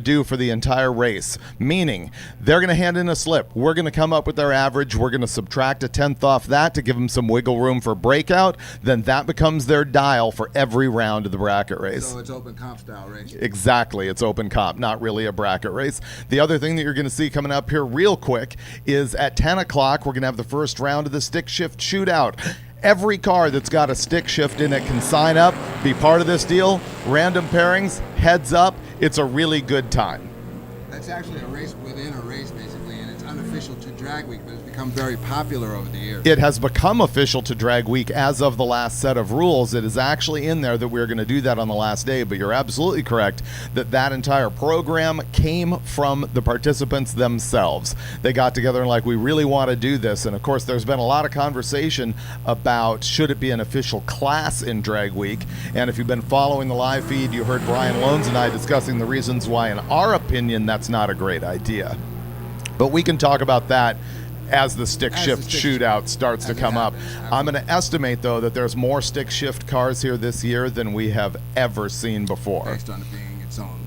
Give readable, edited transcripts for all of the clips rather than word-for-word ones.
do for the entire race, meaning they're going to hand in a slip. We're going to come up with their average. We're going to subtract a tenth off that to give them some wiggle room for breakout. Then that becomes their dial for every round of the bracket race. So it's open comp style race. Exactly. It's open comp, not really a bracket race. The other thing that you're going to see coming up here real quick is at 10 o'clock, we're going to have the first round of the stick shift shootout. Every car that's got a stick shift in it can sign up, be part of this deal. Random pairings, heads up. It's a really good time. That's actually a race within a race, basically, and it's unofficial to Drag Week, but it's become very popular over the years. It has become official to Drag Week as of the last set of rules. It is actually in there that we're going to do that on the last day, but you're absolutely correct that that entire program came from the participants themselves. They got together and like, we really want to do this, and of course there's been a lot of conversation about should it be an official class in Drag Week, and if you've been following the live feed, you heard Brian Loans and I discussing the reasons why in our opinion that's not a great idea. But we can talk about that as the stick shift shootout starts to come up. I'm going to estimate, though, that there's more stick shift cars here this year than we have ever seen before. Based on it being its own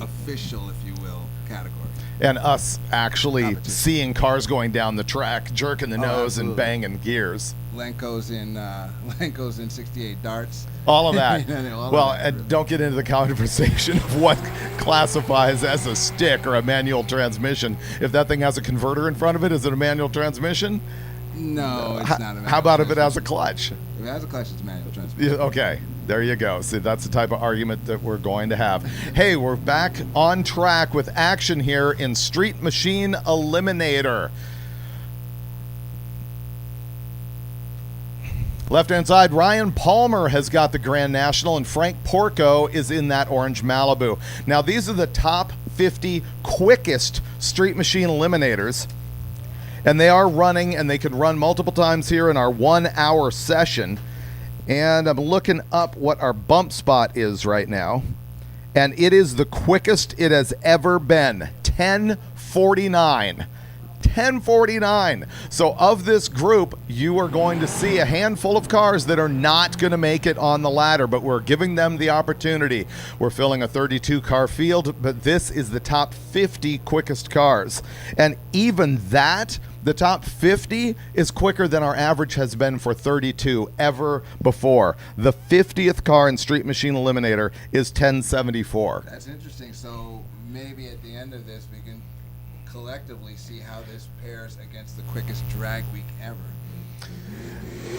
official, if you will, category. And us actually seeing cars going down the track, jerking the nose and banging gears. Lenko's in 68 darts. All of that. And don't get into the conversation of what classifies as a stick or a manual transmission. If that thing has a converter in front of it, is it a manual transmission? No, it's not a manual. How about if it has a clutch? If it has a clutch, it's a manual transmission. Okay, there you go. See, that's the type of argument that we're going to have. Hey, we're back on track with action here in Street Machine Eliminator. Left-hand side, Ryan Palmer has got the Grand National, and Frank Porco is in that orange Malibu. Now, these are the top 50 quickest Street Machine Eliminators, and they are running, and they can run multiple times here in our 1 hour session. And I'm looking up what our bump spot is right now, and it is the quickest it has ever been, 10:49. 10:49. So of this group, you are going to see a handful of cars that are not going to make it on the ladder, but we're giving them the opportunity. We're filling a 32 car field, but this is the top 50 quickest cars. And even that, the top 50 is quicker than our average has been for 32 ever before. The 50th car in Street Machine Eliminator is 10:74. That's interesting. So maybe at the end of this, we can collectively see how this pairs against the quickest drag week ever.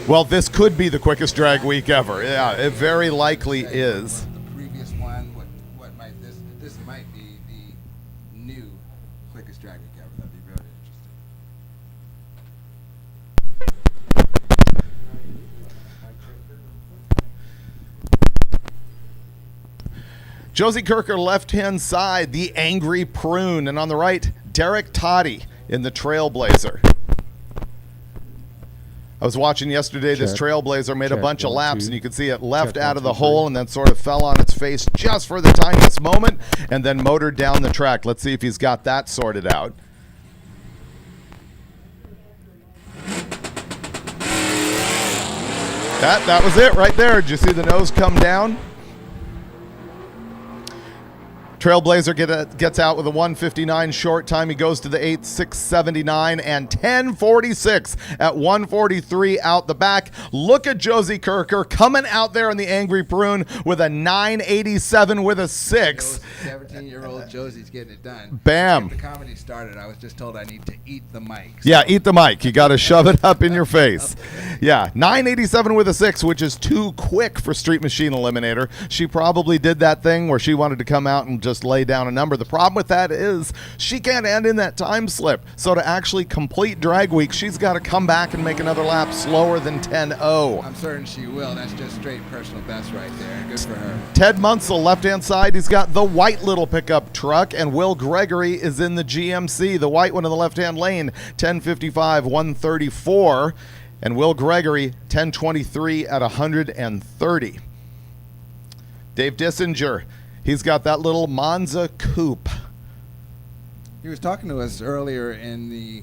Well, this could be the quickest drag week ever. Yeah, it very likely is. The previous one, what might this might be the new quickest drag week ever. That'd be very interesting. Josie Kirker, left-hand side, the Angry Prune. And on the right, Derek Toddy in the Trailblazer. I was watching yesterday, this Trailblazer made a bunch of laps, and you could see it left out of the hole and then sort of fell on its face just for the tiniest moment and then motored down the track. Let's see if he's got that sorted out. That was it right there. Did you see the nose come down? Trailblazer gets out with a 1:59 short time. He goes to the 8th, 6:79, and 10:46 at 1:43 out the back. Look at Josie Kirker coming out there in the Angry Prune with a 9:87 with a 6. 17-year-old Josie's getting it done. Bam. The comedy started, I was just told I need to eat the mic. So. Yeah, eat the mic. You got to shove it up in your face. Yeah, 9:87 with a 6, which is too quick for Street Machine Eliminator. She probably did that thing where she wanted to come out and just lay down a number. The problem with that is she can't end in that time slip. So to actually complete drag week, she's got to come back and make another lap slower than 10:0. I'm certain she will. That's just straight personal best right there. Good for her. Ted Munsell, left-hand side, he's got the white little pickup truck, and Will Gregory is in the GMC, the white one in the left-hand lane, 10:55, 134, and Will Gregory, 10:23 at 130. Dave Dissinger, he's got that little Monza coupe. He was talking to us earlier in the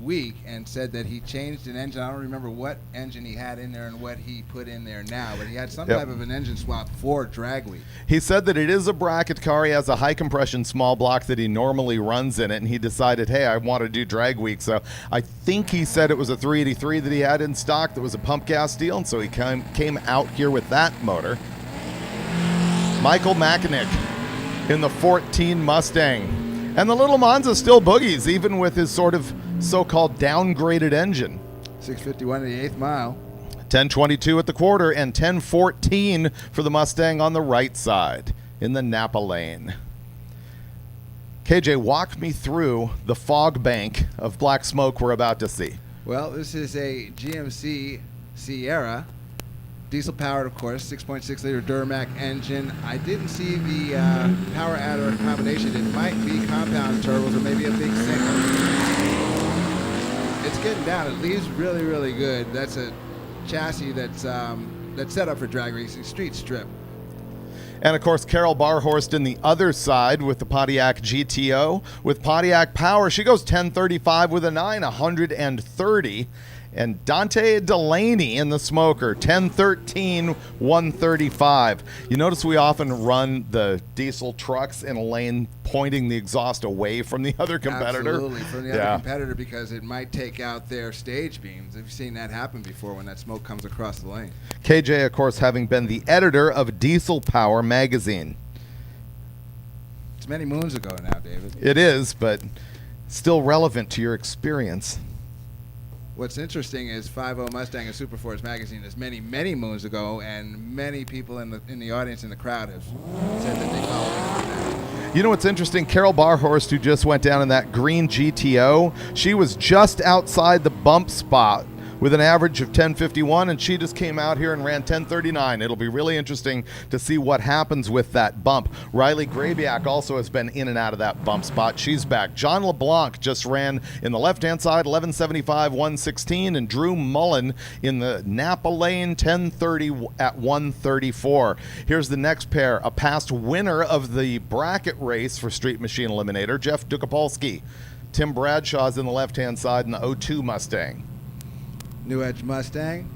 week and said that he changed an engine. I don't remember what engine he had in there and what he put in there now, but he had some type of an engine swap for drag week. He said that it is a bracket car. He has a high compression small block that he normally runs in it, and he decided, hey, I want to do drag week. So I think he said it was a 383 that he had in stock that was a pump gas deal, and so he came out here with that motor. Michael Mechanic in the 14 Mustang. And the little Monza still boogies, even with his sort of so-called downgraded engine. 651 to the 8th mile. 10:22 at the quarter and 10:14 for the Mustang on the right side in the Napa lane. KJ, walk me through the fog bank of black smoke we're about to see. Well, this is a GMC Sierra. Diesel powered, of course, 6.6 liter Duramax engine. I didn't see the power adder combination. It might be compound turbos or maybe a big single. It's getting down. It leaves really, really good. That's a chassis that's set up for drag racing, street strip. And of course, Carol Barhorst in the other side with the Pontiac GTO. With Pontiac power, she goes 1035 with a 9, 130. And Dante Delaney in the smoker, 1013, 135. You notice we often run the diesel trucks in a lane pointing the exhaust away from the other competitor. Absolutely, from the other competitor, because it might take out their stage beams. I've seen that happen before when that smoke comes across the lane. KJ, of course, having been the editor of Diesel Power magazine. It's many moons ago now, David. It is, but still relevant to your experience. What's interesting is 5.0 Mustang and Superforce magazine is many, many moons ago, and many people in the audience, in the crowd, have said that they followed that. You know what's interesting? Carol Barhorst, who just went down in that green GTO, she was just outside the bump spot with an average of 1051, and she just came out here and ran 1039. It'll be really interesting to see what happens with that bump. Riley Grabiak also has been in and out of that bump spot. She's back. John LeBlanc just ran in the left-hand side, 1175, 116, and Drew Mullen in the Napa lane, 1030 at 134. Here's the next pair, a past winner of the bracket race for Street Machine Eliminator, Jeff Dukapolsky. Tim Bradshaw's in the left-hand side in the 02 Mustang. New Edge Mustang,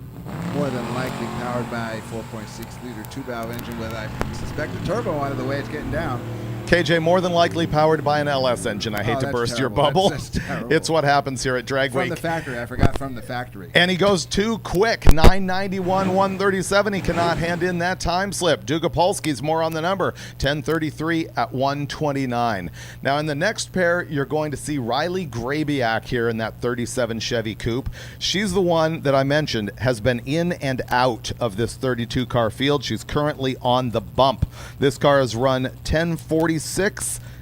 more than likely powered by 4.6 liter 2-valve engine with, I suspect, a turbo on it the way it's getting down. KJ, more than likely powered by an LS engine. I hate to burst your bubble. That's terrible. It's what happens here at Drag Week. From the factory. I forgot, from the factory. And he goes too quick. 991, 137. He cannot hand in that time slip. Dugapolsky's more on the number. 1033 at 129. Now, in the next pair, you're going to see Riley Grabiak here in that 37 Chevy Coupe. She's the one that I mentioned has been in and out of this 32 car field. She's currently on the bump. This car has run 1046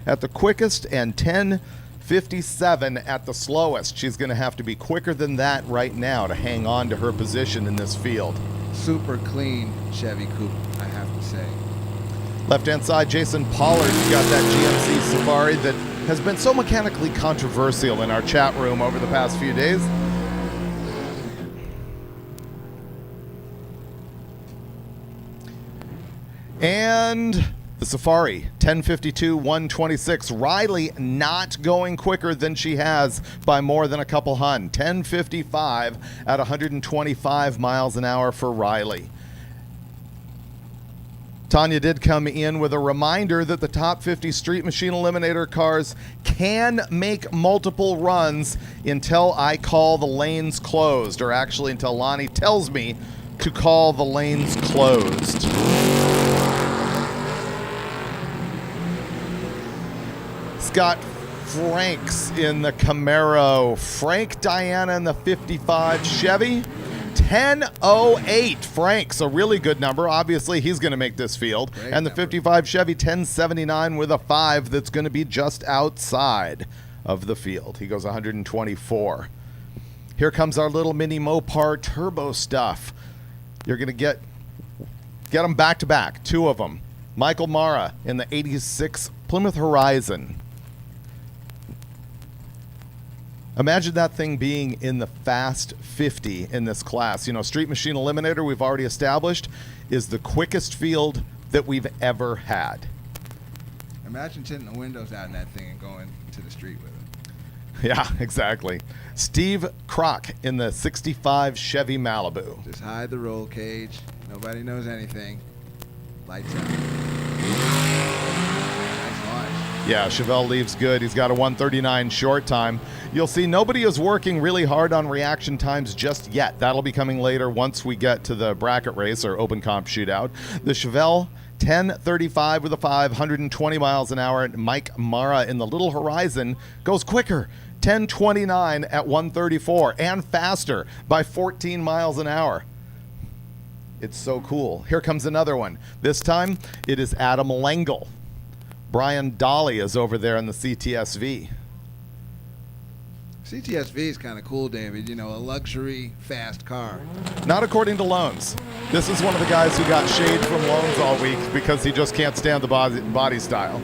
at the quickest and 1057 at the slowest. She's going to have to be quicker than that right now to hang on to her position in this field. Super clean Chevy Coupe, I have to say. Left-hand side, Jason Pollard got that GMC Safari that has been so mechanically controversial in our chat room over the past few days. And the Safari, 1052, 126. Riley not going quicker than she has by more than a couple hun. 1055 at 125 miles an hour for Riley. Tanya did come in with a reminder that the top 50 Street Machine Eliminator cars can make multiple runs until I call the lanes closed, or actually until Lonnie tells me to call the lanes closed. Scott Franks in the Camaro. Frank Diana in the 55 Chevy. 1008 Franks, a really good number. Obviously, he's going to make this field. Great and the number. 55 Chevy 1079 with a 5 that's going to be just outside of the field. He goes 124. Here comes our little mini Mopar turbo stuff. You're going to get them back to back, two of them. Michael Mara in the 86 Plymouth Horizon. Imagine that thing being in the Fast 50 in this class. You know, Street Machine Eliminator, we've already established, is the quickest field that we've ever had. Imagine tinting the windows out in that thing and going to the street with it. Yeah, exactly. Steve Kroc in the 65 Chevy Malibu. Just hide the roll cage. Nobody knows anything. Lights out. Nice launch. Yeah, Chevelle leaves good. He's got a 1:39 short time. You'll see nobody is working really hard on reaction times just yet. That'll be coming later once we get to the bracket race or open comp shootout. The Chevelle 10:35 with a 120 miles an hour. Mike Mara in the Little Horizon goes quicker. 10:29 at 1:34 and faster by 14 miles an hour. It's so cool. Here comes another one. This time it is Adam Lengel. Brian Dolly is over there in the CTSV. CTSV is kind of cool, David. You know, a luxury fast car. Not according to Loans. This is one of the guys who got shade from Loans all week because he just can't stand the body style.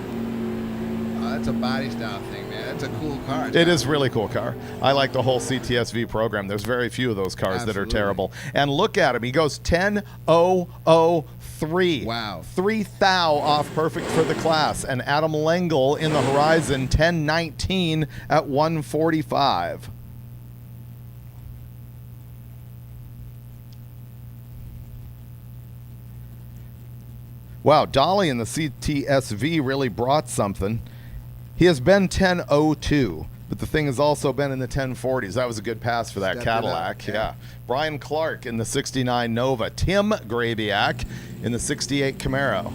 That's a body style thing, man. That's a cool car. It is a really cool car. I like the whole CTSV program. There's very few of those cars that are terrible. And look at him. He goes 10.003. Wow. 3 thou off perfect for the class. And Adam Lengel in the Horizon 10.19 at 1:45. Wow, Dolly in the CTSV really brought something. He has been 10.02, but the thing has also been in the 1040s. That was a good pass for that Stepped Cadillac. it up, Yeah. Brian Clark in the 69 Nova. Tim Grabiak in the 68 Camaro.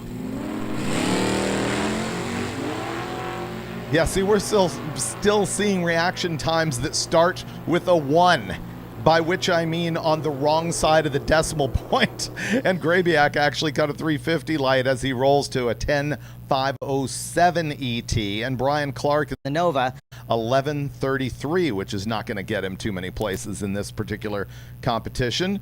Yeah, see, we're still seeing reaction times that start with a 1. By which I mean on the wrong side of the decimal point. And Grabiak actually got a 350 light as he rolls to a 10.507 ET. And Brian Clark in the Nova 11.33, which is not going to get him too many places in this particular competition.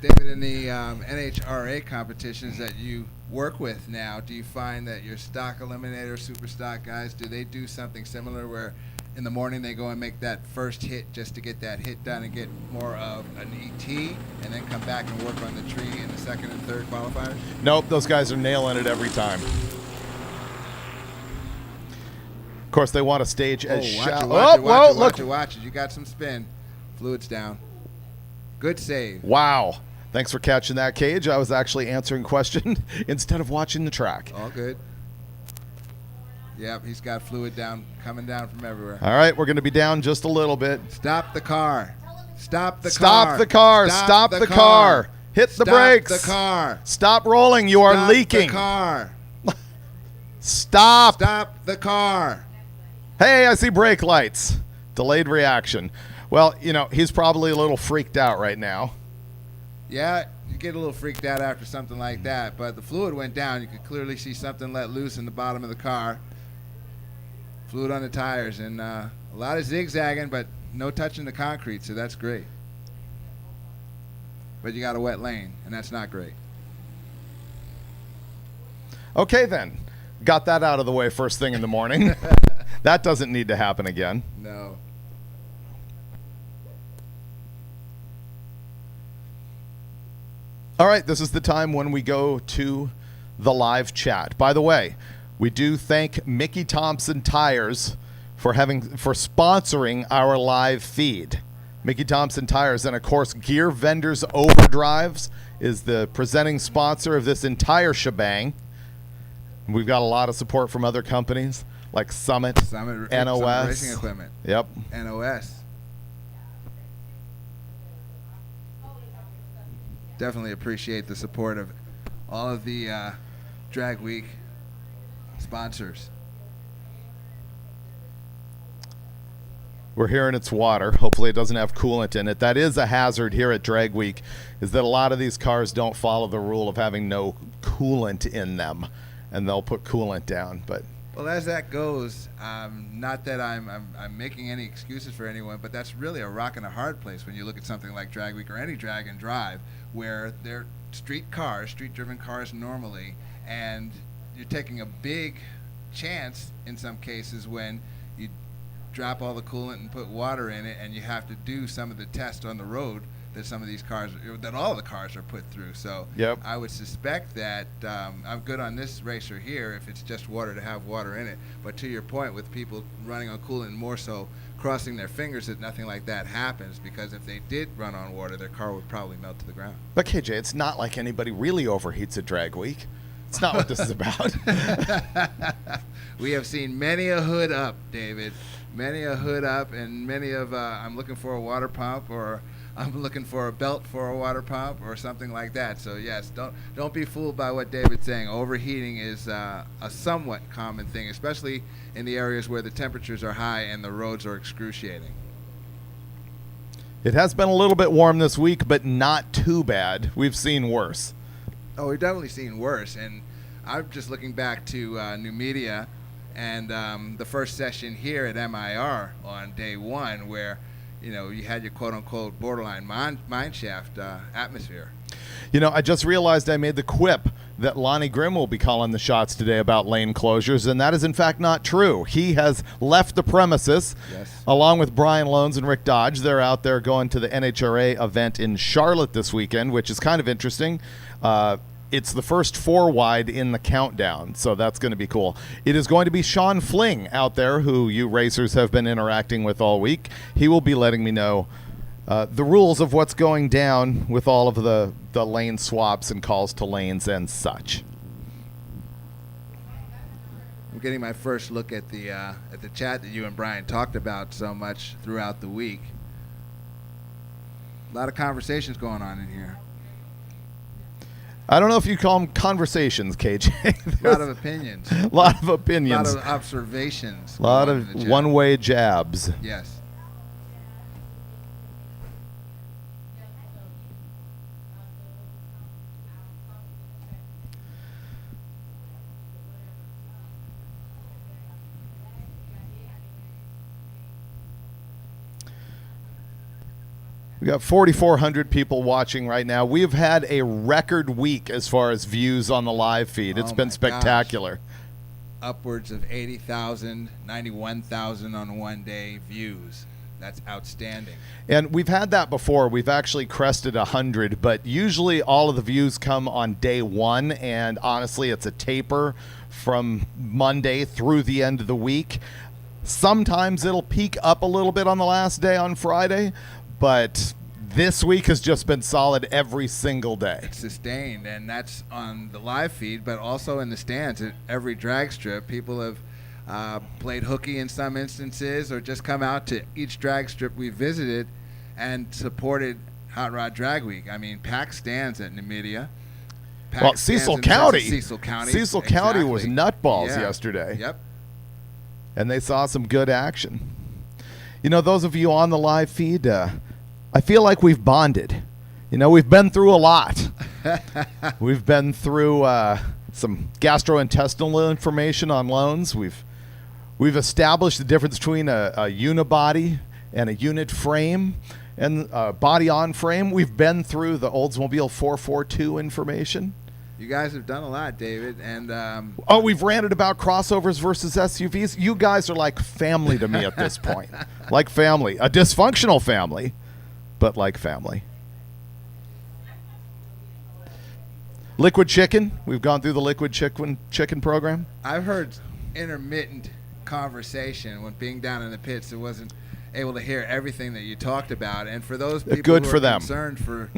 David, in the NHRA competitions that you work with now, do you find that your stock eliminator, super stock guys, do they do something similar where in the morning they go and make that first hit just to get that hit done and get more of an ET, and then come back and work on the tree in the second and third qualifiers? Nope, those guys are nailing it every time. Of course, they want to stage as shallow. Watch it. You got some spin. Fluid's down. Good save. Wow. Thanks for catching that, Cage. I was actually answering a question instead of watching the track. All good. Yep, he's got fluid down, coming down from everywhere. All right, we're going to be down just a little bit. Stop the car. Stop the car. Stop the car. Stop the car. Hit the brakes. Stop the car. Stop rolling. You are leaking. Stop the car. Stop. Stop the car. Hey, I see brake lights. Delayed reaction. Well, you know, he's probably a little freaked out right now. Yeah, you get a little freaked out after something like that, but the fluid went down. You could clearly see something let loose in the bottom of the car. Fluid on the tires, and a lot of zigzagging, but no touching the concrete, so that's great. But you got a wet lane, and that's not great. Okay, then. Got that out of the way first thing in the morning. That doesn't need to happen again. No. All right, this is the time when we go to the live chat. By the way, we do thank Mickey Thompson Tires for sponsoring our live feed. Mickey Thompson Tires, and of course Gear Vendors Overdrives is the presenting sponsor of this entire shebang. We've got a lot of support from other companies like Summit NOS. Summit Racing Equipment. Yep. NOS. Definitely appreciate the support of all of the Drag Week sponsors. We're hearing it's water. Hopefully it doesn't have coolant in it. That is a hazard here at Drag Week, is that a lot of these cars don't follow the rule of having no coolant in them, and they'll put coolant down. But well, as that goes, not that I'm making any excuses for anyone, but that's really a rock and a hard place when you look at something like Drag Week or any drag and drive, where they're street-driven cars normally, and you're taking a big chance in some cases when you drop all the coolant and put water in it, and you have to do some of the tests on the road that some of these cars, that all of the cars are put through. So Yep. I would suspect that I'm good on this racer here if it's just water to have water in it. But to your point, with people running on coolant, more so crossing their fingers that nothing like that happens, because if they did run on water, their car would probably melt to the ground. But KJ, it's not like anybody really overheats at drag week. It's not what this is about. We have seen many a hood up, David. Many a hood up, and many of I'm looking for a water pump, or I'm looking for a belt for a water pump, or something like that. So yes, don't be fooled by what David's saying. Overheating is a somewhat common thing, especially in the areas where the temperatures are high and the roads are excruciating. It has been a little bit warm this week, but not too bad. We've seen worse. Oh, we've definitely seen worse, and I'm just looking back to New Media and the first session here at MIR on day one, where you had your quote-unquote borderline mine shaft atmosphere. I just realized I made the quip that Lonnie Grimm will be calling the shots today about lane closures, and that is in fact not true. He has left the premises, yes, along with Brian Loans and Rick Dodge. They're out there going to the NHRA event in Charlotte this weekend, which is kind of interesting. It's the first 4-wide in the countdown, so that's going to be cool. It is going to be Sean Fling out there, who you racers have been interacting with all week. He will be letting me know the rules of what's going down with all of the lane swaps and calls to lanes and such. I'm getting my first look at the chat that you and Brian talked about so much throughout the week. A lot of conversations going on in here. I don't know if you call them conversations, KJ. A lot of opinions. A lot of opinions. A lot of observations. A lot of one-way jabs. Yes. We got 4,400 people watching right now. We've had a record week as far as views on the live feed. It's been spectacular. Gosh. Upwards of 80,000, 91,000 on one day views. That's outstanding. And we've had that before. We've actually crested 100, but usually all of the views come on day one, and honestly, it's a taper from Monday through the end of the week. Sometimes it'll peak up a little bit on the last day on Friday, but this week has just been solid every single day. It's sustained, and that's on the live feed, but also in the stands at every drag strip. People have played hooky in some instances, or just come out to each drag strip we visited and supported Hot Rod Drag Week. I mean, packed stands at Numidia. Well, Cecil County. Cecil County. Cecil County was nutballs Yeah. yesterday. Yep. And they saw some good action. Those of you on the live feed, I feel like we've bonded. We've been through a lot. We've been through some gastrointestinal information on loans. We've established the difference between a unibody and a unit frame and body on frame. We've been through the Oldsmobile 442 information. You guys have done a lot, David, and we've ranted about crossovers versus SUVs. You guys are like family to me at this point. Like family. A dysfunctional family, but like family. Liquid chicken. We've gone through the liquid chicken program. I've heard intermittent conversation when being down in the pits. It wasn't able to hear everything that you talked about. And for those people who are concerned for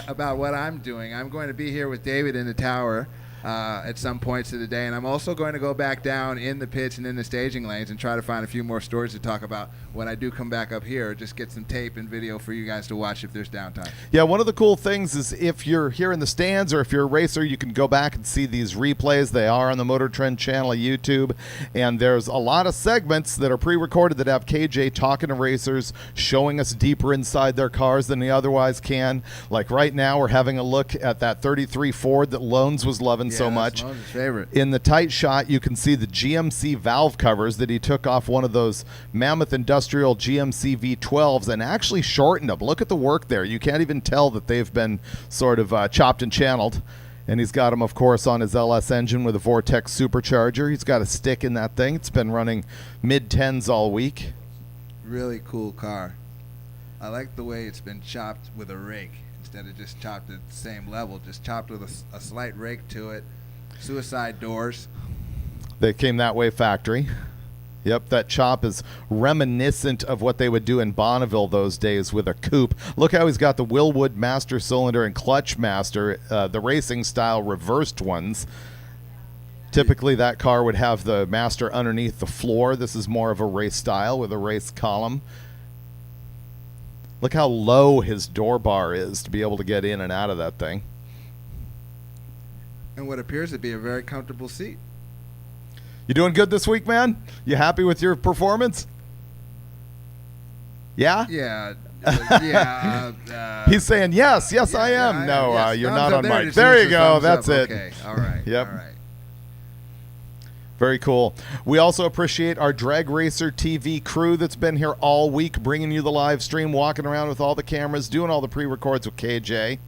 about what I'm doing, I'm going to be here with David in the tower at some points of the day, and I'm also going to go back down in the pits and in the staging lanes and try to find a few more stories to talk about when I do come back up here. Just get some tape and video for you guys to watch if there's downtime. Yeah, one of the cool things is if you're here in the stands or if you're a racer, you can go back and see these replays. They are on the MotorTrend channel at YouTube, and there's a lot of segments that are pre-recorded that have KJ talking to racers, showing us deeper inside their cars than they otherwise can. Like right now, we're having a look at that 33 Ford that Loans was loving so much. Loans' favorite. In the tight shot, you can see the GMC valve covers that he took off one of those Mammoth Industrial GMC V12s and actually shortened them. Look at the work there. You can't even tell that they've been sort of chopped and channeled. And he's got them, of course, on his LS engine with a Vortex supercharger. He's got a stick in that thing. It's been running mid-10s all week. Really cool car. I like the way it's been chopped with a rake instead of just chopped at the same level. Just chopped with a slight rake to it. Suicide doors. They came that way factory. Yep, that chop is reminiscent of what they would do in Bonneville those days with a coupe. Look how he's got the Willwood master cylinder and clutch master, the racing style reversed ones. Typically that car would have the master underneath the floor. This is more of a race style with a race column. Look how low his door bar is to be able to get in and out of that thing. And what appears to be a very comfortable seat. You doing good this week, man? You happy with your performance? Yeah? Yeah. Yeah. He's saying, yes, yeah, I am. yeah, No, yes. you're Thumbs not up on there. mic. There you go. Thumbs That's up. it. Okay. All right. Yep. All right. Very cool. We also appreciate our Drag Racer TV crew that's been here all week, bringing you the live stream, walking around with all the cameras, doing all the pre-records with KJ.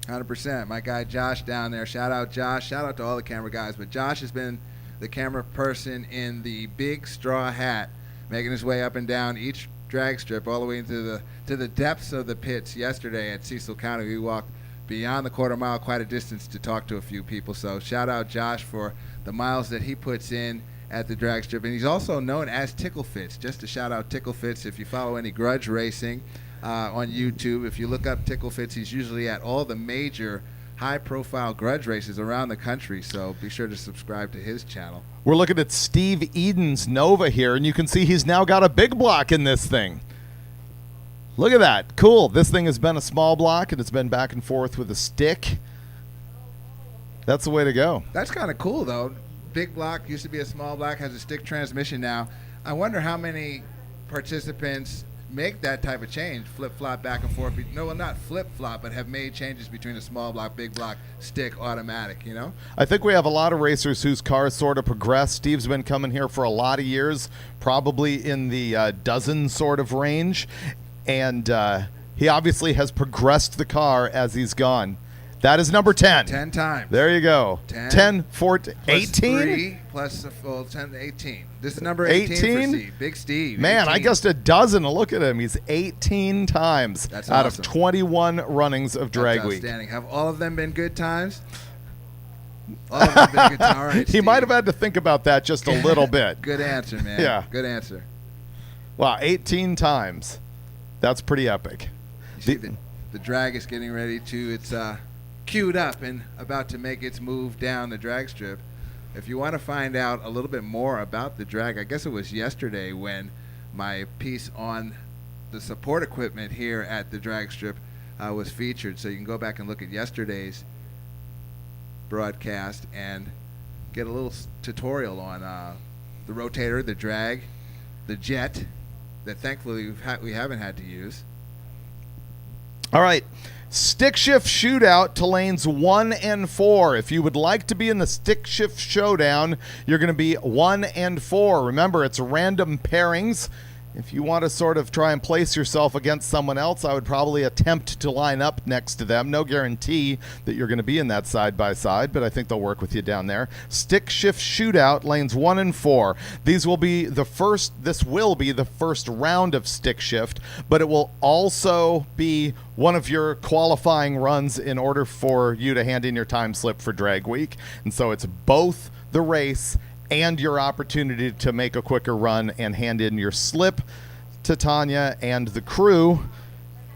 100%. My guy Josh down there. Shout out Josh. Shout out to all the camera guys. But Josh has been the camera person in the big straw hat, making his way up and down each drag strip all the way into the depths of the pits yesterday at Cecil County. We walked beyond the quarter mile, quite a distance, to talk to a few people. So shout out Josh for the miles that he puts in at the drag strip. And he's also known as Tickle Fits. Just to shout out Tickle Fits, if you follow any grudge racing on YouTube, if you look up Tickle Fits, he's usually at all the major high-profile grudge races around the country, so be sure to subscribe to his channel. We're looking at Steve Eden's Nova here, and you can see he's now got a big block in this thing. Look at that. Cool. This thing has been a small block, and it's been back and forth with a stick. That's the way to go. That's kind of cool, though. Big block used to be a small block, has a stick transmission now. I wonder how many participants make that type of change, flip-flop back and forth. No, well, not flip-flop, but have made changes between a small block, big block, stick, automatic, you know? I think we have a lot of racers whose cars sort of progress. Steve's been coming here for a lot of years, probably in the dozen sort of range, and he obviously has progressed the car as he's gone. That is number 10. 10 times. There you go. 10, 14, 18? 3 plus 10, 18. This is number 18 for 18? Steve. Big Steve. Man, 18. I guessed a dozen. Look at him. He's 18 times That's out awesome. of 21 runnings of Drag That's Week. outstanding. Have all of them been good times? All of them been good times. All right, He Steve. might have had to think about that just a little bit. Good answer, man. Yeah. Good answer. Wow, 18 times. That's pretty epic. You see the drag is getting ready to, it's queued up and about to make its move down the drag strip. If you want to find out a little bit more about the drag, I guess it was yesterday when my piece on the support equipment here at the drag strip was featured. So you can go back and look at yesterday's broadcast and get a little tutorial on the rotator, the drag, the jet that thankfully we haven't had to use. All right. Stick shift shootout to lanes 1 and 4. If you would like to be in the stick shift showdown, you're going to be 1 and 4. Remember, it's random pairings. If you want to sort of try and place yourself against someone else, I would probably attempt to line up next to them. No guarantee that you're going to be in that side-by-side, but I think they'll work with you down there. Stick shift shootout, lanes 1 and 4. This will be the first round of stick shift, but it will also be one of your qualifying runs in order for you to hand in your time slip for Drag Week. And so it's both the race and your opportunity to make a quicker run and hand in your slip to Tanya and the crew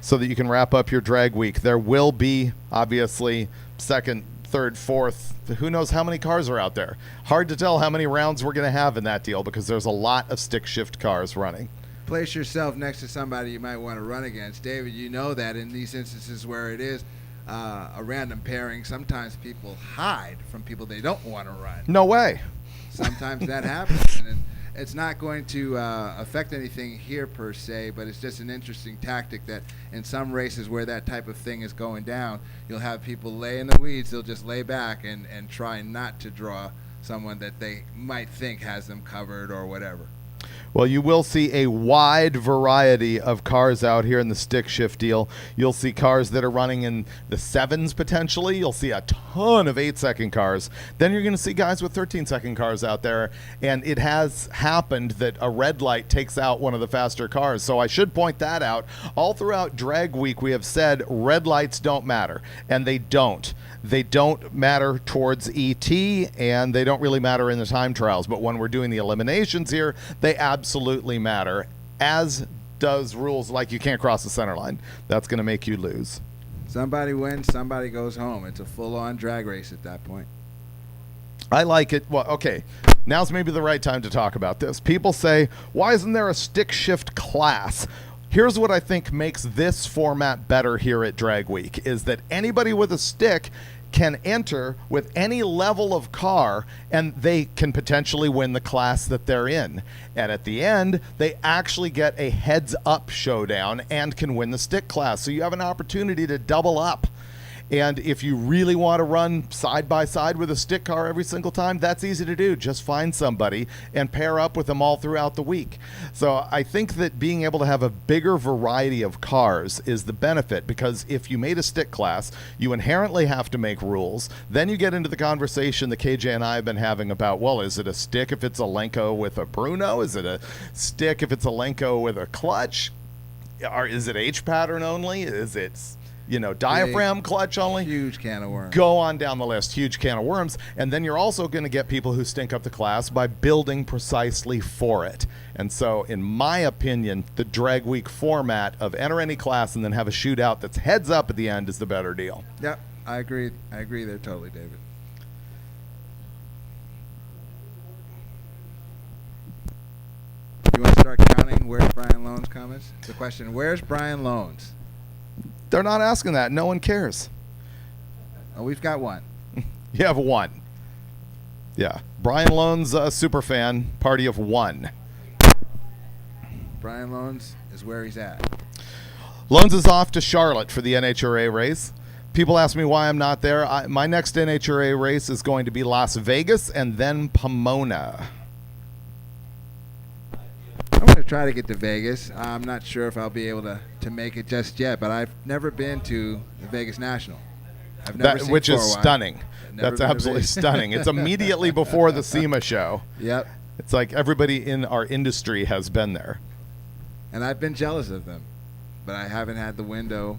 so that you can wrap up your drag week. There will be, obviously, second, third, fourth, who knows how many cars are out there. Hard to tell how many rounds we're going to have in that deal because there's a lot of stick shift cars running. Place yourself next to somebody you might want to run against. David, you know that in these instances where it is a random pairing, sometimes people hide from people they don't want to run. No way. Sometimes that happens, and it's not going to affect anything here per se, but it's just an interesting tactic that in some races where that type of thing is going down, you'll have people lay in the weeds. They'll just lay back and try not to draw someone that they might think has them covered or whatever. Well, you will see a wide variety of cars out here in the stick shift deal. You'll see cars that are running in the 7s potentially. You'll see a ton of 8-second cars. Then you're going to see guys with 13-second cars out there. And it has happened that a red light takes out one of the faster cars. So I should point that out. All throughout drag week, we have said red lights don't matter. And they don't. They don't matter towards ET, and they don't really matter in the time trials. But when we're doing the eliminations here, they absolutely matter, as does rules like you can't cross the center line. That's going to make you lose. Somebody wins, somebody goes home. It's a full-on drag race at that point. I like it. Well, okay, now's maybe the right time to talk about this. People say, why isn't there a stick shift class? Here's what I think makes this format better here at Drag Week, is that anybody with a stick can enter with any level of car, and they can potentially win the class that they're in. And at the end, they actually get a heads-up showdown and can win the stick class. So you have an opportunity to double up. And if you really want to run side by side with a stick car every single time, that's easy to do. Just find somebody and pair up with them all throughout the week. So I think that being able to have a bigger variety of cars is the benefit, because if you made a stick class, you inherently have to make rules. Then you get into the conversation that KJ and I have been having about, well, is it a stick if it's a Lenko with a Bruno? Is it a stick if it's a Lenko with a clutch? Or is it H pattern only? Is it, diaphragm clutch only? Huge can of worms. Go on down the list. Huge can of worms. And then you're also going to get people who stink up the class by building precisely for it. And so, in my opinion, the drag week format of enter any class and then have a shootout that's heads up at the end is the better deal. Yep, I agree. I agree there totally, David. You want to start counting where's Brian Loans comments? The question, where's Brian Loans? They're not asking that. No one cares. Oh, we've got one. You have one. Yeah. Brian Loans, super fan, party of one. Brian Loans is where he's at. Loans is off to Charlotte for the NHRA race. People ask me why I'm not there. My next NHRA race is going to be Las Vegas and then Pomona. I'm going to try to get to Vegas. I'm not sure if I'll be able to make it just yet, but I've never been to the Vegas National. I've never seen which is 4-wide. stunning. That's absolutely stunning. It's immediately before the SEMA show. Yep. It's like everybody in our industry has been there. And I've been jealous of them, but I haven't had the window,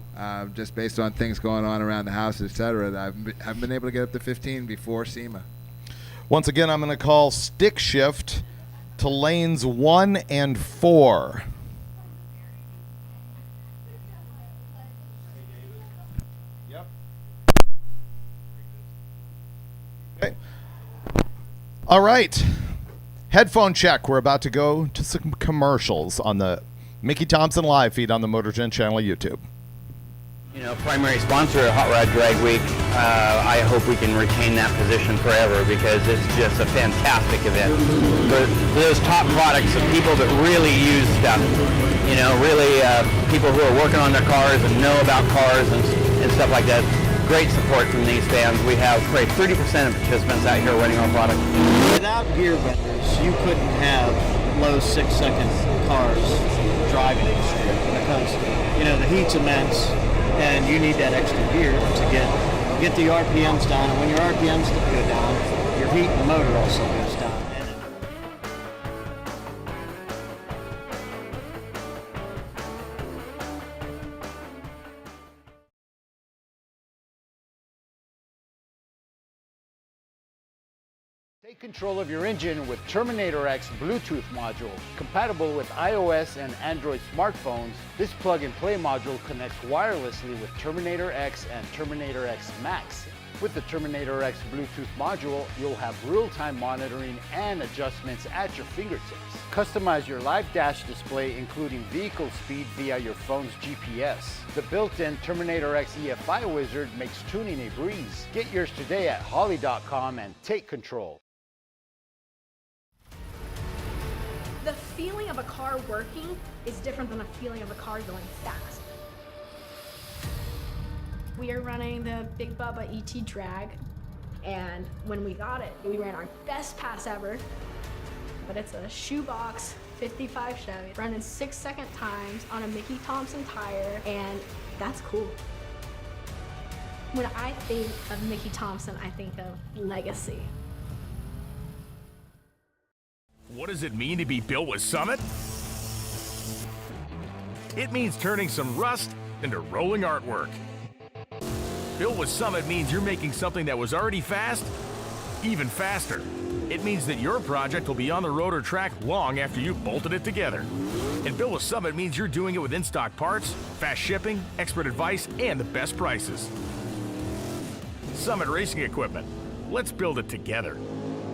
just based on things going on around the house, etc. That I've been able to get up to 15 before SEMA. Once again, I'm going to call stick shift to lanes 1 and 4. Yep. Okay. All right. Headphone check. We're about to go to some commercials on the Mickey Thompson live feed on the MotorTrend channel YouTube. Primary sponsor of Hot Rod Drag Week. I hope we can retain that position forever, because it's just a fantastic event. For those top products of people that really use stuff, really people who are working on their cars and know about cars and stuff like that. Great support from these fans. We have probably 30% of participants out here running our product. Without gear benders, you couldn't have low 6-second cars driving the street, because the heat's immense. And you need that extra gear to get the RPMs down. And when your RPMs go down, your heat in the motor also goes down. Take control of your engine with Terminator X Bluetooth module. Compatible with iOS and Android smartphones, this plug-and-play module connects wirelessly with Terminator X and Terminator X Max. With the Terminator X Bluetooth module, you'll have real-time monitoring and adjustments at your fingertips. Customize your live dash display, including vehicle speed, via your phone's GPS. The built-in Terminator X EFI wizard makes tuning a breeze. Get yours today at Holley.com and take control. The feeling of a car working is different than a feeling of a car going fast. We are running the Big Bubba ET drag, and when we got it, we ran our best pass ever. but it's a shoebox 55 Chevy running 6-second times on a Mickey Thompson tire, and that's cool. When I think of Mickey Thompson, I think of legacy. What does it mean to be built with Summit? It means turning some rust into rolling artwork. Built with Summit means you're making something that was already fast, even faster. It means that your project will be on the road or track long after you've bolted it together. And Built with Summit means you're doing it with in-stock parts, fast shipping, expert advice, and the best prices. Summit Racing Equipment. Let's build it together.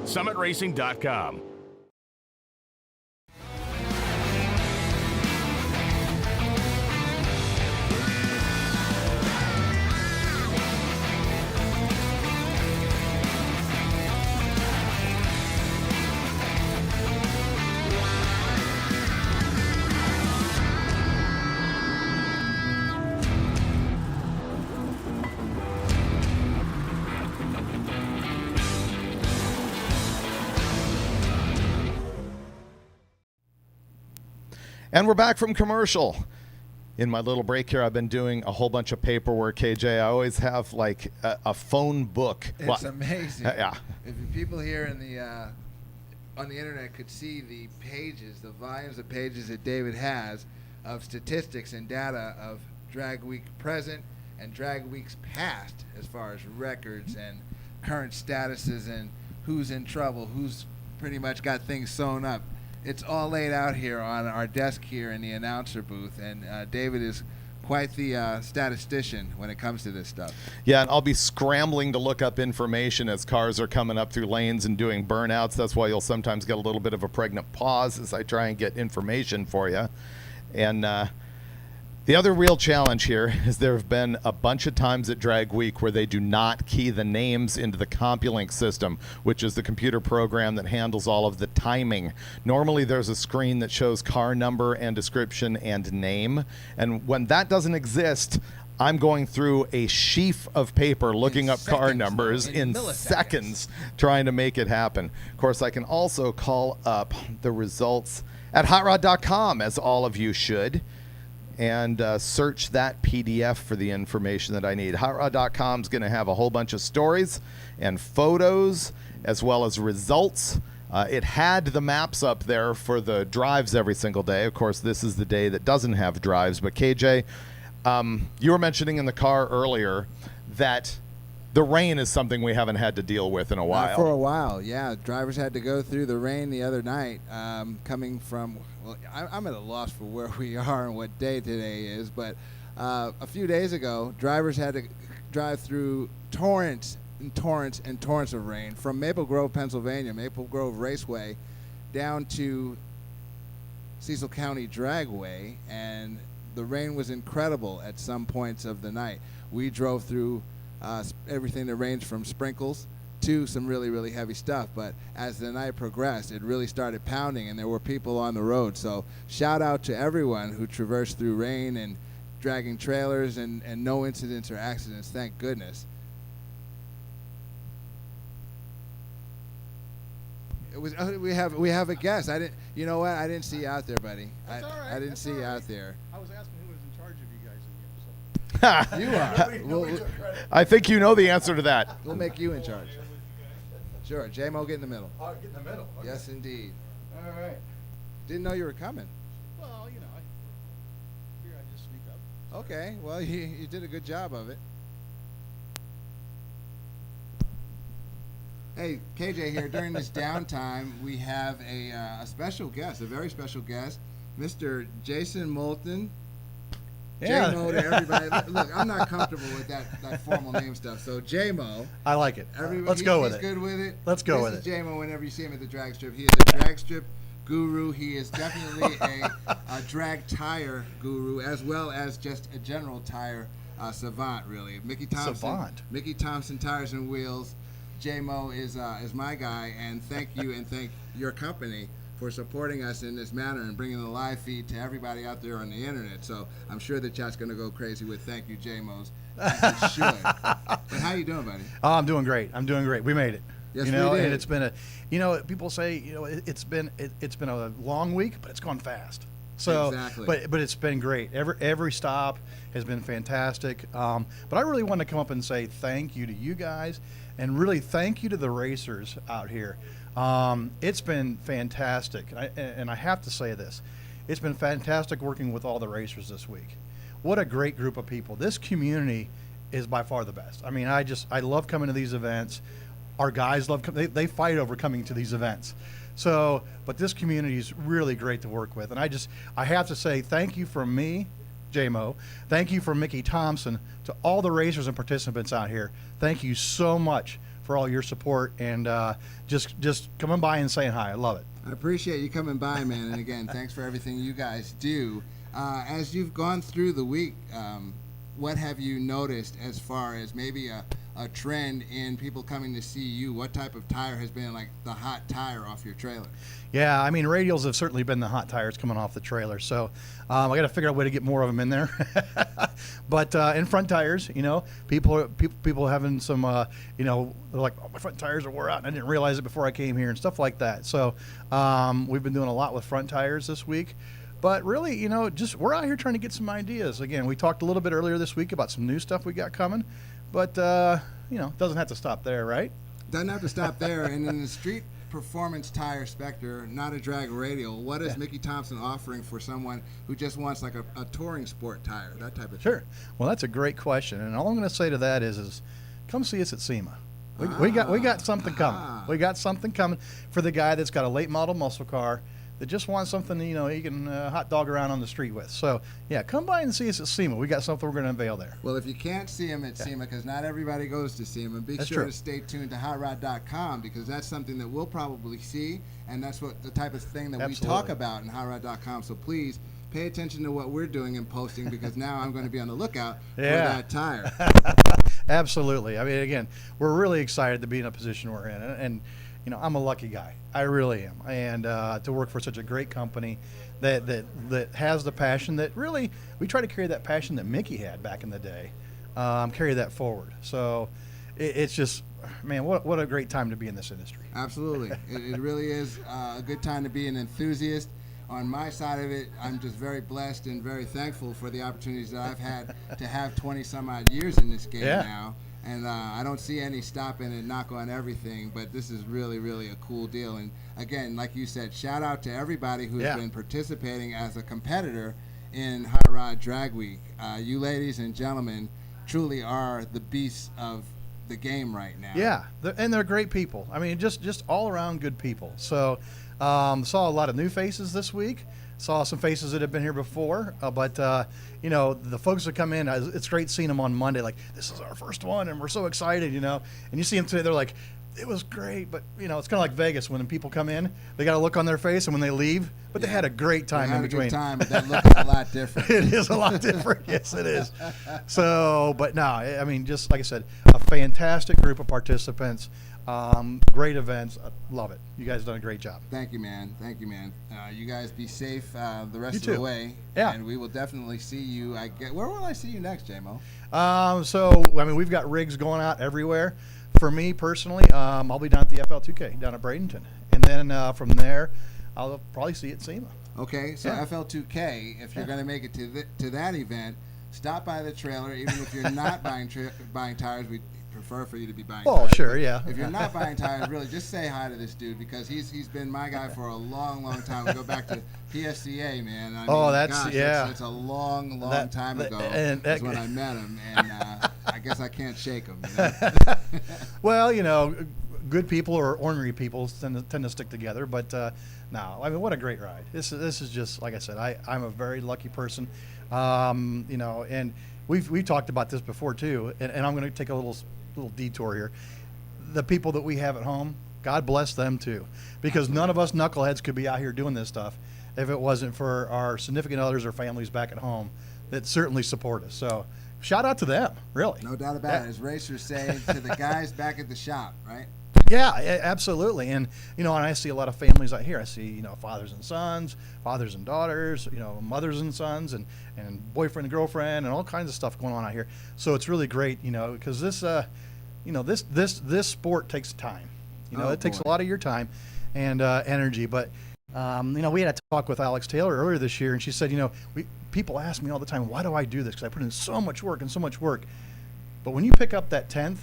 SummitRacing.com. And we're back from commercial. In my little break here, I've been doing a whole bunch of paperwork, KJ. I always have like a phone book. It's amazing. Yeah. If you people here in the on the internet could see the pages, the volumes of pages that David has of statistics and data of drag week present and drag weeks past, as far as records and current statuses and who's in trouble, who's pretty much got things sewn up. It's all laid out here on our desk here in the announcer booth, and David is quite the statistician when it comes to this stuff. Yeah, and I'll be scrambling to look up information as cars are coming up through lanes and doing burnouts. That's why you'll sometimes get a little bit of a pregnant pause as I try and get information for you. And the other real challenge here is there have been a bunch of times at Drag Week where they do not key the names into the CompuLink system, which is the computer program that handles all of the timing. Normally there's a screen that shows car number and description and name, and when that doesn't exist, I'm going through a sheaf of paper looking up car numbers in seconds trying to make it happen. Of course, I can also call up the results at hotrod.com, as all of you should, and search that PDF for the information that I need. HotRod.com is going to have a whole bunch of stories and photos as well as results. It had the maps up there for the drives every single day. Of course, this is the day that doesn't have drives. But KJ, you were mentioning in the car earlier that the rain is something we haven't had to deal with in a while. For a while, yeah. Drivers had to go through the rain the other night, coming from, well, I'm at a loss for where we are and what day today is, but a few days ago, drivers had to drive through torrents and torrents and torrents of rain from Maple Grove, Pennsylvania, Maple Grove Raceway, down to Cecil County Dragway, and the rain was incredible at some points of the night. We drove through everything that ranged from sprinkles to some really, really heavy stuff. But as the night progressed, it really started pounding, and there were people on the road. So shout out to everyone who traversed through rain and dragging trailers, and no incidents or accidents, thank goodness. It was we have a guest. You know what? I didn't see you out there, buddy. That's all right. I didn't see you out there. I was asking who was in charge of you guys in here. You are. I think you know the answer to that. We'll make you in charge. Sure. J-Mo, get in the middle. Oh, get in the middle. Okay. Yes, indeed. All right. Didn't know you were coming. Well, you know, I figured I'd just sneak up. Okay. Well, you did a good job of it. Hey, KJ here. During this downtime, we have a special guest, a very special guest, Mr. Jason Moulton. Yeah. J-Mo to everybody. Look, I'm not comfortable with that formal name stuff. So J-Mo. I like it. Let's go with it. He's good with it. Let's go with This is it. J-Mo whenever you see him at the drag strip. He is a drag strip guru. He is definitely a drag tire guru, as well as just a general tire savant, really. Mickey Thompson. Savant. Mickey Thompson Tires and Wheels. J-Mo is my guy, and thank you and thank your company for supporting us in this manner and bringing the live feed to everybody out there on the internet. So I'm sure the chat's going to go crazy with thank you, J-Mos. It should. But how you doing, buddy? Oh, I'm doing great. We made it. Yes, you know, we did. and it's been people say, it's been a long week, but it's gone fast. So, Exactly. but it's been great. Every stop has been fantastic. But I really want to come up and say thank you to you guys, and really thank you to the racers out here. It's been fantastic, and I have to say this: it's been fantastic working with all the racers this week. What a great group of people! This community is by far the best. I mean, I love coming to these events. Our guys love they fight over coming to these events. So, but this community is really great to work with, and I have to say thank you from me, J-Mo. Thank you from Mickey Thompson to all the racers and participants out here. Thank you so much for all your support and just coming by and saying hi. I love it. I appreciate you coming by, man. And again, thanks for everything you guys do. As you've gone through the week, what have you noticed as far as maybe a trend in people coming to see you? What type of tire has been like the hot tire off your trailer? Yeah, I mean, radials have certainly been the hot tires coming off the trailer. So I got to figure out a way to get more of them in there. But in front tires, people having some, they're like, oh, my front tires are wore out, and I didn't realize it before I came here and stuff like that. So we've been doing a lot with front tires this week. But really, we're out here trying to get some ideas. Again, we talked a little bit earlier this week about some new stuff we got coming. But, it doesn't have to stop there, right? Doesn't have to stop there. And in the street performance tire specter, not a drag radial, what is Mickey Thompson offering for someone who just wants like a touring sport tire, that type of thing? Sure. Well, that's a great question. And all I'm going to say to that is come see us at SEMA. We got something coming. We got something coming for the guy that's got a late model muscle car that just wants something he can hot dog around on the street with. So, yeah, come by and see us at SEMA. We got something we're going to unveil there. Well, if you can't see him at SEMA, because not everybody goes to SEMA, be That's sure true. to stay tuned to hotrod.com, because that's something that we'll probably see, and that's what the type of thing that we talk about in hotrod.com. So please pay attention to what we're doing and posting, because now I'm going to be on the lookout for that tire. Absolutely. I mean, again, we're really excited to be in a position we're in, and I'm a lucky guy. I really am. And to work for such a great company that has the passion that really, we try to carry that passion that Mickey had back in the day, carry that forward. So it's just, man, what a great time to be in this industry. Absolutely. It really is a good time to be an enthusiast. On my side of it, I'm just very blessed and very thankful for the opportunities that I've had to have 20 some odd years in this game now. And I don't see any stopping and knock on everything, but this is really, really a cool deal. And again, like you said, shout out to everybody who's been participating as a competitor in Hot Rod Drag Week. You ladies and gentlemen truly are the beasts of the game right now. Yeah, and they're great people. I mean, just all around good people. So saw a lot of new faces this week. Saw some faces that have been here before, but the folks that come in, it's great seeing them on Monday. Like, this is our first one, and we're so excited, And you see them today, they're like, it was great, but it's kind of like Vegas when people come in, they got a look on their face, and when they leave, but they had a great time in between. They had a good time, but that look is a lot different. It is a lot different. Yes, it is. So, but no, I mean, just like I said, a fantastic group of participants. Great events. I love it. You guys have done a great job. Thank you, man. Thank you, man. You guys be safe the rest You of the too. way. Yeah. And we will definitely see you. Where will I see you next, J-Mo? We've got rigs going out everywhere. For me personally, I'll be down at the FL2K down at Bradenton. And then from there, I'll probably see you at SEMA. Okay, so FL2K, if you're going to make it to that event, stop by the trailer. Even if you're not buying tires, we prefer for you to be buying tires. Oh, sure, yeah. If you're not buying tires, really, just say hi to this dude, because he's been my guy for a long, long time. We go back to PSCA, man. It's a long, long time ago. That's when I met him, and I guess I can't shake him. Well, good people or ornery people tend to stick together, but no, I mean, what a great ride. This is just, like I said, I'm a very lucky person, and we've talked about this before too, and I'm going to take a little detour here. The people that we have at home, God bless them too, because none of us knuckleheads could be out here doing this stuff if it wasn't for our significant others or families back at home that certainly support us. So shout out to them, really. No doubt about it. As racers say, to the guys back at the shop, right? Yeah, absolutely. And, and I see a lot of families out here. I see, fathers and sons, fathers and daughters, mothers and sons, and boyfriend and girlfriend, and all kinds of stuff going on out here. So it's really great, because this sport takes time. You know, Oh, it takes boy. a lot of your time and energy. But you know, we had a talk with Alex Taylor earlier this year, and she said, you know, people ask me all the time, why do I do this? Because I put in so much work and so much work. But when you pick up that 10th,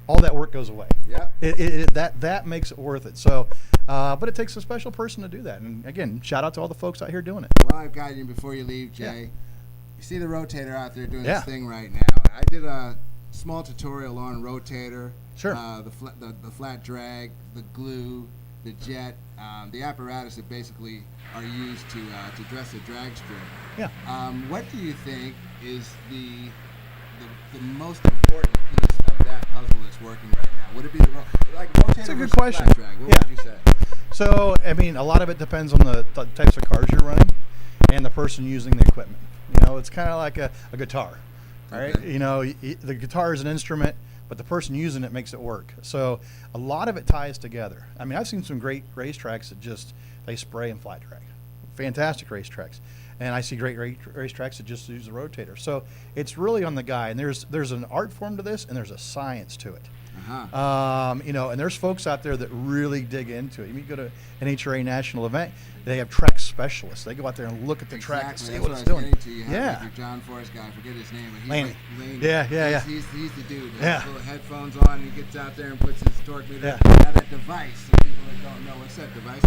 all that work goes away. Yep. That makes it worth it. So, but it takes a special person to do that. And again, shout out to all the folks out here doing it. Well, I've got you before you leave, Jay. Yeah. You see the rotator out there doing Yeah. this thing right now. I did a small tutorial on rotator. Sure. The flat drag, the glue, the jet, the apparatus that basically are used to dress a drag strip. Yeah. What do you think is the most important piece of that puzzle that's working right now? Would it be rotator That's a good versus question. flat drag? What Yeah. would you say? So, I mean, a lot of it depends on the types of cars you're running and the person using the equipment. You know, it's kind of like a guitar, all right? Okay. You know, the guitar is an instrument, but the person using it makes it work. So a lot of it ties together. I mean, I've seen some great racetracks that just, they spray and flat drag. Fantastic racetracks. And I see great racetracks that just use the rotator. So it's really on the guy. And there's an art form to this, and there's a science to it. You know, and there's folks out there that really dig into it. You go to an HRA national event, they have track specialists. They go out there and look at the track and see That's what what it's I was doing. getting to. You have Yeah. like your John Forrest guy, I forget his name, but he's Laney. like Laney. Yeah. He's the dude. He Yeah. has little headphones on, he gets out there and puts his torque meter. Yeah. Now that device, some people that don't know, what's that device?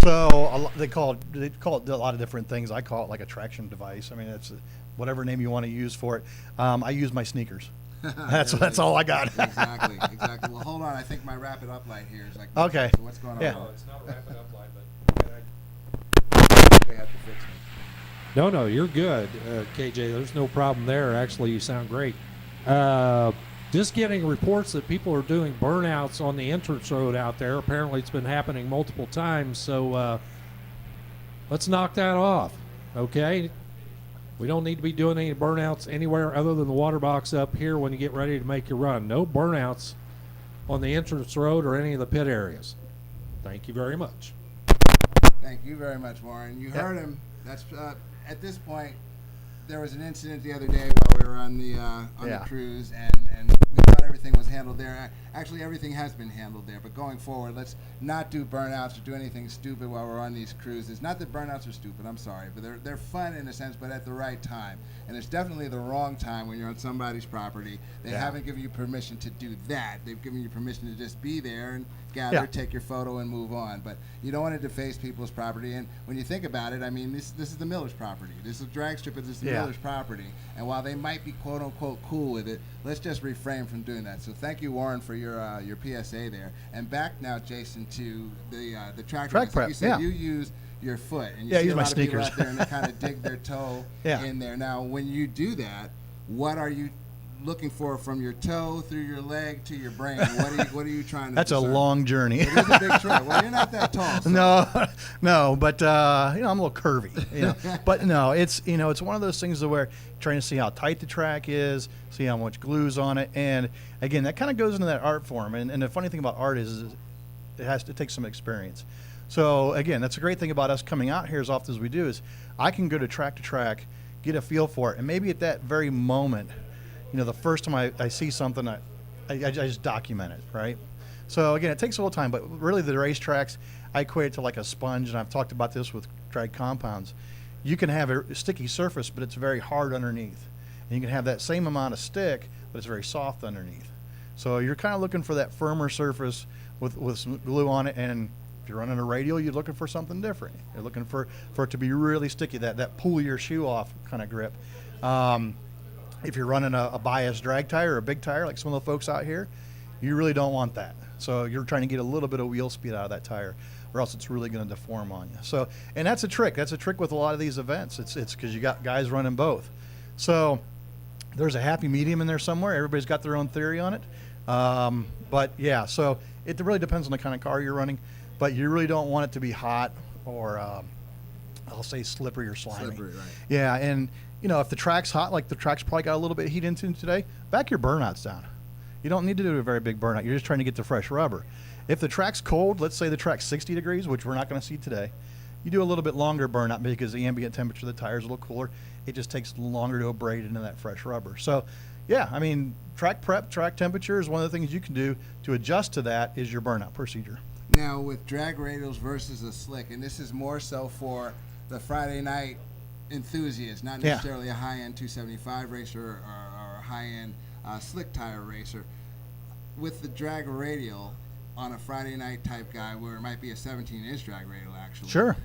So they call it a lot of different things. I call it like a traction device. I mean, it's whatever name you want to use for it. I use my sneakers. That's all I got. Exactly. Well, hold on. I think my wrap it up light here is like. Okay. So what's going on? Yeah. No, it's not wrapping up light, but They have to fix me. no, you're good, KJ. There's no problem there. Actually, you sound great. Just getting reports that people are doing burnouts on the entrance road out there. Apparently, it's been happening multiple times. So let's knock that off, okay? We don't need to be doing any burnouts anywhere other than the water box up here when you get ready to make your run. No burnouts on the entrance road or any of the pit areas. Thank you very much. Thank you very much, Warren. You heard him. That's at this point. There was an incident the other day while we were on the cruise, and we thought everything was handled there. Actually, everything has been handled there. But going forward, let's not do burnouts or do anything stupid while we're on these cruises. Not that burnouts are stupid. I'm sorry, but they're fun in a sense, but at the right time. And it's definitely the wrong time when you're on somebody's property. They haven't given you permission to do that. They've given you permission to just be there and gather, take your photo, and move on. But you don't want to deface people's property. And when you think about it, I mean, this is the Miller's property. This is a drag strip, but this is the Miller's property. And while they might be quote unquote cool with it, let's just refrain from doing that. So thank you, Warren, for your PSA there. And back now, Jason, to the track prep. Like you said, you use your foot, and you Yeah, see use a my lot of people sneakers. out there and they kind of dig their toe in there. Now, when you do that, what are you looking for from your toe through your leg to your brain? What are you trying to? That's a discern? long journey. It is a big trip. Well, you're not that tall. So. No, but you know, I'm a little curvy. You know, but no, it's it's one of those things where trying to see how tight the track is, see how much glue's on it, and again, that kind of goes into that art form. And the funny thing about art is it takes some experience. So again, that's a great thing about us coming out here as often as we do is I can go to track, get a feel for it, and maybe at that very moment, the first time I see something, I just document it, right? So again, it takes a little time, but really the racetracks, I equate it to like a sponge, and I've talked about this with drag compounds. You can have a sticky surface, but it's very hard underneath. And you can have that same amount of stick, but it's very soft underneath. So you're kind of looking for that firmer surface with some glue on it, and if you're running a radial, you're looking for something different. You're looking for it to be really sticky, that pull your shoe off kind of grip. If you're running a biased drag tire or a big tire like some of the folks out here, you really don't want that. So you're trying to get a little bit of wheel speed out of that tire, or else it's really going to deform on you. So, and that's a trick. That's a trick with a lot of these events. It's because you got guys running both. So there's a happy medium in there somewhere. Everybody's got their own theory on it. But yeah, so it really depends on the kind of car you're running. But you really don't want it to be hot or I'll say slippery or slimy. Slippery, right. Yeah, and if the track's hot, like the track's probably got a little bit of heat into it today, back your burnouts down. You don't need to do a very big burnout. You're just trying to get the fresh rubber. If the track's cold, let's say the track's 60 degrees, which we're not going to see today, you do a little bit longer burnout because the ambient temperature of the tire is a little cooler. It just takes longer to abrade into that fresh rubber. So, Yeah, I mean, track prep, track temperature is one of the things you can do to adjust to that is your burnout procedure. Now with drag radials versus a slick, and this is more so for the Friday night enthusiast, not necessarily a high-end 275 racer or a high-end slick tire racer. With the drag radial on a Friday night type guy, where it might be a 17-inch drag radial actually. Sure.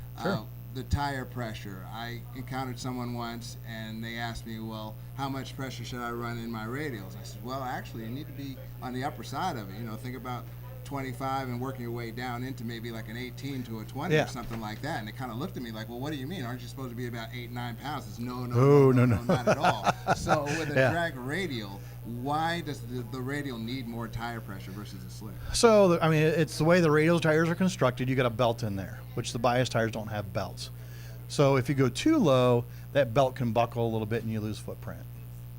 The tire pressure. I encountered someone once, and they asked me, well, how much pressure should I run in my radials? I said, well, actually, you need to be on the upper side of it. You know, think about 25 and working your way down into maybe like an 18 to a 20 or something like that. And they kind of looked at me like, well, what do you mean? Aren't you supposed to be about 8-9 pounds? I said, no, not at all. So with a drag radial, why does the radial need more tire pressure versus a slick? So, I mean, it's the way the radial tires are constructed. You got a belt in there, which the bias tires don't have belts. So if you go too low, that belt can buckle a little bit and you lose footprint.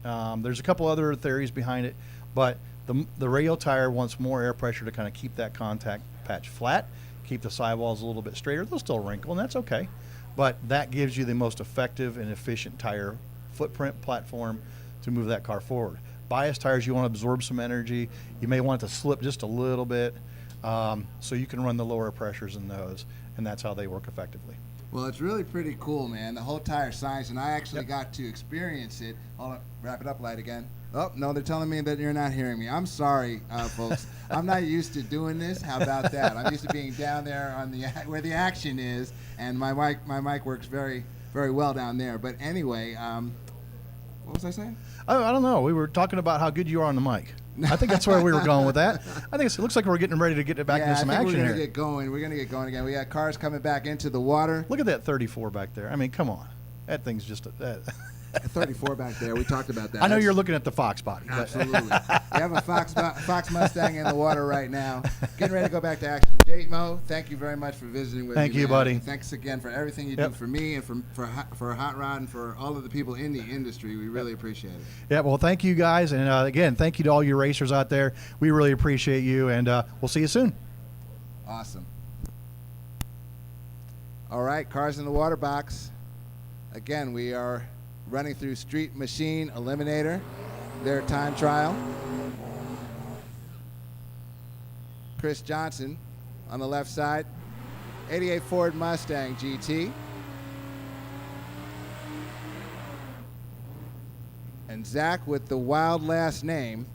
There's a couple other theories behind it, but the radial tire wants more air pressure to kind of keep that contact patch flat, keep the sidewalls a little bit straighter. They'll still wrinkle, and that's okay. But that gives you the most effective and efficient tire footprint platform to move that car forward. Bias tires, you want to absorb some energy. You may want it to slip just a little bit, so you can run the lower pressures in those, and that's how they work effectively. Well, it's really pretty cool, man, the whole tire science, and I actually got to experience it. Hold on, wrap it up, light again. Oh, no, they're telling me that you're not hearing me. I'm sorry, folks. I'm not used to doing this. How about that? I'm used to being down there on where the action is, and my mic works very, very well down there. But anyway, what was I saying? I don't know. We were talking about how good you are on the mic. I think that's where we were going with that. I think it looks like we're getting ready to get back into some action here. We're going to get going again. We got cars coming back into the water. Look at that 34 back there. I mean, come on. That thing's just a 34 back there. We talked about that. I know you're looking at the Fox body. Absolutely. We have a Fox Mustang in the water right now. Getting ready to go back to action. J-Mo, thank you very much for visiting with me. Thank you, buddy. Thanks again for everything you do for me and for Hot Rod and for all of the people in the industry. We really appreciate it. Yeah, well, thank you guys. And again, thank you to all you racers out there. We really appreciate you, and we'll see you soon. Awesome. All right, cars in the water box. Again, we are running through Street Machine Eliminator, their time trial. Chris Johnson on the left side, 88 Ford Mustang GT. And Zach with the wild last name.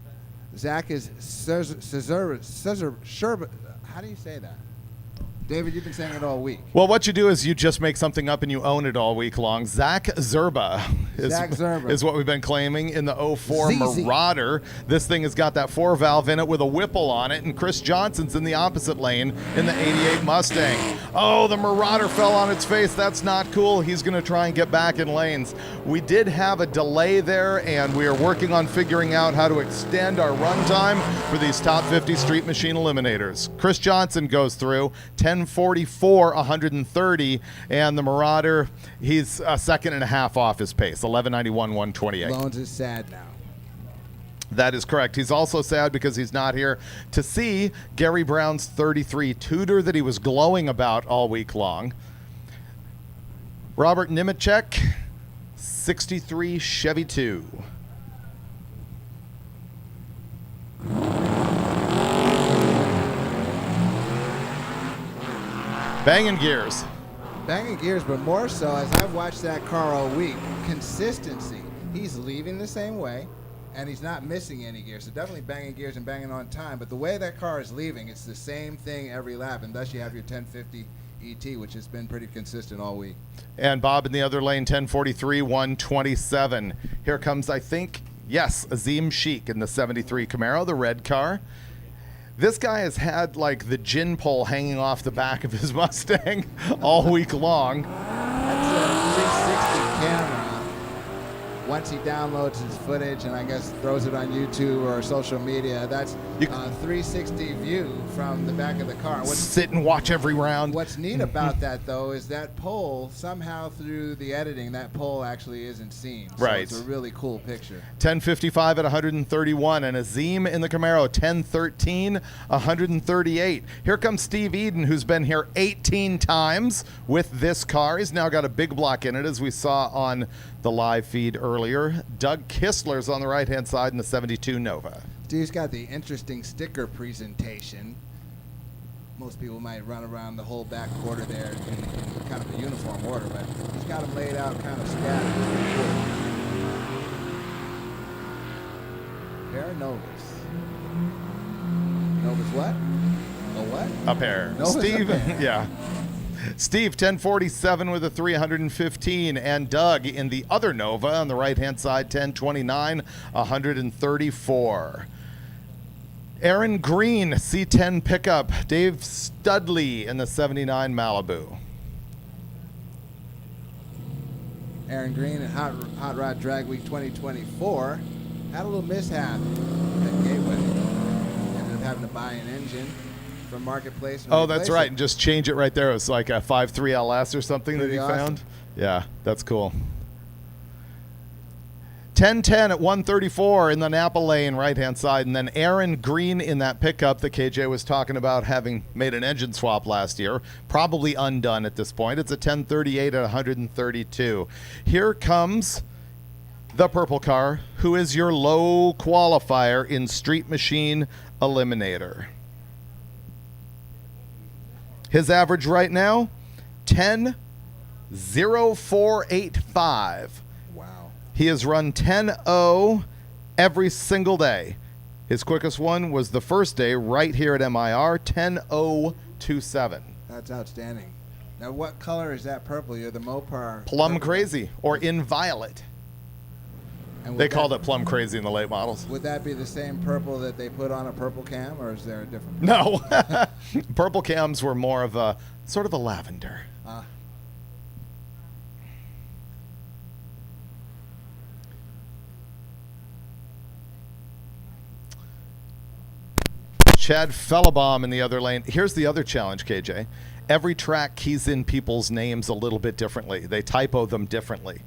Zach is Cesar. How do you say that? David, you've been saying it all week. Well, what you do is you just make something up and you own it all week long. Zach Zerba is what we've been claiming in the 04 Marauder. This thing has got that 4-valve in it with a Whipple on it, and Chris Johnson's in the opposite lane in the 88 Mustang. Oh, the Marauder fell on its face. That's not cool. He's going to try and get back in lanes. We did have a delay there, and we are working on figuring out how to extend our runtime for these top 50 Street Machine Eliminators. Chris Johnson goes through 10:44, 130, and the Marauder, he's a second and a half off his pace, 11:91, 128. Loans is sad now. That is correct. He's also sad because he's not here to see Gary Brown's 33 Tudor that he was glowing about all week long. Robert Nemechek, 63 Chevy 2. Banging gears. Banging gears, but more so as I've watched that car all week, consistency. He's leaving the same way, and he's not missing any gears. So definitely banging gears and banging on time. But the way that car is leaving, it's the same thing every lap, and thus you have your 1050 ET, which has been pretty consistent all week. And Bob in the other lane, 1043, 127. Here comes, I think, yes, Azim Sheik in the 73 Camaro, the red car. This guy has had like the gin pole hanging off the back of his Mustang all week long. That's a 360 camera. Once he downloads his footage and I guess throws it on YouTube or social media, that's a 360 view from the back of the car. Sit and watch every round. What's neat about that, though, is that pole, somehow through the editing, that pole actually isn't seen. So right. It's a really cool picture. 1055 at 131, and Azim in the Camaro, 1013, 138. Here comes Steve Eden, who's been here 18 times with this car. He's now got a big block in it, as we saw on the live feed earlier. earlier. Doug Kistler's on the right-hand side in the 72 Nova. Steve's got the interesting sticker presentation. Most people might run around the whole back quarter there in kind of a uniform order, but he's got them laid out kind of scattered. Pair of Novas. Novas what? A what? A pair. Novas Steve, a pair. yeah. Steve, 1047 with a 315, and Doug in the other Nova on the right-hand side, 1029, 134. Aaron Green, C10 pickup. Dave Studley in the 79 Malibu. Aaron Green at Hot Rod Drag Week 2024 had a little mishap at Gateway. Ended up having to buy an engine from Marketplace. Oh, that's right. And just change it right there. It was like a 5.3 LS or something Pretty that he awesome. found. Yeah, that's cool. 1010 at 134 in the Napa lane, right-hand side. And then Aaron Green in that pickup that KJ was talking about, having made an engine swap last year. Probably undone at this point. It's a 1038 at 132. Here comes the purple car, who is your low qualifier in Street Machine Eliminator. His average right now, 10.0485. Wow. He has run 10.0 every single day. His quickest one was the first day right here at MIR, 10.027. That's outstanding. Now, what color is that purple? You're the Mopar. Plum purple. crazy, or in violet. And They would called that- it plum crazy in the late models. Would that be the same purple that they put on a purple cam, or is there a different? No. Purple cams were more of a sort of a lavender. Ah. Chad Fellabaum in the other lane. Here's the other challenge, KJ. Every track keys in people's names a little bit differently. They typo them differently.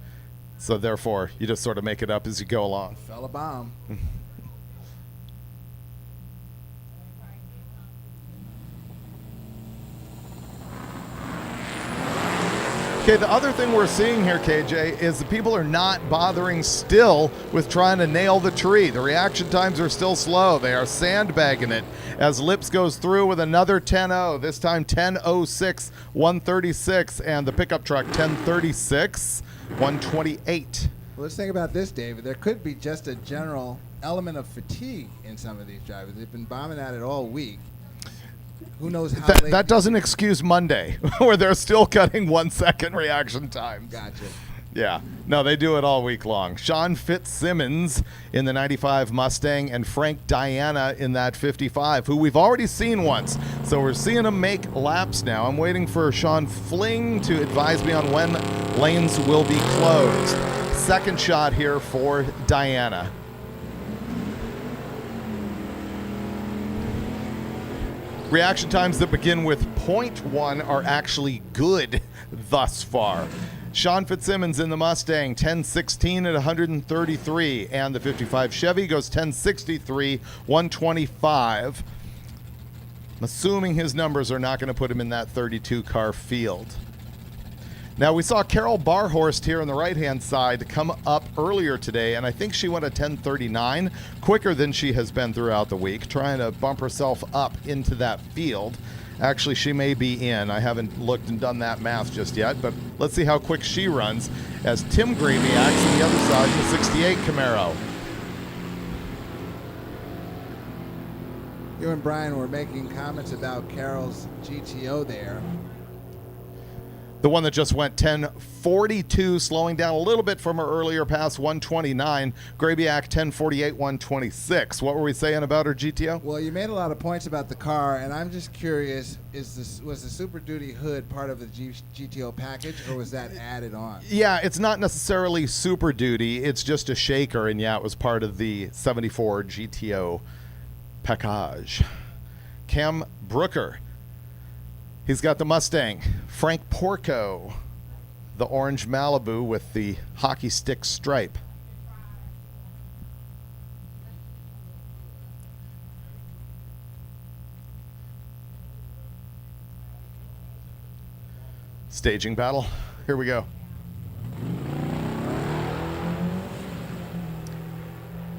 So therefore, you just sort of make it up as you go along. Fella bomb. Okay, the other thing we're seeing here, KJ, is the people are not bothering still with trying to nail the tree. The reaction times are still slow. They are sandbagging it as Lips goes through with another 10.0, this time 10.06, 136, and the pickup truck 10.36, 128. Well, let's think about this, David. There could be just a general element of fatigue in some of these drivers. They've been bombing at it all week. Who knows how late? That doesn't excuse Monday, where they're still cutting 1 second reaction times. Gotcha. Yeah. No, they do it all week long. Sean Fitzsimmons in the 95 Mustang and Frank Diana in that 55, who we've already seen once. So we're seeing them make laps now. I'm waiting for Sean Fling to advise me on when lanes will be closed. Second shot here for Diana. Reaction times that begin with 0.1 are actually good thus far. Sean Fitzsimmons in the Mustang, 1016 at 133, and the 55 Chevy goes 1063, 125. I'm assuming his numbers are not going to put him in that 32 car field. Now, we saw Carol Barhorst here on the right-hand side come up earlier today, and I think she went a 10:39, quicker than she has been throughout the week, trying to bump herself up into that field. Actually, she may be in. I haven't looked and done that math just yet, but let's see how quick she runs as Tim Graviak's on the other side in the 68 Camaro. You and Brian were making comments about Carol's GTO there. The one that just went 10:42, slowing down a little bit from her earlier pass, 129. Grabiak 10:48, 126. What were we saying about her GTO? Well, you made a lot of points about the car, and I'm just curious: was the Super Duty hood part of the GTO package, or was that added on? Yeah, it's not necessarily Super Duty. It's just a shaker, and yeah, it was part of the 74 GTO package. Cam Brooker. He's got the Mustang. Frank Porco, the orange Malibu with the hockey stick stripe. Staging battle. Here we go.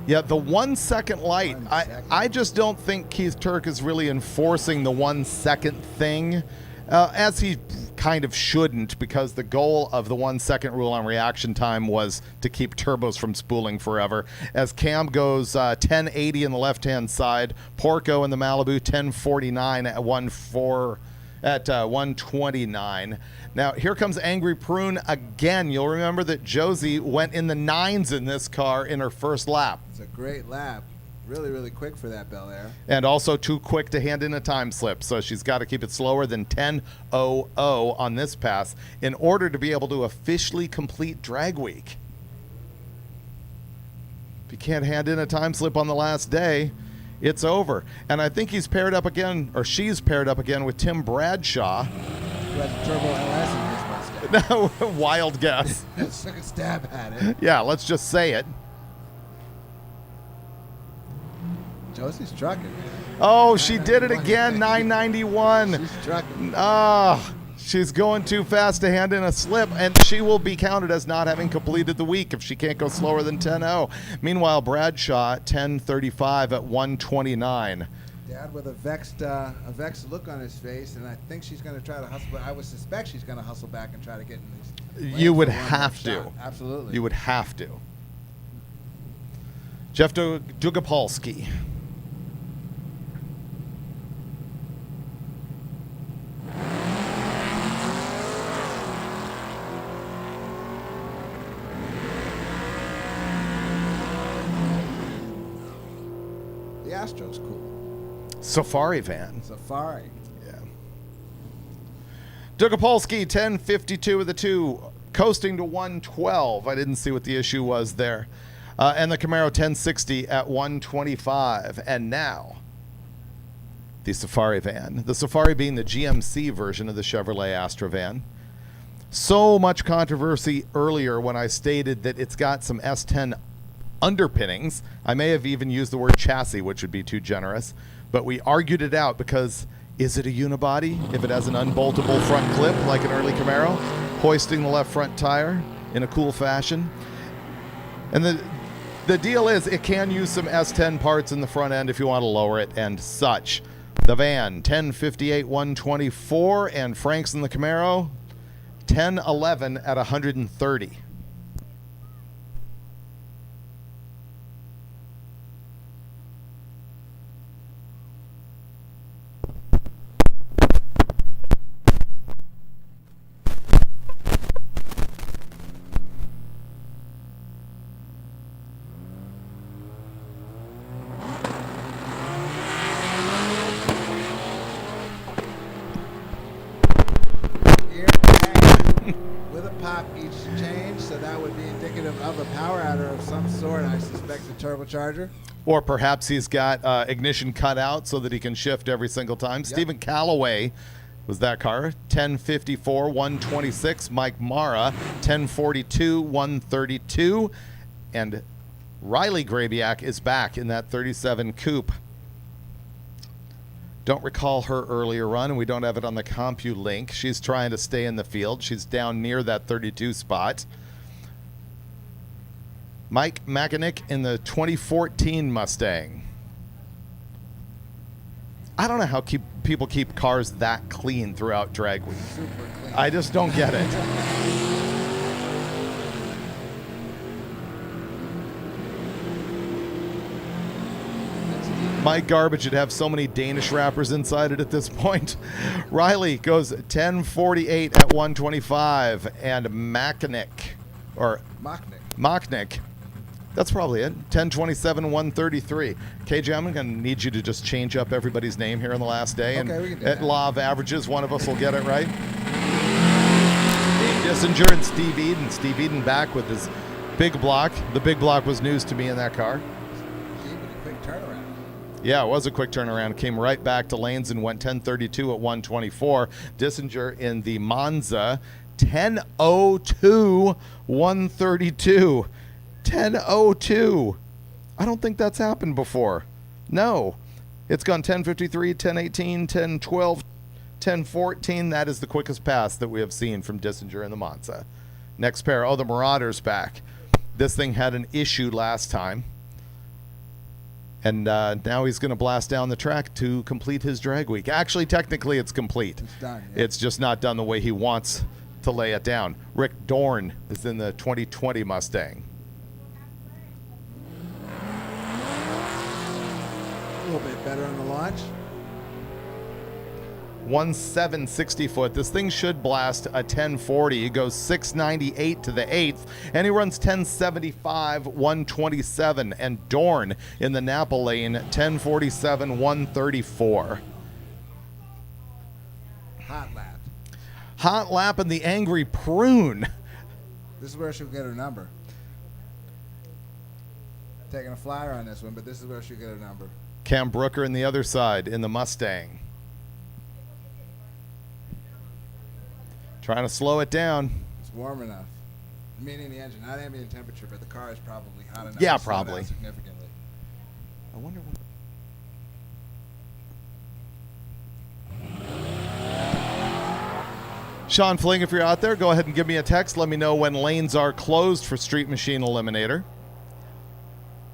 Yeah, the 1 second light. 1 I, second. I just don't think Keith Turk is really enforcing the 1 second thing, as he kind of shouldn't, because the goal of the 1 second rule on reaction time was to keep turbos from spooling forever. As Cam goes 1080 in the left-hand side, Porco in the Malibu 1049 at 129. Now, here comes Angry Prune again. You'll remember that Josie went in the 9s in this car in her first lap. It's a great lap. Really, really quick for that Bel Air. And also too quick to hand in a time slip. So she's got to keep it slower than 10.00 on this pass in order to be able to officially complete drag week. If you can't hand in a time slip on the last day, it's over. And I think he's paired up again, or she's paired up again with Tim Bradshaw. Who has a Turbo LS in his Mustang. Wild guess. Let's take a stab at it. Yeah, let's just say it. Josie's trucking. Oh, she did it again, 991. She's trucking. She's going too fast to hand in a slip, and she will be counted as not having completed the week if she can't go slower than 10.00. Meanwhile, Bradshaw, 1035 at 129. Dad with a vexed look on his face, and I think she's going to try to hustle. But I would suspect she's going to hustle back and try to get in these. You would lanes for one have more to. shot. Absolutely. You would have to. Jeff Dugapolsky. The Astro's cool. Safari van. Safari. Yeah. Dugapolsky, 1052 with the 2, coasting to 112. I didn't see what the issue was there. And the Camaro 1060 at 125. And now, the Safari van. The Safari being the GMC version of the Chevrolet Astra van. So much controversy earlier when I stated that it's got some S10 underpinnings. I may have even used the word chassis, which would be too generous. But we argued it out because is it a unibody if it has an unboltable front clip like an early Camaro, hoisting the left front tire in a cool fashion? And the deal is it can use some S10 parts in the front end if you want to lower it and such. The van, 1058 124, and Frank's in the Camaro, 1011 at 130. With a pop each change, so that would be indicative of a power adder of some sort. I suspect a turbocharger. Or perhaps he's got ignition cut out so that he can shift every single time. Stephen Calloway was that car. 1054 126. Mike Mara 1042 132. And Riley Grabiak is back in that 37 coupe. Don't recall her earlier run, and we don't have it on the Compu link. She's trying to stay in the field. She's down near that 32 spot. Mike Mechanic in the 2014 Mustang. I don't know how people keep cars that clean throughout drag week. Super clean. I just don't get it. Mike Garbage would have so many Danish wrappers inside it at this point. Riley goes 1048 at 125, and Mechanic, or Machnik, that's probably it. 1027 133. KJ, I'm going to need you to just change up everybody's name here on the last day, Okay, and we can do at that. law of averages, one of us will get it right. Dave Dissinger and Steve Eden. Steve Eden back with his big block. The big block was news to me in that car. Even a quick turnaround. Yeah, it was a quick turnaround. Came right back to lanes and went 1032 at 124. Dissinger in the Monza, 1002 132. 1002. I don't think that's happened before. No. It's gone 1053, 1018, 1012, 1014. That is the quickest pass that we have seen from Dissinger in the Monza. Next pair. Oh, the Marauder's back. This thing had an issue last time. And now he's going to blast down the track to complete his drag week. Actually, technically, it's complete. It's done. Yeah. It's just not done the way he wants to lay it down. Rick Dorn is in the 2020 Mustang. A little bit better on the launch. 1.760 foot. This thing should blast a 1040. He goes 698 to the 8th, and he runs 1075, 127. And Dorn in the Napa lane, 1047, 134. Hot lap. Hot lap and the Angry Prune. This is where she'll get her number. Taking a flyer on this one, but this is where she'll get her number. Cam Brooker in the other side in the Mustang. Trying to slow it down. It's warm enough. Meaning the engine, not ambient temperature, but the car is probably hot enough. Yeah, to slow down probably. significantly. I wonder what. Sean Fling, if you're out there, go ahead and give me a text. Let me know when lanes are closed for Street Machine Eliminator.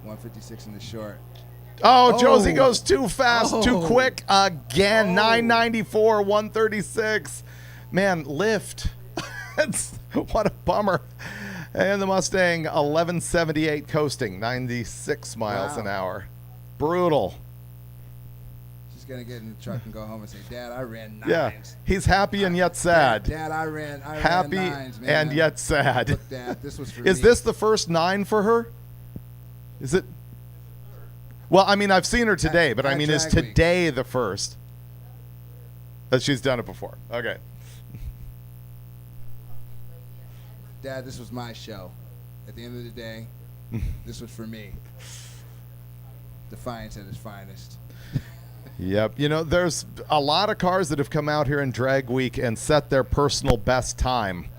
156 in the short. Oh, Josie Oh. goes too fast, too Oh. quick again. Oh. 994, 136. Man, lift. What a bummer. And the Mustang, 1178 coasting, 96 miles an hour. Brutal. She's going to get in the truck and go home and say, Dad, I ran nines. Yeah, he's happy and yet sad. Dad, I ran Happy nines, man. and yet sad. Look, Dad, this was for Is me. this the first 9 for her? Is it? Well, I mean, I've seen her today, but I at mean, is drag week. today the first? That she's done it before. Okay. Dad, this was my show. At the end of the day, this was for me. Defiance at its finest. Yep. You know, there's a lot of cars that have come out here in drag week and set their personal best time,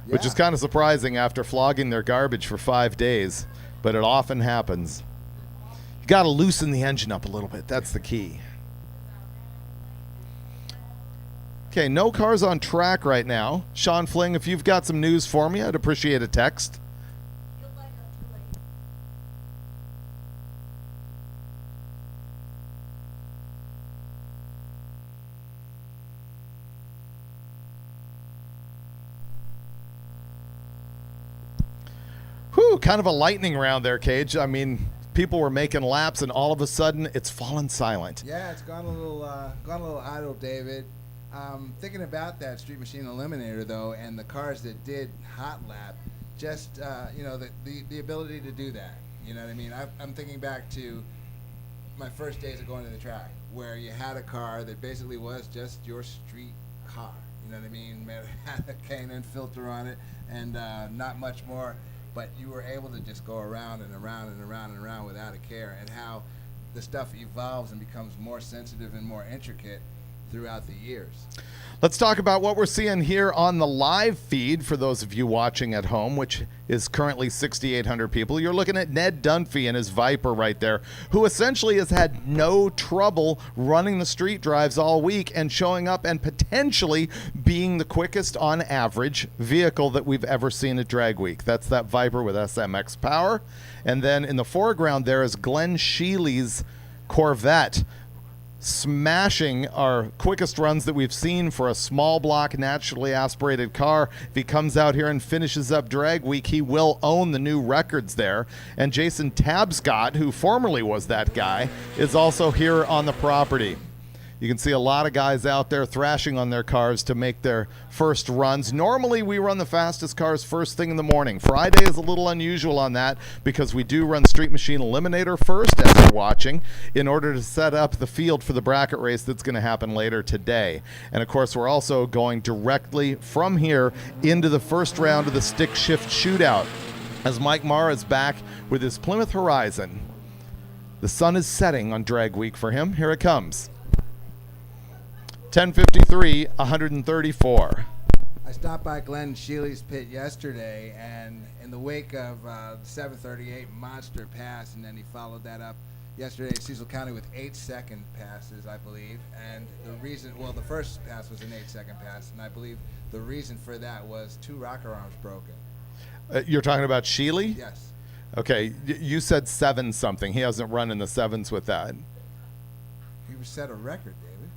which is Yeah. kind of surprising after flogging their garbage for 5 days, but it often happens. You got to loosen the engine up a little bit. That's the key. Okay, no cars on track right now. Sean Fling, if you've got some news for me, I'd appreciate a text. Whew, kind of a lightning round there, Cage. I mean, people were making laps, and all of a sudden, it's fallen silent. Yeah, it's gone a little idle, David. Thinking about that Street Machine Eliminator, though, and the cars that did hot lap, just, the ability to do that. You know what I mean? I'm thinking back to my first days of going to the track, where you had a car that basically was just your street car. You know what I mean? It had a K&N filter on it and not much more, but you were able to just go around and around and around and around without a care, and how the stuff evolves and becomes more sensitive and more intricate throughout the years. Let's talk about what we're seeing here on the live feed for those of you watching at home, which is currently 6,800 people. You're looking at Ned Dunphy and his Viper right there, who essentially has had no trouble running the street drives all week and showing up and potentially being the quickest on average vehicle that we've ever seen at Drag Week. That's that Viper with SMX power. And then in the foreground there is Glenn Sheely's Corvette, smashing our quickest runs that we've seen for a small block naturally aspirated car. If he comes out here and finishes up drag week, he will own the new records there. And Jason Tabscott, who formerly was that guy, is also here on the property. You can see a lot of guys out there thrashing on their cars to make their first runs. Normally, we run the fastest cars first thing in the morning. Friday is a little unusual on that because we do run Street Machine Eliminator first, as you're watching, in order to set up the field for the bracket race that's going to happen later today. And, of course, we're also going directly from here into the first round of the stick shift shootout as Mike Marr is back with his Plymouth Horizon. The sun is setting on drag week for him. Here it comes. 10:53, 134. I stopped by Glenn Sheely's pit yesterday, and in the wake of the 738 monster pass, and then he followed that up yesterday in Cecil County with 8-second passes, I believe. And the reason, well, the first pass was an 8-second pass, and I believe the reason for that was 2 rocker arms broken. You're talking about Sheely? Yes. Okay, you said 7 something. He hasn't run in the 7s with that. He set a record, David.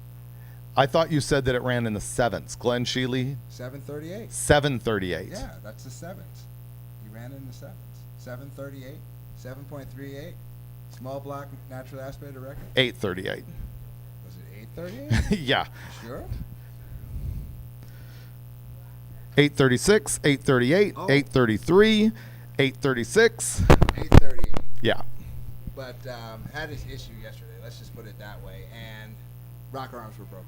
I thought you said that it ran in the 7s. Glenn Sheely? 738. 738. Yeah, that's the 7s. He ran in the 7s. 738, 7.38. Small block naturally aspirated record. 838. Was it 838? Yeah. Sure. 836, 838, Oh. 833, 836. 838. Yeah. But had his issue yesterday. Let's just put it that way. And rocker arms were broken.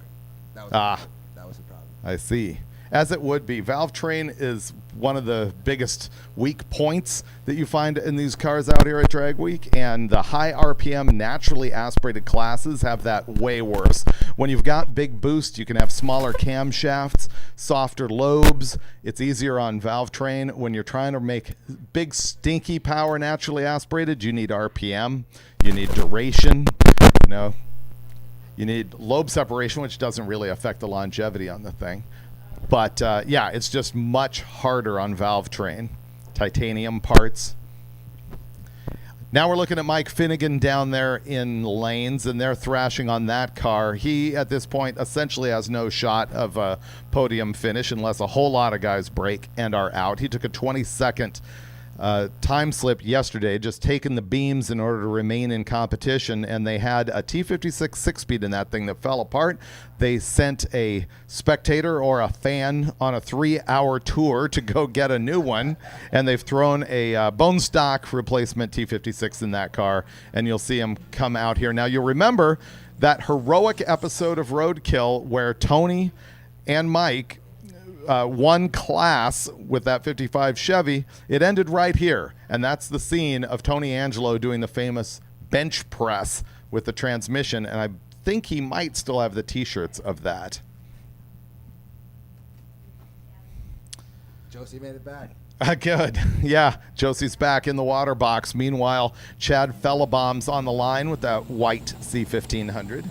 That was that was the problem. I see. As it would be. Valve train is one of the biggest weak points that you find in these cars out here at Drag Week, and the high RPM naturally aspirated classes have that way worse. When you've got big boost, you can have smaller camshafts, softer lobes. It's easier on valve train. When you're trying to make big stinky power naturally aspirated, you need RPM, you need duration, you know. You need lobe separation, which doesn't really affect the longevity on the thing. But, yeah, it's just much harder on valve train. Titanium parts. Now we're looking at Mike Finnegan down there in lanes, and they're thrashing on that car. He, at this point, essentially has no shot of a podium finish unless a whole lot of guys break and are out. He took a 20-second time slip yesterday, just taking the beams in order to remain in competition, and they had a T56 6-speed in that thing that fell apart. They sent a spectator or a fan on a 3-hour tour to go get a new one, and they've thrown a bone stock replacement T56 in that car, and you'll see him come out here. Now, you'll remember that heroic episode of Roadkill where Tony and Mike one class with that 55 Chevy. It ended right here, and that's the scene of Tony Angelo doing the famous bench press with the transmission, and I think he might still have the t-shirts of that. Josie made it back. Good. Yeah, Josie's back in the water box. Meanwhile, Chad Fellabaum's on the line with that white C1500.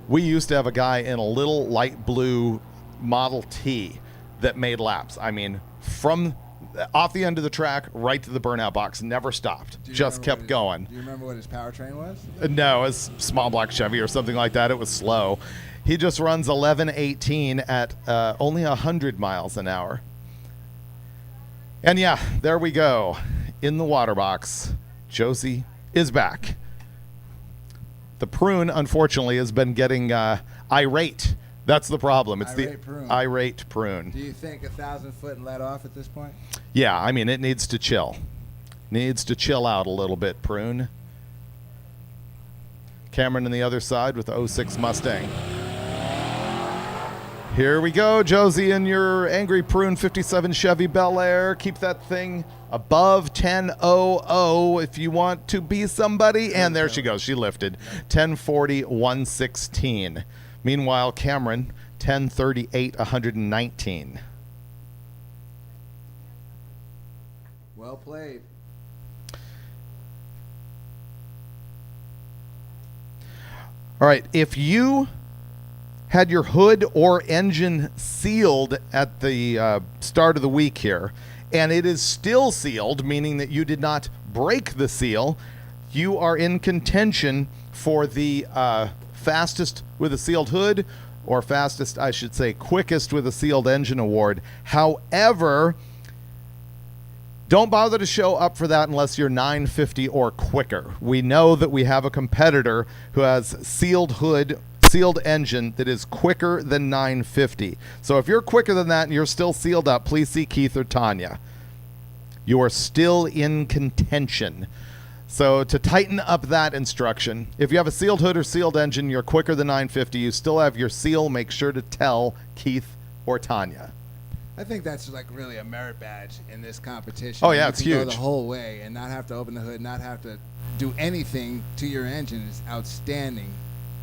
We used to have a guy in a little light blue Model T that made laps. I mean, from off the end of the track right to the burnout box. Never stopped. Just kept going. Do you remember what his powertrain was? No, it was small block Chevy or something like that. It was slow. He just runs 1118 at only 100 miles an hour. And yeah, there we go. In the water box, Josie is back. The prune, unfortunately, has been getting irate. That's the problem. It's Irate prune. Irate prune. Do you think 1,000 foot and let off at this point? Yeah, I mean, it needs to chill. Needs to chill out a little bit, prune. Cameron on the other side with the 06 Mustang. Here we go, Josie, in your Angry Prune 57 Chevy Bel Air. Keep that thing above 1000 if you want to be somebody. And there she goes. She lifted 1040 116. Meanwhile, Cameron 1038 119. Well played. All right, if you had your hood or engine sealed at the start of the week here, and it is still sealed, meaning that you did not break the seal, you are in contention for the fastest with a sealed hood, or fastest, I should say, quickest with a sealed engine award. However, don't bother to show up for that unless you're 950 or quicker. We know that we have a competitor who has sealed hood, sealed engine that is quicker than 950. So if you're quicker than that and you're still sealed up, please see Keith or Tanya. You are still in contention. So to tighten up that instruction, if you have a sealed hood or sealed engine, you're quicker than 950, you still have your seal, make sure to tell Keith or Tanya. I think that's like really a merit badge in this competition. Oh, yeah, You it's can go huge. the whole way and not have to open the hood, not have to do anything to your engine is outstanding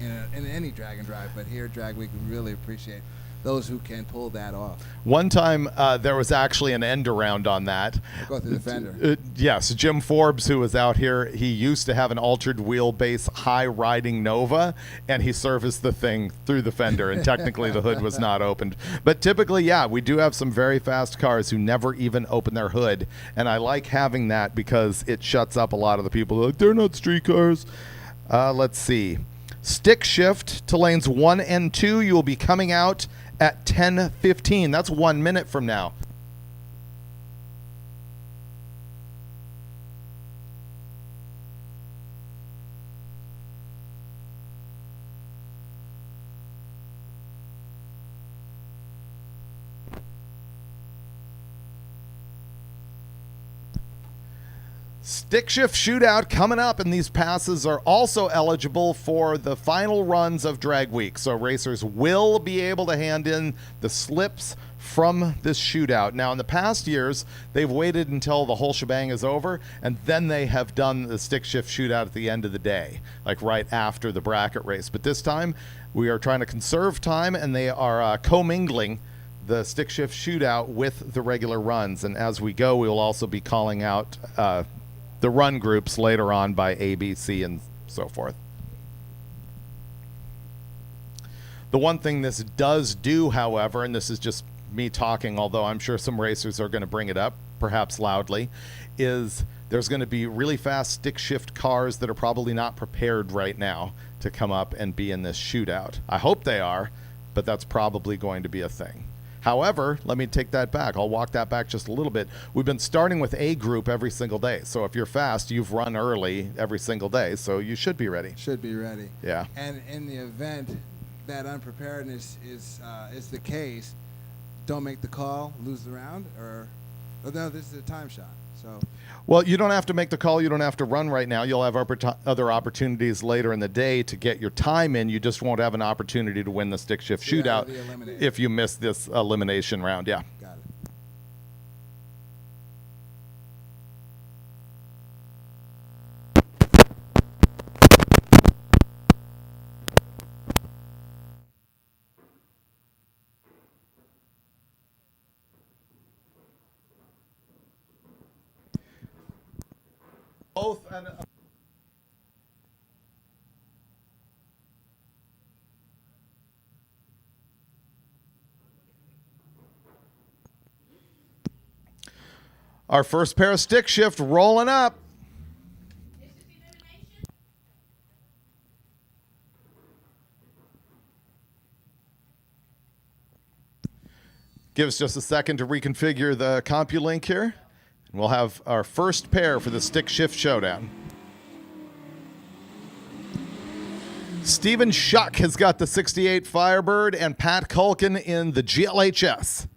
in any drag and drive. But here, Drag Week, we really appreciate those who can pull that off. One time there was actually an end around on that. Go through the fender. Yes, Jim Forbes, who was out here, he used to have an altered wheelbase high-riding Nova, and he serviced the thing through the fender, and technically the hood was not opened. But typically, yeah, we do have some very fast cars who never even open their hood, and I like having that because it shuts up a lot of the people who are like, they're not street cars. Let's see. Stick shift to lanes 1 and 2. You will be coming out at 10:15. That's 1 minute from now. Stick shift shootout coming up, and these passes are also eligible for the final runs of drag week. So racers will be able to hand in the slips from this shootout. Now, in the past years, they've waited until the whole shebang is over, and then they have done the stick shift shootout at the end of the day, like right after the bracket race. But this time, we are trying to conserve time, and they are commingling the stick shift shootout with the regular runs. And as we go, we will also be calling out the run groups later on by A, B, C, and so forth. The one thing this does do, however, and this is just me talking, although I'm sure some racers are going to bring it up, perhaps loudly, is there's going to be really fast stick shift cars that are probably not prepared right now to come up and be in this shootout. I hope they are, but that's probably going to be a thing. However, let me take that back. I'll walk that back just a little bit. We've been starting with A group every single day. So if you're fast, you've run early every single day. So you should be ready. Should be ready. Yeah. And in the event that unpreparedness is the case, don't make the call, lose the round, or no, this is a time shot. So. Well, you don't have to make the call. You don't have to run right now. You'll have other opportunities later in the day to get your time in. You just won't have an opportunity to win the stick shift shootout if you miss this elimination round. Yeah. Got it. Both and our first pair of stick shift rolling up. Give us just a second to reconfigure the CompuLink here. We'll have our first pair for the stick shift showdown. Steven Schuck has got the 68 Firebird and Pat Culkin in the GLHS.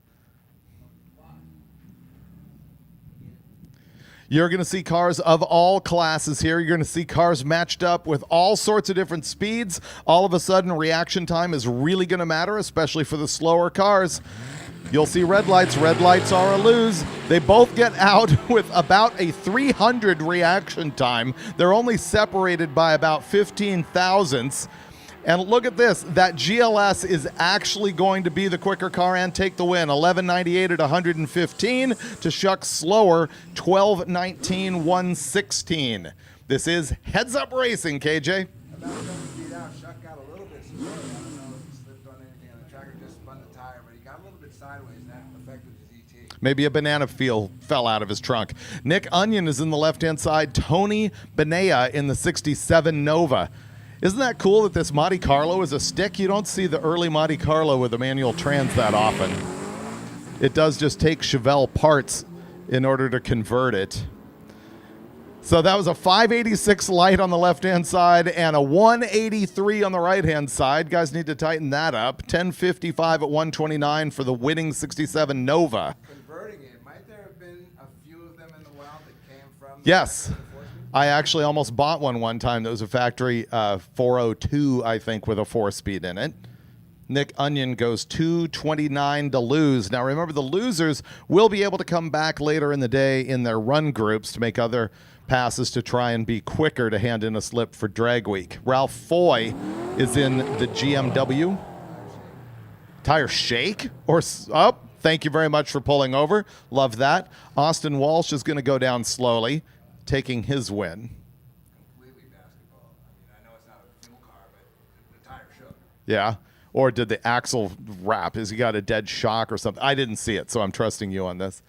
You're going to see cars of all classes here. You're going to see cars matched up with all sorts of different speeds. All of a sudden, reaction time is really going to matter, especially for the slower cars. You'll see red lights. Red lights are a lose. They both get out with about a 300 reaction time. They're only separated by about 15 thousandths. And look at this. That GLS is actually going to be the quicker car and take the win. 11.98 at 115 to Schuck's slower 12.19 116. This is Heads Up Racing, KJ. About 7 feet out, Schuck got a little bit slower. I don't know if he slipped on anything on the track or just spun the tire, but he got a little bit sideways, and that affected his ET. Maybe a banana fell out of his trunk. Nick Onion is in the left-hand side. Tony Benea in the 67 Nova. Isn't that cool that this Monte Carlo is a stick? You don't see the early Monte Carlo with a manual trans that often. It does just take Chevelle parts in order to convert it. So that was a 586 light on the left-hand side and a 183 on the right-hand side. Guys need to tighten that up. 1055 at 129 for the winning 67 Nova. Converting it, might there have been a few of them in the wild that came from Yes. I actually almost bought one time. That was a factory 402, I think, with a 4-speed in it. Nick Onion goes 229 to lose. Now, remember, the losers will be able to come back later in the day in their run groups to make other passes to try and be quicker to hand in a slip for drag week. Ralph Foy is in the GMW. Tire shake or up? Thank you very much for pulling over. Love that. Austin Walsh is going to go down slowly, taking his win. Completely basketball. I mean, I know it's not a fuel car, but the tire shook. Yeah. Or did the axle wrap? Has he got a dead shock or something? I didn't see it, so I'm trusting you on this.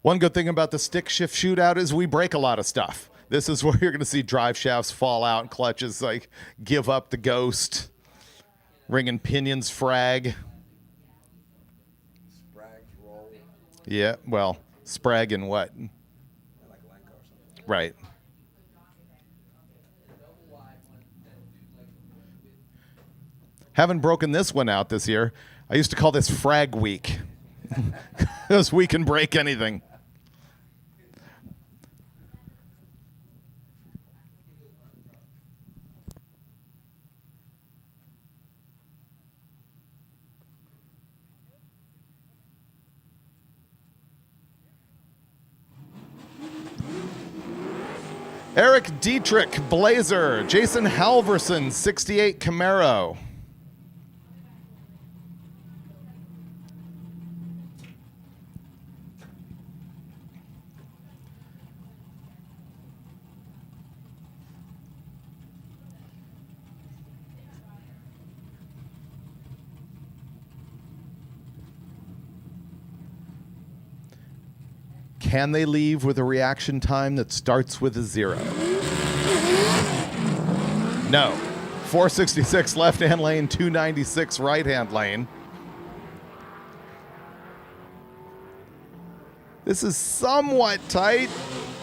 One good thing about the stick shift shootout is we break a lot of stuff. This is where you're going to see drive shafts fall out and clutches like give up the ghost. Ring and pinions frag. Sprags roll. Yeah, well, sprag and what? Like Lenko or something. Right. Haven't broken this one out this year. I used to call this frag week. Because we can break anything. Eric Dietrich, Blazer. Jason Halverson, 68 Camaro. Can they leave with a reaction time that starts with a 0? No. 466 left-hand lane, 296 right-hand lane. This is somewhat tight.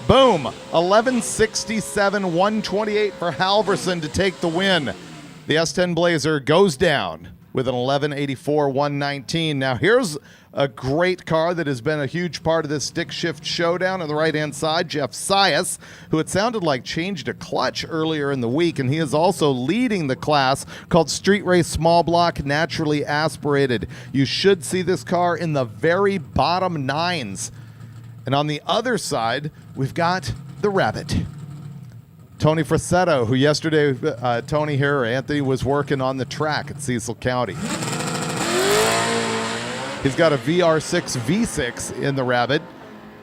Boom. 1167, 128 for Halverson to take the win. The S10 Blazer goes down with an 1184, 119. Now here's a great car that has been a huge part of this stick shift showdown on the right-hand side. Jeff Sias, who it sounded like changed a clutch earlier in the week, and he is also leading the class called Street Race Small Block Naturally Aspirated. You should see this car in the very bottom nines. And on the other side, we've got the Rabbit. Tony Frassetto, who yesterday, Tony here, Anthony, was working on the track at Cecil County. He's got a VR6 V6 in the Rabbit,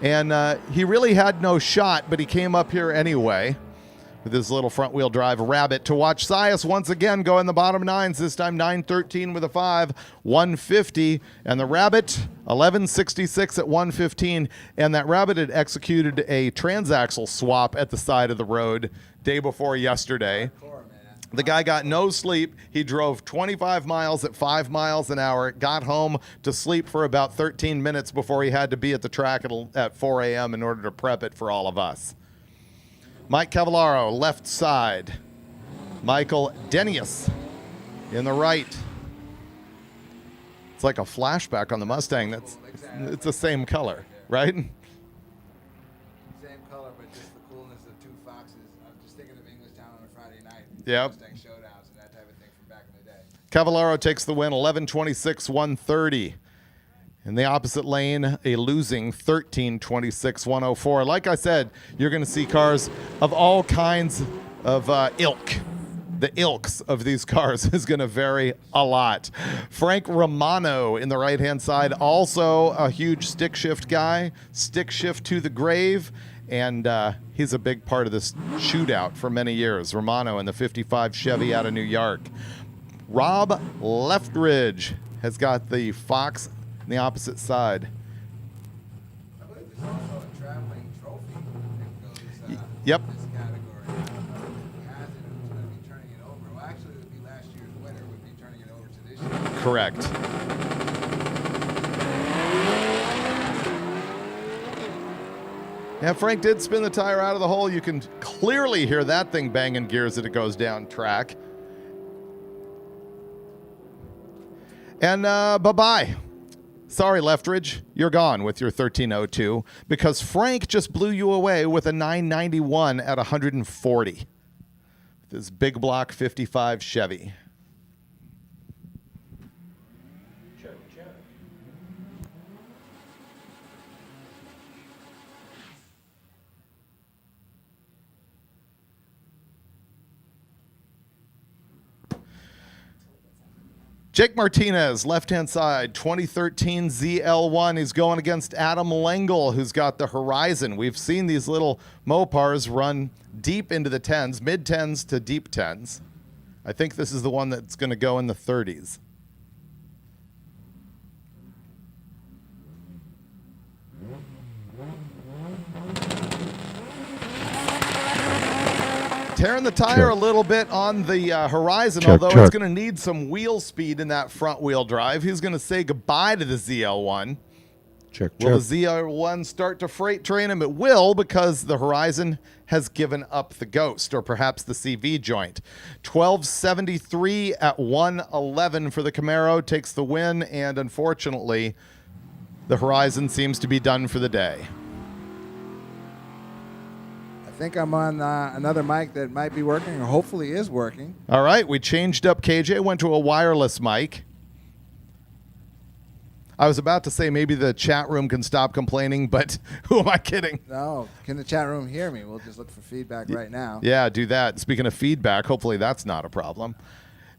and he really had no shot, but he came up here anyway with his little front-wheel drive Rabbit to watch Sias once again go in the bottom nines, this time 913 with a 5, 150, and the Rabbit 1166 at 115, and that Rabbit had executed a transaxle swap at the side of the road day before yesterday. The guy got no sleep. He drove 25 miles at 5 miles an hour, got home to sleep for about 13 minutes before he had to be at the track at 4 a.m. in order to prep it for all of us. Mike Cavallaro, left side. Michael Denius in the right. It's like a flashback on the Mustang. It's the same color, right? Same color, but just the coolness of two foxes. I'm just thinking of Englishtown on a Friday night. Yep. Mustang showdowns and that type of thing from back in the day. Cavallaro takes the win, 1126, 130. In the opposite lane, a losing 1326, 104. Like I said, you're going to see cars of all kinds of ilk. The ilks of these cars is going to vary a lot. Frank Romano in the right-hand side, also a huge stick shift guy, stick shift to the grave, and he's a big part of this shootout for many years. Romano in the 55 Chevy out of New York. Rob Leftridge has got the Fox on the opposite side. I believe there's also a traveling trophy that goes Yep. in this category. Who has it, who's going to be turning it over? Well, actually, it would be last year's winner would be turning it over to this year. Correct. Yeah, Frank did spin the tire out of the hole. You can clearly hear that thing banging gears as it goes down track. And bye-bye. Sorry, Leftridge, you're gone with your 1302 because Frank just blew you away with a 991 at 140. With his big block 55 Chevy. Jake Martinez, left-hand side, 2013 ZL1. He's going against Adam Lengel, who's got the Horizon. We've seen these little Mopars run deep into the 10s, mid-10s to deep 10s. I think this is the one that's going to go in the 30s. Tearing the tire a little bit on the Horizon, although it's going to need some wheel speed in that front wheel drive. He's going to say goodbye to the ZL1. Will the ZL1 start to freight train him? It will, because the Horizon has given up the Ghost, or perhaps the CV joint. 1273 at 111 for the Camaro takes the win, and unfortunately, the Horizon seems to be done for the day. I think I'm on another mic that might be working, or hopefully is working. All right, we changed up KJ, went to a wireless mic. I was about to say maybe the chat room can stop complaining, but who am I kidding? No, can the chat room hear me? We'll just look for feedback right now. Yeah, do that. Speaking of feedback, hopefully that's not a problem.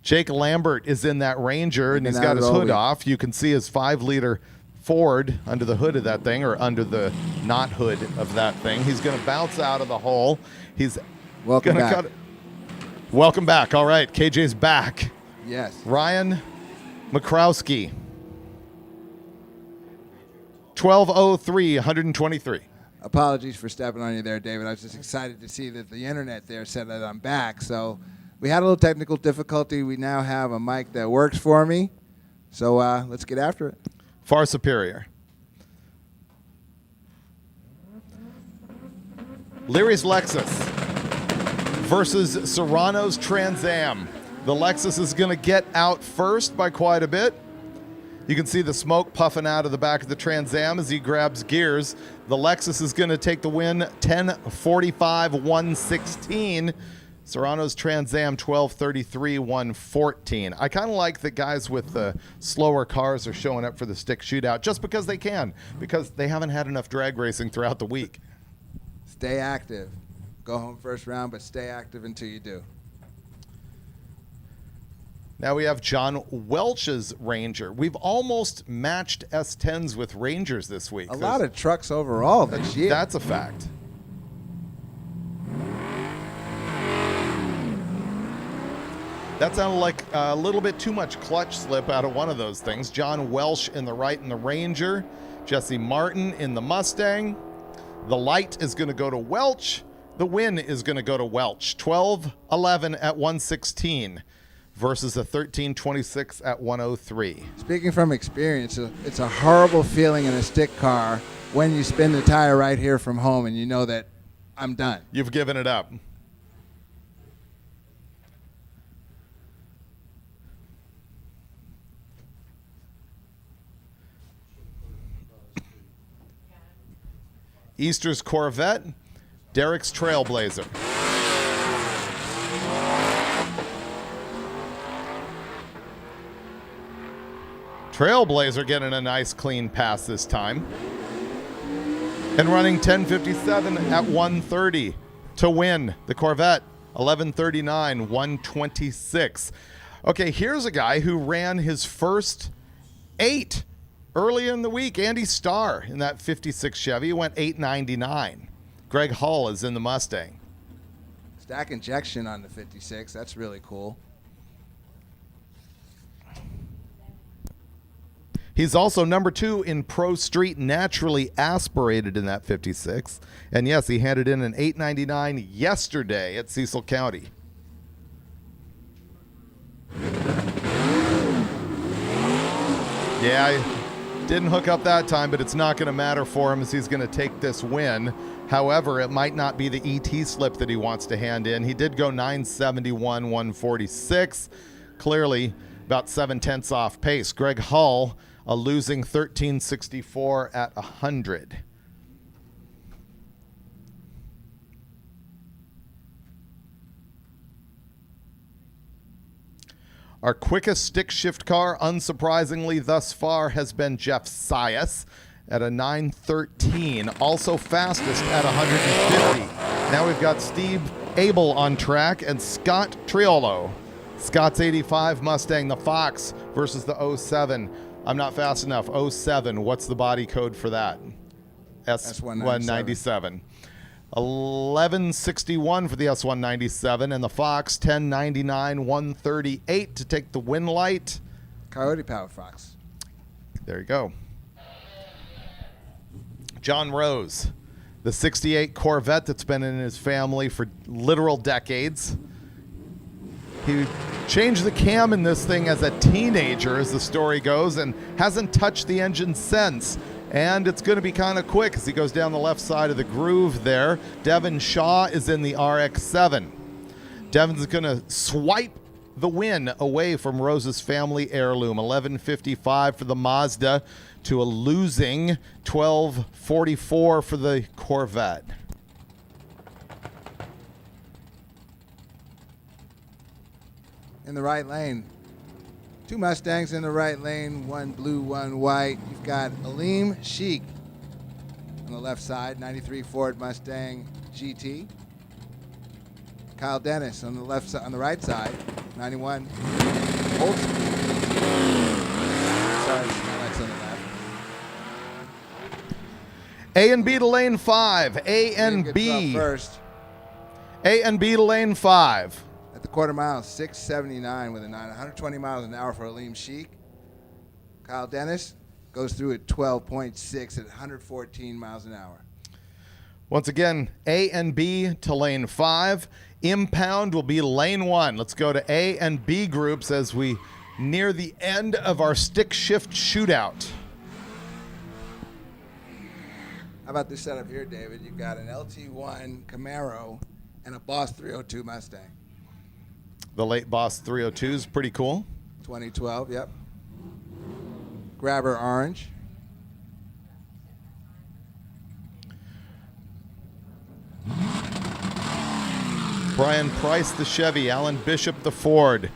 Jake Lambert is in that Ranger, and he's got his hood off. You can see his 5-liter Ford under the hood of that thing, or under the not hood of that thing. He's going to bounce out of the hole. He's Welcome gonna back. cut it. Welcome back. All right, KJ's back. Yes. Ryan McCrowski. 1203, 123. Apologies for stepping on you there, David. I was just excited to see that the internet there said that I'm back. So we had a little technical difficulty. We now have a mic that works for me. So let's get after it. Far superior. Leary's Lexus versus Serrano's Trans Am. The Lexus is going to get out first by quite a bit. You can see the smoke puffing out of the back of the Trans Am as he grabs gears. The Lexus is going to take the win, 10:45-116. Serrano's Trans Am 12:33-114. I kind of like that guys with the slower cars are showing up for the stick shootout just because they can, because they haven't had enough drag racing throughout the week. Stay active. Go home first round, but stay active until you do. Now we have John Welch's Ranger. We've almost matched S10s with Rangers this week. A lot of trucks overall this year. That's a fact. That sounded like a little bit too much clutch slip out of one of those things. John Welch in the right in the Ranger. Jesse Martin in the Mustang. The light is going to go to Welch. The win is going to go to Welch. 12:11 at 116 versus a 13:26 at 103. Speaking from experience, it's a horrible feeling in a stick car when you spin the tire right here from home and you know that I'm done. You've given it up. Easter's Corvette, Derek's Trailblazer. Trailblazer getting a nice clean pass this time. And running 10:57 at 130 to win the Corvette, 11:39, 126. Okay, here's a guy who ran his first 8 earlier in the week. Andy Starr in that 56 Chevy went 899. Greg Hull is in the Mustang. Stack injection on the 56. That's really cool. He's also number 2 in Pro Street naturally aspirated in that 56. And yes, he handed in an 899 yesterday at Cecil County. Yeah, didn't hook up that time, but it's not going to matter for him as he's going to take this win. However, it might not be the ET slip that he wants to hand in. He did go 971, 146. Clearly about 7/10 off pace. Greg Hull, a losing 1364 at 100. Our quickest stick shift car, unsurprisingly thus far, has been Jeff Sias at a 913. Also fastest at 150. Now we've got Steve Abel on track and Scott Triolo. Scott's 85 Mustang, the Fox versus the 07. I'm not fast enough. 07, what's the body code for that? S197. 1161 for the S197, and the Fox 1099 138 to take the win light. Coyote Power Fox. There you go. John Rose, the 68 Corvette that's been in his family for literal decades. He changed the cam in this thing as a teenager, as the story goes, and hasn't touched the engine since. And it's going to be kind of quick as he goes down the left side of the groove there. Devin Shaw is in the RX-7. Devin's going to swipe the win away from Rose's family heirloom. 1155 for the Mazda to a losing 1244 for the Corvette. In the right lane. 2 Mustangs in the right lane, 1 blue, 1 white. You've got Aleem Sheik on the left side, 93 Ford Mustang GT. Kyle Dennis on the left side, on the right side, 91 Old School. Sorry, no, that's on the left. A and B to lane 5. A and B. First. A and B to lane 5. At the quarter mile, 679 with a 120 miles an hour for Aleem Sheik. Kyle Dennis goes through at 12.6 at 114 miles an hour. Once again, A and B to lane 5. Impound will be lane 1. Let's go to A and B groups as we near the end of our stick shift shootout. How about this setup here, David? You've got an LT1 Camaro and a Boss 302 Mustang. The late Boss 302 is pretty cool. 2012, yep. Grabber orange. Brian Price, the Chevy. Alan Bishop, the Ford.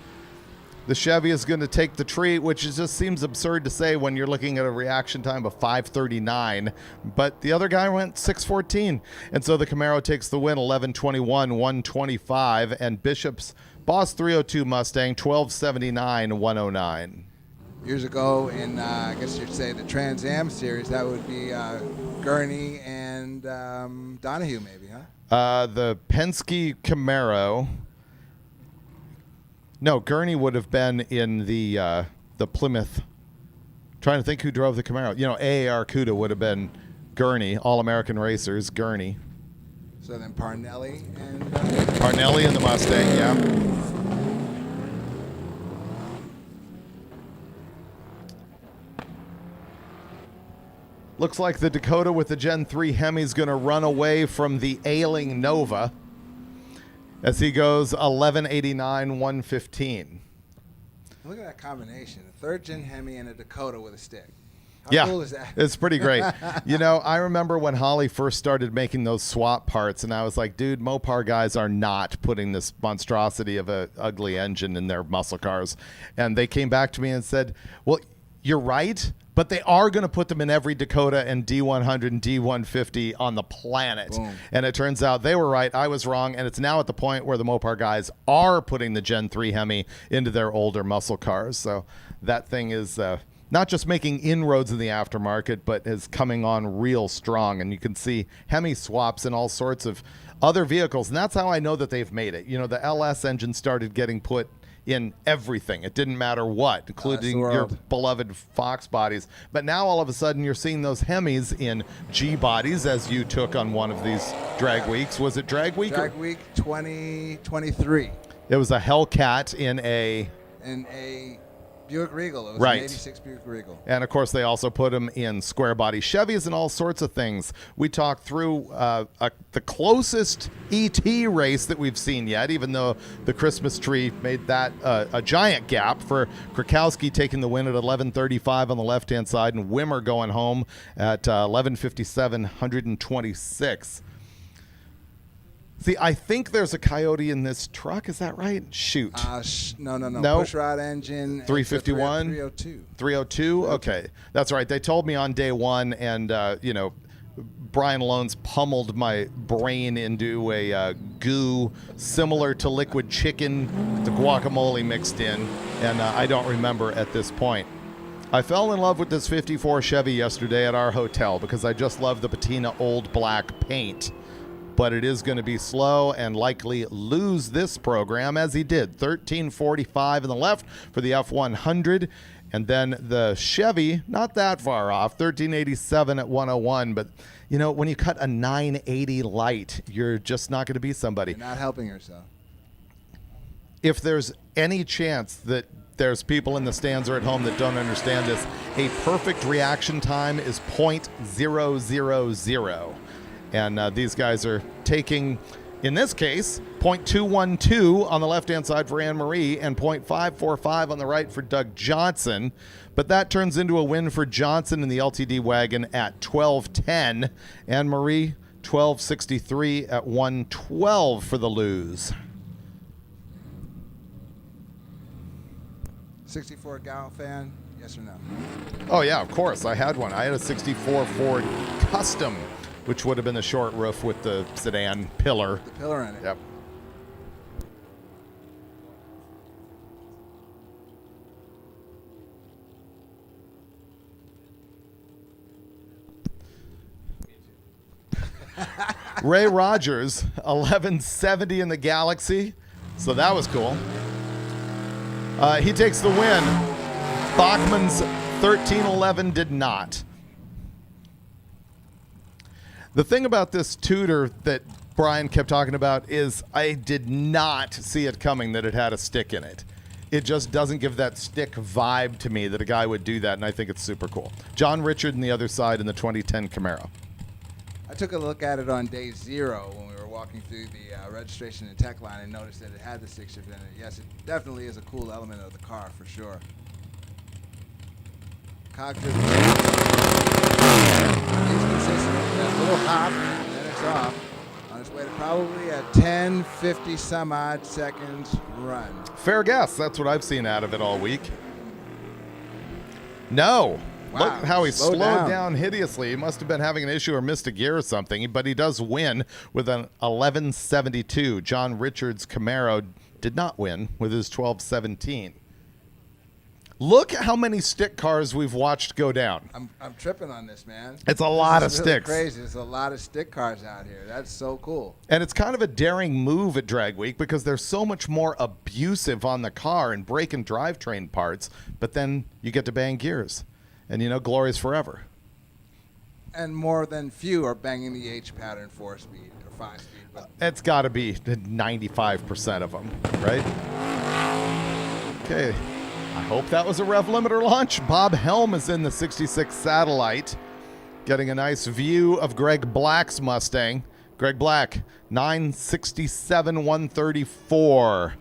The Chevy is going to take the treat, which just seems absurd to say when you're looking at a reaction time of 5:39. But the other guy went 6:14. And so the Camaro takes the win, 11:21, 125. And Bishop's Boss 302 Mustang, 12:79, 109. Years ago in, I guess you'd say, the Trans Am series, that would be Gurney and Donahue maybe, huh? The Penske Camaro. No, Gurney would have been in the Plymouth. Trying to think who drove the Camaro. You know, AAR Cuda would have been Gurney, All-American Racers, Gurney. So then Parnelli and... Parnelli and the Mustang, yeah. Looks like the Dakota with the Gen 3 Hemi is going to run away from the ailing Nova as he goes 1189, 115. Look at that combination. A 3rd Gen Hemi and a Dakota with a stick. How cool is that? It's pretty great. You know, I remember when Holly first started making those swap parts, and I was like, dude, Mopar guys are not putting this monstrosity of a ugly engine in their muscle cars. And they came back to me and said, well, you're right, but they are going to put them in every Dakota and D100 and D150 on the planet. Boom. And it turns out they were right. I was wrong. And it's now at the point where the Mopar guys are putting the Gen 3 Hemi into their older muscle cars. So that thing is not just making inroads in the aftermarket, but is coming on real strong. And you can see Hemi swaps in all sorts of other vehicles. And that's how I know that they've made it. You know, the LS engine started getting put in everything. It didn't matter what, including your beloved Fox bodies. But now all of a sudden you're seeing those Hemis in G bodies, as you took on one of these drag weeks. Was it drag week? Drag week 2023. It was a Hellcat in a Buick Regal. It was right. an 86 Buick Regal. And, of course, they also put them in square body Chevys and all sorts of things. We talked through the closest ET race that we've seen yet, even though the Christmas tree made that a giant gap for Krakowski taking the win at 11:35 on the left-hand side and Wimmer going home at 11:57, 126. See, I think there's a Coyote in this truck. Is that right? Shoot. No. No? Pushrod engine. 351? 302. 302? Okay. That's right. They told me on day one, and, Brian Loans pummeled my brain into a goo similar to liquid chicken with the guacamole mixed in, and I don't remember at this point. I fell in love with this 54 Chevy yesterday at our hotel because I just love the patina old black paint. But it is going to be slow and likely lose this program, as he did. 13:45 in the left for the F100. And then the Chevy, not that far off, 13:87 at 101. But, when you cut a 980 light, you're just not going to be somebody. You're not helping yourself. If there's any chance that there's people in the stands or at home that don't understand this, a perfect reaction time is 0.000. And these guys are taking, in this case, 0.212 on the left-hand side for Anne-Marie and 0.545 on the right for Doug Johnson. But that turns into a win for Johnson in the LTD wagon at 12:10. Anne-Marie, 12:63 at 112 for the lose. 64 Gal fan, yes or no? Oh, yeah, of course. I had one. I had a 64 Ford Custom, which would have been the short roof with the sedan pillar. The pillar in it. Yep. Ray Rogers, 1170 in the Galaxy. So that was cool. He takes the win. Bachman's 1311 did not. The thing about this Tudor that Brian kept talking about is I did not see it coming that it had a stick in it. It just doesn't give that stick vibe to me that a guy would do that, and I think it's super cool. John Richard on the other side in the 2010 Camaro. I took a look at it on day 0 when we were walking through the registration and tech line and noticed that it had the stick shift in it. Yes, it definitely is a cool element of the car for sure. Cockpit. Inconsistent. That little hop, and then it's off. On its way to probably a 10, 50 some odd seconds run. Fair guess. That's what I've seen out of it all week. No. Wow. Look how he slowed down. down hideously. He must have been having an issue or missed a gear or something, but he does win with an 1172. John Richards' Camaro did not win with his 1217. Look at how many stick cars we've watched go down. I'm tripping on this, man. It's a lot of This is really sticks. crazy. There's a lot of stick cars out here. That's so cool. And it's kind of a daring move at Drag Week because they're so much more abusive on the car and breaking drivetrain parts, but then you get to bang gears. And, glory's forever. And more than few are banging the H pattern 4-speed or 5-speed. But It's got to be 95% of them, right? Okay. I hope that was a rev limiter launch. Bob Helm is in the 66 Satellite, getting a nice view of Greg Black's Mustang. Greg Black, 967, 134.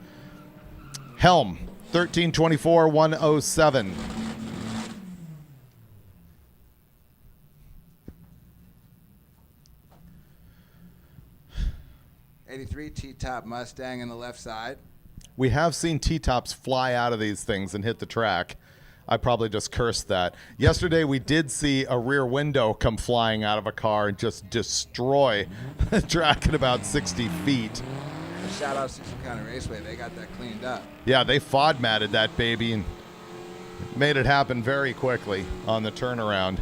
Helm, 1324, 107. '83 T-top Mustang on the left side. We have seen T-tops fly out of these things and hit the track. I probably just cursed that. Yesterday, we did see a rear window come flying out of a car and just destroy the track at about 60 feet. Shout out 60 County Raceway. They got that cleaned up. Yeah, they FOD-matted that baby and made it happen very quickly on the turnaround.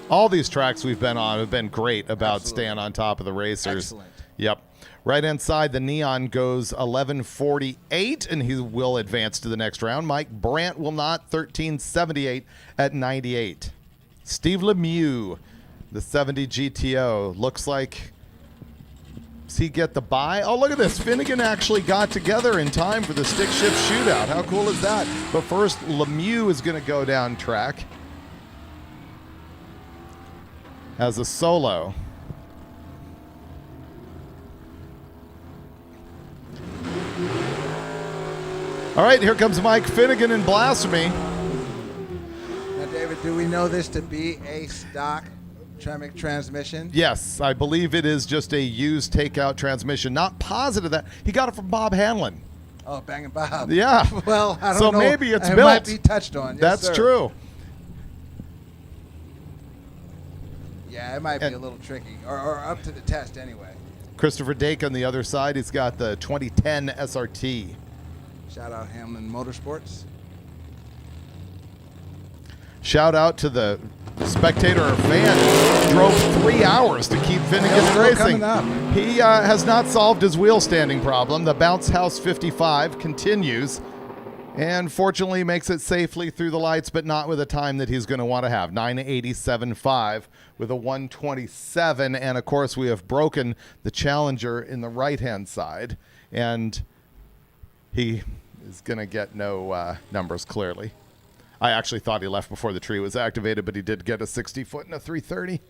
All these tracks we've been on have been great about Absolutely. staying on top of the racers. Excellent. Yep. Right inside, the Neon goes 11:48, and he will advance to the next round. Mike Brandt will not, 13:78 at 98. Steve Lemieux, the 70 GTO, looks like, does he get the bye? Oh, look at this. Finnegan actually got together in time for the stick shift shootout. How cool is that? But first, Lemieux is going to go down track as a solo. All right, here comes Mike Finnegan in Blasphemy. Now, David, do we know this to be a stock Tremec transmission? Yes, I believe it is just a used takeout transmission. Not positive that he got it from Bob Hanlon. Oh, Bang and Bob. Yeah. Well, I don't so know. Maybe it's it built. Might be touched on. Yes, That's sir. true. Yeah, it might be a little tricky, or up to the test anyway. Christopher Dake on the other side. He's got the 2010 SRT. Shout out Hamlin Motorsports. Shout out to the spectator or fan who drove 3 hours to keep Finnegan Still racing. coming up. He has not solved his wheel standing problem. The Bounce House 55 continues and fortunately makes it safely through the lights, but not with a time that he's going to want to have. 9:87.5 with a 1:27. And, of course, we have broken the Challenger in the right-hand side. And he is going to get no numbers, clearly. I actually thought he left before the tree was activated, but he did get a 60-foot and a 330.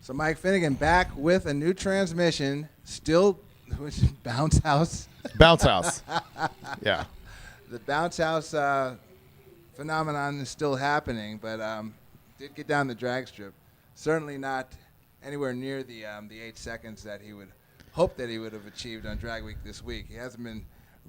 So Mike Finnegan back with a new transmission, still which is Bounce House. Bounce House. Yeah. The Bounce House phenomenon is still happening, but did get down the drag strip. Certainly not anywhere near the 8 seconds that he would hope that he would have achieved on drag week this week. He hasn't been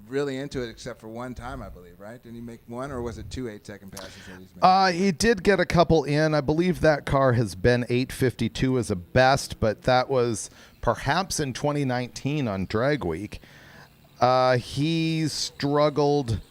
really into it except for one time, I believe, right? Didn't he make one, or was it 2 8-second passes that he's made? He did get a couple in. I believe that car has been 8:52 as a best, but that was perhaps in 2019 on drag week. He struggled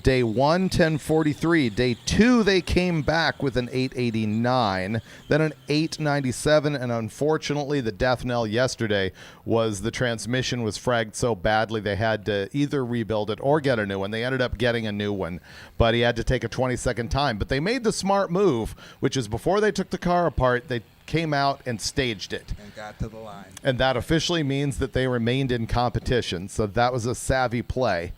day 1, 10:43. Day 2, they came back with an 8:89, then an 8:97, and unfortunately, the death knell yesterday was the transmission was fragged so badly they had to either rebuild it or get a new one. They ended up getting a new one, but he had to take a 20-second time. But they made the smart move, which is before they took the car apart, they came out and staged it. And got to the line. And that officially means that they remained in competition. So that was a savvy play.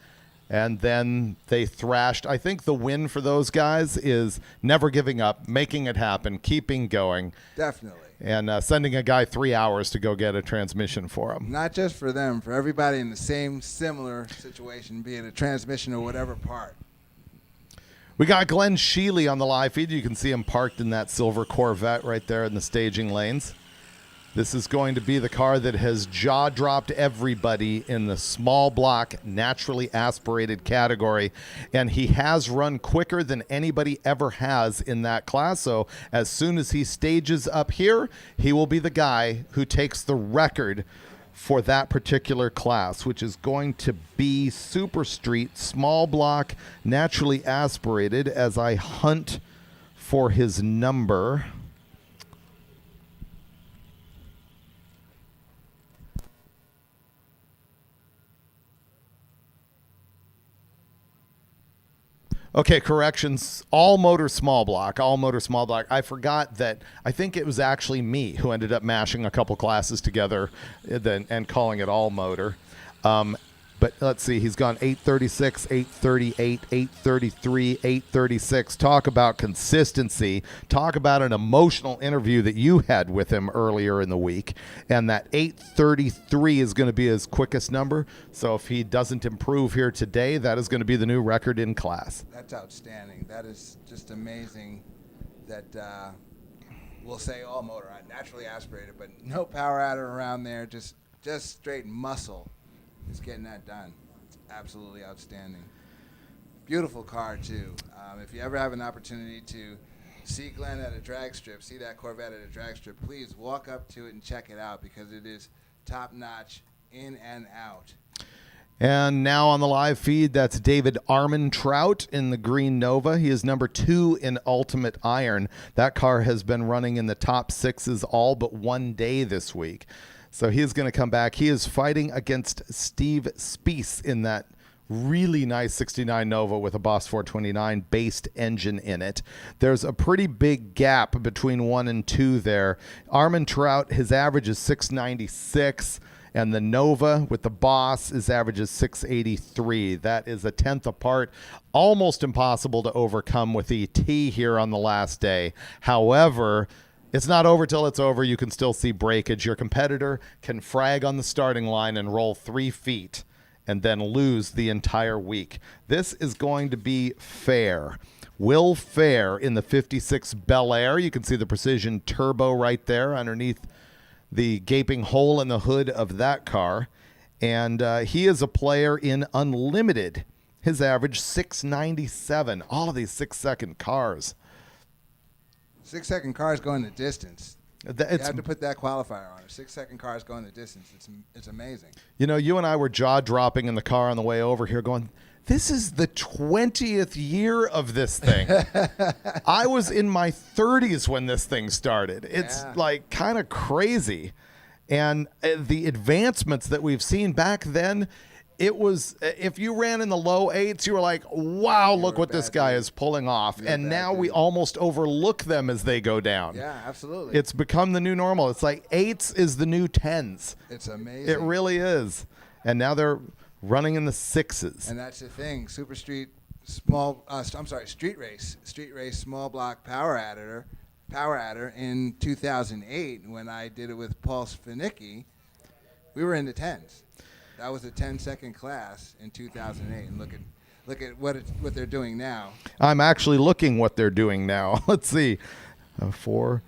And then they thrashed. I think the win for those guys is never giving up, making it happen, keeping going. Definitely. And sending a guy 3 hours to go get a transmission for him. Not just for them, for everybody in the same similar situation, be it a transmission or whatever part. We got Glenn Sheely on the live feed. You can see him parked in that silver Corvette right there in the staging lanes. This is going to be the car that has jaw-dropped everybody in the small block, naturally aspirated category. And he has run quicker than anybody ever has in that class. So as soon as he stages up here, he will be the guy who takes the record for that particular class, which is going to be Super Street, small block, naturally aspirated, as I hunt for his number. Okay, corrections. All motor small block. I forgot that. I think it was actually me who ended up mashing a couple classes together and calling it all motor. But let's see. He's gone 836, 838, 833, 836. Talk about consistency. Talk about an emotional interview that you had with him earlier in the week. And that 833 is going to be his quickest number. So if he doesn't improve here today, that is going to be the new record in class. That's outstanding. That is just amazing that we'll say all motor, naturally aspirated, but no power adder around there, just straight muscle. Is getting that done. It's absolutely outstanding. Beautiful car, too. If you ever have an opportunity to see Glenn at a drag strip, see that Corvette at a drag strip, please walk up to it and check it out because it is top-notch in and out. And now on the live feed, that's David Armentrout in the green Nova. He is number 2 in Ultimate Iron. That car has been running in the top 6s all but one day this week. So he is going to come back. He is fighting against Steve Spiess in that really nice 69 Nova with a Boss 429 based engine in it. There's a pretty big gap between 1 and 2 there. Armin Trout, his average is 696, and the Nova with the Boss, his average is 683. That is a tenth apart. Almost impossible to overcome with ET here on the last day. However, it's not over till it's over. You can still see breakage. Your competitor can frag on the starting line and roll 3 feet and then lose the entire week. This is going to be fair. Will Fair in the 56 Bel Air. You can see the Precision Turbo right there underneath the gaping hole in the hood of that car. And he is a player in Unlimited. His average 697. All of these 6-second cars. 6-second cars going the distance. You have to put that qualifier on it. 6-second cars going the distance. It's amazing. You know, you and I were jaw-dropping in the car on the way over here going, this is the 20th year of this thing. I was in my 30s when this thing started. It's like kind of crazy. And the advancements that we've seen back then, it was, if you ran in the low 8s, you were like, wow, look what this guy is pulling off. And now we almost overlook them as they go down. Yeah, absolutely. It's become the new normal. It's like 8s is the new 10s. It's amazing. It really is. And now they're running in the 6s. And that's the thing. Street race small block power adder in 2008 when I did it with Paul Spinicki, we were in the 10s. That was a 10-second class in 2008. And look at what they're doing now. I'm actually looking what they're doing now. Let's see. 4.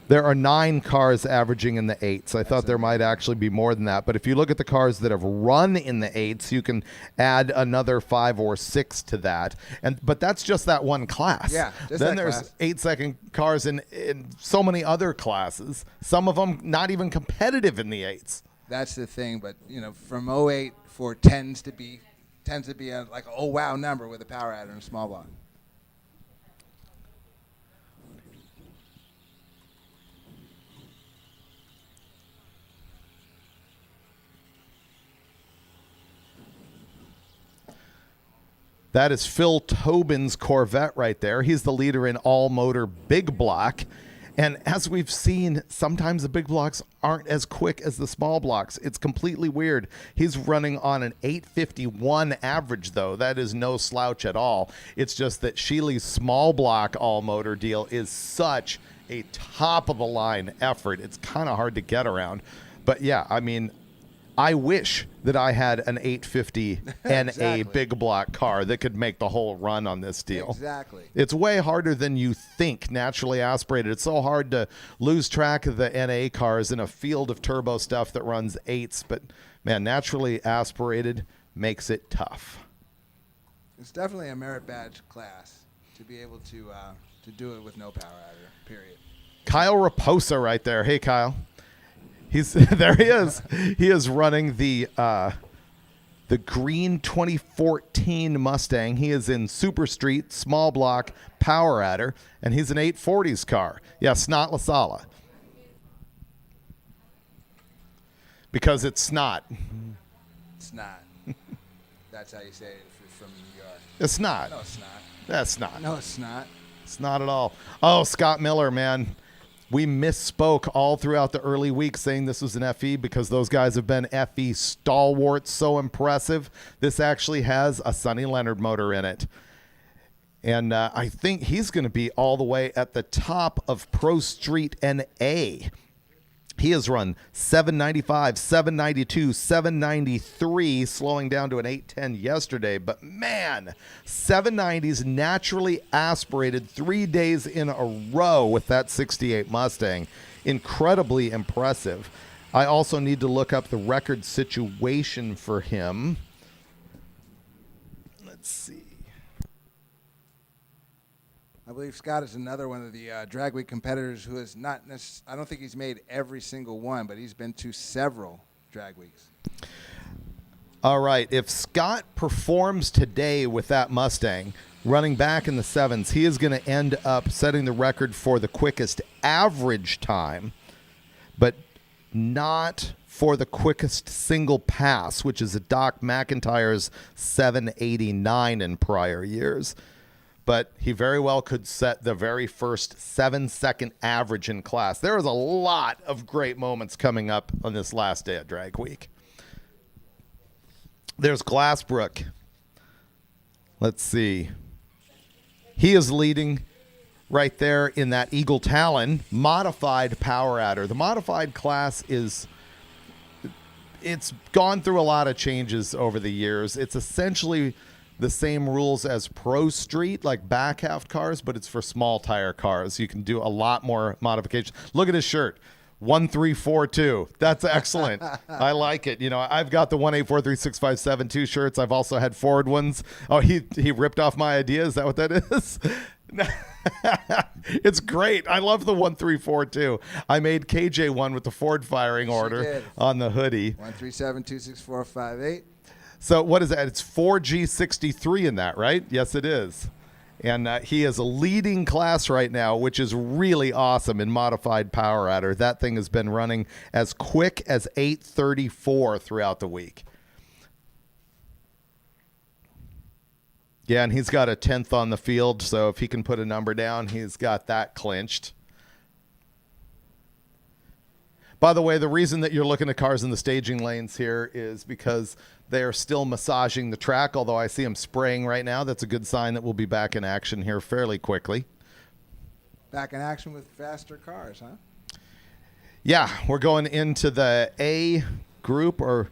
There are 9 cars averaging in the 8s. I thought there might actually be more than that. But if you look at the cars that have run in the 8s, you can add another 5 or 6 to that. But that's just that one class. Yeah, just then that there's class. 8-second cars in so many other classes. Some of them not even competitive in the 8s. That's the thing. But, from 08 for 10s to be like a oh wow number with a power adder and a small block. That is Phil Tobin's Corvette right there. He's the leader in all-motor big block. And as we've seen, sometimes the big blocks aren't as quick as the small blocks. It's completely weird. He's running on an 851 average, though. That is no slouch at all. It's just that Sheely's small block all-motor deal is such a top-of-the-line effort. It's kind of hard to get around. But, yeah, I mean, I wish that I had an 850 and a big block car that could make the whole run on this deal. Exactly. It's way harder than you think, naturally aspirated. It's so hard to lose track of the NA cars in a field of turbo stuff that runs 8s. But, man, naturally aspirated makes it tough. It's definitely a merit badge class to be able to do it with no power adder, period. Kyle Raposa right there. Hey, Kyle. There he is. He is running the green 2014 Mustang. He is in Super Street, small block, power adder, and he's an 840s car. Yeah, Snot La Sala. Because it's snot. It's not. That's how you say it if you're from New York. It's not. No, it's not. That's not. No, it's not. It's not at all. Oh, Scott Miller, man. We misspoke all throughout the early week saying this was an FE because those guys have been FE stalwarts, so impressive. This actually has a Sonny Leonard motor in it. And I think he's going to be all the way at the top of Pro Street NA. He has run 795, 792, 793, slowing down to an 810 yesterday. But, man, 790s naturally aspirated 3 days in a row with that 68 Mustang. Incredibly impressive. I also need to look up the record situation for him. Let's see. I believe Scott is another one of the drag week competitors who has not I don't think he's made every single one, but he's been to several drag weeks. All right. If Scott performs today with that Mustang, running back in the 7s. He is going to end up setting the record for the quickest average time, but not for the quickest single pass, which is a Doc McIntyre's 7:89 in prior years. But he very well could set the very first 7-second average in class. There is a lot of great moments coming up on this last day of Drag Week. There's Glassbrook. Let's see. He is leading right there in that Eagle Talon modified power adder. The modified class it's gone through a lot of changes over the years. It's essentially the same rules as Pro Street, like back half cars, but it's for small tire cars. You can do a lot more modifications. Look at his shirt. 1342. That's excellent. I like it. You know, I've got the 1843657 shirts. I've also had Ford ones. Oh, he ripped off my idea. Is that what that is? It's great. I love the 1342. I made KJ one with the Ford firing order on the hoodie. 137-26458. So what is that? It's 4G63 in that, right? Yes, it is. And he is a leading class right now, which is really awesome in modified power adder. That thing has been running as quick as 834 throughout the week. Yeah, and he's got a 10th on the field, so if he can put a number down, he's got that clinched. By the way, the reason that you're looking at cars in the staging lanes here is because they are still massaging the track, although I see them spraying right now. That's a good sign that we'll be back in action here fairly quickly. Back in action with faster cars, huh? Yeah, we're going into the A group, or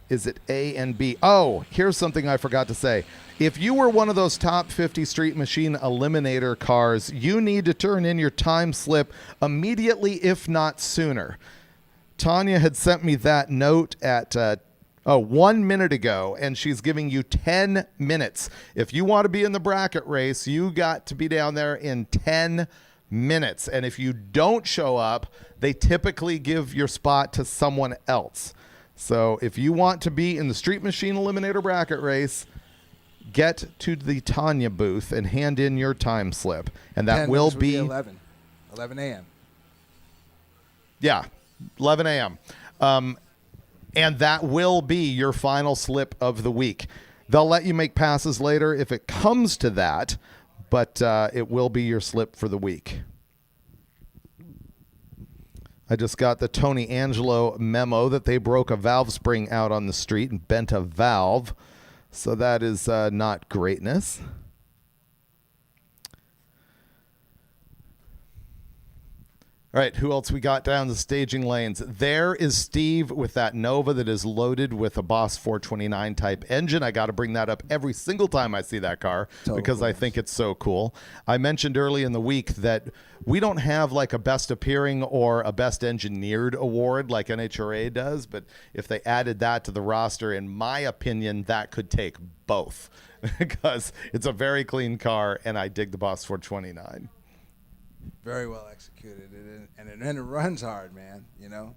is it A and B? Oh, here's something I forgot to say. If you were one of those top 50 Street Machine Eliminator cars, you need to turn in your time slip immediately, if not sooner. Tanya had sent me that note at 1 minute ago, and she's giving you 10 minutes. If you want to be in the bracket race, you got to be down there in 10 minutes. And if you don't show up, they typically give your spot to someone else. So if you want to be in the Street Machine Eliminator bracket race, get to the Tanya booth and hand in your time slip. And that will be 11 a.m. Yeah, 11 a.m. And that will be your final slip of the week. They'll let you make passes later if it comes to that, but it will be your slip for the week. I just got the Tony Angelo memo that they broke a valve spring out on the street and bent a valve. So that is not greatness. All right, who else we got down the staging lanes? There is Steve with that Nova that is loaded with a Boss 429 type engine. I got to bring that up every single time I see that car because I think it's so cool. I mentioned early in the week that we don't have like a best appearing or a best engineered award like NHRA does, but if they added that to the roster, in my opinion, that could take both because it's a very clean car and I dig the Boss 429. Very well executed, and it runs hard, man. You know.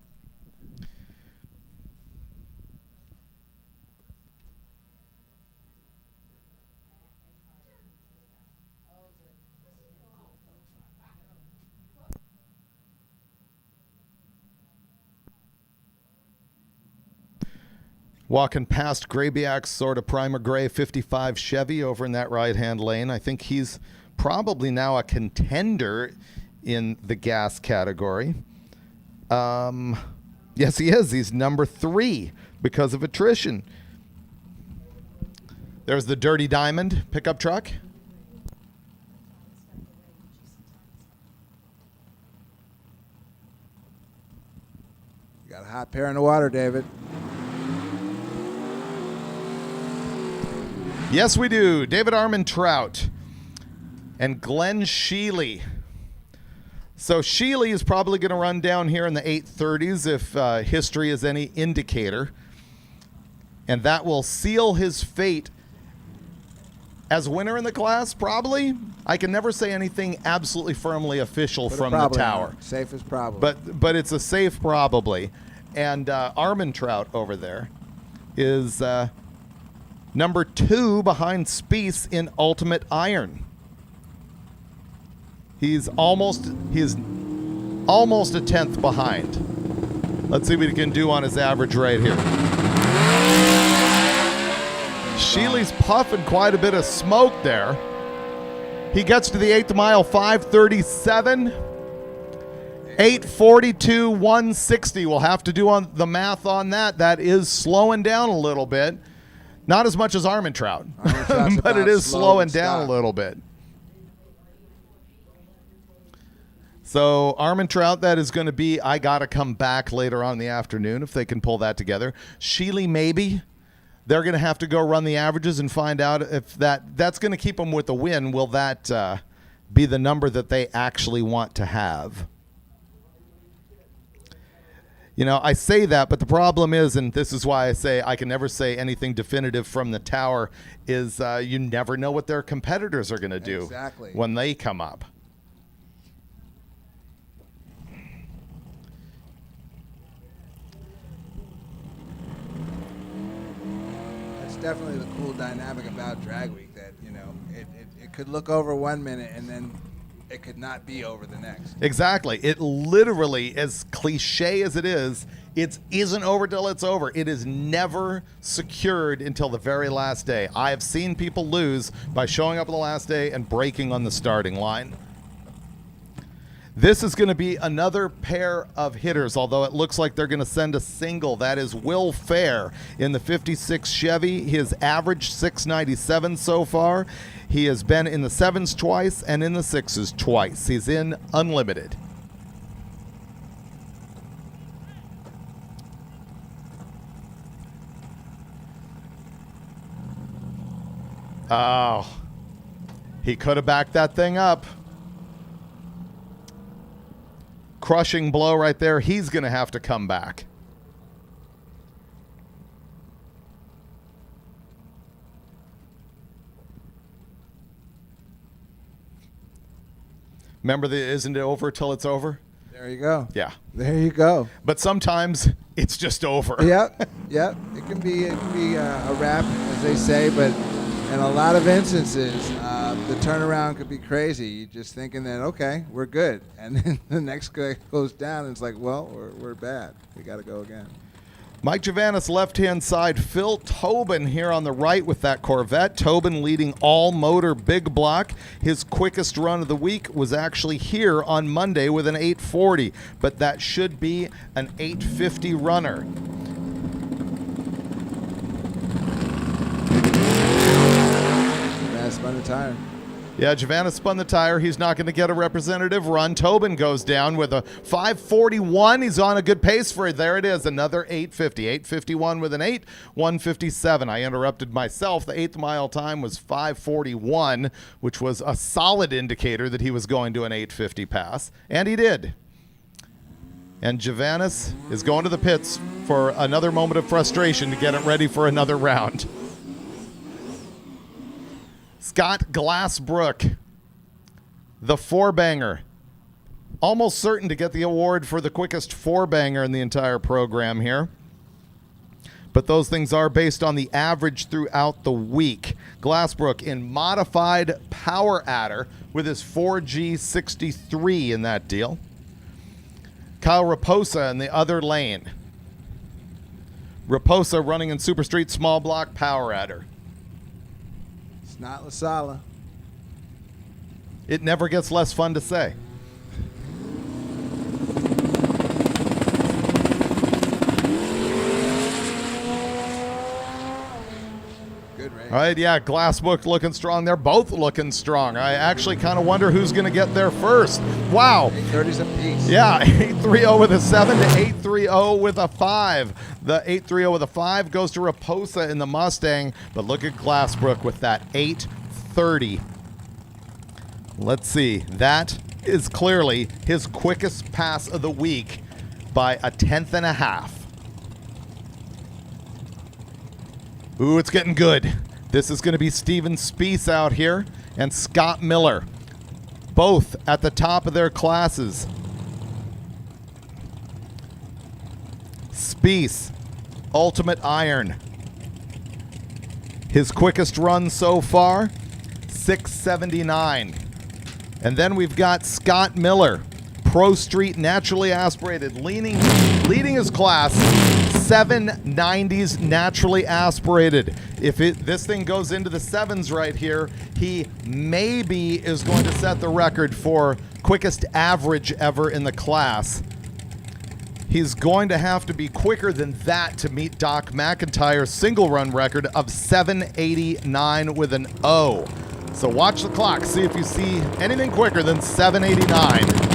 Walking past Grabiak's sort of primer gray 55 Chevy over in that right-hand lane. I think he's probably now a contender in the gas category. Yes, he is. He's number 3 because of attrition. There's the Dirty Diamond pickup truck. You got a hot pair in the water, David. Yes, we do. David Armentrout and Glenn Sheely. So Sheely is probably going to run down here in the 830s if history is any indicator. And that will seal his fate as winner in the class, probably. I can never say anything absolutely firmly official from the tower. Safe as probably. But it's a safe probably. And Armentrout over there is Number 2 behind Spieth in ultimate iron. He's almost a 10th behind. Let's see what he can do on his average right here. Sheely's puffing quite a bit of smoke there. He gets to the 8th mile, 5:37. 8:42, 160. We'll have to do on the math on that. That is slowing down a little bit. Not as much as Armentrout, but it is slowing down a little bit. So Armentrout, that is going to be, I got to come back later on in the afternoon if they can pull that together. Sheely, maybe. They're going to have to go run the averages and find out if that's going to keep them with the win. Will that be the number that they actually want to have? You know, I say that, but the problem is, and this is why I say I can never say anything definitive from the tower, is you never know what their competitors are going to do when they come up. That's definitely the cool dynamic about Drag Week, that, you know, it could look over 1 minute and then it could not be over the next. Exactly. It literally, as cliche as it isn't over till it's over. It is never secured until the very last day. I have seen people lose by showing up on the last day and breaking on the starting line. This is going to be another pair of hitters, although it looks like they're going to send a single. That is Will Fair in the 56 Chevy. His average 697 so far. He has been in the 7s twice and in the 6s twice. He's in unlimited. Oh, he could have backed that thing up. Crushing blow right there. He's going to have to come back. Remember the isn't it over till it's over? There you go. Yeah. There you go. But sometimes it's just over. Yep. It can be a wrap, as they say, but in a lot of instances, the turnaround could be crazy. You're just thinking that, okay, we're good. And then the next guy goes down and it's like, well, we're bad. We got to go again. Mike Javanis left-hand side. Phil Tobin here on the right with that Corvette. Tobin leading all motor big block. His quickest run of the week was actually here on Monday with an 840, but that should be an 850 runner. Spun the tire. Yeah, Javanis spun the tire. He's not going to get a representative run. Tobin goes down with a 541. He's on a good pace for it. There it is, another 850. 851 with an 8, 157. I interrupted myself. The 8th mile time was 541, which was a solid indicator that he was going to an 850 pass, and he did. And Javanis is going to the pits for another moment of frustration to get it ready for another round. Scott Glassbrook, the four-banger. Almost certain to get the award for the quickest four-banger in the entire program here. But those things are based on the average throughout the week. Glassbrook in modified power adder with his 4G63 in that deal. Kyle Raposa in the other lane. Raposa running in Super Street small block power adder. Not La Sala. It never gets less fun to say. Good race. All right, yeah, Glassbook looking strong. They're both looking strong. I actually kind of wonder who's going to get there first. Wow. 830s apiece. Yeah, 830 with a 7 to 830 with a 5. The 830 with a 5 goes to Raposa in the Mustang, but look at Glassbrook with that 830. Let's see. That is clearly his quickest pass of the week by a 10th and a half. Ooh, it's getting good. This is going to be Steven Spieth out here and Scott Miller, both at the top of their classes. Spieth, ultimate iron. His quickest run so far, 6:79. And then we've got Scott Miller, Pro Street naturally aspirated, leading his class, 790s naturally aspirated. If this thing goes into the sevens right here, he maybe is going to set the record for quickest average ever in the class. He's going to have to be quicker than that to meet Doc McIntyre's single run record of 789 with an O. So watch the clock, see if you see anything quicker than 789.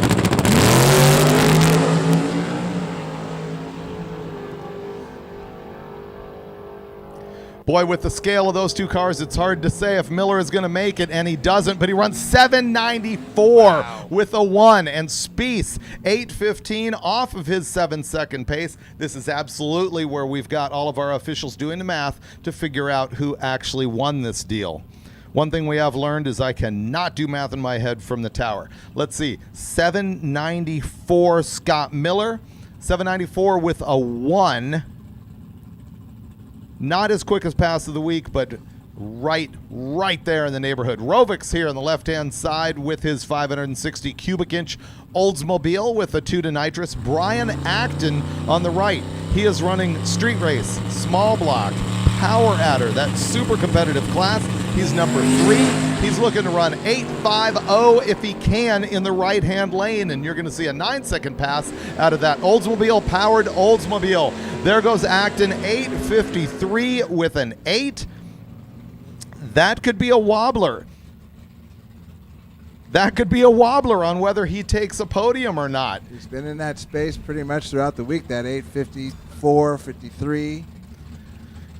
Boy, with the scale of those two cars, it's hard to say if Miller is going to make it, and he doesn't, but he runs 794 with a 1, and Spieth 8:15 off of his 7-second pace. This is absolutely where we've got all of our officials doing the math to figure out who actually won this deal. One thing we have learned is I cannot do math in my head from the tower. Let's see, 794 Scott Miller, 794 with a 1. Not his quickest pass of the week, but right there in the neighborhood. Rovik's here on the left-hand side with his 560 cubic inch Oldsmobile with a 2 to nitrous. Brian Acton on the right. He is running street race, small block, power adder, that super competitive class. He's number 3. He's looking to run 850 if he can in the right-hand lane, and you're going to see a 9-second pass out of that Oldsmobile-powered Oldsmobile. There goes Acton, 853 with an 8. That could be a wobbler. That could be a wobbler on whether he takes a podium or not. He's been in that space pretty much throughout the week, that 854, 53.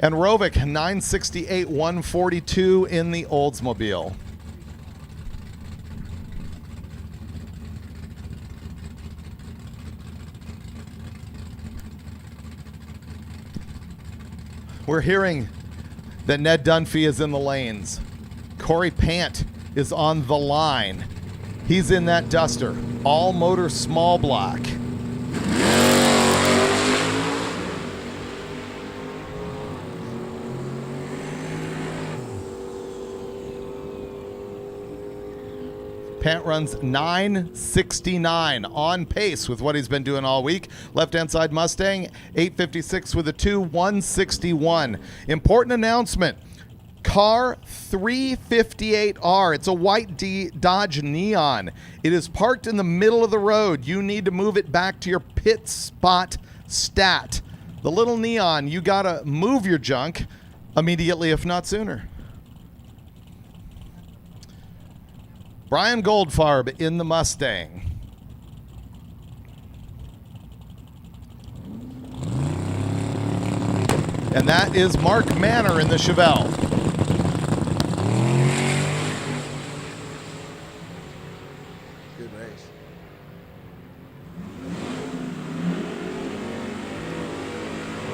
And Rovik, 968, 142 in the Oldsmobile. We're hearing that Ned Dunphy is in the lanes. Corey Pant is on the line. He's in that Duster, all motor small block. Pant runs 969, on pace with what he's been doing all week. Left-hand side Mustang, 856 with a 2, 161. Important announcement. Car 358R. It's a white Dodge Neon. It is parked in the middle of the road. You need to move it back to your pit spot stat. The little Neon, you got to move your junk immediately, if not sooner. Brian Goldfarb in the Mustang. And that is Mark Manor in the Chevelle. Good race.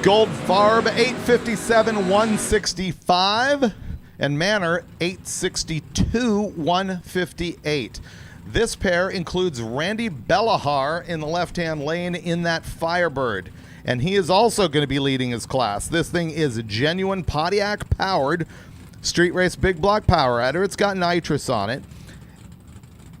Goldfarb, 857, 165. And Manor, 862, 158. This pair includes Randy Bellahar in the left-hand lane in that Firebird. And he is also going to be leading his class. This thing is a genuine Pontiac-powered street race big block power adder. It's got nitrous on it.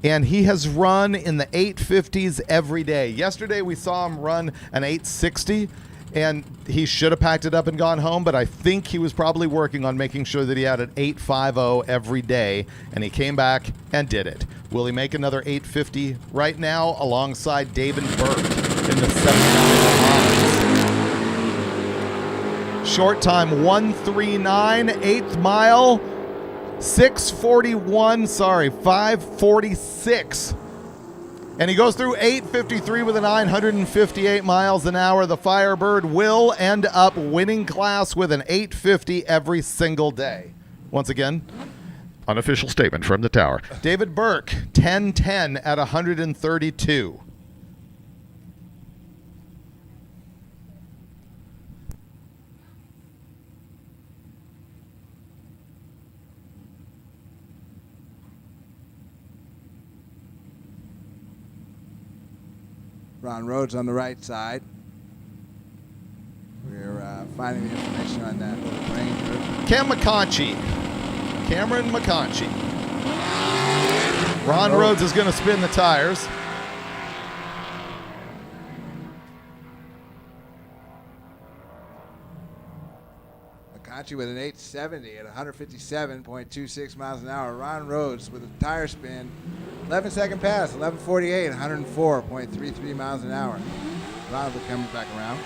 And he has run in the 850s every day. Yesterday we saw him run an 860. And he should have packed it up and gone home, but I think he was probably working on making sure that he had an 850 every day, and he came back and did it. Will he make another 850 right now alongside David Burke in the 79 Short time 139, 8th mile, 546. And he goes through 8:53 with a 958 miles an hour. The Firebird will end up winning class with an 850 every single day. Once again, unofficial statement from the tower. David Burke, 1010 at 132. Ron Rhodes on the right side. We're finding the information on that Ranger Cam McConchie. Cameron McConchie. Ron Rhodes is going to spin the tires. McConchie with an 870 at 157.26 miles an hour. Ron Rhodes with a tire spin. 11-second pass, 11:48, 104.33 miles an hour. Ron will come back around.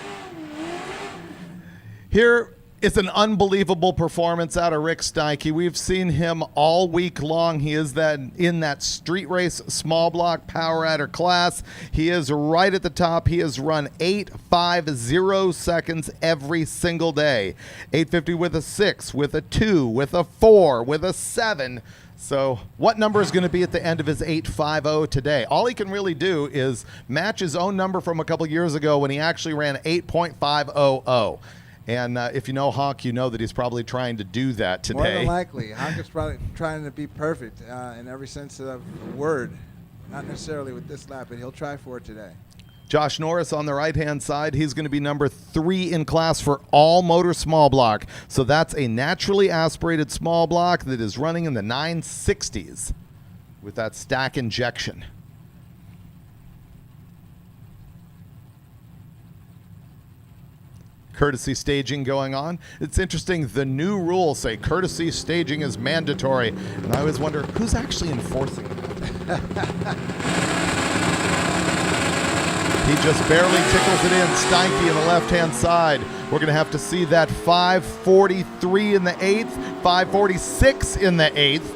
Here is an unbelievable performance out of Rick Steike. We've seen him all week long. He is in that street race small block power adder class. He is right at the top. He has run 8.50 seconds every single day. 850 with a 6, with a 2, with a 4, with a 7. So what number is going to be at the end of his 8.50 today? All he can really do is match his own number from a couple years ago when he actually ran 8.500. And if you know Honk, you know that he's probably trying to do that today. More than likely. Honk is probably trying to be perfect in every sense of the word. Not necessarily with this lap, but he'll try for it today. Josh Norris on the right-hand side. He's going to be number 3 in class for all motor small block. So that's a naturally aspirated small block that is running in the 960s with that stack injection. Courtesy staging going on. It's interesting, the new rules say courtesy staging is mandatory. And I always wonder, who's actually enforcing that? He just barely tickles it in. Steinke on the left-hand side. We're going to have to see that 5:43 in the 8th, 5:46 in the 8th.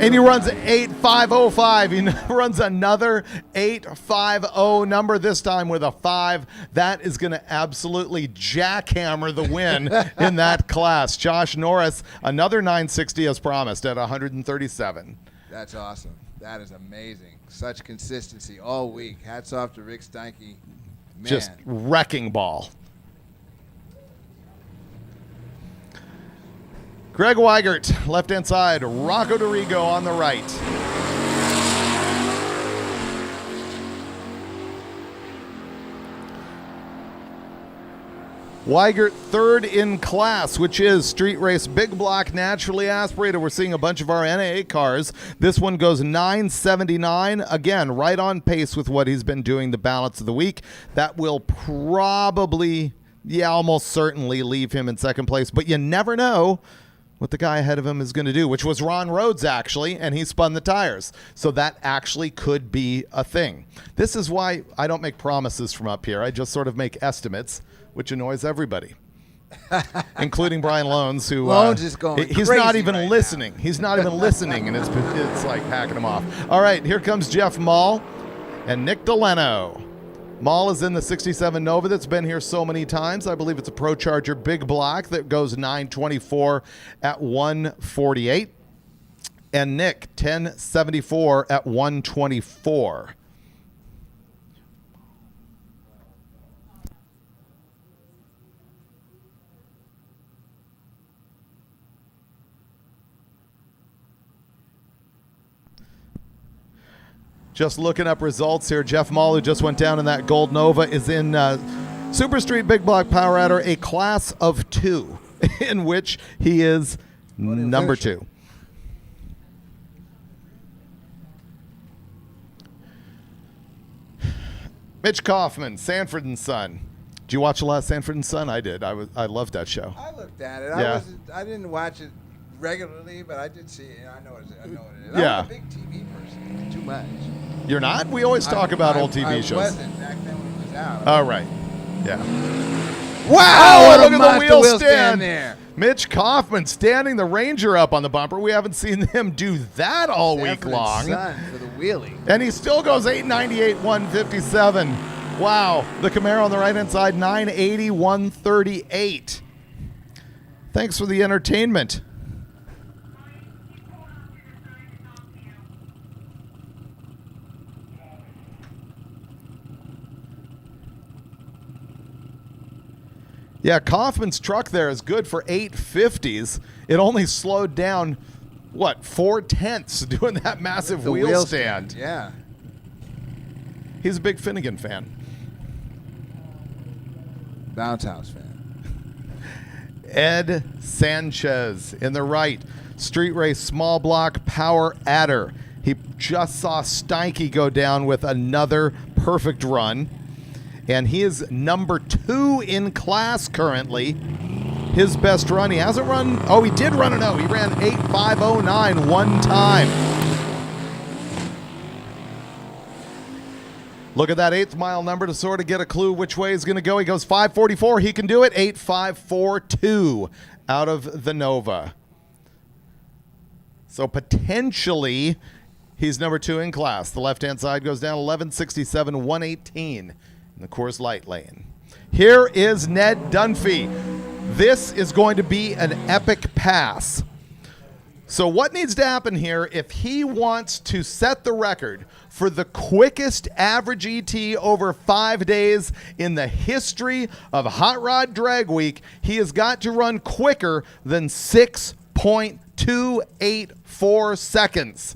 And he runs 8.505. He runs another 8.50 number, this time with a 5. That is going to absolutely jackhammer the win in that class. Josh Norris, another 960 as promised at 137. That's awesome. That is amazing. Such consistency all week. Hats off to Rick Steinke. Man. Just wrecking ball. Greg Weigert, left-hand side. Rocco DeRigo on the right. Weigert third in class, which is street race big block naturally aspirated. We're seeing a bunch of our NAA cars. This one goes 979. Again, right on pace with what he's been doing the balance of the week. That will probably, almost certainly leave him in second place. But you never know what the guy ahead of him is going to do, which was Ron Rhodes, actually, and he spun the tires. So that actually could be a thing. This is why I don't make promises from up here. I just sort of make estimates, which annoys everybody, including Brian Loans, who Loans is going he's crazy not even right listening. now. He's not even listening, and it's like hacking him off. All right, here comes Jeff Mall and Nick Delano. Mall is in the 67 Nova that's been here so many times. I believe it's a Pro Charger big block that goes 924 at 148. And Nick, 1074 at 124. Just looking up results here. Jeff Mall, who just went down in that Gold Nova, is in Super Street Big Block Power Adder, a class of 2, in which he is number 2. Mitch Kaufman, Sanford and Son. Did you watch a lot of Sanford and Son? I did. I loved that show. I looked at it. Yeah. I didn't watch it regularly, but I did see it. I know what it is. Yeah. I'm a big TV person. Too much. You're not? We always talk about old TV shows. I wasn't back then when it was out. All right. Yeah. Wow! Oh, look at the wheel stand stand there. Mitch Kaufman standing the Ranger up on the bumper. We haven't seen him do that all week Sanford and long. Son for the wheelie. And he still goes 898, 157. Wow. The Camaro on the right-hand side, 980, 138. Thanks for the entertainment. Yeah, Kaufman's truck there is good for 850s. It only slowed down, 4/10 doing that massive The wheel stand. Yeah. He's a big Finnegan fan. Bounce House fan. Ed Sanchez in the right. Street Race Small Block Power Adder. He just saw Steinke go down with another perfect run. And he is number 2 in class currently. His best run, he hasn't run, oh, he did run an O. He ran 8.509 one time. Look at that 8th mile number to sort of get a clue which way he's going to go. He goes 5:44. He can do it. 8.542 out of the Nova. So potentially he's number 2 in class. The left-hand side goes down 11.67, 118 in the Coors Light lane. Here is Ned Dunphy. This is going to be an epic pass. So what needs to happen here if he wants to set the record for the quickest average ET over 5 days in the history of Hot Rod Drag Week, he has got to run quicker than 6.284 seconds.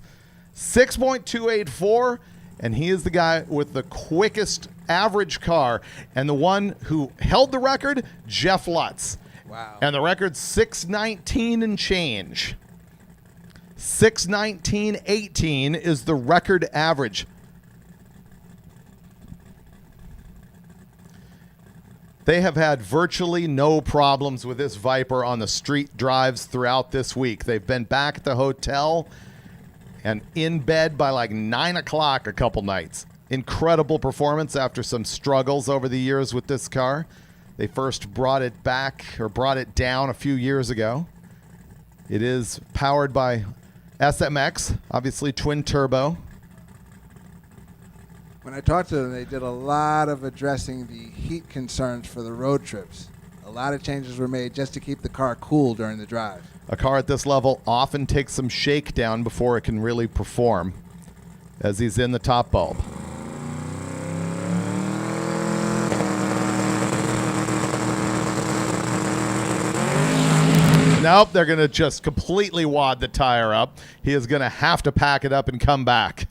6.284, and he is the guy with the quickest average car. And the one who held the record, Jeff Lutz. Wow. And the record's 6:19 and change. 6:19.18 is the record average. They have had virtually no problems with this Viper on the street drives throughout this week. They've been back at the hotel and in bed by like 9 o'clock a couple nights. Incredible performance after some struggles over the years with this car. They first brought it back or brought it down a few years ago. It is powered by SMX, obviously twin turbo. When I talked to them, they did a lot of addressing the heat concerns for the road trips. A lot of changes were made just to keep the car cool during the drive. A car at this level often takes some shakedown before it can really perform, as he's in the top bulb. Nope, they're going to just completely wad the tire up. He is going to have to pack it up and come back.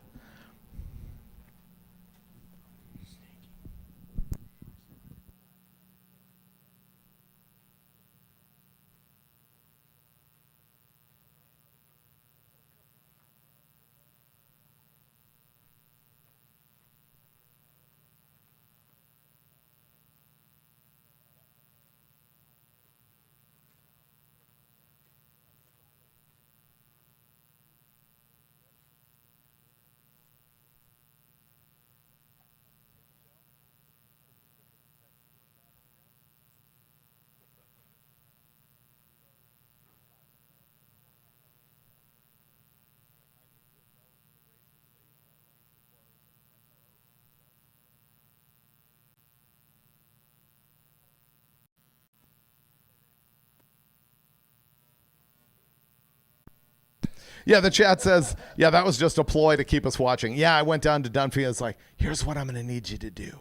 Yeah, the chat says, yeah, that was just a ploy to keep us watching. Yeah, I went down to Dunphy and was like, here's what I'm going to need you to do.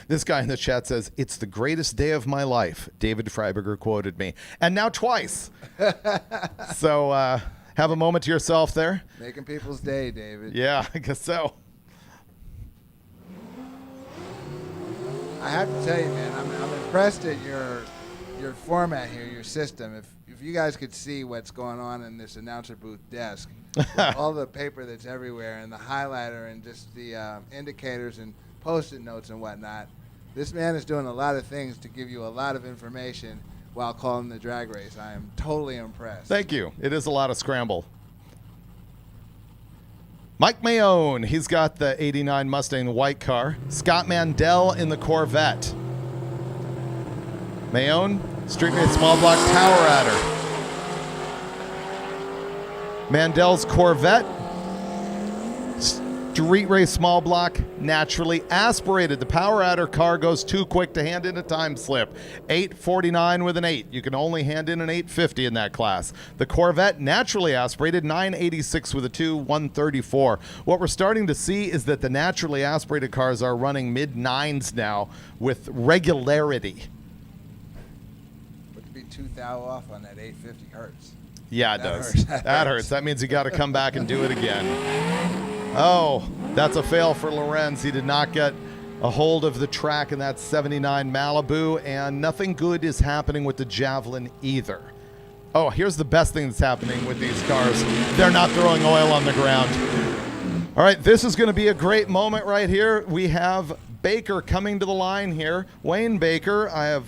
This guy in the chat says, it's the greatest day of my life. David Freiberger quoted me. And now twice. So have a moment to yourself there. Making people's day, David. Yeah, I guess so. I have to tell you, man, I'm impressed at your format here, your system. If you guys could see what's going on in this announcer booth desk, with all the paper that's everywhere and the highlighter and just the indicators and Post-it notes and whatnot, this man is doing a lot of things to give you a lot of information while calling the drag race. I am totally impressed. Thank you. It is a lot of scramble. Mike Mayone, he's got the 89 Mustang, the white car. Scott Mandel in the Corvette. Mayone, Street Race Small Block Power Adder. Mandel's Corvette, Street Race Small Block, naturally aspirated. The Power Adder car goes too quick to hand in a time slip. 8:49 with an 8. You can only hand in an 8:50 in that class. The Corvette, naturally aspirated, 9:86 with a 2, 1:34. What we're starting to see is that the naturally aspirated cars are running mid-9s now with regularity. But to be 2 thou off on that 850 hurts. Yeah, it That does. hurts. That hurts. That means you got to come back and do it again. Oh, that's a fail for Lorenz. He did not get a hold of the track in that 79 Malibu, and nothing good is happening with the Javelin either. Oh, here's the best thing that's happening with these cars. They're not throwing oil on the ground. All right, this is going to be a great moment right here. We have Baker coming to the line here. Wayne Baker,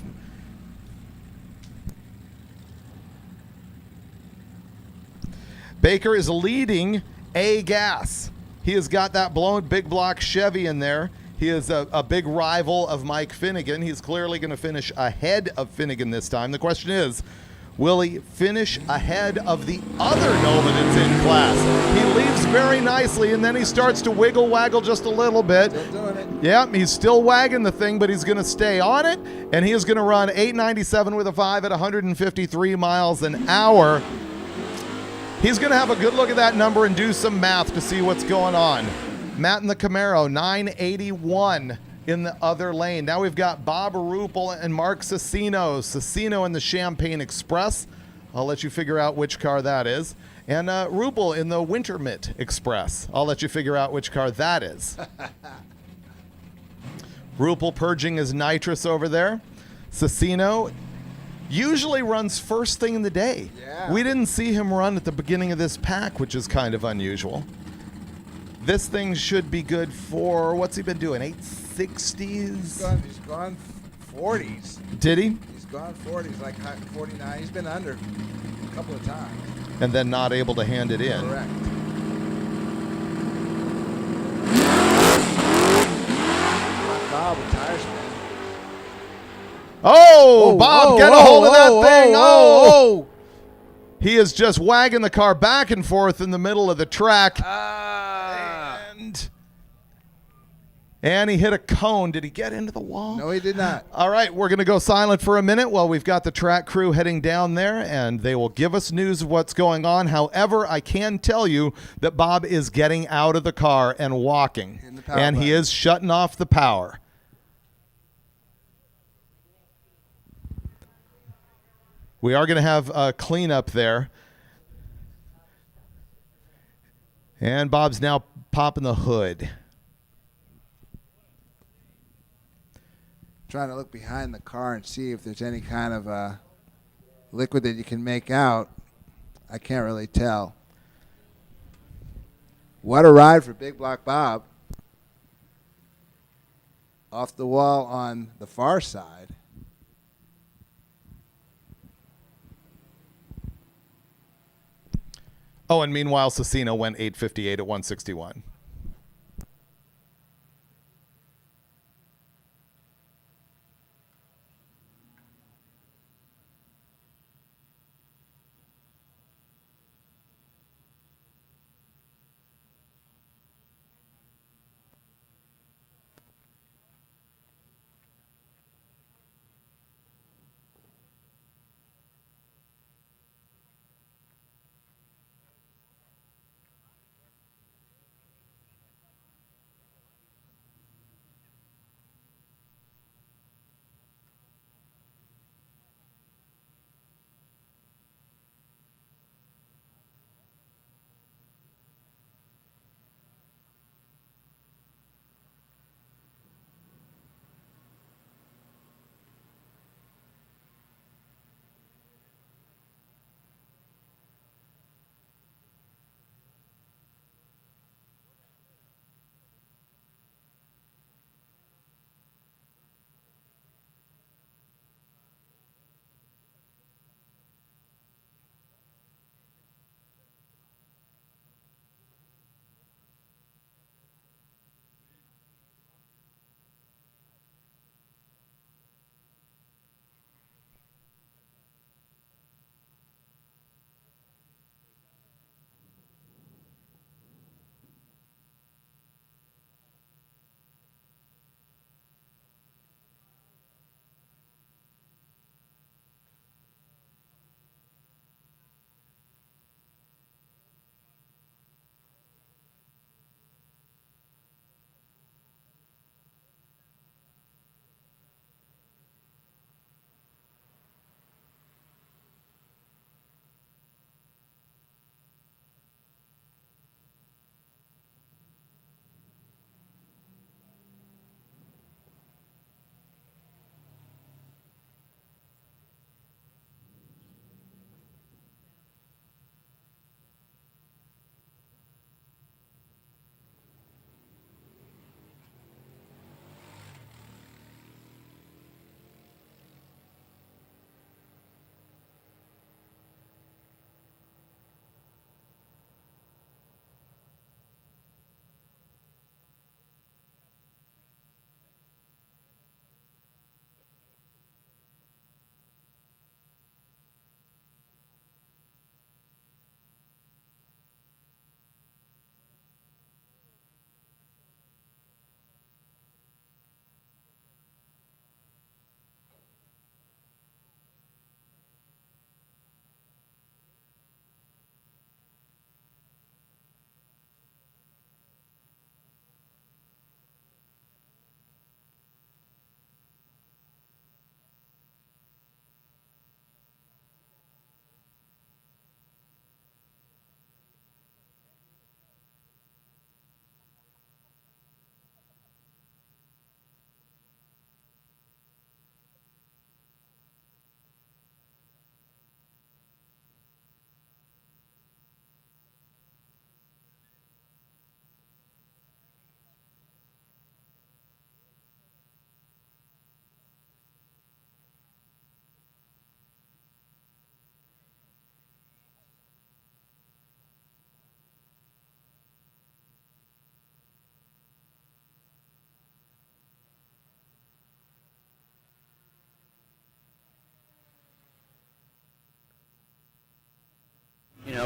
Baker is leading A gas. He has got that blown big block Chevy in there. He is a big rival of Mike Finnegan. He's clearly going to finish ahead of Finnegan this time. The question is, will he finish ahead of the other Nova that's in class? He leaves very nicely, and then he starts to wiggle-waggle just a little bit. Still doing it. Yeah, he's still wagging the thing, but he's going to stay on it, and he is going to run 897 with a 5 at 153 miles an hour. He's going to have a good look at that number and do some math to see what's going on. Matt in the Camaro, 981 in the other lane. Now we've got Bob Ruppel and Mark Cicino. Cicino in the Champagne Express. I'll let you figure out which car that is. And Ruppel in the Wintermitt Express. I'll let you figure out which car that is. Ruppel purging his nitrous over there. Cicino usually runs first thing in the day. Yeah. We didn't see him run at the beginning of this pack, which is kind of unusual. This thing should be good for, what's he been doing, 860s? He's gone 40s. Did he? He's gone 40s, like 49. He's been under a couple of times. And then not able to hand it in. Correct. Bob with tire spin. Oh, Bob, get a hold of that thing. Oh! He is just wagging the car back and forth in the middle of the track. And he hit a cone. Did he get into the wall? No, he did not. All right, we're going to go silent for a minute while we've got the track crew heading down there, and they will give us news of what's going on. However, I can tell you that Bob is getting out of the car and walking, and he is shutting off the power. We are going to have a cleanup there. And Bob's now popping the hood. Trying to look behind the car and see if there's any kind of liquid that you can make out. I can't really tell. What a ride for Big Block Bob. Off the wall on the far side. Oh, and meanwhile, Cicino went 858 at 161.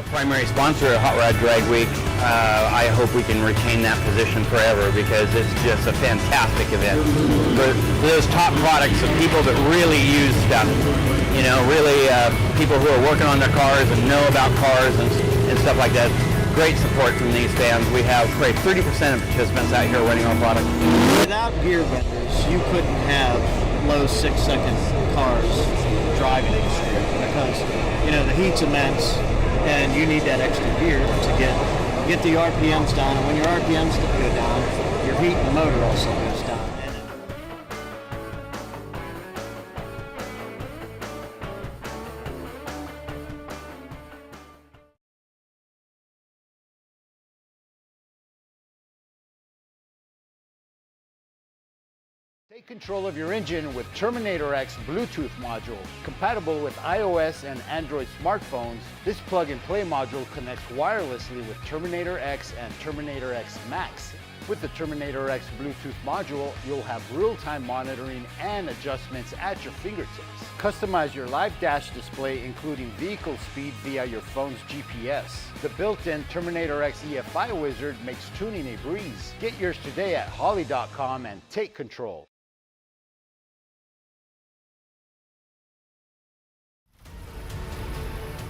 Primary sponsor of Hot Rod Drag Week. I hope we can retain that position forever because it's just a fantastic event. For those top products of people that really use stuff, really people who are working on their cars and know about cars and stuff like that. Great support from these fans. We have probably 30% of participants out here winning our product. Without gear vendors, you couldn't have low 6-second cars driving the street because, the heat's immense and you need that extra gear to get the RPMs down. And when your RPMs go down, your heat in the motor also goes down. Take control of your engine with Terminator X Bluetooth module. Compatible with iOS and Android smartphones, this plug-and-play module connects wirelessly with Terminator X and Terminator X Max. With the Terminator X Bluetooth module, you'll have real-time monitoring and adjustments at your fingertips. Customize your live dash display, including vehicle speed via your phone's GPS. The built-in Terminator X EFI wizard makes tuning a breeze. Get yours today at Holley.com and take control.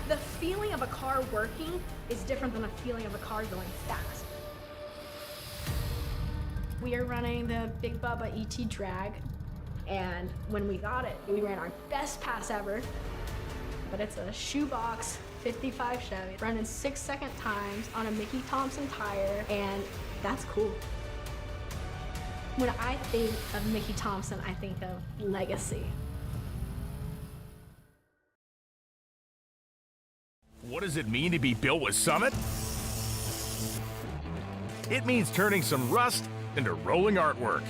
The feeling of a car working is different than the feeling of a car going fast. We are running the Big Bubba ET Drag, and when we got it, we ran our best pass ever, but it's a shoebox 55 Chevy running 6-second times on a Mickey Thompson tire, and that's cool. When I think of Mickey Thompson, I think of legacy. What does it mean to be built with Summit? It means turning some rust into rolling artwork.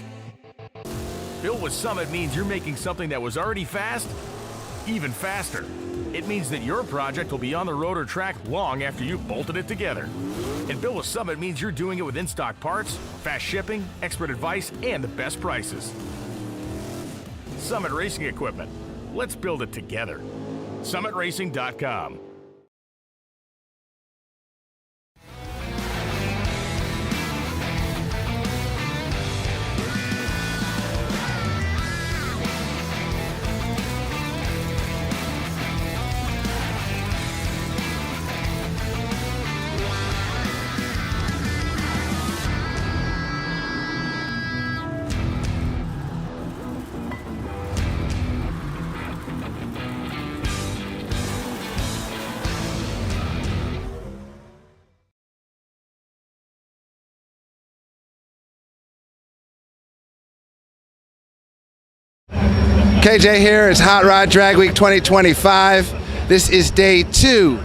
Built with Summit means you're making something that was already fast, even faster. It means that your project will be on the road or track long after you've bolted it together. And Built with Summit means you're doing it with in-stock parts, fast shipping, expert advice, and the best prices. Summit Racing Equipment. Let's build it together. SummitRacing.com. KJ here. It's Hot Rod Drag Week 2025. This is day 2.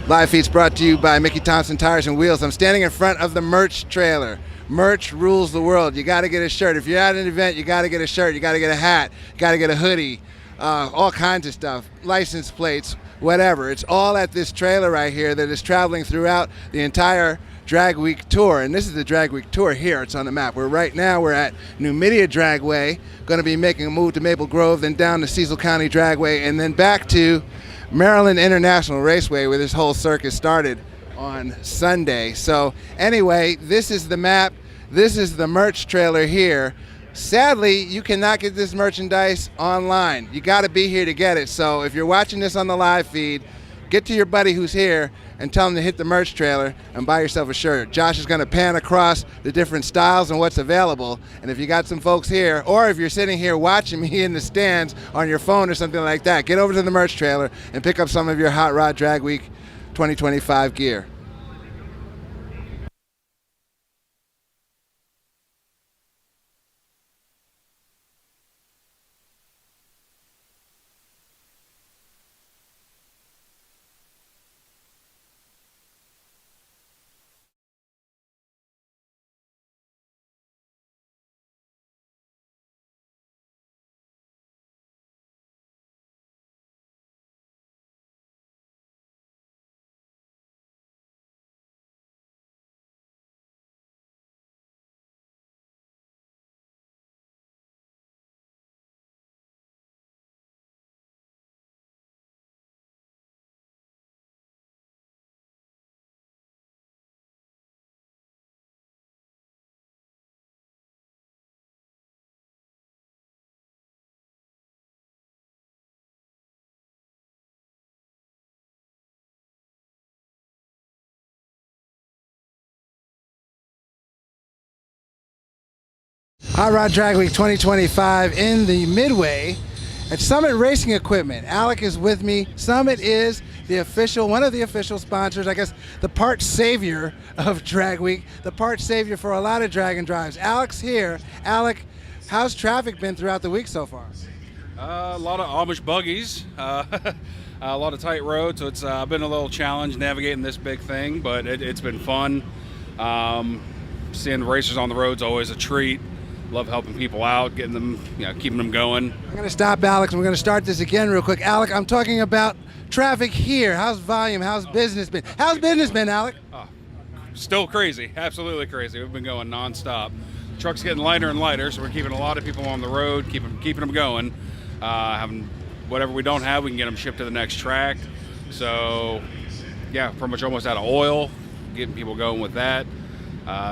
Live feeds brought to you by Mickey Thompson Tires and Wheels. I'm standing in front of the merch trailer. Merch rules the world. You got to get a shirt. If you're at an event, you got to get a shirt. You got to get a hat. You got to get a hoodie. All kinds of stuff. License plates, whatever. It's all at this trailer right here that is traveling throughout the entire Drag Week tour, and this is the Drag Week tour here. It's on the map. Right now we're at Numidia Dragway, going to be making a move to Maple Grove, then down to Cecil County Dragway, and then back to Maryland International Raceway, where this whole circus started on Sunday. So anyway, this is the map. This is the merch trailer here. Sadly, you cannot get this merchandise online. You got to be here to get it. So if you're watching this on the live feed, get to your buddy who's here and tell him to hit the merch trailer and buy yourself a shirt. Josh is going to pan across the different styles and what's available. And if you got some folks here, or if you're sitting here watching me in the stands on your phone or something like that, get over to the merch trailer and pick up some of your Hot Rod Drag Week 2025 gear. Hot Rod Drag Week 2025 in the Midway at Summit Racing Equipment. Alec is with me. Summit is one of the official sponsors, I guess, the part savior of Drag Week, the part savior for a lot of drag and drives. Alec's here. Alec, how's traffic been throughout the week so far? A lot of Amish buggies, a lot of tight roads, so it's been a little challenge navigating this big thing, but it's been fun. Seeing the racers on the road is always a treat. Love helping people out, getting them, keeping them going. I'm going to stop Alex, and we're going to start this again real quick. Alec, I'm talking about traffic here. How's volume? How's business been? How's business been, Alec? Still crazy, absolutely crazy. We've been going nonstop. The truck's getting lighter and lighter, so we're keeping a lot of people on the road, keeping them going. Having whatever we don't have, we can get them shipped to the next track. So, yeah, pretty much almost out of oil, getting people going with that.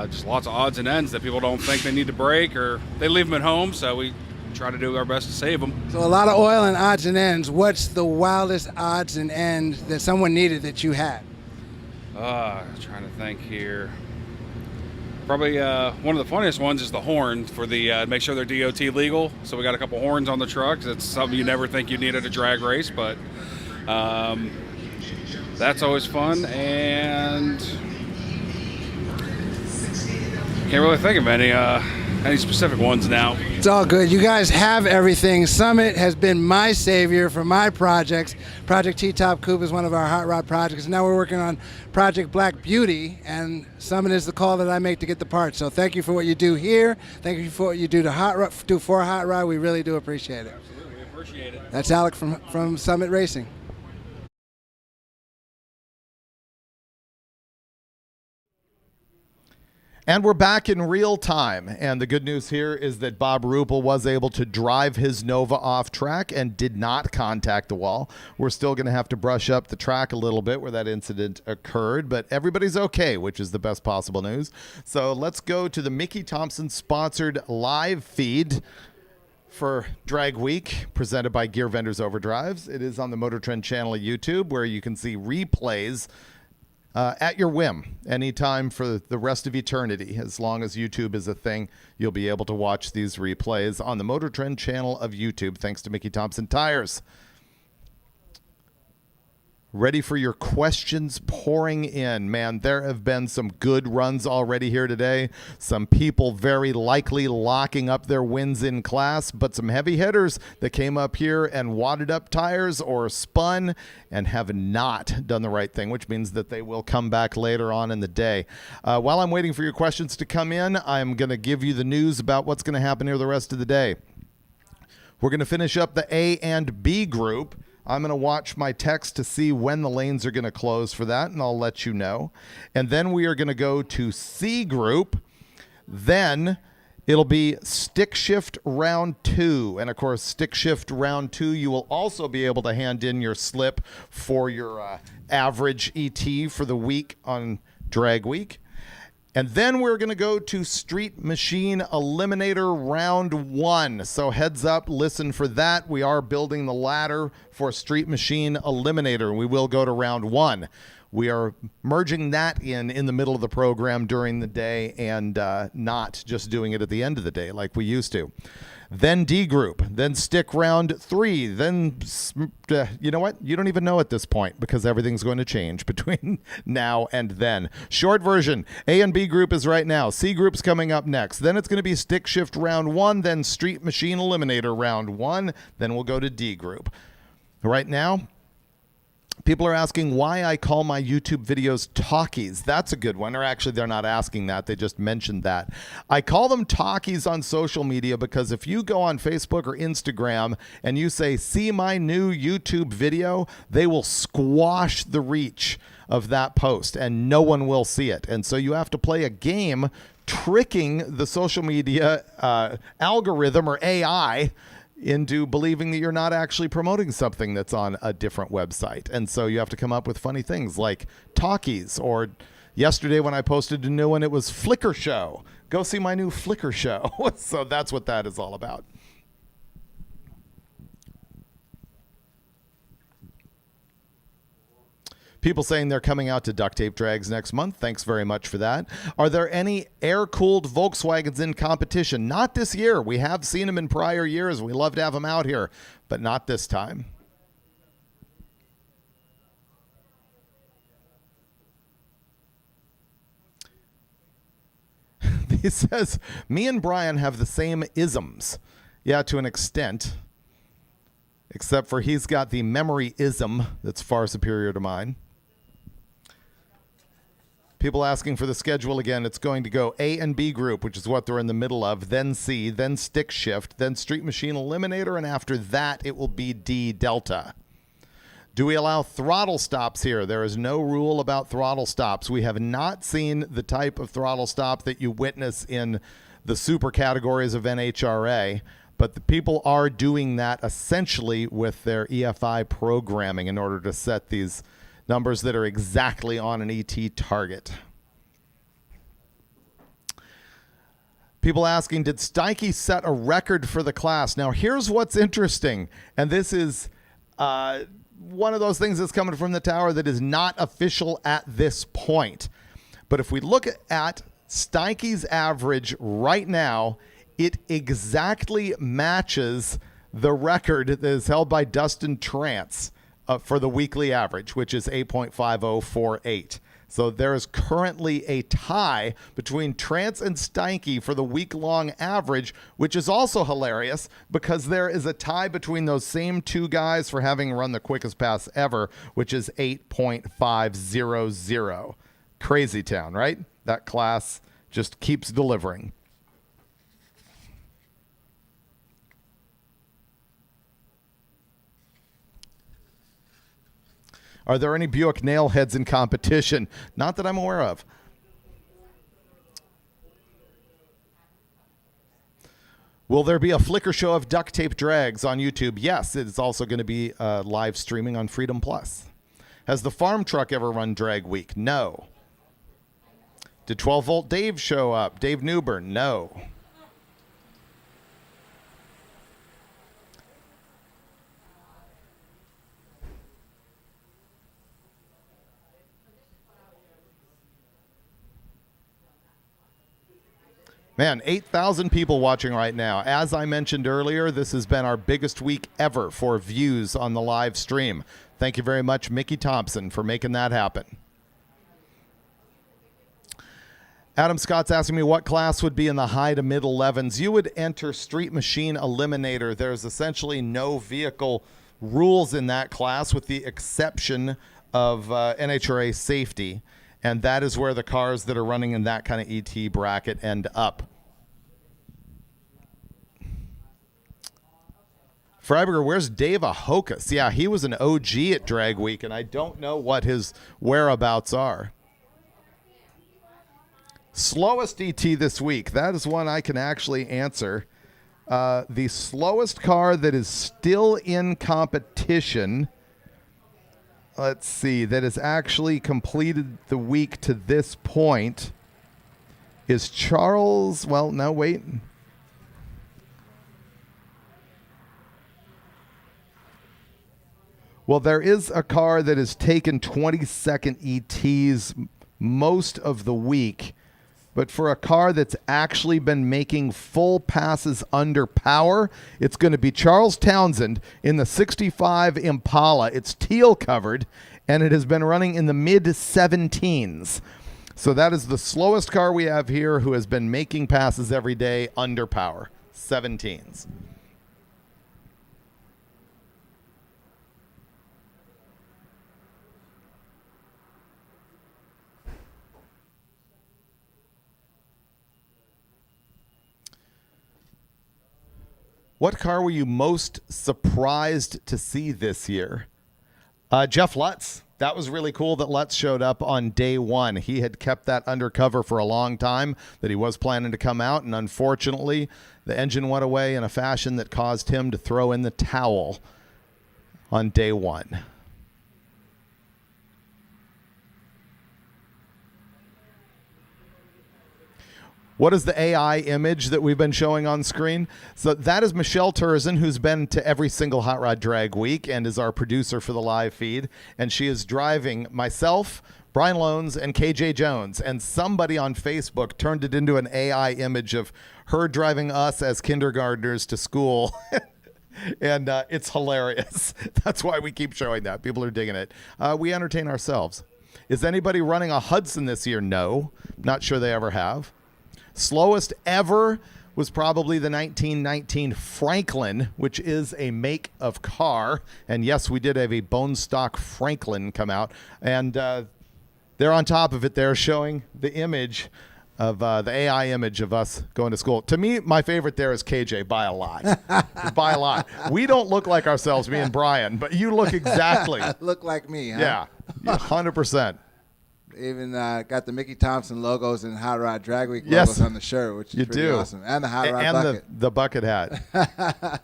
Just lots of odds and ends that people don't think they need to break, or they leave them at home, so we try to do our best to save them. So a lot of oil and odds and ends. What's the wildest odds and ends that someone needed that you had? Trying to think here. Probably one of the funniest ones is the horn for the make sure they're DOT legal. So we got a couple horns on the trucks. It's something you never think you need at a drag race, but that's always fun. And can't really think of any specific ones now. It's all good. You guys have everything. Summit has been my savior for my projects. Project T-Top Coupe is one of our hot rod projects. Now we're working on Project Black Beauty, and Summit is the call that I make to get the parts. So thank you for what you do here. Thank you for what you do for Hot Rod. We really do appreciate it. Absolutely, we appreciate it. That's Alec from Summit Racing. And we're back in real time. And the good news here is that Bob Ruppel was able to drive his Nova off track and did not contact the wall. We're still going to have to brush up the track a little bit where that incident occurred, but everybody's okay, which is the best possible news. So let's go to the Mickey Thompson sponsored live feed for Drag Week, presented by Gear Vendors Overdrives. It is on the MotorTrend channel at YouTube, where you can see replays at your whim, anytime for the rest of eternity. As long as YouTube is a thing, you'll be able to watch these replays on the MotorTrend channel of YouTube, thanks to Mickey Thompson Tires. Ready for your questions pouring in. Man, there have been some good runs already here today. Some people very likely locking up their wins in class, but some heavy hitters that came up here and wadded up tires or spun and have not done the right thing, which means that they will come back later on in the day. While I'm waiting for your questions to come in, I'm going to give you the news about what's going to happen here the rest of the day. We're going to finish up the A and B group. I'm going to watch my text to see when the lanes are going to close for that, and I'll let you know. And then we are going to go to C group. Then it'll be stick shift round 2. And, of course, stick shift round 2, you will also be able to hand in your slip for your average ET for the week on Drag Week. And then we're going to go to Street Machine Eliminator Round 1. So heads up, listen for that. We are building the ladder for Street Machine Eliminator. We will go to Round 1. We are merging that in the middle of the program during the day and not just doing it at the end of the day like we used to. Then D group, then stick round 3, then, you know what? You don't even know at this point because everything's going to change between now and then. Short version, A and B group is right now. C group's coming up next. Then it's going to be stick shift round 1, then Street Machine Eliminator round 1, then we'll go to D group. Right now, people are asking why I call my YouTube videos talkies. That's a good one. Or actually, they're not asking that. They just mentioned that. I call them talkies on social media because if you go on Facebook or Instagram and you say, see my new YouTube video, they will squash the reach of that post and no one will see it. And so you have to play a game tricking the social media algorithm or AI into believing that you're not actually promoting something that's on a different website. And so you have to come up with funny things like talkies, or yesterday when I posted a new one, it was Flickr Show. Go see my new Flickr Show. So that's what that is all about. People saying they're coming out to duct tape drags next month. Thanks very much for that. Are there any air-cooled Volkswagens in competition? Not this year. We have seen them in prior years. We love to have them out here, but not this time. He says, me and Brian have the same isms. Yeah, to an extent. Except for he's got the memory ism that's far superior to mine. People asking for the schedule again. It's going to go A and B group, which is what they're in the middle of, then C, then stick shift, then street machine eliminator, and after that it will be D delta. Do we allow throttle stops here? There is no rule about throttle stops. We have not seen the type of throttle stop that you witness in the super categories of NHRA, but the people are doing that essentially with their EFI programming in order to set these numbers that are exactly on an ET target. People asking, did Steike set a record for the class? Now, here's what's interesting, and this is one of those things that's coming from the tower that is not official at this point. But if we look at Steike's average right now, it exactly matches the record that is held by Dustin Trance for the weekly average, which is 8.5048. So there is currently a tie between Trance and Steike for the week-long average, which is also hilarious because there is a tie between those same two guys for having run the quickest pass ever, which is 8.500. Crazy town, right? That class just keeps delivering. Are there any Buick nailheads in competition? Not that I'm aware of. Will there be a flicker show of duct tape drags on YouTube? Yes, it's also going to be live streaming on Freedom Plus. Has the farm truck ever run drag week? No. Did 12-volt Dave show up? Dave Newbern? No. Man, 8,000 people watching right now. As I mentioned earlier, this has been our biggest week ever for views on the live stream. Thank you very much, Mickey Thompson, for making that happen. Adam Scott's asking me what class would be in the high to mid 11s. You would enter Street Machine Eliminator. There's essentially no vehicle rules in that class with the exception of NHRA safety. And that is where the cars that are running in that kind of ET bracket end up. Freiberger, where's Dave Ahokas? Yeah, he was an OG at Drag Week, and I don't know what his whereabouts are. Slowest ET this week. That is one I can actually answer. The slowest car that is still in competition, let's see, that has actually completed the week to this point is Charles. Well, no, wait. Well, there is a car that has taken 22nd ETs most of the week. But for a car that's actually been making full passes under power, it's going to be Charles Townsend in the 65 Impala. It's teal covered, and it has been running in the mid-17s. So that is the slowest car we have here who has been making passes every day under power, 17s. What car were you most surprised to see this year? Jeff Lutz. That was really cool that Lutz showed up on day one. He had kept that undercover for a long time, that he was planning to come out, and unfortunately, the engine went away in a fashion that caused him to throw in the towel on day one. What is the AI image that we've been showing on screen? So that is Michelle Turzin, who's been to every single Hot Rod Drag Week and is our producer for the live feed. And she is driving myself, Brian Loans, and KJ Jones. And somebody on Facebook turned it into an AI image of her driving us as kindergartners to school. And it's hilarious. That's why we keep showing that. People are digging it. We entertain ourselves. Is anybody running a Hudson this year? No. Not sure they ever have. Slowest ever was probably the 1919 Franklin, which is a make of car. And yes, we did have a bone stock Franklin come out. And they're on top of it. They're showing the image of the AI image of us going to school. To me, my favorite there is KJ by a lot. By a lot. We don't look like ourselves, me and Brian, but you look exactly. Look like me, huh? Yeah, 100%. Even got the Mickey Thompson logos and Hot Rod Drag Week Yes. logos on the shirt, which is You pretty do. awesome. And the Hot Rod and bucket. the bucket hat.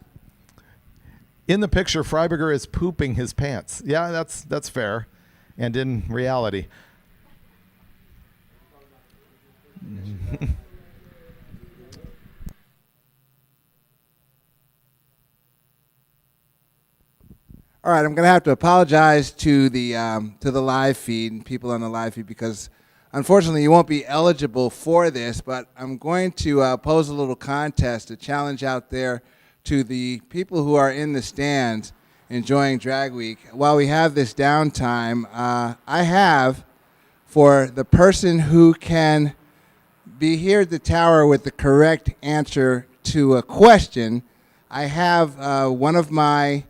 In the picture, Freiberger is pooping his pants. Yeah, that's fair. And in reality. All right, I'm going to have to apologize to the live feed and people on the live feed because unfortunately you won't be eligible for this, but I'm going to pose a little contest, a challenge out there to the people who are in the stands enjoying Drag Week. While we have this downtime, I have, for the person who can be here at the tower with the correct answer to a question, I have one of my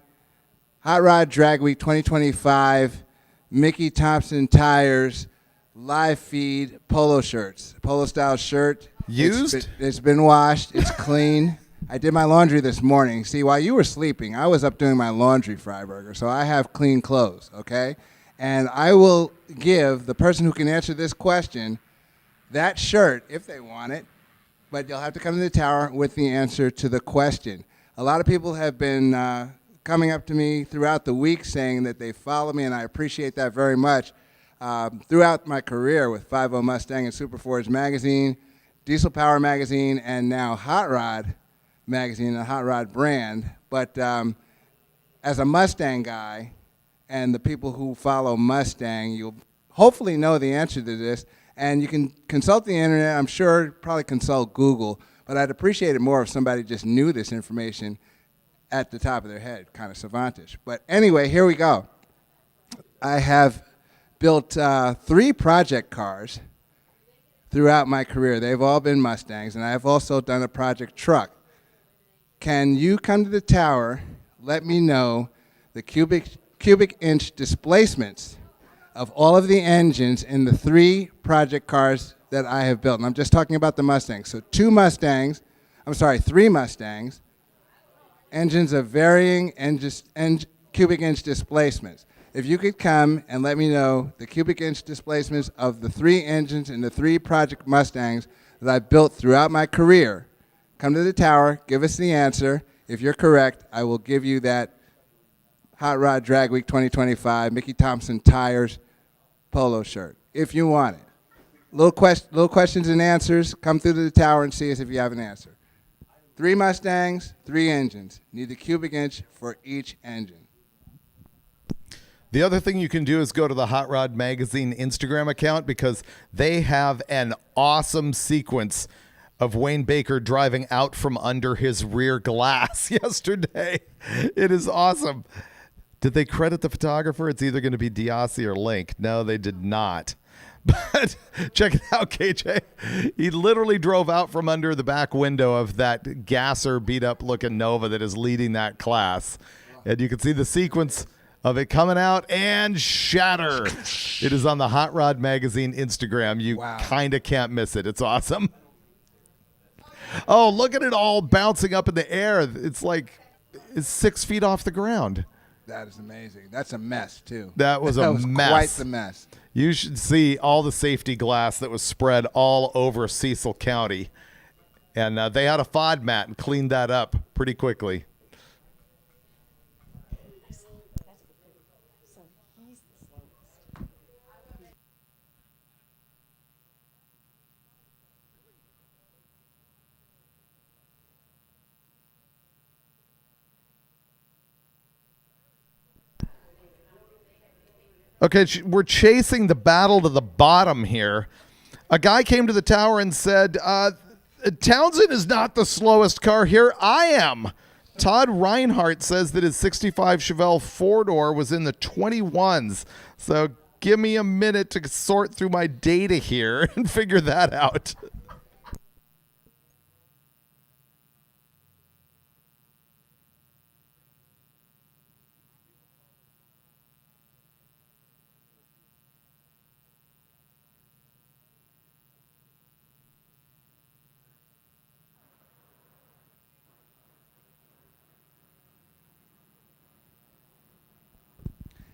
Hot Rod Drag Week 2025 Mickey Thompson Tires live feed polo shirts, polo style shirt. Used? It's been washed. It's clean. I did my laundry this morning. See, while you were sleeping, I was up doing my laundry, Freiberger, so I have clean clothes, okay? And I will give the person who can answer this question that shirt if they want it, but you'll have to come to the tower with the answer to the question. A lot of people have been coming up to me throughout the week saying that they follow me, and I appreciate that very much. Throughout my career with 5.0 Mustang and Superforge Magazine, Diesel Power Magazine, and now Hot Rod Magazine, a Hot Rod brand. But as a Mustang guy, and the people who follow Mustang, you'll hopefully know the answer to this. And you can consult the internet. I'm sure probably consult Google. But I'd appreciate it more if somebody just knew this information at the top of their head, kind of savantish. But anyway, here we go. I have built 3 project cars throughout my career. They've all been Mustangs, and I've also done a project truck. Can you come to the tower, let me know the cubic inch displacements of all of the engines in the 3 project cars that I have built? And I'm just talking about the Mustangs. So 3 Mustangs, engines of varying cubic inch displacements. If you could come and let me know the cubic inch displacements of the 3 engines in the 3 project Mustangs that I've built throughout my career, come to the tower, give us the answer. If you're correct, I will give you that Hot Rod Drag Week 2025 Mickey Thompson Tires polo shirt, if you want it. Little questions and answers. Come through to the tower and see us if you have an answer. 3 Mustangs, 3 engines. Need the cubic inch for each engine. The other thing you can do is go to the Hot Rod Magazine Instagram account because they have an awesome sequence of Wayne Baker driving out from under his rear glass yesterday. It is awesome. Did they credit the photographer? It's either going to be Diassi or Link. No, they did not. But check it out, KJ. He literally drove out from under the back window of that gasser beat-up looking Nova that is leading that class. And you can see the sequence of it coming out and shatter. It is on the Hot Rod Magazine Instagram. You kind of can't miss it. It's awesome. Oh, look at it all bouncing up in the air. It's like it's 6 feet off the ground. That is amazing. That's a mess, too. That was that was mess. Quite the mess. You should see all the safety glass that was spread all over Cecil County. And they had a FOD mat and cleaned that up pretty quickly. Okay, we're chasing the battle to the bottom here. A guy came to the tower and said, Townsend is not the slowest car here. I am. Todd Reinhardt says that his 65 Chevelle four-door was in the 21s. So give me a minute to sort through my data here and figure that out.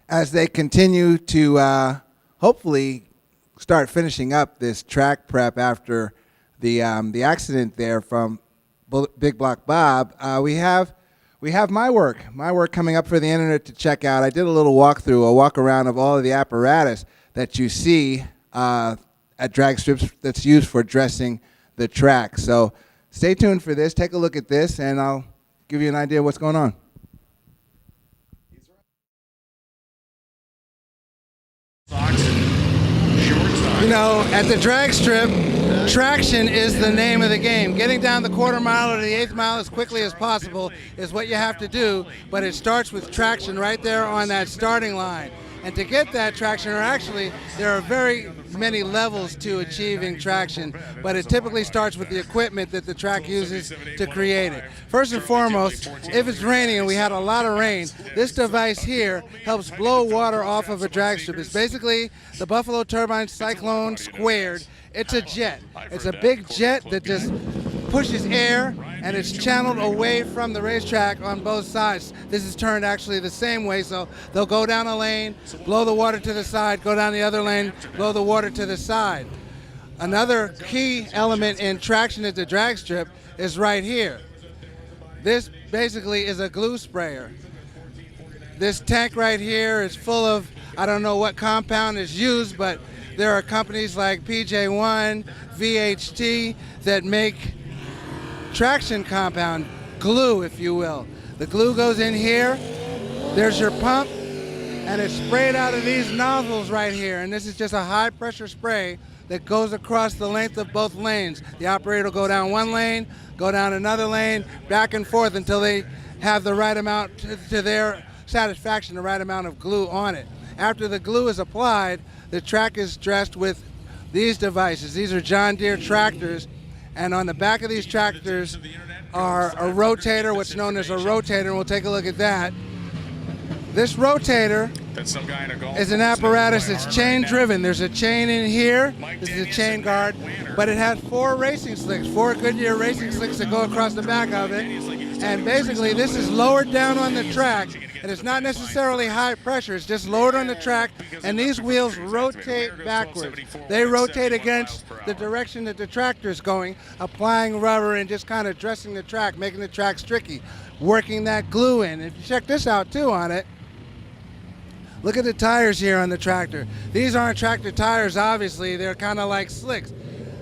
As they continue to hopefully start finishing up this track prep after the accident there from Big Block Bob, we have my work coming up for the internet to check out. I did a little walkthrough, a walk around of all of the apparatus that you see at drag strips that's used for dressing the track. So stay tuned for this. Take a look at this, and I'll give you an idea of what's going on. You know, at the drag strip, traction is the name of the game. Getting down the quarter mile or the eighth mile as quickly as possible is what you have to do, but it starts with traction right there on that starting line. And to get that traction, or actually, there are very many levels to achieving traction, but it typically starts with the equipment that the track uses to create it. First and foremost, if it's raining, and we had a lot of rain, this device here helps blow water off of a drag strip. It's basically the Buffalo Turbine Cyclone squared. It's a jet. It's a big jet that just pushes air, and it's channeled away from the racetrack on both sides. This is turned actually the same way, so they'll go down a lane, blow the water to the side, go down the other lane, blow the water to the side. Another key element in traction at the drag strip is right here. This basically is a glue sprayer. This tank right here is full of, I don't know what compound is used, but there are companies like PJ1, VHT that make traction compound, glue if you will. The glue goes in here, there's your pump, and it's sprayed out of these nozzles right here, and this is just a high pressure spray that goes across the length of both lanes. The operator will go down one lane, go down another lane, back and forth until they have the right amount, to their satisfaction, the right amount of glue on it. After the glue is applied, the track is dressed with these devices. These are John Deere tractors, and on the back of these tractors are a rotator, what's known as a rotator, and we'll take a look at that. This rotator is an apparatus that's chain driven. There's a chain in here, this is a chain guard, but it has four racing slicks, four Goodyear racing slicks that go across the back of it. And basically this is lowered down on the track, and it's not necessarily high pressure, it's just lowered on the track, and these wheels rotate backwards. They rotate against the direction that the tractor is going, applying rubber and just kind of dressing the track, making the track tricky, working that glue in. If you check this out too on it, look at the tires here on the tractor. These aren't tractor tires, obviously, they're kind of like slicks.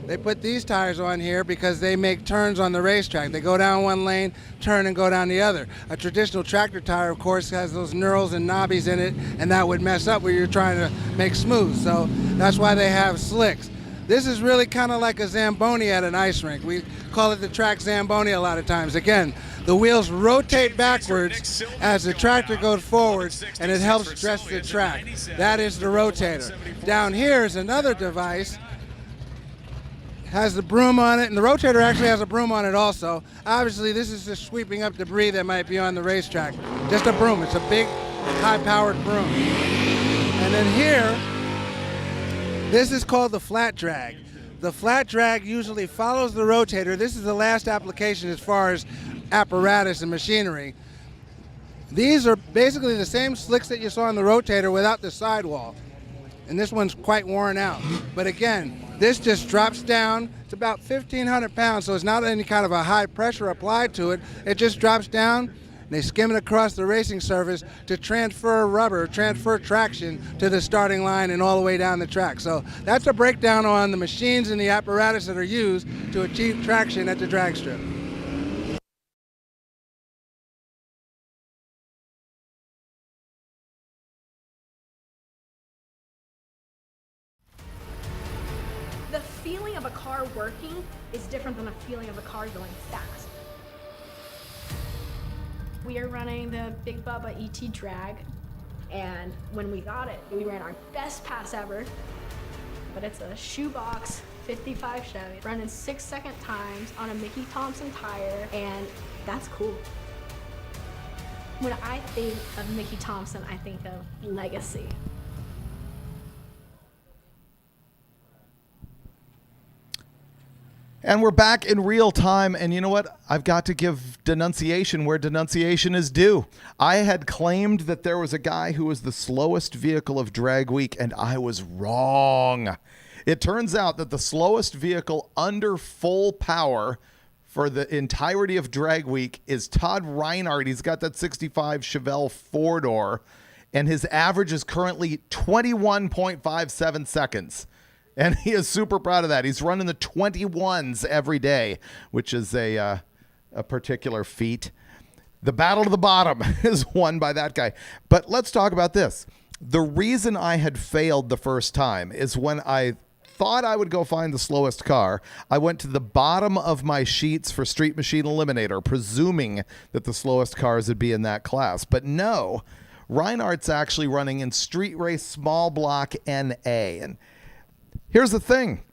They put these tires on here because they make turns on the racetrack. They go down one lane, turn and go down the other. A traditional tractor tire, of course, has those knurls and knobbies in it, and that would mess up where you're trying to make smooth. So that's why they have slicks. This is really kind of like a Zamboni at an ice rink. We call it the track Zamboni a lot of times. Again, the wheels rotate backwards as the tractor goes forward, and it helps dress the track. That is the rotator. Down here is another device. Has the broom on it, and the rotator actually has a broom on it also. Obviously, this is just sweeping up debris that might be on the racetrack. Just a broom. It's a big, high-powered broom. And then here, this is called the flat drag. The flat drag usually follows the rotator. This is the last application as far as apparatus and machinery. These are basically the same slicks that you saw on the rotator without the sidewall. And this one's quite worn out. But again, this just drops down. It's about 1,500 pounds, so it's not any kind of a high pressure applied to it. It just drops down, and they skim it across the racing surface to transfer rubber, transfer traction to the starting line and all the way down the track. So that's a breakdown on the machines and the apparatus that are used to achieve traction at the drag strip. car working is different than a feeling of a car going fast. We are running the Big Bubba ET drag, and when we got it, we ran our best pass ever, but it's a shoebox 55 Chevy running 6-second times on a Mickey Thompson tire, and that's cool. When I think of Mickey Thompson, I think of legacy. And we're back in real time, and you know what? I've got to give denunciation where denunciation is due. I had claimed that there was a guy who was the slowest vehicle of Drag Week, and I was wrong. It turns out that the slowest vehicle under full power for the entirety of Drag Week is Todd Reinhardt. He's got that 65 Chevelle four-door, and his average is currently 21.57 seconds. And he is super proud of that. He's running the 21s every day, which is a particular feat. The battle to the bottom is won by that guy. But let's talk about this. The reason I had failed the first time is when I thought I would go find the slowest car, I went to the bottom of my sheets for Street Machine Eliminator, presuming that the slowest cars would be in that class. But no, Reinhardt's actually running in Street Race Small Block NA. And here's the thing.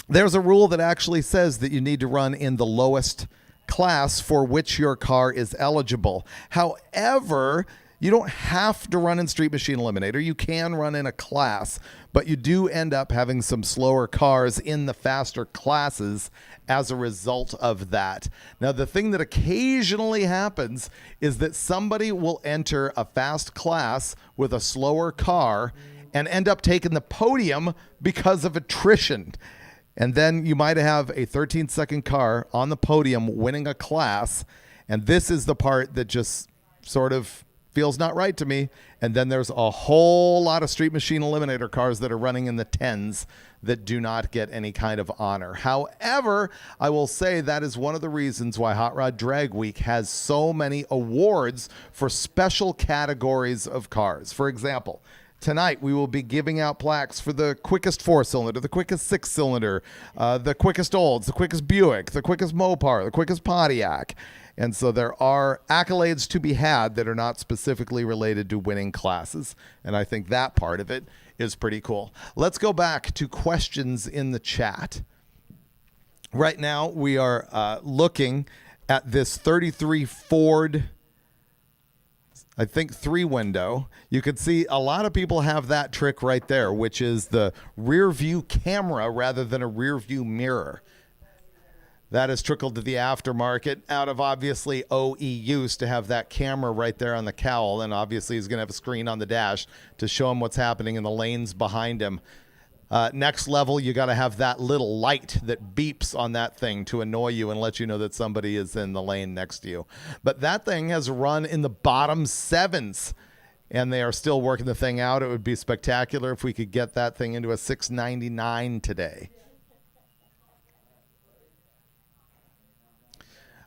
There's a rule that actually says that you need to run in the lowest class for which your car is eligible. However, you don't have to run in Street Machine Eliminator. You can run in a class, but you do end up having some slower cars in the faster classes as a result of that. Now, the thing that occasionally happens is that somebody will enter a fast class with a slower car and end up taking the podium because of attrition. And then you might have a 13-second car on the podium winning a class, and this is the part that just sort of feels not right to me. And then there's a whole lot of Street Machine Eliminator cars that are running in the 10s that do not get any kind of honor. However, I will say that is one of the reasons why Hot Rod Drag Week has so many awards for special categories of cars. For example, tonight, we will be giving out plaques for the quickest 4-cylinder, the quickest 6-cylinder, the quickest Olds, the quickest Buick, the quickest Mopar, the quickest Pontiac. And so there are accolades to be had that are not specifically related to winning classes. And I think that part of it is pretty cool. Let's go back to questions in the chat. Right now, we are looking at this 33 Ford, I think 3-window. You can see a lot of people have that trick right there, which is the rear view camera rather than a rear view mirror. That has trickled to the aftermarket out of obviously OE use to have that camera right there on the cowl. And obviously he's going to have a screen on the dash to show him what's happening in the lanes behind him. Next level, you got to have that little light that beeps on that thing to annoy you and let you know that somebody is in the lane next to you. But that thing has run in the bottom 7s, and they are still working the thing out. It would be spectacular if we could get that thing into a 699 today.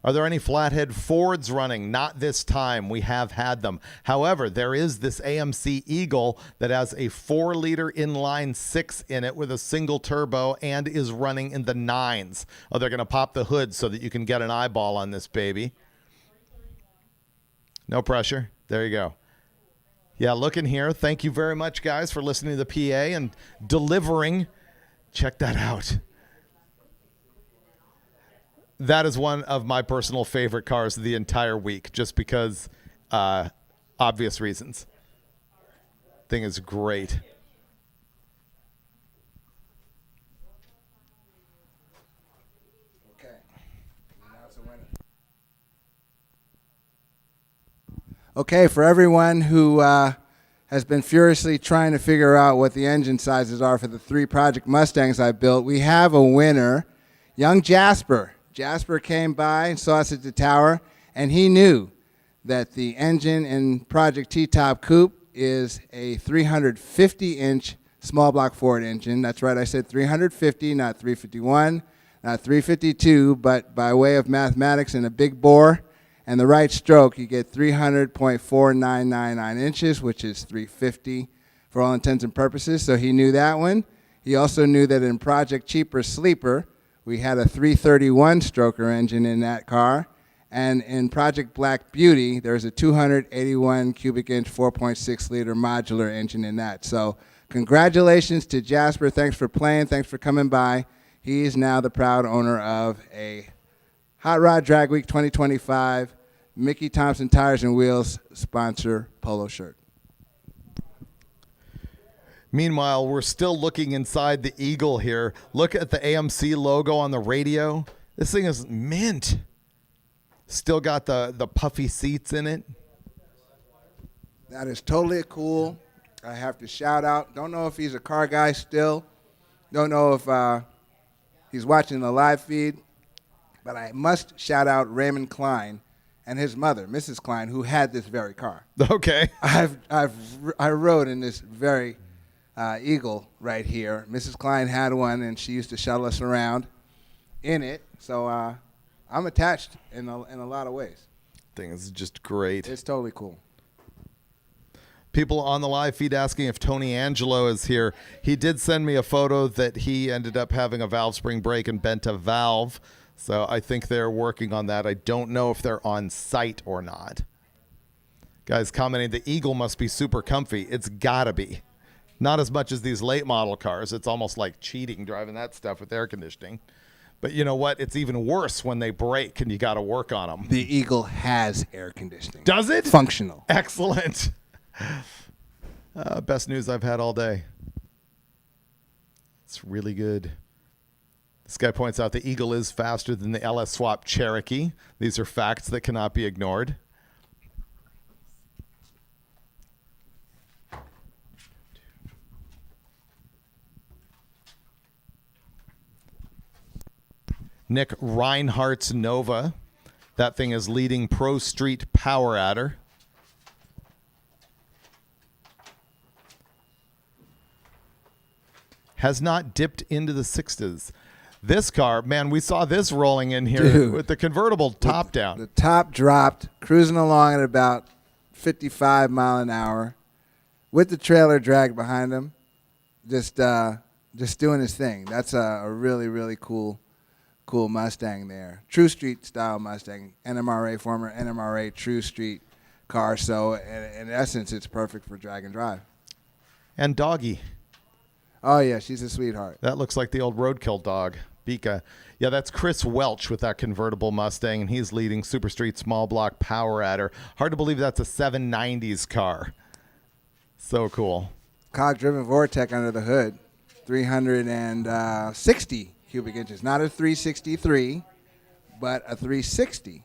Are there any flathead Fords running? Not this time. We have had them. However, there is this AMC Eagle that has a 4-liter inline 6 in it with a single turbo and is running in the 9s. Oh, they're going to pop the hood so that you can get an eyeball on this baby. No pressure. There you go. Yeah, look in here. Thank you very much, guys, for listening to the PA and delivering. Check that out. That is one of my personal favorite cars of the entire week, just because obvious reasons. Thing is great. Okay. Okay, for everyone who has been furiously trying to figure out what the engine sizes are for the 3 Project Mustangs I built, we have a winner, young Jasper. Jasper came by and saw us at the tower, and he knew that the engine in Project T-Top Coupe is a 350-inch small block Ford engine. That's right, I said 350, not 351, not 352, but by way of mathematics and a big bore and the right stroke, you get 300.4999 inches, which is 350 for all intents and purposes. So he knew that one. He also knew that in Project Cheaper Sleeper, We had a 331 stroker engine in that car. And in Project Black Beauty, there's a 281 cubic inch, 4.6 liter modular engine in that. So congratulations to Jasper. Thanks for playing. Thanks for coming by. He is now the proud owner of a Hot Rod Drag Week 2025 Mickey Thompson Tires and Wheels sponsor polo shirt. Meanwhile, we're still looking inside the Eagle here. Look at the AMC logo on the radio. This thing is mint. Still got the puffy seats in it. That is totally cool. I have to shout out. Don't know if he's a car guy still. Don't know if he's watching the live feed. But I must shout out Raymond Klein and his mother, Mrs. Klein, who had this very car. Okay. I rode in this very Eagle right here. Mrs. Klein had one, and she used to shuttle us around in it. So I'm attached in a lot of ways. Thing is just great. It's totally cool. People on the live feed asking if Tony Angelo is here. He did send me a photo that he ended up having a valve spring break and bent a valve. So I think they're working on that. I don't know if they're on site or not. Guys commenting, the Eagle must be super comfy. It's gotta be. Not as much as these late model cars. It's almost like cheating driving that stuff with air conditioning. But you know what? It's even worse when they break and you got to work on them. The Eagle has air conditioning. Does it? Functional. Excellent. Best news I've had all day. It's really good. This guy points out the Eagle is faster than the LS Swap Cherokee. These are facts that cannot be ignored. Nick Reinhardt's Nova. That thing is leading Pro Street Power Adder. Has not dipped into the sixes. This car, man, we saw this rolling in here with the convertible top down. The top dropped, cruising along at about 55 mile an hour with the trailer dragged behind him, just doing his thing. That's a really, really cool Mustang there. True Street style Mustang, NMRA, former NMRA True Street car. So in essence, it's perfect for drag and drive. And Doggy. Oh, yeah, she's a sweetheart. That looks like the old roadkill dog, Bika. Yeah, that's Chris Welch with that convertible Mustang, and he's leading Super Street Small Block Power Adder. Hard to believe that's a 790s car. So cool. Cog-driven Vortec under the hood, 360 cubic inches. Not a 363, but a 360.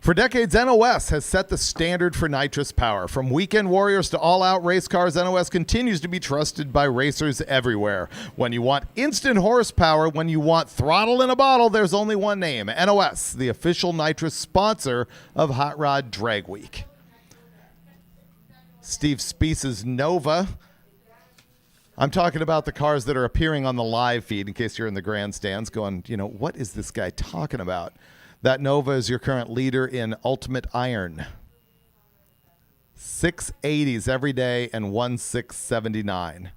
For decades, NOS has set the standard for nitrous power. From weekend warriors to all-out race cars, NOS continues to be trusted by racers everywhere. When you want instant horsepower, when you want throttle in a bottle, there's only one name, NOS, the official nitrous sponsor of Hot Rod Drag Week. Steve Speece's Nova. I'm talking about the cars that are appearing on the live feed, in case you're in the grandstands going, what is this guy talking about? That Nova is your current leader in Ultimate Iron. 680s every day and 1679.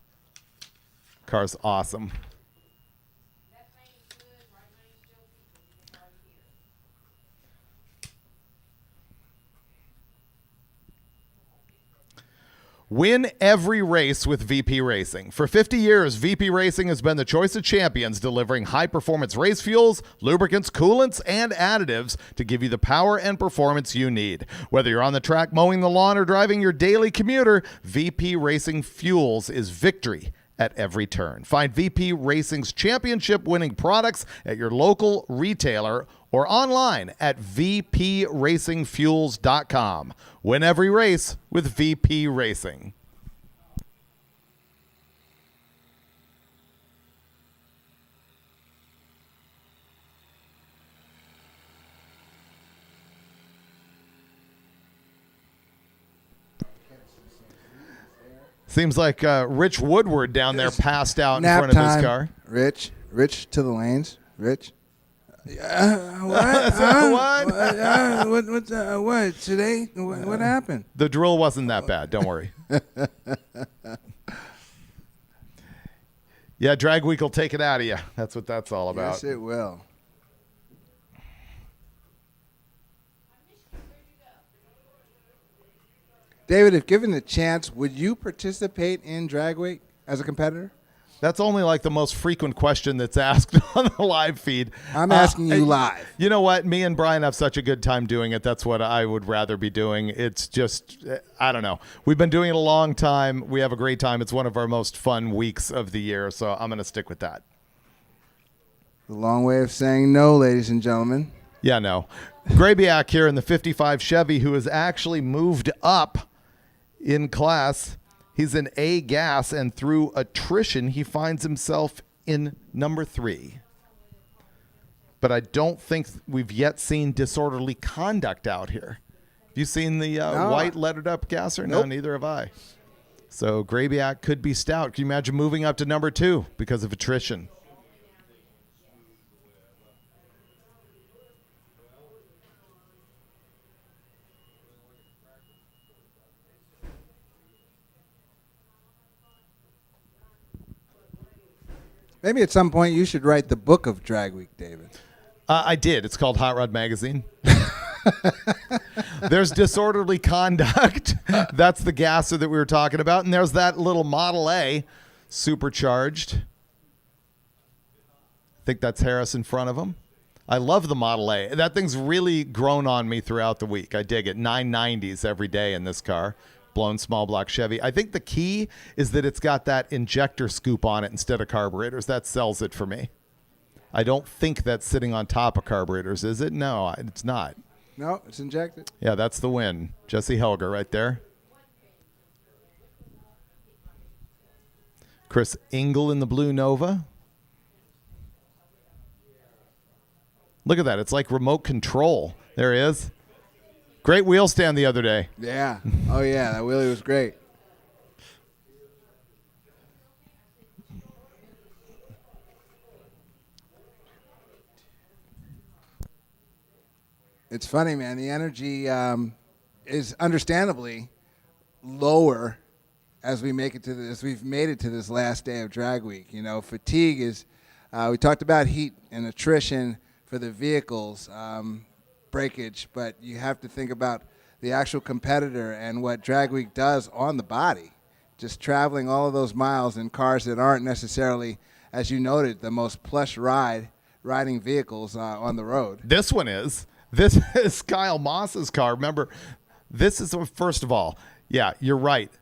Car's awesome. Win every race with VP Racing. For 50 years, VP Racing has been the choice of champions, delivering high-performance race fuels, lubricants, coolants, and additives to give you the power and performance you need. Whether you're on the track, mowing the lawn, or driving your daily commuter, VP Racing Fuels is victory at every turn. Find VP Racing's championship-winning products at your local retailer or online at vpracingfuels.com. Win every race with VP Racing. Seems like Rich Woodward down there passed out in Nap front of time. his car. Rich to the lanes. Rich. What today? What happened? The drill wasn't that bad. Don't worry. Yeah, Drag Week will take it out of you. That's what that's all about. Yes, it will. David, if given the chance, would you participate in Drag Week as a competitor? That's only like the most frequent question that's asked on the live feed. I'm asking you live. You know what? Me and Brian have such a good time doing it. That's what I would rather be doing. It's just, I don't know. We've been doing it a long time. We have a great time. It's one of our most fun weeks of the year, so I'm going to stick with that. The long way of saying no, ladies and gentlemen. Yeah, no. Grabiak here in the 55 Chevy, who has actually moved up in class. He's in A gas, and through attrition, he finds himself in number 3. But I don't think we've yet seen disorderly conduct out here. Have you seen the white lettered up gasser? No, Nope. neither have I. So Grabiak could be stout. Can you imagine moving up to number 2 because of attrition? Maybe at some point you should write the book of Drag Week, David. I did. It's called Hot Rod Magazine. There's disorderly conduct. That's the gasser that we were talking about. And there's that little Model A supercharged. I think that's Harris in front of him. I love the Model A. That thing's really grown on me throughout the week. I dig it. 990s every day in this car. Blown small block Chevy. I think the key is that it's got that injector scoop on it instead of carburetors. That sells it for me. I don't think that's sitting on top of carburetors, is it? No, it's not. No, it's injected. Yeah, that's the win. Jesse Helger right there. Chris Engel in the blue Nova. Look at that. It's like remote control. There he is. Great wheel stand the other day. Yeah. Oh, yeah. That wheelie was great. It's funny, man. The energy is understandably lower as we make it to this. We've made it to this last day of Drag Week. You know, fatigue is. We talked about heat and attrition for the vehicles. Breakage, but you have to think about the actual competitor and what Drag Week does on the body. Just traveling all of those miles in cars that aren't necessarily, as you noted, the most plush riding vehicles on the road. This one is. This is Kyle Moss's car. Remember, this is, first of all, yeah, you're right.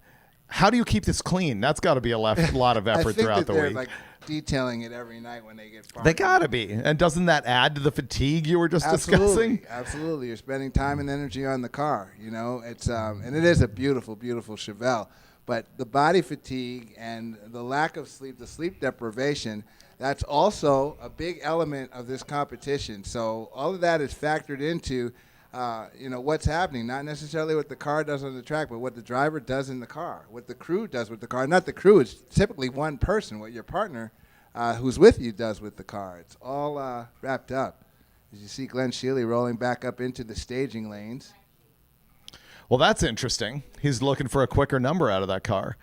How do you keep this clean? That's got to be a lot of effort throughout the week. Like detailing it every night when they get parked. They got to be. And doesn't that add to the fatigue you were just discussing? Absolutely. You're spending time and energy on the car, you know. It's and it is a beautiful, beautiful Chevelle. But the body fatigue and the lack of sleep, the sleep deprivation, that's also a big element of this competition. So all of that is factored into you know, what's happening, not necessarily what the car does on the track, but what the driver does in the car, what the crew does with the car. Not the crew, it's typically one person, what your partner who's with you does with the car. It's all wrapped up. As you see Glenn Shealy rolling back up into the staging lanes. Well, that's interesting. He's looking for a quicker number out of that car.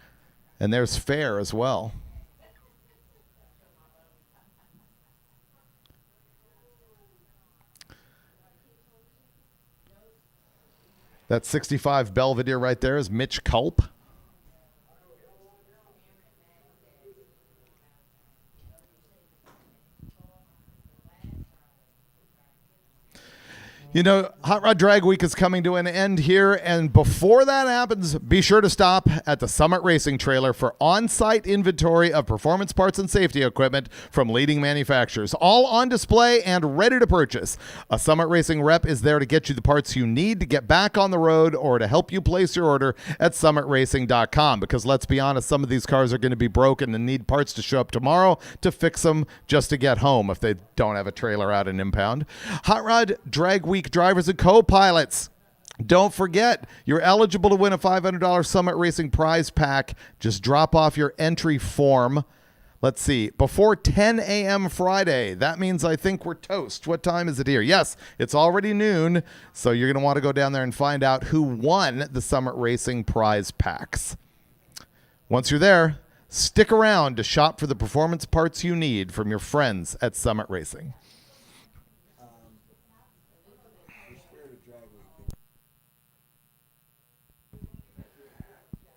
And there's Fair as well. That 65 Belvedere right there is Mitch Culp. You know, Hot Rod Drag Week is coming to an end here, and before that happens, be sure to stop at the Summit Racing Trailer for on-site inventory of performance parts and safety equipment from leading manufacturers, all on display and ready to purchase. A Summit Racing rep is there to get you the parts you need to get back on the road or to help you place your order at summitracing.com, because let's be honest, some of these cars are going to be broken and need parts to show up tomorrow to fix them just to get home if they don't have a trailer out in impound. Hot Rod Drag Week drivers and co-pilots, Don't forget, you're eligible to win a $500 Summit Racing prize pack. Just drop off your entry form. Let's see, before 10 a.m. Friday. That means I think we're toast. What time is it here? Yes, it's already noon, so you're going to want to go down there and find out who won the Summit Racing prize packs. Once you're there, stick around to shop for the performance parts you need from your friends at Summit Racing.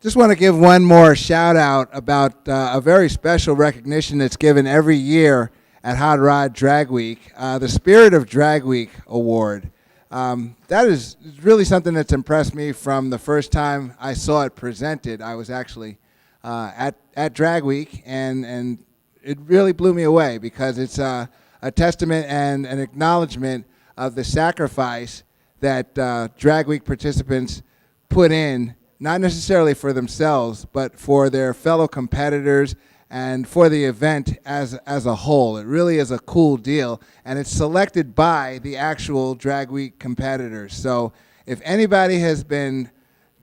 Just want to give one more shout out about a very special recognition that's given every year at Hot Rod Drag Week, the Spirit of Drag Week Award. That is really something that's impressed me from the first time I saw it presented. I was actually at Drag Week, and it really blew me away because it's a testament and an acknowledgement of the sacrifice that Drag Week participants put in, not necessarily for themselves, but for their fellow competitors and for the event as a whole. It really is a cool deal, and it's selected by the actual Drag Week competitors. So if anybody has been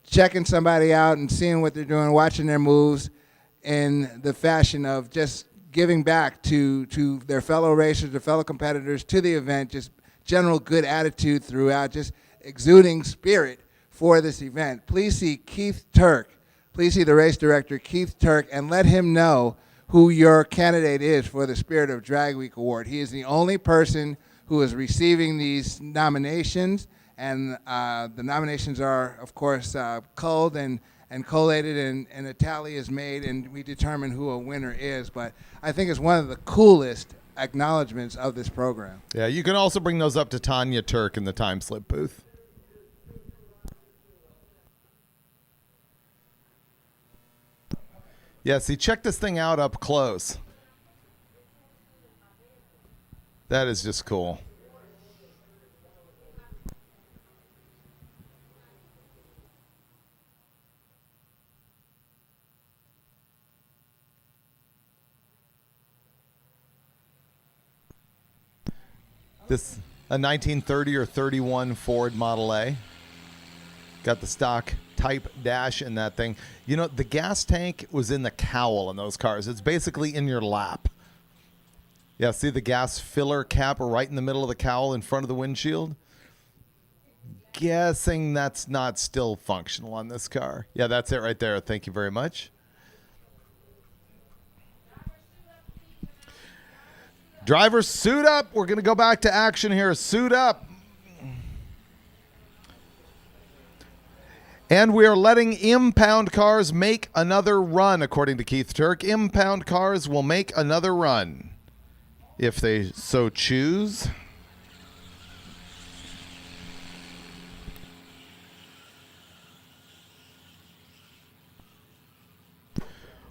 checking somebody out and seeing what they're doing, watching their moves in the fashion of just giving back to their fellow racers, their fellow competitors, to the event, just general good attitude throughout, just exuding spirit for this event, please see Keith Turk. Please see the race director, Keith Turk, and let him know who your candidate is for the Spirit of Drag Week Award. He is the only person who is receiving these nominations, and the nominations are, of course, culled and collated, and a tally is made, and we determine who a winner is. But I think it's one of the coolest acknowledgments of this program. Yeah, you can also bring those up to Tanya Turk in the time slip booth. Yeah, see, check this thing out up close. That is just cool. This a 1930 or 31 Ford Model A. Got the stock type dash in that thing. You know, the gas tank was in the cowl in those cars. It's basically in your lap. Yeah, see the gas filler cap right in the middle of the cowl in front of the windshield? Guessing that's not still functional on this car. Yeah, that's it right there. Thank you very much. Drivers, suit up. We're going to go back to action here. Suit up. And we are letting impound cars make another run, according to Keith Turk. Impound cars will make another run if they so choose.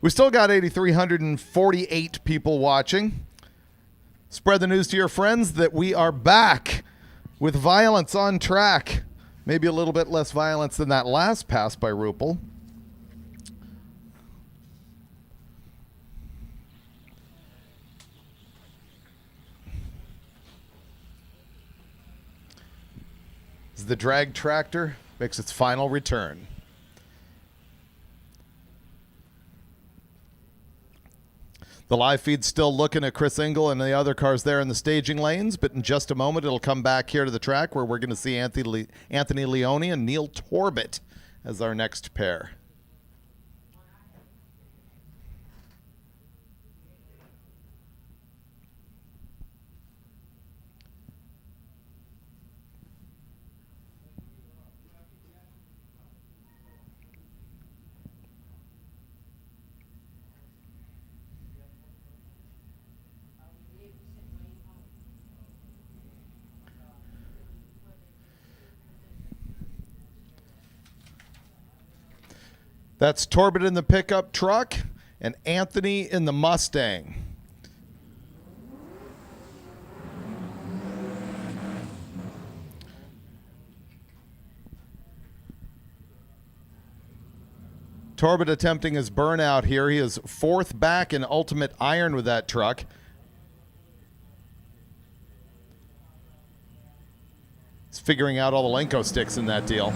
We still got 8,348 people watching. Spread the news to your friends that we are back with violence on track. Maybe a little bit less violence than that last pass by Rupel. As the drag tractor makes its final return. The live feed's still looking at Chris Engel and the other cars there in the staging lanes, but in just a moment it'll come back here to the track where we're going to see Anthony Leone and Neil Torbett as our next pair. That's Torbett in the pickup truck and Anthony in the Mustang. Torbett attempting his burnout here. He is fourth back in ultimate iron with that truck. He's figuring out all the Lenko sticks in that deal.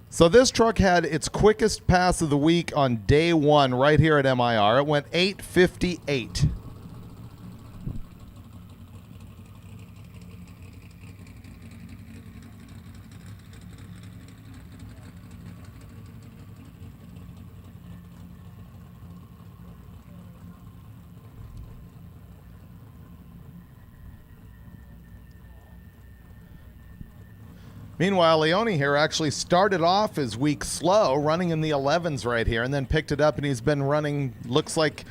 So this truck had its quickest pass of the week on day one right here at MIR. It went 8:58. Meanwhile, Leone here actually started off his week slow, running in the 11s right here, and then picked it up, and he's been running, looks like,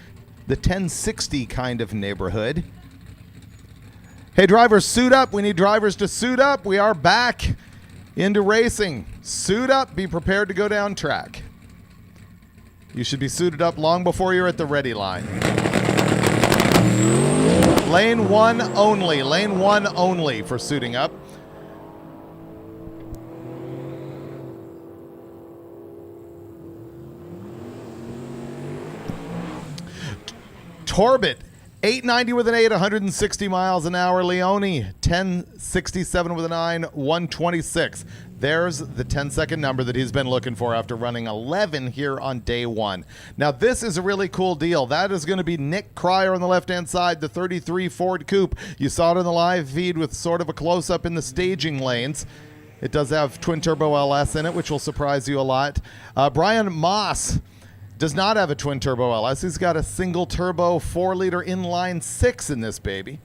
the 1060 kind of neighborhood. Hey, drivers, suit up. We need drivers to suit up. We are back into racing. Suit up. Be prepared to go down track. You should be suited up long before you're at the ready line. Lane 1 only. Lane 1 only for suiting up. Torbit, 890 with an 8, 160 miles an hour. Leone, 1067 with a 9, 126. There's the 10-second number that he's been looking for after running 11 here on day one. Now, this is a really cool deal. That is going to be Nick Cryer on the left-hand side, the 33 Ford Coupe. You saw it in the live feed with sort of a close-up in the staging lanes. It does have twin-turbo LS in it, which will surprise you a lot. Brian Moss does not have a twin-turbo LS. He's got a single-turbo 4-liter inline 6 in this baby.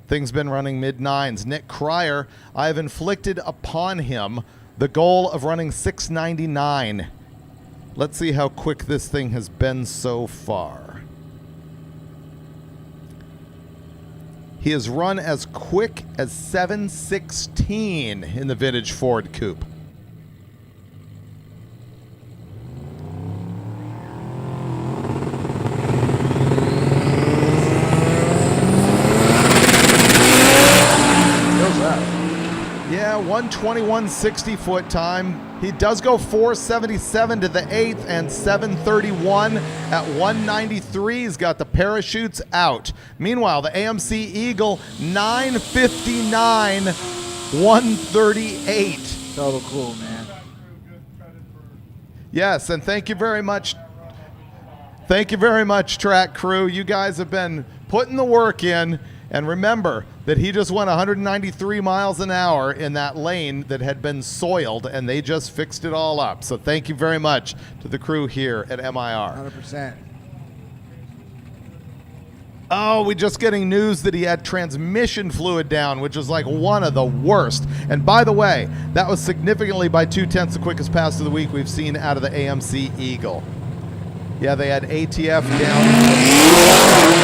Thing's been running mid-9s. Nick Cryer, I have inflicted upon him the goal of running 699. Let's see how quick this thing has been so far. He has run as quick as 716 in the vintage Ford Coupe. Yeah, 121.60 foot time. He does go 477 to the 8th and 731 at 193. He's got the parachutes out. Meanwhile, the AMC Eagle 959, 138. Total cool, man. Yes, and thank you very much. Thank you very much, track crew. You guys have been putting the work in. And remember that he just went 193 miles an hour in that lane that had been soiled, and they just fixed it all up. So thank you very much to the crew here at MIR. 100%. Oh, we're just getting news that he had transmission fluid down, which is like one of the worst. And by the way, that was significantly by 2/10 the quickest pass of the week we've seen out of the AMC Eagle. Yeah, they had ATF down.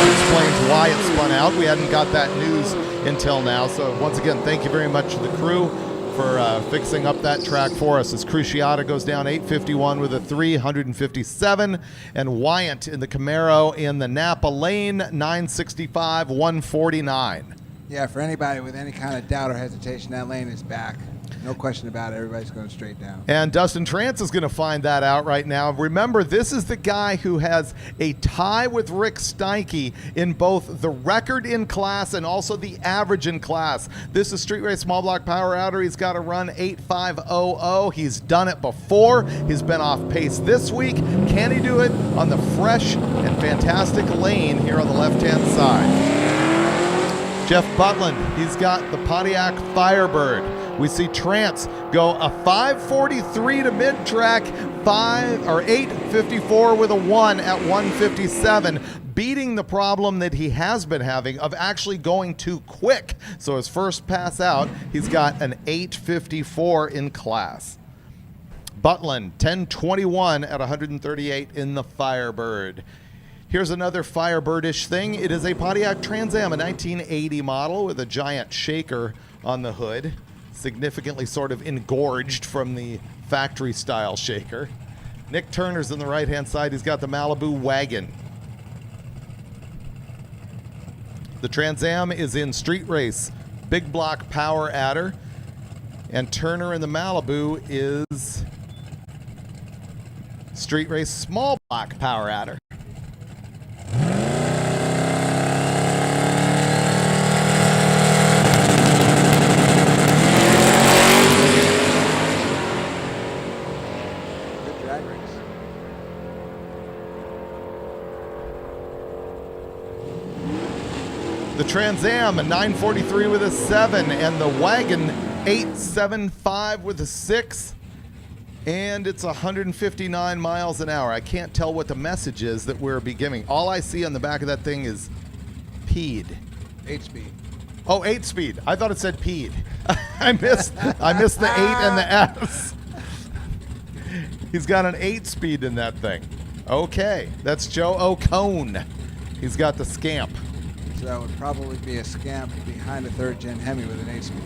Explains why it spun out. We hadn't got that news until now. So once again, thank you very much to the crew for fixing up that track for us. As Cruciata goes down 851 with a 357, and Wyant in the Camaro in the Napa lane 965, 149. Yeah, for anybody with any kind of doubt or hesitation, that lane is back. No question about it. Everybody's going straight down. And Dustin Trance is going to find that out right now. Remember, this is the guy who has a tie with Rick Steinke in both the record in class and also the average in class. This is Street Race Small Block Power Outer. He's got to run 8500. He's done it before. He's been off pace this week. Can he do it on the fresh and fantastic lane here on the left-hand side? Jeff Butland, he's got the Pontiac Firebird. We see Trance go a 543 to mid-track, 854 with a 1 at 157, beating the problem that he has been having of actually going too quick. So his first pass out, he's got an 854 in class. Butland, 1021 at 138 in the Firebird. Here's another Firebird-ish thing. It is a Pontiac Trans Am, a 1980 model with a giant shaker on the hood, significantly sort of engorged from the factory-style shaker. Nick Turner's on the right-hand side. He's got the Malibu wagon. The Trans Am is in Street Race, big block power adder, and Turner in the Malibu is street race small block power adder. Good drag race. The Trans Am, a 943 with a 7, and the Wagon 875 with a 6. And it's 159 miles an hour. I can't tell what the message is that we're beginning. All I see on the back of that thing is PEED. 8-speed. Oh, 8-speed. I thought it said PEED. I missed the 8 and the S. He's got an 8-speed in that thing. Okay, that's Joe O'Cone. He's got the Scamp. So that would probably be a Scamp behind a third-gen Hemi with an 8-speed.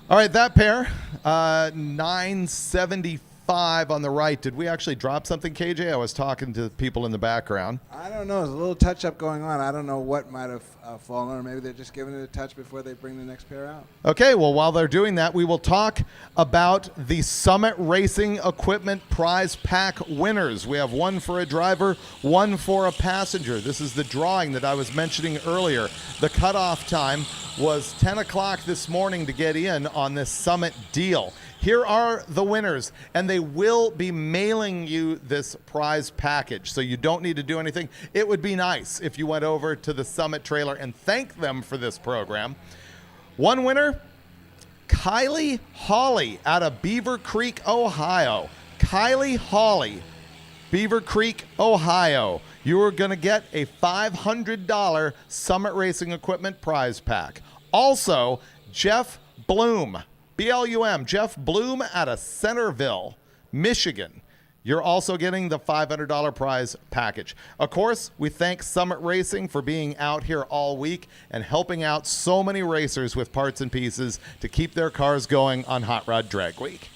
All right, that pair, 975 on the right. Did we actually drop something, KJ? I was talking to people in the background. I don't know. There's a little touch-up going on. I don't know what might have fallen, or maybe they're just giving it a touch before they bring the next pair out. Okay, well, while they're doing that, we will talk about the Summit Racing Equipment Prize Pack winners. We have one for a driver, one for a passenger. This is the drawing that I was mentioning earlier. The cutoff time was 10 o'clock this morning to get in on this Summit deal. Here are the winners, and they will be mailing you this prize package, so you don't need to do anything. It would be nice if you went over to the Summit trailer and thanked them for this program. One winner, Kylie Hawley out of Beaver Creek, Ohio. Kylie Hawley, Beaver Creek, Ohio. You are going to get a $500 Summit Racing Equipment prize pack. Also, Jeff Bloom, B-L-U-M, Jeff Bloom out of Centerville, Michigan. You're also getting the $500 prize package. Of course, we thank Summit Racing for being out here all week and helping out so many racers with parts and pieces to keep their cars going on Hot Rod Drag Week.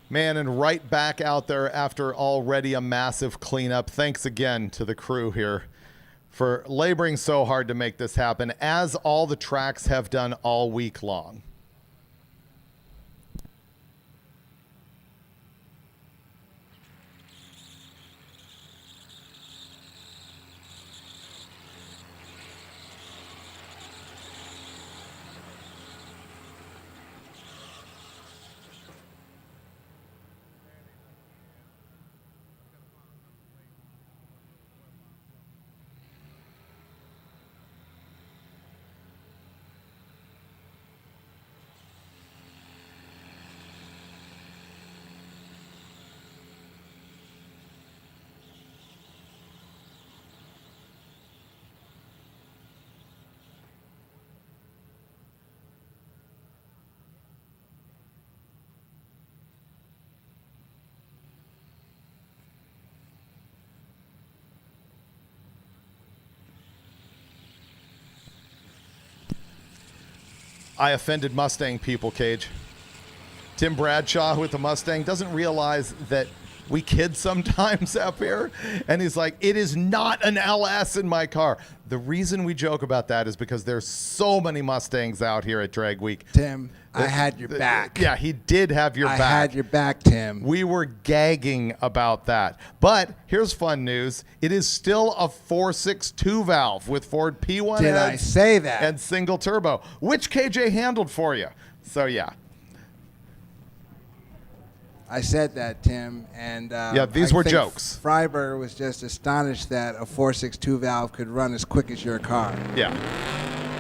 Man, and right back out there after already a massive cleanup. Thanks again to the crew here for laboring so hard to make this happen, as all the tracks have done all week long. I offended Mustang people, Cage. Tim Bradshaw with the Mustang doesn't realize that we kid sometimes up here, and he's like, it is not an LS in my car. The reason we joke about that is because there's so many Mustangs out here at Drag Week. Tim, I had your back. Yeah, he did have your back. I had your back, Tim. We were gagging about that. But here's fun news. It is still a 4.6 2-valve with Ford P1 Did I say that? and single turbo, which KJ handled for you. So, yeah. I said that, Tim, and Yeah, these I were think jokes. Freiberg was just astonished that a 4.6 2-valve could run as quick as your car. Yeah.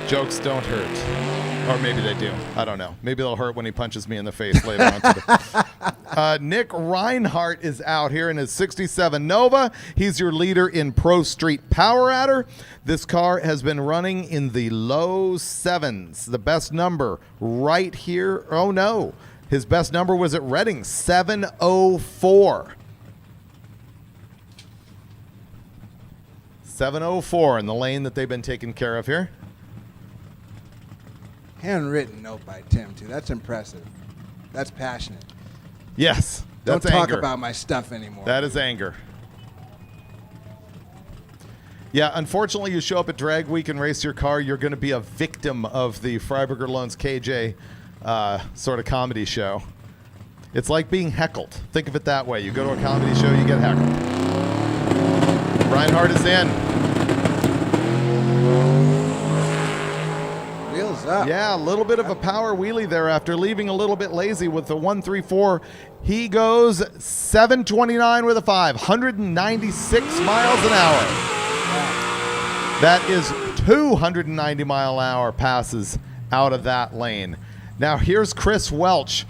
Jokes don't hurt. Or maybe they do. I don't know. Maybe they'll hurt when he punches me in the face later on today. Nick Reinhardt is out here in his 67 Nova. He's your leader in Pro Street Power Adder. This car has been running in the low 7s. The best number right here. Oh, no. His best number was at Reading, 704. 704 in the lane that they've been taking care of here. Handwritten note by Tim, too. That's impressive. That's passionate. Yes, that's Don't talk anger. about my stuff anymore. That is anger. Yeah, unfortunately, you show up at Drag Week and race your car, you're going to be a victim of the Freiberger Loans KJ sort of comedy show. It's like being heckled. Think of it that way. You go to a comedy show, you get heckled. Reinhardt is in. Wheels up. Yeah, a little bit of a power wheelie there after leaving a little bit lazy with the 134. He goes 729 with a 5, 196 miles an hour. That is 290 mile an hour passes out of that lane. Now here's Chris Welch.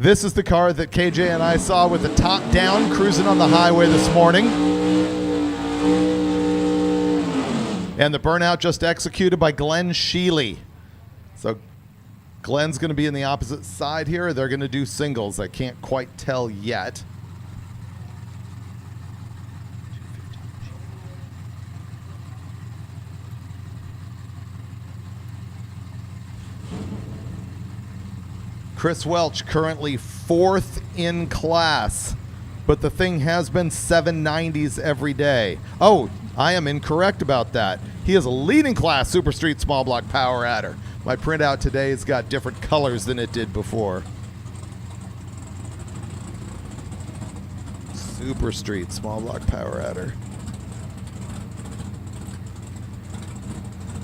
This is the car that KJ and I saw with the top down cruising on the highway this morning. And the burnout just executed by Glenn Sheely. So Glenn's going to be in the opposite side here. They're going to do singles. I can't quite tell yet. Chris Welch currently 4th in class, but the thing has been 790s every day. Oh, I am incorrect about that. He is a leading class Super Street Small Block Power Adder. My printout today has got different colors than it did before. Super Street Small Block Power Adder.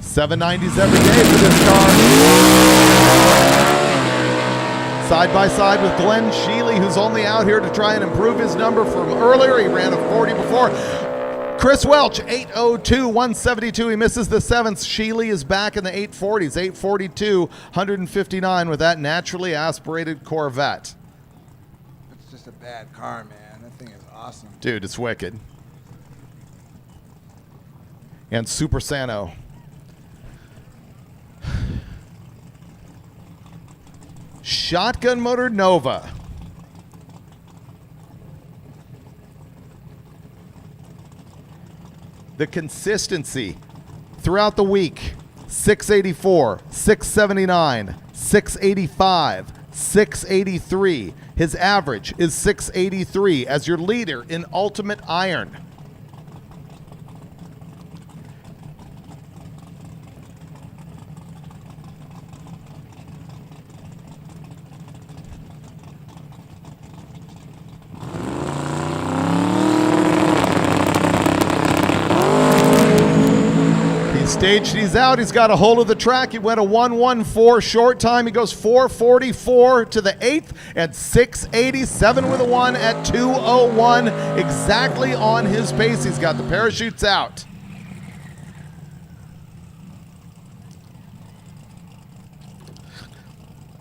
790s every day for this car. Side by side with Glenn Sheely, who's only out here to try and improve his number from earlier. He ran a 40 before. Chris Welch, 802, 172. He misses the 7th. Sheely is back in the 840s, 842, 159 with that naturally aspirated Corvette. It's just a bad car, man. That thing is awesome. Dude, it's wicked. And Super Sano. Shotgun motor Nova. The consistency throughout the week, 684, 679, 685, 683. His average is 683 as your leader in Ultimate Iron. Staged, he's out. He's got a hold of the track. He went a 1:14 short time. He goes 4:44 to the 8th and 6:87 with a 1 at 2:01, exactly on his pace. He's got the parachutes out.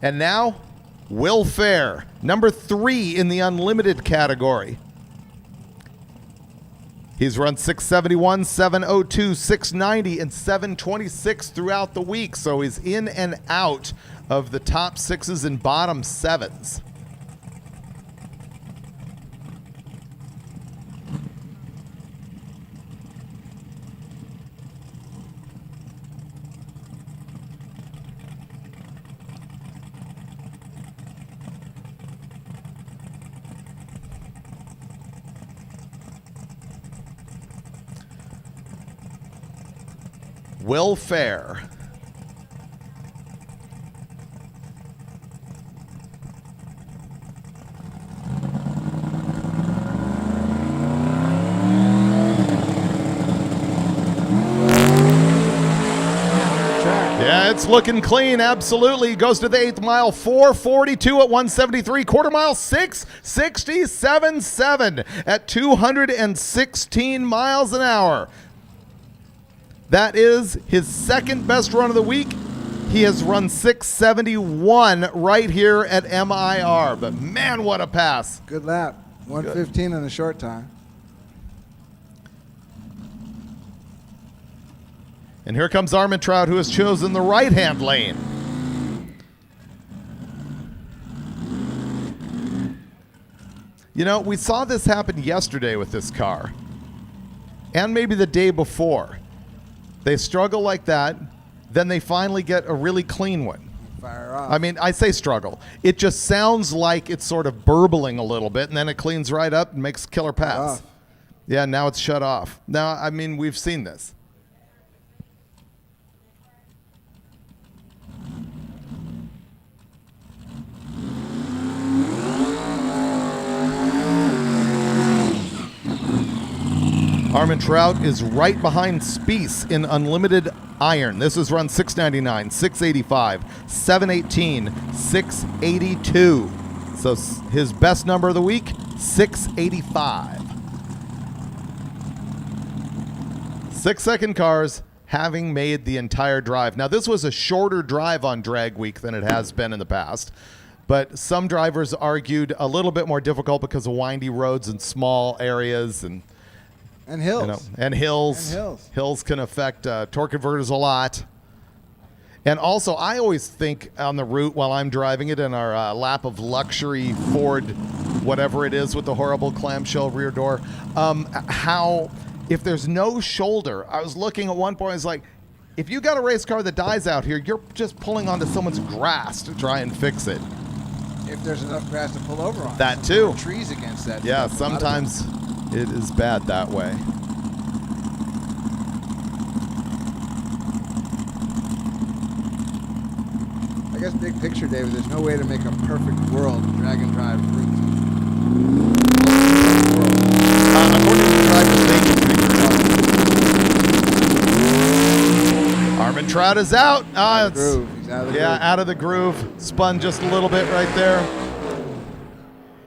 And now, Will Fair, number 3 in the unlimited category. He's run 671, 702, 690, and 726 throughout the week. So he's in and out of the top 6s and bottom 7s. Will Fair. Yeah, it's looking clean, absolutely. Goes to the 8th mile, 4:42 at 173. Quarter mile, 6:67.7 at 216 miles an hour. That is his second best run of the week. He has run 6:71 right here at MIR. But man, what a pass. Good lap. 1:15 in a short time. And here comes Armentrout, who has chosen the right-hand lane. You know, we saw this happen yesterday with this car, and maybe the day before. They struggle like that, then they finally get a really clean one. Fire off. I mean, I say struggle. It just sounds like it's sort of burbling a little bit, and then it cleans right up and makes a killer pass. Yeah, now it's shut off. Now, I mean, we've seen this. Armentrout is right behind Spieth in unlimited iron. This is run 699, 685, 718, 682. So his best number of the week, 685. 6-second cars having made the entire drive. Now, this was a shorter drive on drag week than it has been in the past. But some drivers argued a little bit more difficult because of windy roads and small areas and hills. You know, and hills. Hills can affect torque converters a lot. And also, I always think on the route while I'm driving it in our lap of luxury Ford, whatever it is with the horrible clamshell rear door, how if there's no shoulder, I was looking at one point, I was like, if you got a race car that dies out here, you're just pulling onto someone's grass to try and fix it. If there's enough grass to pull over on. That too. Or trees against that. Yeah, sometimes it is bad that way. I guess big picture, David, there's no way to make a perfect world drag and drive route. According to the driver's name, Armentrout is out. He's out of the groove. Out of the groove. Spun just a little bit right there.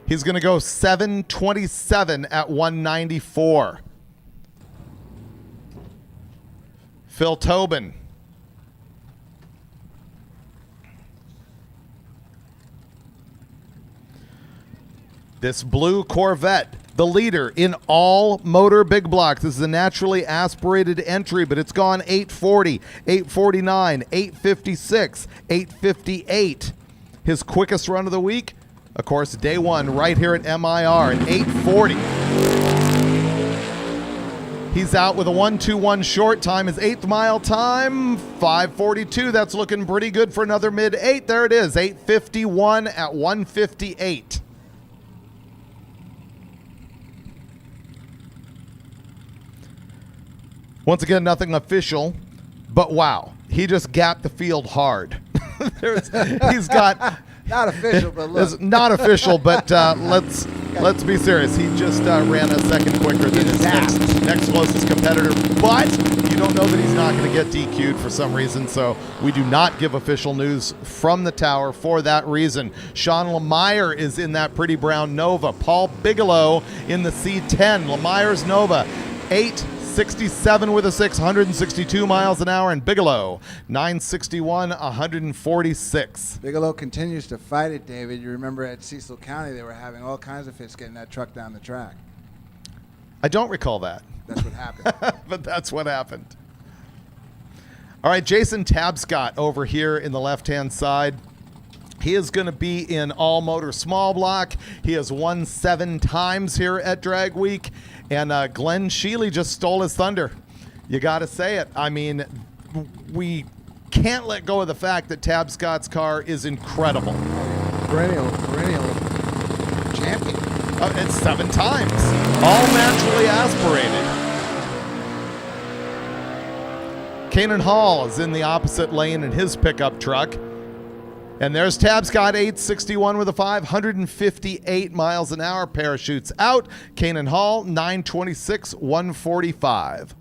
He's going to go 727 at 194. Phil Tobin. This blue Corvette, the leader in all motor big blocks. This is a naturally aspirated entry, but it's gone 840, 849, 856, 858. His quickest run of the week, of course, day one right here at MIR at 840. He's out with a 1:21 short time. His 8th mile time, 5:42. That's looking pretty good for another mid-8. There it is, 8:51 at 158. Once again, nothing official, but wow, he just gapped the field hard. He's got... Not official, but look. It's not official, but let's be serious. He just ran a second quicker than his next closest competitor, but you don't know that he's not going to get DQ'd for some reason, so we do not give official news from the tower for that reason. Sean Lemire is in that pretty brown Nova. Paul Bigelow in the C10. Lemire's Nova, 867 with a 6, 162 miles an hour, and Bigelow 961, 146. Bigelow continues to fight it, David. You remember at Cecil County they were having all kinds of fits getting that truck down the track. I don't recall that. That's what happened. But that's what happened. All right, Jason Tabscott over here in the left-hand side. He is going to be in all motor small block. He has won 7 times here at Drag Week. And Glenn Sheely just stole his thunder. You got to say it. I mean, we can't let go of the fact that Tabscott's car is incredible. Perennial champion. It's 7 times. All naturally aspirated. Kanan Hall is in the opposite lane in his pickup truck. And there's Tab Scott 861 with a 558 miles an hour. Parachutes out. Kanan Hall 926 145.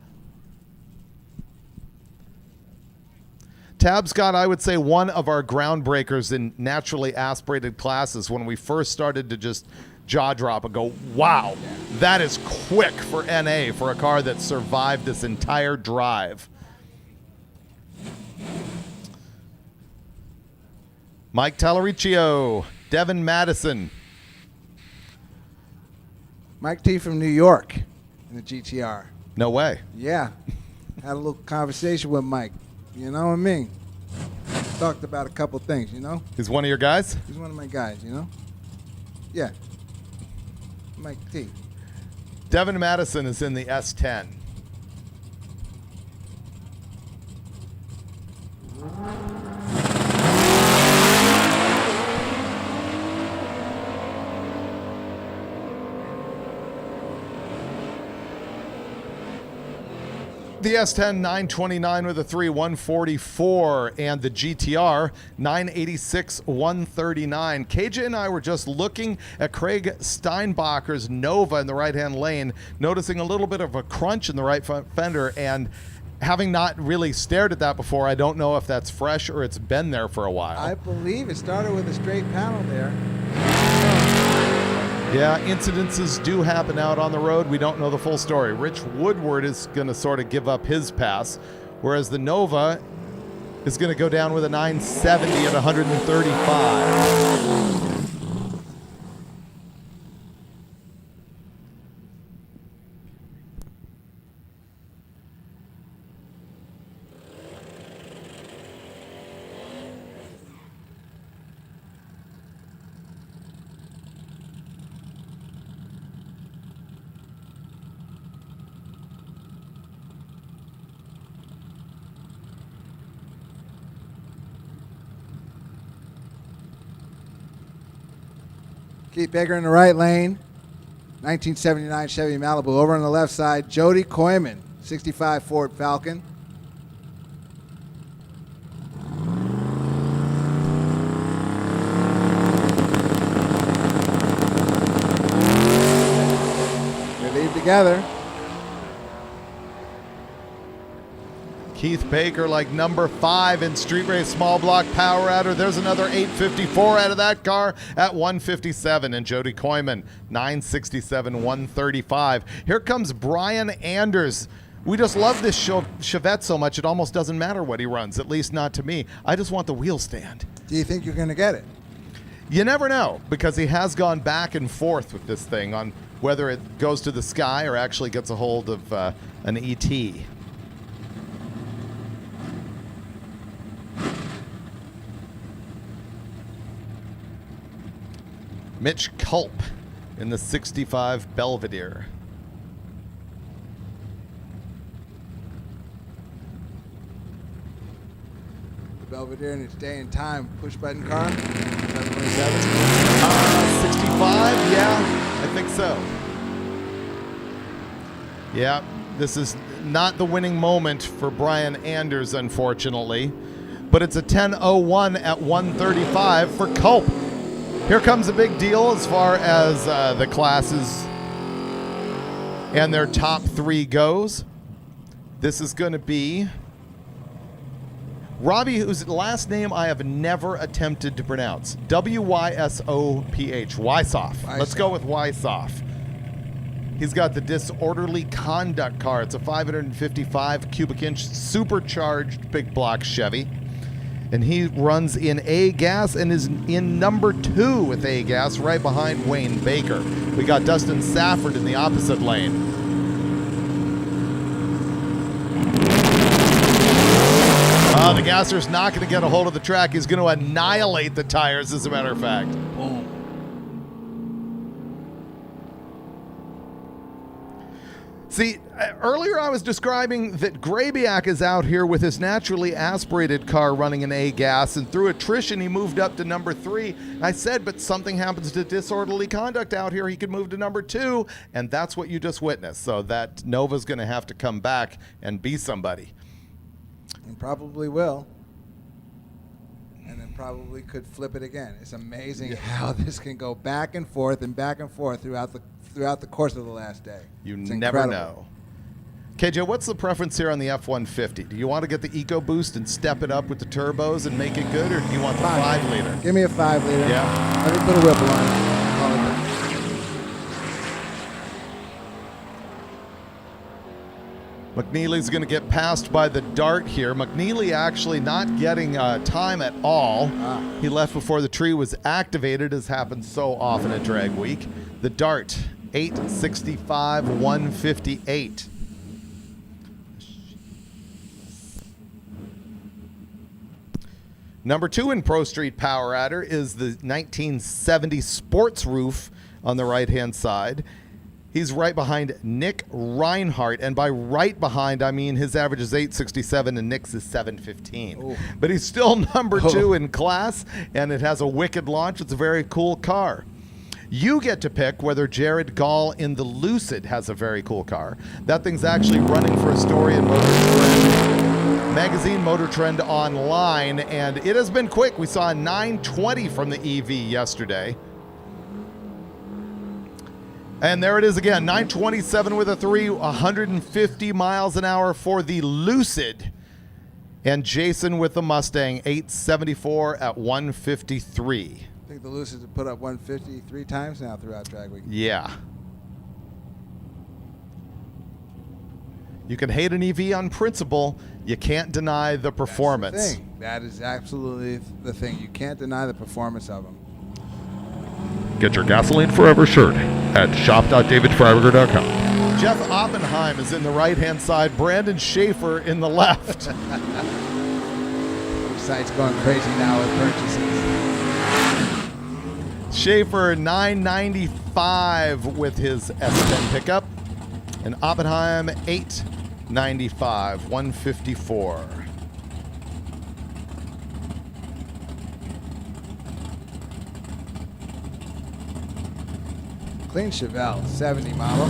Tab Scott, I would say one of our groundbreakers in naturally aspirated classes when we first started to just jaw drop and go, wow, that is quick for NA for a car that survived this entire drive. Mike Tallericcio, Devin Madison. Mike T from New York in the GTR. No way. Yeah. Had a little conversation with Mike. You know what I mean? Talked about a couple things, you know? He's one of your guys? He's one of my guys, you know? Yeah. Mike T. Devin Madison is in the S10. The S10 929 with a 3 144 and the GTR 986 139. KJ and I were just looking at Craig Steinbacher's Nova in the right-hand lane, noticing a little bit of a crunch in the right front fender, and having not really stared at that before, I don't know if that's fresh or it's been there for a while. I believe it started with a straight panel there. Yeah, incidences do happen out on the road. We don't know the full story. Rich Woodward is going to sort of give up his pass, whereas the Nova is going to go down with a 970 at 135. Keith Baker in the right lane. 1979 Chevy Malibu. Over on the left side, Jody Koyman, 65 Ford Falcon. They leave together. Keith Baker like number 5 in Street Race Small Block Power Outer. There's another 854 out of that car at 157. And Jody Koyman, 967, 135. Here comes Brian Anders. We just love this Chevette so much it almost doesn't matter what he runs, at least not to me. I just want the wheel stand. Do you think you're going to get it? You never know, because he has gone back and forth with this thing on whether it goes to the sky or actually gets a hold of an ET. Mitch Culp in the 65 Belvedere. The Belvedere in its day and time push button car. 727. 65, yeah, I think so. Yeah, this is not the winning moment for Brian Anders, unfortunately, but it's a 10:01 at 135 for Culp. Here comes a big deal as far as the classes and their top 3 goes. This is going to be Robbie, whose last name I have never attempted to pronounce. Wysoph. Wysoff. Let's go with Wysoff. He's got the disorderly conduct car. It's a 555 cubic inch supercharged big block Chevy. And he runs in A gas and is in number 2 with A gas, right behind Wayne Baker. We got Dustin Safford in the opposite lane. The gasser's not going to get a hold of the track. He's going to annihilate the tires, as a matter of fact. Boom. See, earlier I was describing that Grabiak is out here with his naturally aspirated car running an A gas, and through attrition he moved up to number 3. I said, but something happens to disorderly conduct out here, he could move to number 2, and that's what you just witnessed. So that Nova's going to have to come back and be somebody. And probably will. And then probably could flip it again. It's amazing how this can go back and forth throughout the course of the last day. You It's never incredible. know. KJ, what's the preference here on the F-150? Do you want to get the EcoBoost and step it up with the turbos and make it good, or do you want the 5-liter? Give me a 5-liter. Yeah. Let me put a Whipple on it. Call it done. McNeely's going to get passed by the Dart here. McNeely actually not getting time at all. He left before the tree was activated, as happens so often at Drag Week. The Dart, 865, 158. Number 2 in Pro Street Power Adder is the 1970 Sports Roof on the right-hand side. He's right behind Nick Reinhardt, and by right behind, I mean his average is 867 and Nick's is 715. Ooh. But he's still number 2 in class, and it has a wicked launch. It's a very cool car. You get to pick whether Jared Gall in the Lucid has a very cool car. That thing's actually running for a story in MotorTrend magazine, MotorTrend online, and it has been quick. We saw a 920 from the EV yesterday. And there it is again, 927 with a 3, 150 miles an hour for the Lucid. And Jason with the Mustang, 874 at 153. I think the Lucid have put up 150 3 times now throughout Drag Week. Yeah. You can hate an EV on principle. You can't deny the performance. That's the thing. That is absolutely the thing. You can't deny the performance of them. Get your Gasoline Forever shirt at shop.davidfreiberger.com. Jeff Oppenheim is in the right-hand side. Brandon Schaefer in the left. The site's going crazy now with purchases. Schaefer, 995 with his S10 pickup. And Oppenheim, 895, 154. Clean Chevelle, 70 model.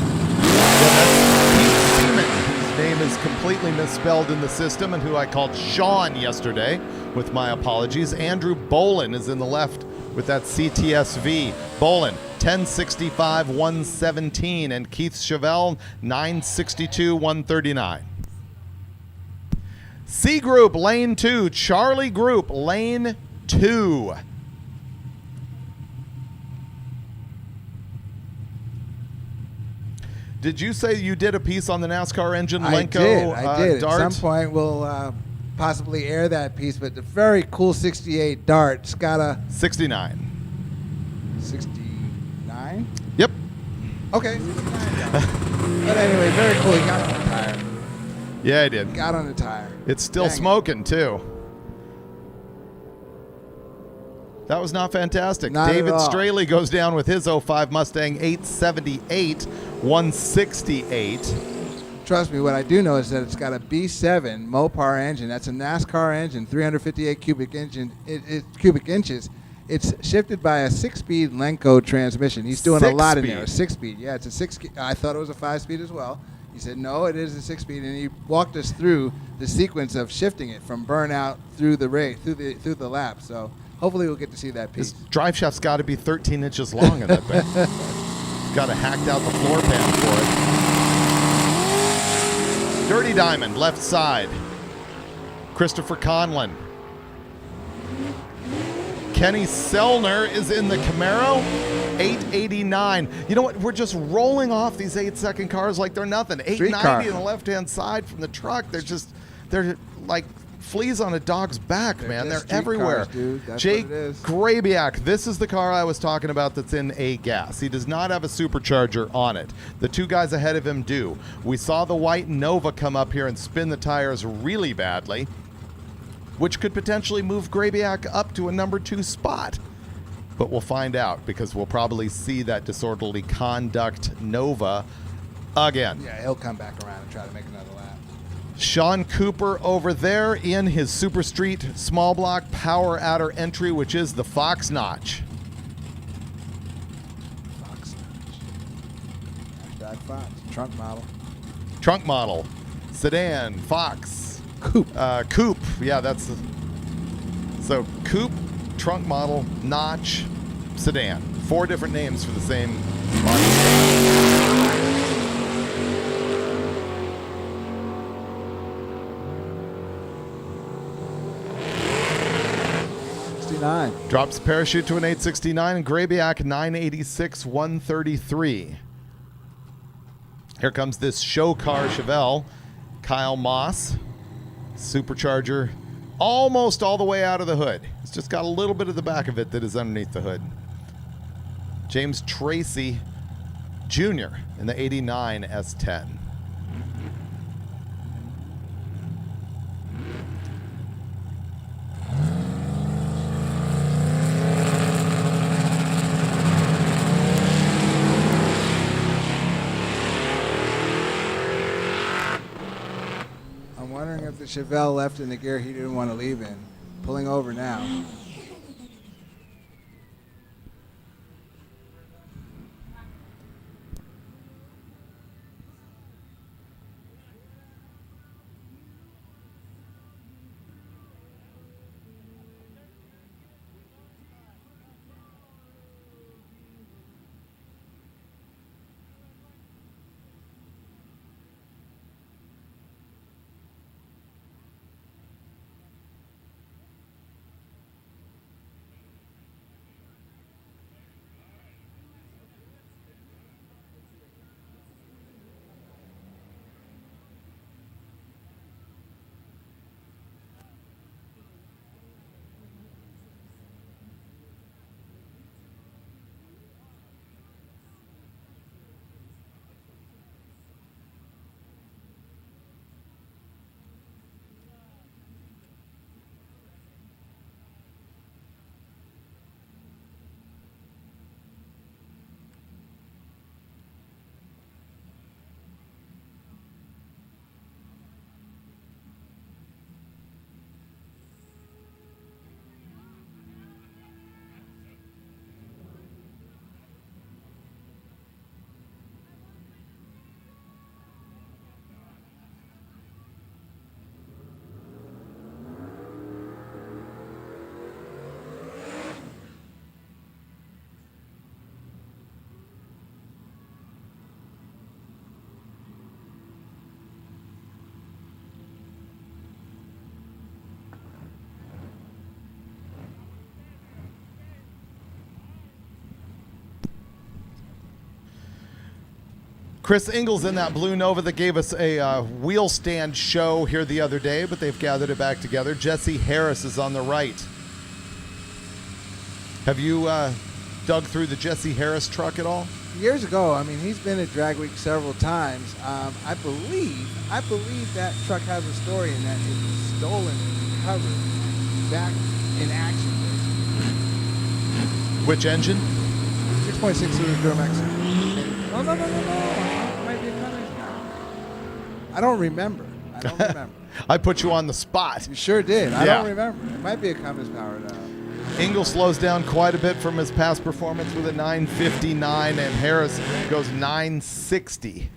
His name is completely misspelled in the system, and who I called Sean yesterday, with my apologies. Andrew Bolin is in the left with that CTSV. Bolin, 1065, 117, and Keith Chevelle, 962, 139. C Group, lane 2. Charlie Group, lane 2. Did you say you did a piece on the NASCAR engine Lenko I did. Dart? At some point, we'll possibly air that piece, but the very cool 68 Dart's got a 69. 69? Yep. Okay. 69. But anyway, very cool. He got on the tire. Yeah, I did. Got on the tire. It's still Dang it. smoking, too. That was not fantastic. Not at David all. Straley goes down with his 05 Mustang, 878, 168. Trust me, what I do know is that it's got a B7 Mopar engine. That's a NASCAR engine, 358 cubic inches. It's shifted by a 6-speed Lenko transmission. He's doing a lot in there. A 6-speed. Yeah, it's a 6. I thought it was a 5-speed as well. He said, no, it is a 6-speed, and he walked us through the sequence of shifting it from burnout through the race, through the lap. So hopefully we'll get to see that piece. His drive shaft's got to be 13 inches long in that thing. Got to hacked out the floor pan for it. Dirty Diamond, left side. Christopher Conlon. Kenny Sellner is in the Camaro, 889. You know what? We're just rolling off these 8-second cars like they're nothing. 890 on the left-hand side from the truck. They're like fleas on a dog's back, man. They're just street everywhere. cars, dude. That's Jake what it is. Grabiak, this is the car I was talking about that's in A gas. He does not have a supercharger on it. The two guys ahead of him do. We saw the white Nova come up here and spin the tires really badly, which could potentially move Grabiak up to a number 2 spot. But we'll find out, because we'll probably see that disorderly conduct Nova again. Yeah, he'll come back around and try to make another lap. Sean Cooper over there in his Super Street small block power adder entry, which is the Fox Notch. Fox Notch. #Fox. Trunk model. Trunk model. Sedan, Fox. Coupe. Coupe. Yeah, that's the. So coupe, trunk model, notch, sedan. 4 different names for the same model. 69. Drops parachute to an 869 and Grabiac 986 133. Here comes this show car Chevelle. Kyle Moss. Supercharger almost all the way out of the hood. It's just got a little bit of the back of it that is underneath the hood. James Tracy Jr. in the 89 S10. I'm wondering if the Chevelle left in the gear he didn't want to leave in. Pulling over now. Chris Ingles in that blue Nova that gave us a wheel stand show here the other day, but they've gathered it back together. Jesse Harris is on the right. Have you dug through the Jesse Harris truck at all? Years ago, I mean, he's been at Drag Week several times. I believe that truck has a story in that it was stolen and recovered back in action. Which engine? 6.6 liter Duramax. No. It might be a Cummins now. I don't remember. I put you on the spot. You sure did. I Yeah. don't remember. It might be a Cummins powered up. Ingles slows down quite a bit from his past performance with a 959, and Harris goes 960.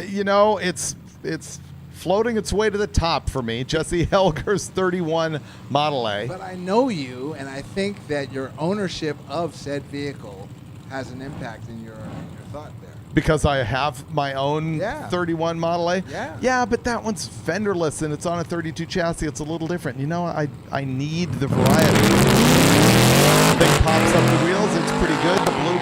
You know, it's floating its way to the top for me. Jesse Helger's 31 Model A. But I know you, and I think that your ownership of said vehicle has an impact in your thought there. Because I have my own 31 Model A? Yeah. Yeah, but that one's fenderless and it's on a 32 chassis. It's a little different. You know, I need the variety. Thing pops up the wheels. It's pretty good. The blue,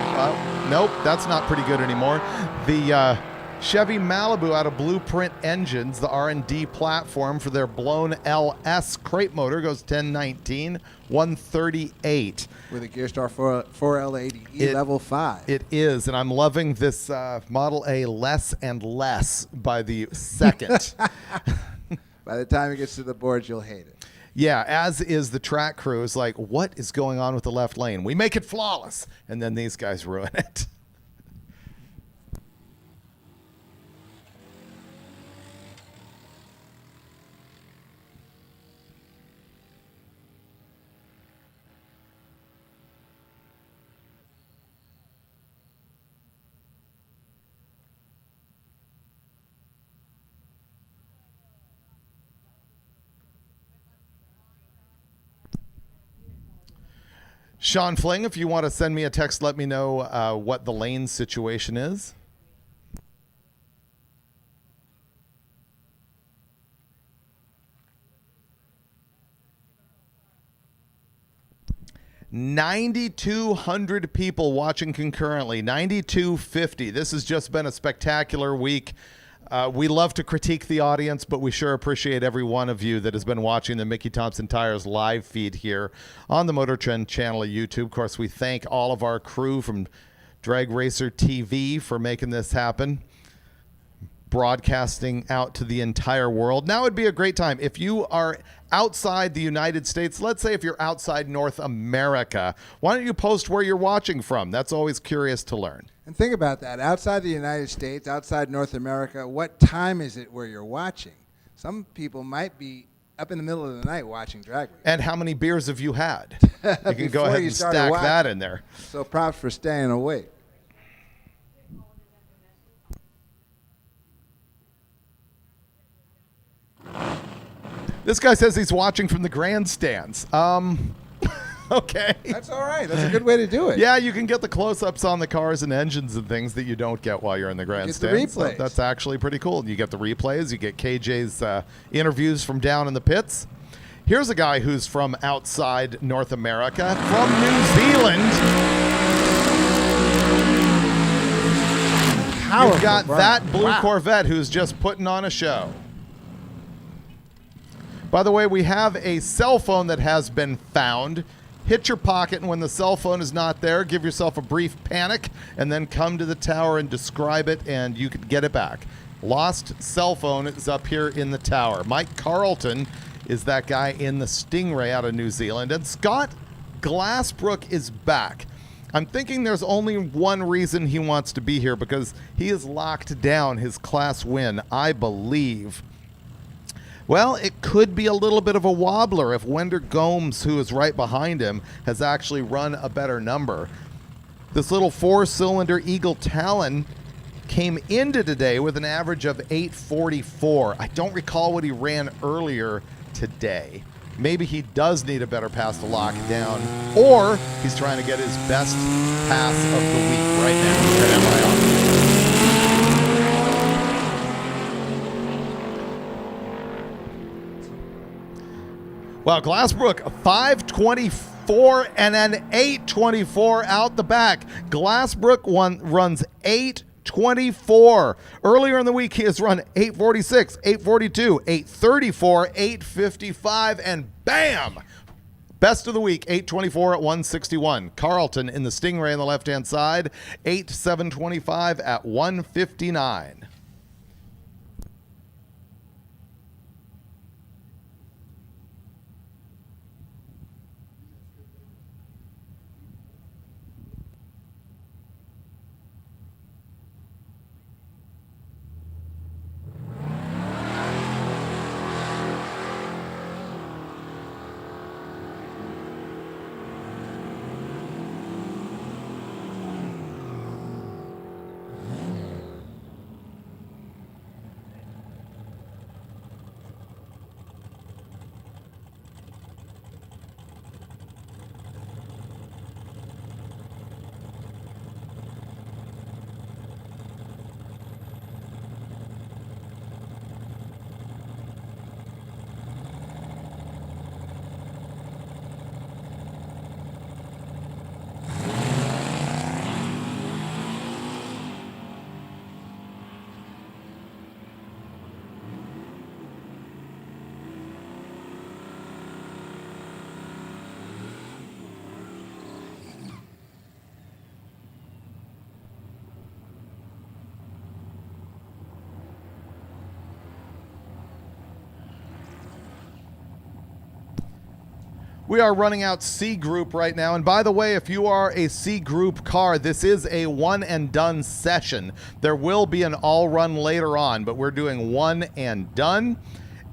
nope, that's not pretty good anymore. The Chevy Malibu out of Blueprint Engines, the R&D platform for their blown LS crate motor, goes 1019, 138. With a Gearstar 4L80E level 5. It is, and I'm loving this Model A less and less by the second. By the time it gets to the boards, you'll hate it. Yeah, as is the track crew. Is like, what is going on with the left lane? We make it flawless, and then these guys ruin it. Sean Fling, if you want to send me a text, let me know what the lane situation is. $9,200 people watching concurrently, 9,250. This has just been a spectacular week. We love to critique the audience, but we sure appreciate every one of you that has been watching the Mickey Thompson Tires live feed here on the MotorTrend channel of YouTube. Of course, we thank all of our crew from Drag Racer TV for making this happen, broadcasting out to the entire world. Now would be a great time. If you are outside the United States, let's say if you're outside North America, why don't you post where you're watching from? That's always curious to learn. And think about that. Outside the United States, outside North America, what time is it where you're watching? Some people might be up in the middle of the night watching Drag Race. And how many beers have you had? You can go ahead and stack that in there. So props for staying awake. This guy says he's watching from the grandstands. Okay. That's all right. That's a good way to do it. Yeah, you can get the close-ups on the cars and engines and things that you don't get while you're in the grandstands. Get the replays. So that's actually pretty cool. You get the replays. You get KJ's interviews from down in the pits. Here's a guy who's from outside North America, from New Zealand. You've got that blue Corvette who's just putting on a show. By the way, we have a cell phone that has been found. Hit your pocket, and when the cell phone is not there, give yourself a brief panic, and then come to the tower and describe it, and you can get it back. Lost cell phone is up here in the tower. Mike Carlton is that guy in the Stingray out of New Zealand, and Scott Glassbrook is back. I'm thinking there's only one reason he wants to be here, because he has locked down his class win, I believe. Well, it could be a little bit of a wobbler if Wender Gomes, who is right behind him, has actually run a better number. This little four-cylinder Eagle Talon came into today with an average of 844. I don't recall what he ran earlier today. Maybe he does need a better pass to lock it down, or he's trying to get his best pass of the week right now. Well, Glassbrook, 524 and an 824 out the back. Glassbrook runs 824. Earlier in the week, he has run 846, 842, 834, 855, and bam! Best of the week, 824 at 161. Carlton in the Stingray on the left-hand side, 8725 at 159. We are running out C Group right now. And by the way, if you are a C Group car, this is a one and done session. There will be an all run later on, but we're doing one and done.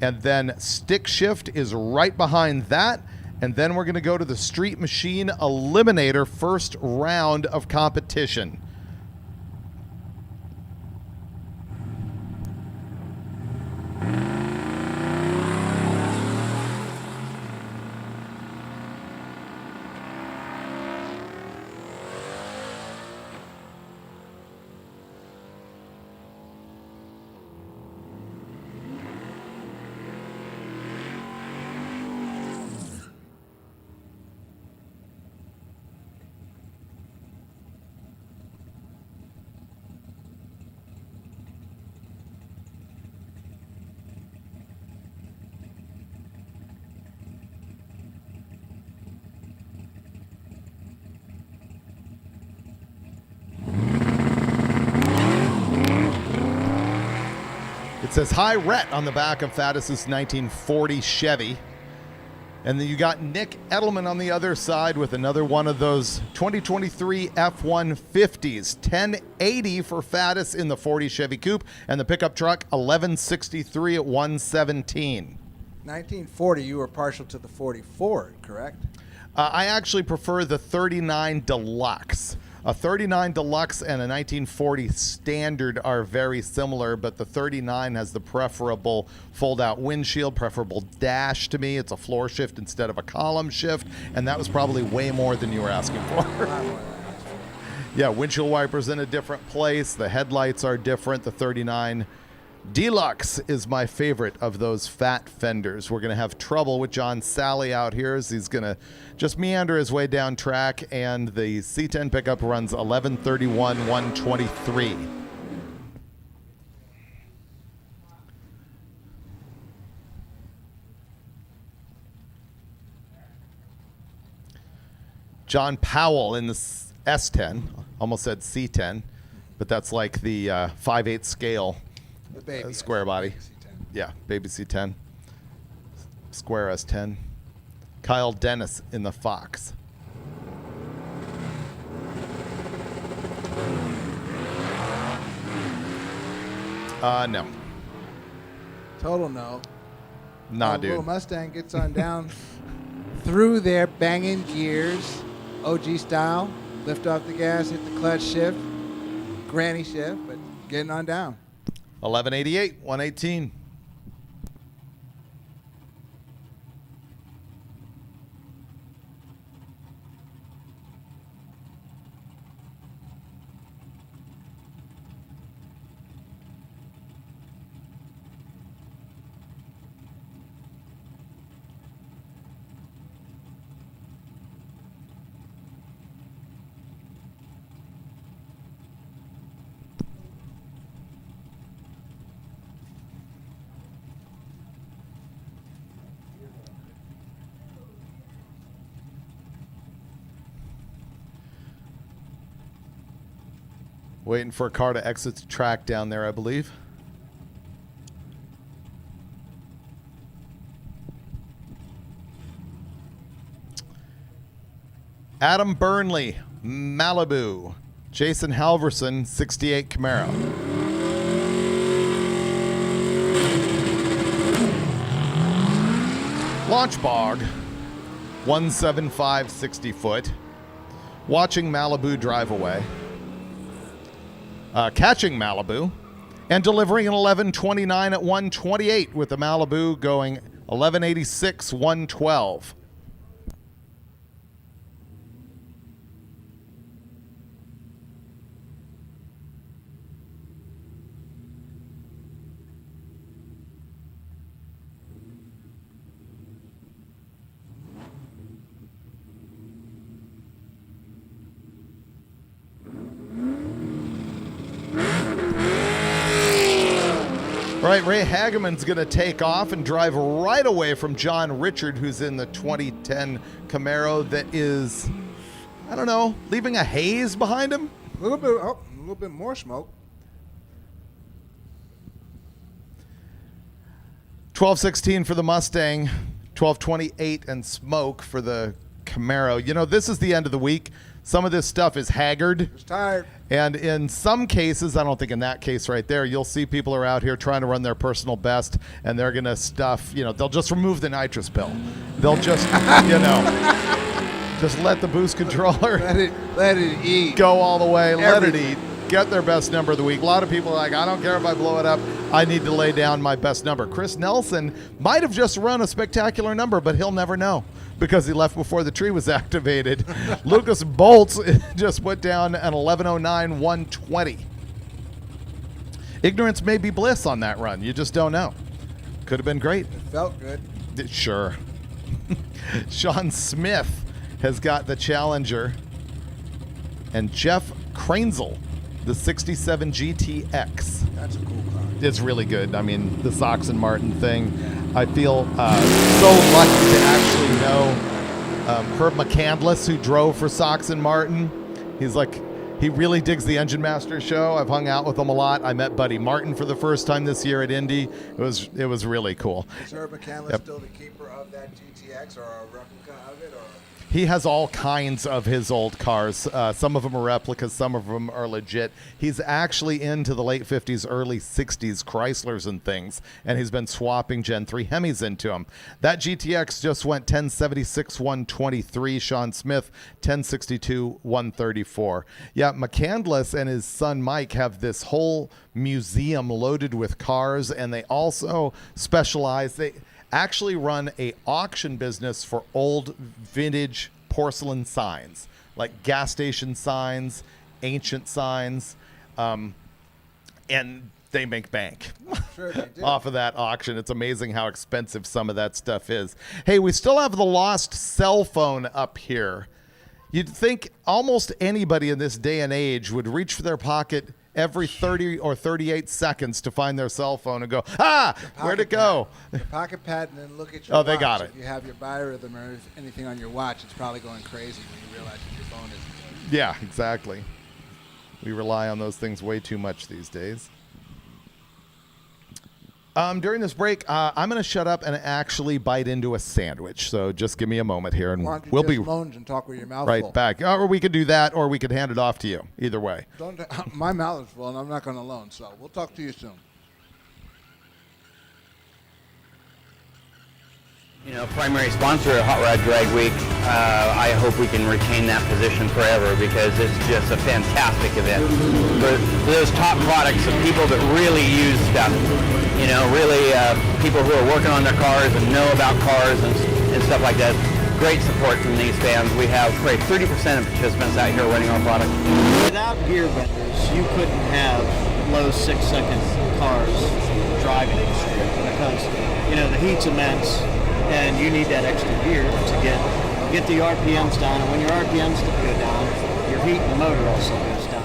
And then Stick Shift is right behind that. And then we're going to go to the Street Machine Eliminator first round of competition. says, hi, Rhett, on the back of Faddis's 1940 Chevy. And then you got Nick Edelman on the other side with another one of those 2023 F-150s. 1080 for Faddis in the 40 Chevy Coupe, and the pickup truck, 1163 at 117. 1940, you were partial to the 40 Ford, correct? I actually prefer the 39 Deluxe. A 39 Deluxe and a 1940 Standard are very similar, but the 39 has the preferable fold-out windshield, preferable dash to me. It's a floor shift instead of a column shift, and that was probably way more than you were asking for. Yeah, windshield wipers in a different place. The headlights are different. The 39 Deluxe is my favorite of those fat fenders. We're going to have trouble with John Sally out here as he's going to just meander his way down track, and the C10 pickup runs 1131, 123. John Powell in the S10, almost said C10, but that's like the 5/8 scale. The baby. Square body. C10. Yeah, baby C10. Square S10. Kyle Dennis in the Fox. No. Total no. Nah, Little dude. Mustang gets on down through there, banging gears, OG style. Lift off the gas, hit the clutch shift, granny shift, but getting on down. 1188, 118. Waiting for a car to exit the track down there, I believe. Adam Burnley, Malibu. Jason Halverson, 68 Camaro. Launchbog, 175 60 foot. Watching Malibu drive away. Catching Malibu and delivering an 1129 at 128 with the Malibu going 1186 112. All right, Ray Hageman's going to take off and drive right away from John Richard, who's in the 2010 Camaro that is, I don't know, leaving a haze behind him. A little bit more smoke. 1216 for the Mustang, 1228 and smoke for the Camaro. You know, this is the end of the week. Some of this stuff is haggard. It's tired. And in some cases, I don't think in that case right there, you'll see people are out here trying to run their personal best, and they're going to stuff, you know, they'll just remove the nitrous pill. They'll just, you know, just let the boost controller let it eat. Go all the way, let it Everything. eat. Get their best number of the week. A lot of people are like, I don't care if I blow it up. I need to lay down my best number. Chris Nelson might have just run a spectacular number, but he'll never know because he left before the tree was activated. Lucas Bolts just put down an 1109 120. Ignorance may be bliss on that run. You just don't know. Could have been great. It felt good. Sure. Sean Smith has got the Challenger. And Jeff Cranesel, the 67 GTX. That's a cool car. It's really good. I mean, the Sox and Martin thing. I feel so lucky to actually know Herb McCandless, who drove for Sox and Martin. He's like, He really digs the Engine Master show. I've hung out with him a lot. I met Buddy Martin for the first time this year at Indy. It was really cool. Is Herb McCandless still the keeper of that GTX or a replica of it? Or? He has all kinds of his old cars. Some of them are replicas, some of them are legit. He's actually into the late 50s, early 60s Chryslers and things, and he's been swapping Gen 3 Hemis into them. That GTX just went 1076 123. Sean Smith 1062 134. Yeah, McCandless and his son Mike have this whole museum loaded with cars, and they also specialize. They actually run a auction business for old vintage porcelain signs, like gas station signs, ancient signs, and they make bank Sure they do. off of that auction. It's amazing how expensive some of that stuff is. Hey, we still have the lost cell phone up here. You'd think almost anybody in this day and age would reach for their pocket every 30 or 38 seconds to find their cell phone and go, where'd it go? The pocket pad, and then look at your Oh, watch. they got it. If you have your biorhythm or anything on your watch, it's probably going crazy when you realize that your phone isn't. Yeah, exactly. We rely on those things way too much these days. During this break, I'm going to shut up and actually bite into a sandwich. So just give me a moment here, and Why don't you we'll just be lunge and talk with your mouth right full? back. Or we could do that, or we could hand it off to you. Either way. Don't. My mouth is full, and I'm not going to loan. So we'll talk to you soon. You know, primary sponsor of Hot Rod Drag Week. I hope we can retain that position forever because it's just a fantastic event. For those top products of people that really use stuff, you know, really people who are working on their cars and know about cars and stuff like that. Great support from these fans. We have probably 30% of participants out here running our product. Without gear vendors, you couldn't have low 6-second cars driving the street because, you know, the heat's immense and you need that extra gear to get the RPMs down. And when your RPMs go down, your heat in the motor also goes down.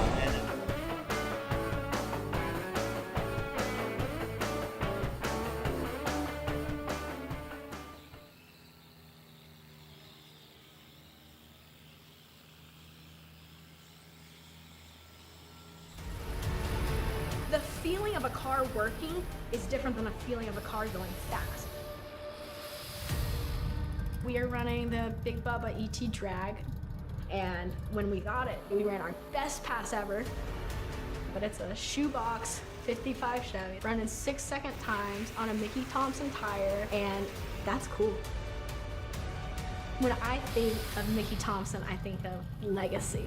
The feeling of a car working is different than a feeling of a car going fast. We are running the Big Bubba ET Drag, and when we got it, we ran our best pass ever, but it's a shoebox 55 Chevy running 6-second times on a Mickey Thompson tire, and that's cool. When I think of Mickey Thompson, I think of legacy.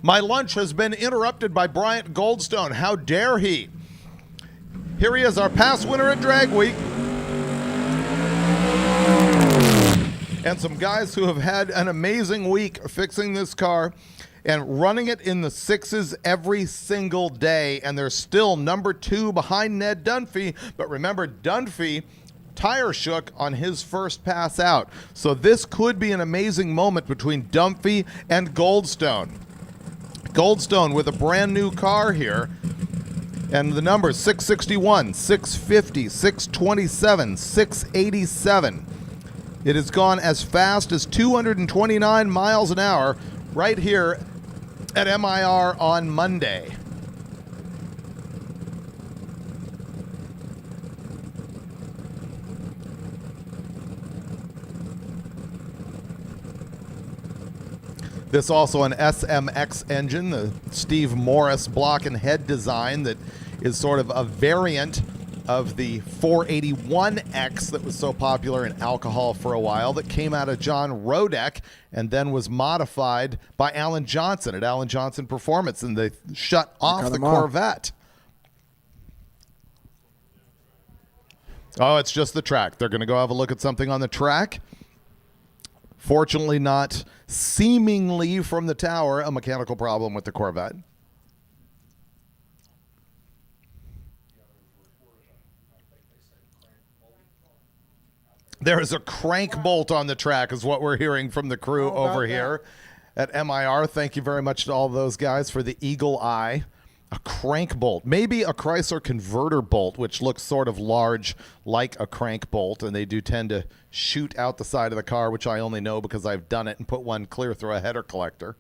My lunch has been interrupted by Bryant Goldstone. How dare he? Here he is, our past winner at Drag Week. And some guys who have had an amazing week fixing this car and running it in the sixes every single day. And they're still number 2 behind Ned Dunphy. But remember, Dunphy tire shook on his first pass out. So this could be an amazing moment between Dunphy and Goldstone. Goldstone with a brand new car here. And the numbers 661, 650, 627, 687. It has gone as fast as 229 miles an hour right here at MIR on Monday. This also an SMX engine, the Steve Morris block and head design that is sort of a variant of the 481X that was so popular in alcohol for a while, that came out of John Rodek and then was modified by Alan Johnson at Alan Johnson Performance, and they shut off the Corvette. Oh, it's just the track. They're going to go have a look at something on the track. Fortunately, not seemingly from the tower, a mechanical problem with the Corvette. There is a crank bolt on the track, is what we're hearing from the crew over here at MIR. Thank you very much to all those guys for the eagle eye. A crank bolt, maybe a Chrysler converter bolt, which looks sort of large like a crank bolt, and they do tend to shoot out the side of the car, which I only know because I've done it and put one clear through a header collector.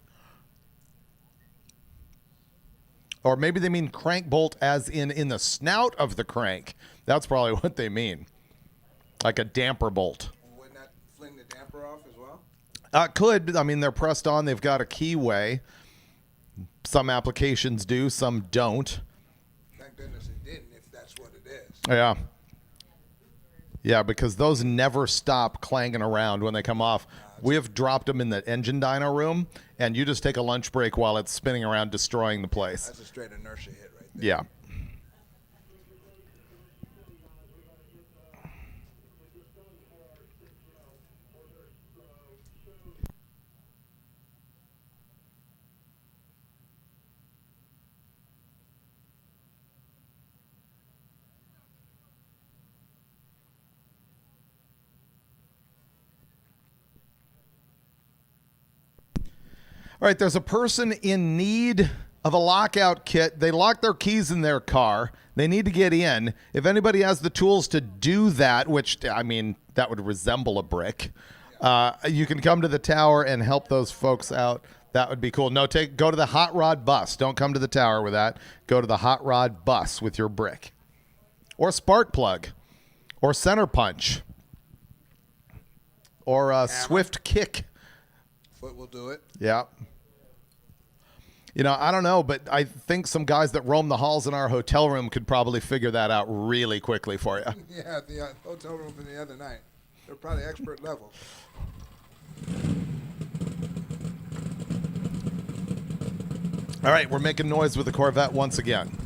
Or maybe they mean crank bolt as in the snout of the crank. That's probably what they mean. Like a damper bolt. Wouldn't that fling the damper off as well? Could. I mean, they're pressed on. They've got a keyway. Some applications do, some don't. Thank goodness it didn't, if that's what it is. Yeah. Yeah, because those never stop clanging around when they come off. We have dropped them in the engine dyno room, and you just take a lunch break while it's spinning around, destroying the place. That's a straight inertia hit right there. Yeah. All right, there's a person in need of a lockout kit. They lock their keys in their car. They need to get in. If anybody has the tools to do that, which, I mean, that would resemble a brick, you can come to the tower and help those folks out. That would be cool. No, go to the hot rod bus. Don't come to the tower with that. Go to the hot rod bus with your brick. Or spark plug. Or center punch. Or a swift kick. Foot will do it. Yeah. You know, I don't know, but I think some guys that roam the halls in our hotel room could probably figure that out really quickly for you. Yeah, the hotel room from the other night. They're probably expert level. All right, we're making noise with the Corvette once again.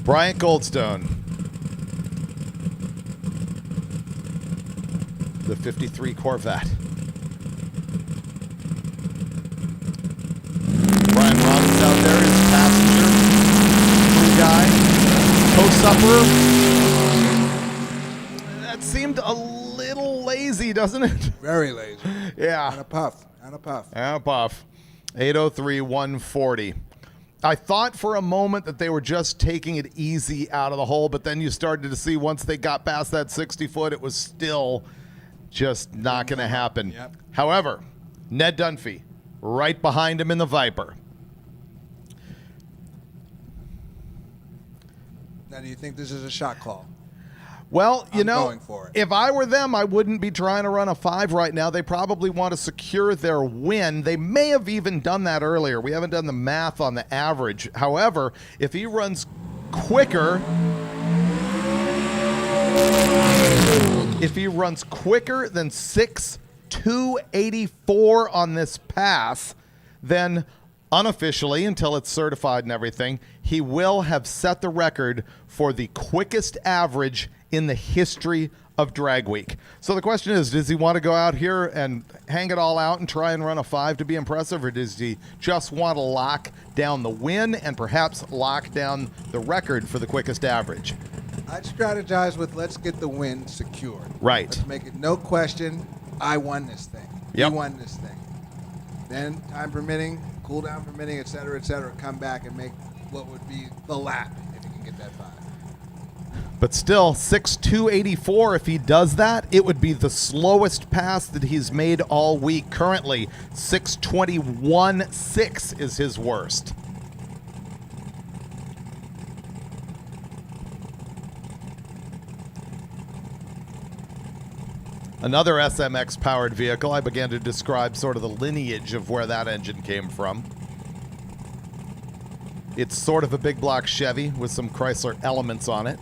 Bryant Goldstone, the 53 Corvette. Brian Robbins out there is passenger, crew guy, co-supper. That seemed a little lazy, doesn't it? Very lazy. Yeah. And a puff. And a puff. And a puff. 803-140. I thought for a moment that they were just taking it easy out of the hole, but then you started to see once they got past that 60-foot, it was still just not going to happen. Yep. However, Ned Dunphy, right behind him in the Viper. Now, do you think this is a shot call? Well, you I'm know, going for it. if I were them, I wouldn't be trying to run a 5 right now. They probably want to secure their win. They may have even done that earlier. We haven't done the math on the average. However, if he runs quicker, than 6.284 on this pass, then unofficially, until it's certified and everything, he will have set the record for the quickest average in the history of Drag Week. So the question is, does he want to go out here and hang it all out and try and run a 5 to be impressive, or does he just want to lock down the win and perhaps lock down the record for the quickest average? I'd strategize with let's get the win secured. Right. Let's make it no question, I won this thing. Yep. We won this thing. Then, time permitting, cool down permitting, et cetera, come back and make what would be the lap if you can get that 5. But still, 6.284, if he does that, it would be the slowest pass that he's made all week. Currently, 6.21.6 is his worst. Another SMX-powered vehicle. I began to describe sort of the lineage of where that engine came from. It's sort of a big block Chevy with some Chrysler elements on it.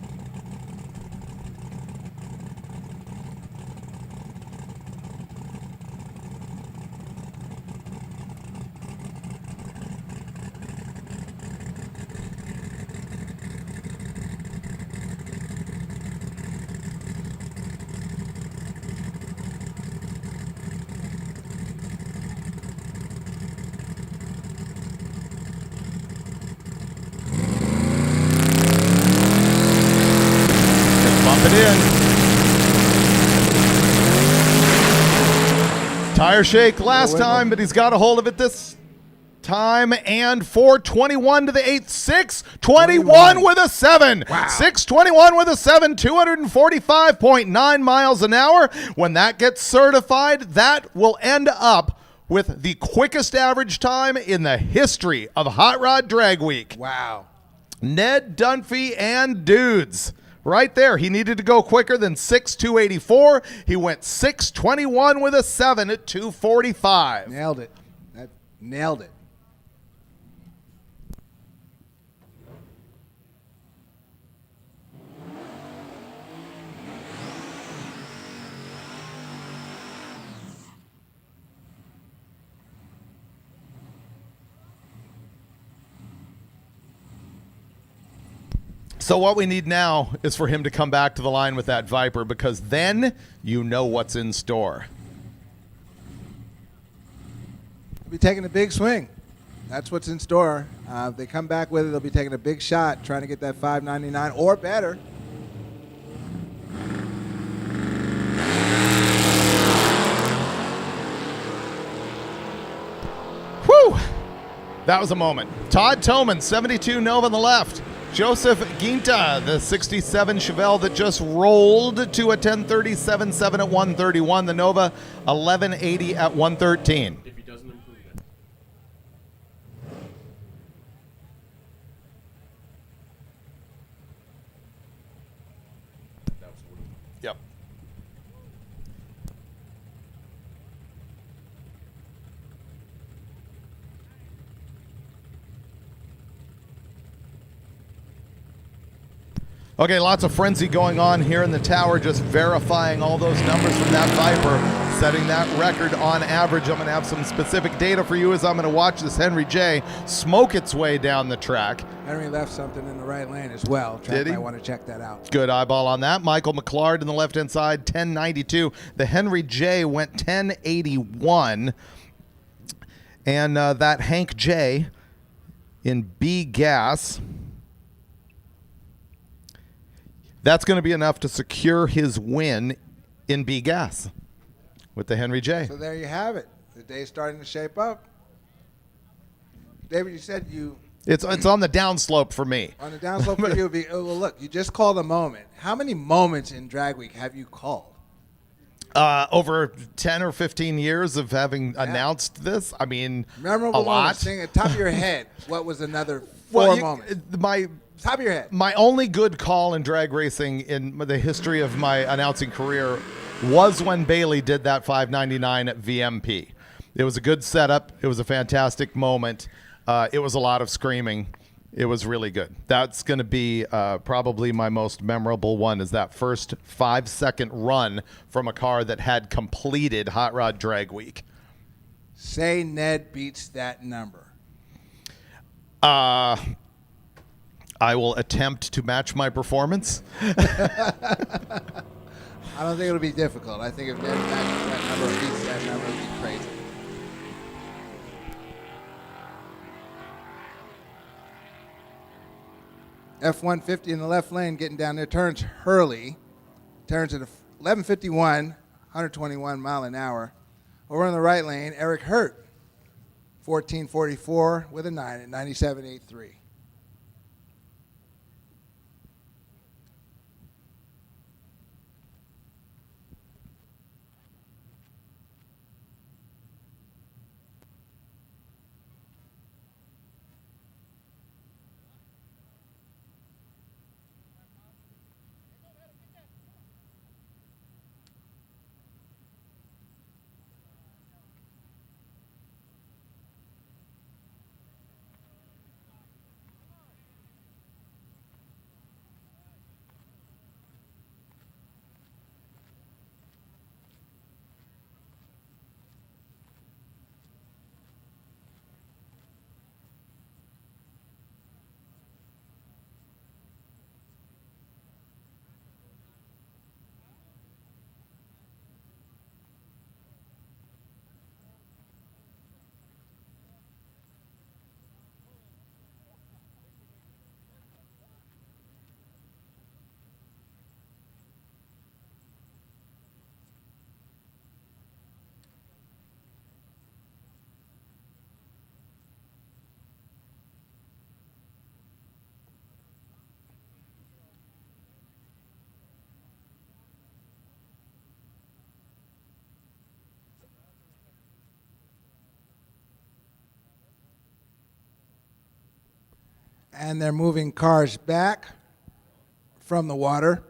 Tire shake last time, but he's got a hold of it this time. And 421 to the 8. 621 with a 7. Wow. 621 with a 7. 245.9 miles an hour. When that gets certified, that will end up with the quickest average time in the history of Hot Rod Drag Week. Wow. Ned Dunphy and dudes. Right there. He needed to go quicker than 6.284. He went 6.21 with a 7 at 2.45. Nailed it. Nailed it. So what we need now is for him to come back to the line with that Viper, because then you know what's in store. They'll be taking a big swing. That's what's in store. If they come back with it, they'll be taking a big shot, trying to get that 599 or better. Whew! That was a moment. Todd Toman, 72 Nova on the left. Joseph Ginta, the 67 Chevelle that just rolled to a 1037.7 at 131. The Nova, 1180 at 113. If he doesn't improve it. Yep. Okay, lots of frenzy going on here in the tower, just verifying all those numbers from that Viper, setting that record on average. I'm going to have some specific data for you as I'm going to watch this Henry J smoke its way down the track. Henry left something in the right lane as well. Did he? I want to check that out. Good eyeball on that. Michael McLeod in the left-hand side, 1092. The Henry J went 1081. And that Hank J in B gas, that's going to be enough to secure his win in B gas with the Henry J. So there you have it. The day's starting to shape up. David, you said you... It's on the downslope for me. On the downslope for you, well, look, you just called a moment. How many moments in Drag Week have you called? Over 10 or 15 years of having announced this. I mean, memorable a lot. moments. Sing at the top of your head, what was another four moments? Top of your head. My only good call in drag racing in the history of my announcing career was when Bailey did that 599 at VMP. It was a good setup. It was a fantastic moment. It was a lot of screaming. It was really good. That's going to be probably my most memorable one, is that first 5-second run from a car that had completed Hot Rod Drag Week. Say Ned beats that number. I will attempt to match my performance. I don't think it'll be difficult. I think if Ned matches that number or beats that number, it'll be crazy. F-150 in the left lane getting down there. Turns Hurley. Turns at 11:51, 121 mile an hour. Over in the right lane, Eric Hurt. 14:44 with a 9 at 97.83. And they're moving cars back from the water.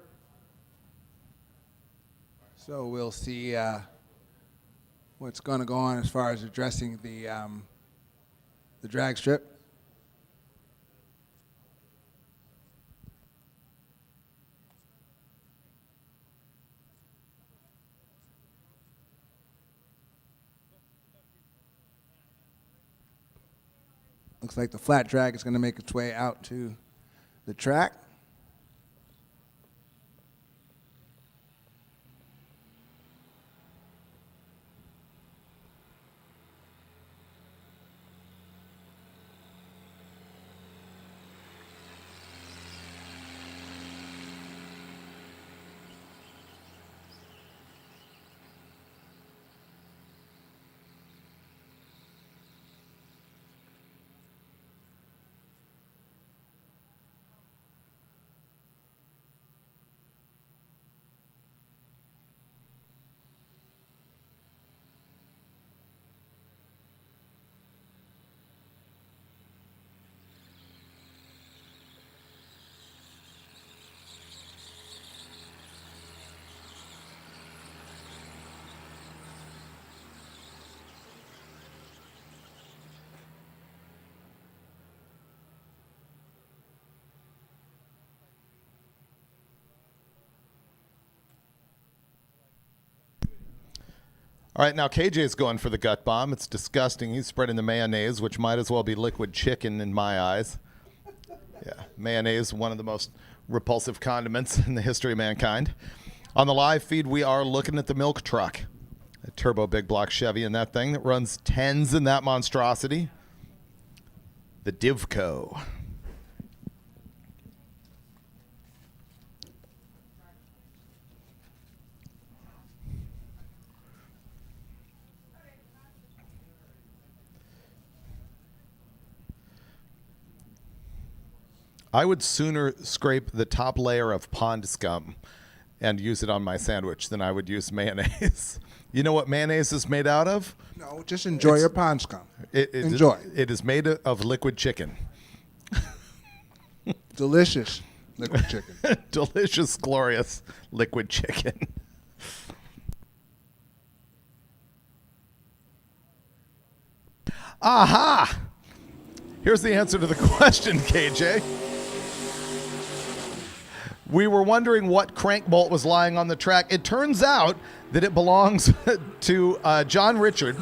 So we'll see what's going to go on as far as addressing the drag strip. Looks like the flat drag is going to make its way out to the track. All right, now KJ's going for the gut bomb. It's disgusting. He's spreading the mayonnaise, which might as well be liquid chicken in my eyes. Yeah, mayonnaise, one of the most repulsive condiments in the history of mankind. On the live feed, we are looking at the milk truck. A turbo big block Chevy in that thing that runs tens in that monstrosity. The Divco. I would sooner scrape the top layer of pond scum and use it on my sandwich than I would use mayonnaise. You know what mayonnaise is made out of? No, just enjoy your pond scum. Enjoy. It is made of liquid chicken. Delicious liquid chicken. Delicious, glorious liquid chicken. Aha! Here's the answer to the question, KJ. We were wondering what crank bolt was lying on the track. It turns out that it belongs to John Richard.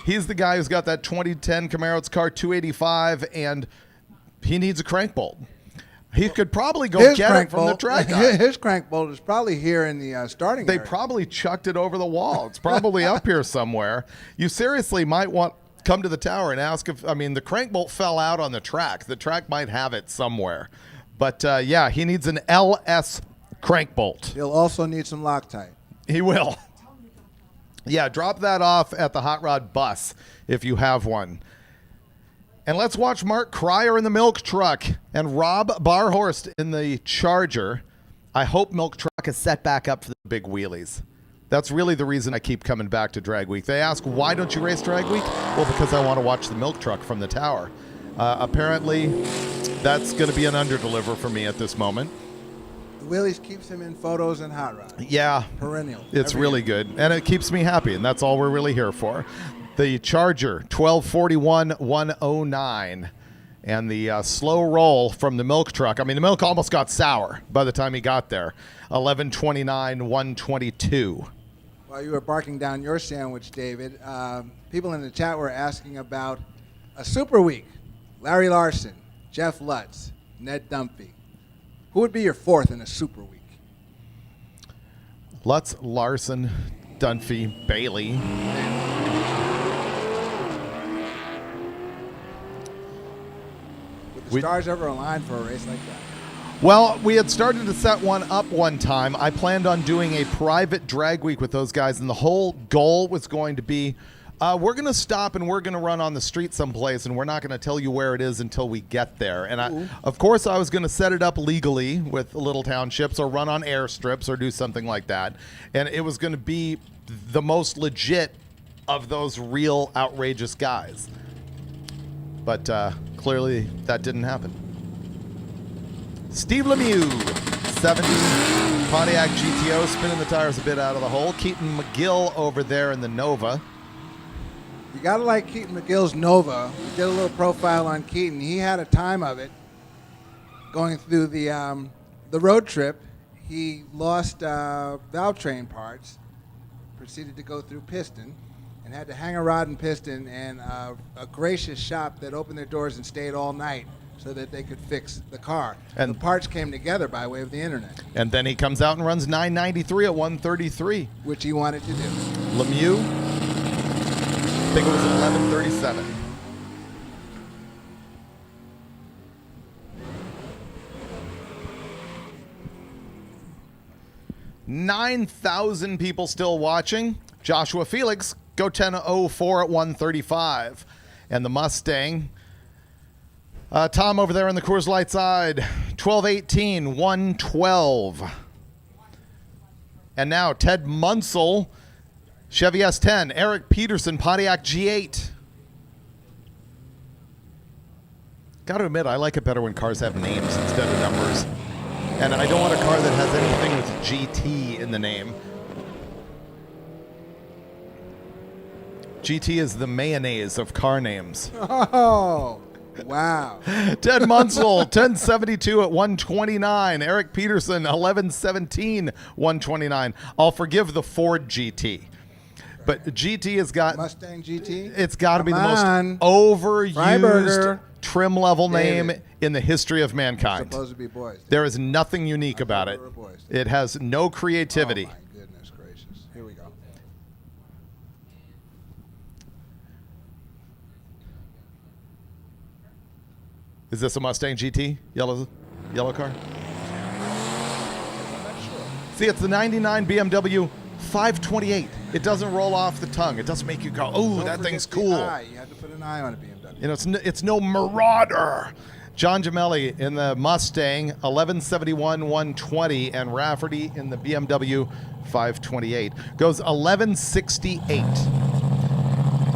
He's the guy who's got that 2010 Camaro. It's car 285, and he needs a crank bolt. He could probably go get it from the track guy. His crank bolt is probably here in the starting area. They probably chucked it over the wall. It's probably up here somewhere. You seriously might want come to the tower and ask if, the crank bolt fell out on the track. The track might have it somewhere. But, yeah, he needs an LS crank bolt. He'll also need some Loctite. He will. Yeah, drop that off at the Hot Rod bus if you have one. And let's watch Mark Cryer in the milk truck and Rob Barhorst in the Charger. I hope milk truck is set back up for the big wheelies. That's really the reason I keep coming back to Drag Week. They ask, why don't you race Drag Week? Well, because I want to watch the milk truck from the tower. Apparently, that's going to be an underdeliver for me at this moment. The wheelies keeps him in photos and hot rod. Yeah. Perennial. It's really good. And it keeps me happy, and that's all we're really here for. The Charger, 1241-109. And the slow roll from the milk truck. The milk almost got sour by the time he got there. 1129-122. While you were barking down your sandwich, David, people in the chat were asking about a Super Week. Larry Larson, Jeff Lutz, Ned Dunphy. Who would be your fourth in a Super Week? Lutz, Larson, Dunphy, Bailey. Would the stars ever align for a race like that? Well, we had started to set one up one time. I planned on doing a private drag week with those guys, and the whole goal was going to be, we're going to stop and we're going to run on the street someplace, and we're not going to tell you where it is until we get there. And of course, I was going to set it up legally with little townships or run on airstrips or do something like that. And it was going to be the most legit of those real outrageous guys. But clearly that didn't happen. Steve Lemieux, 70 Pontiac GTO, spinning the tires a bit out of the hole. Keaton McGill over there in the Nova. You got to like Keaton McGill's Nova. We did a little profile on Keaton. He had a time of it going through the road trip. He lost valve train parts, proceeded to go through piston, and had to hang a rod and piston, and a gracious shop that opened their doors and stayed all night so that they could fix the car. And the parts came together by way of the internet. And then he comes out and runs 993 at 133. Which he wanted to do. Lemieux, I think it was 1137. $9,000 people still watching. Joshua Felix, go 10:04 at 135. And the Mustang, Tom over there on the Coors Light side, 12:18, 112. And now Ted Munsell, Chevy S10. Eric Peterson, Pontiac G8. Got to admit, I like it better when cars have names instead of numbers. And I don't want a car that has anything with GT in the name. GT is the mayonnaise of car names. Oh, wow. Ted Munsell, 1072 at 129. Eric Peterson, 1117, 129. I'll forgive the Ford GT. But GT has got... Mustang GT? It's got to be the most overused Freiburger. trim level name in the history of mankind. Supposed to be boys. There is nothing unique about it. It has no creativity. Oh, my goodness gracious. Here we go. Is this a Mustang GT? Yellow car? See, it's the 99 BMW 528. It doesn't roll off the tongue. It doesn't make you go, oh, that thing's cool. You had to put an eye on a BMW. You know, it's no Marauder. John Gemelli in the Mustang, 1171, 120, and Rafferty in the BMW 528. Goes 1168.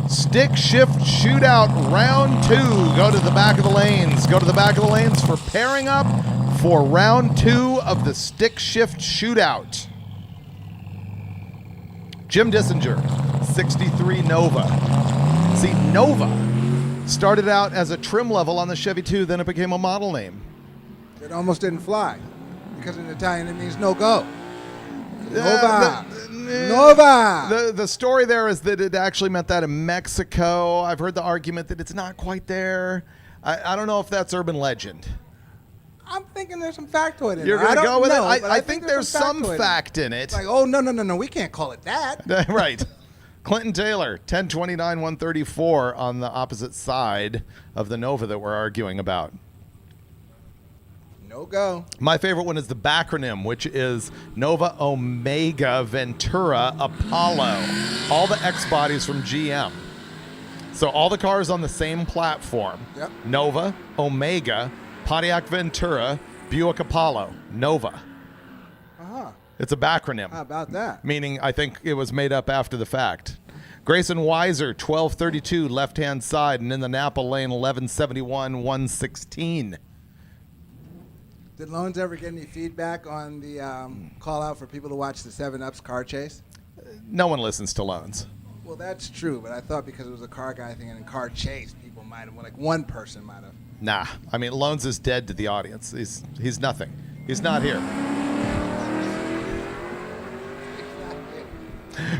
Stick shift shootout round 2. Go to the back of the lanes. Go to the back of the lanes for pairing up for round 2 of the stick shift shootout. Jim Dissinger, 63 Nova. See, Nova started out as a trim level on the Chevy 2, then it became a model name. It almost didn't fly because in Italian it means no go. Nova. Nova. The story there is that it actually meant that in Mexico. I've heard the argument that it's not quite there. I don't know if that's urban legend. I'm thinking there's some factoid in it. You're going to go with know, it? I think there's some fact in it. It's like, oh, no, we can't call it that. Right. Clinton Taylor, 1029, 134 on the opposite side of the Nova that we're arguing about. No go. My favorite one is the backronym, which is Nova Omega Ventura Apollo. All the X bodies from GM. So all the cars on the same platform. Yep. Nova, Omega, Pontiac Ventura, Buick Apollo, Nova. Uh-huh. It's a backronym. How about that? Meaning, I think it was made up after the fact. Grayson Weiser, 1232, left-hand side, and in the Napa lane, 1171, 116. Did Loans ever get any feedback on the call out for people to watch the 7-Ups car chase? No one listens to Loans. Well, that's true, but I thought because it was a car guy thing and in car chase, people might have, like one person might have. Nah, I mean, Loans is dead to the audience. He's nothing. He's not here.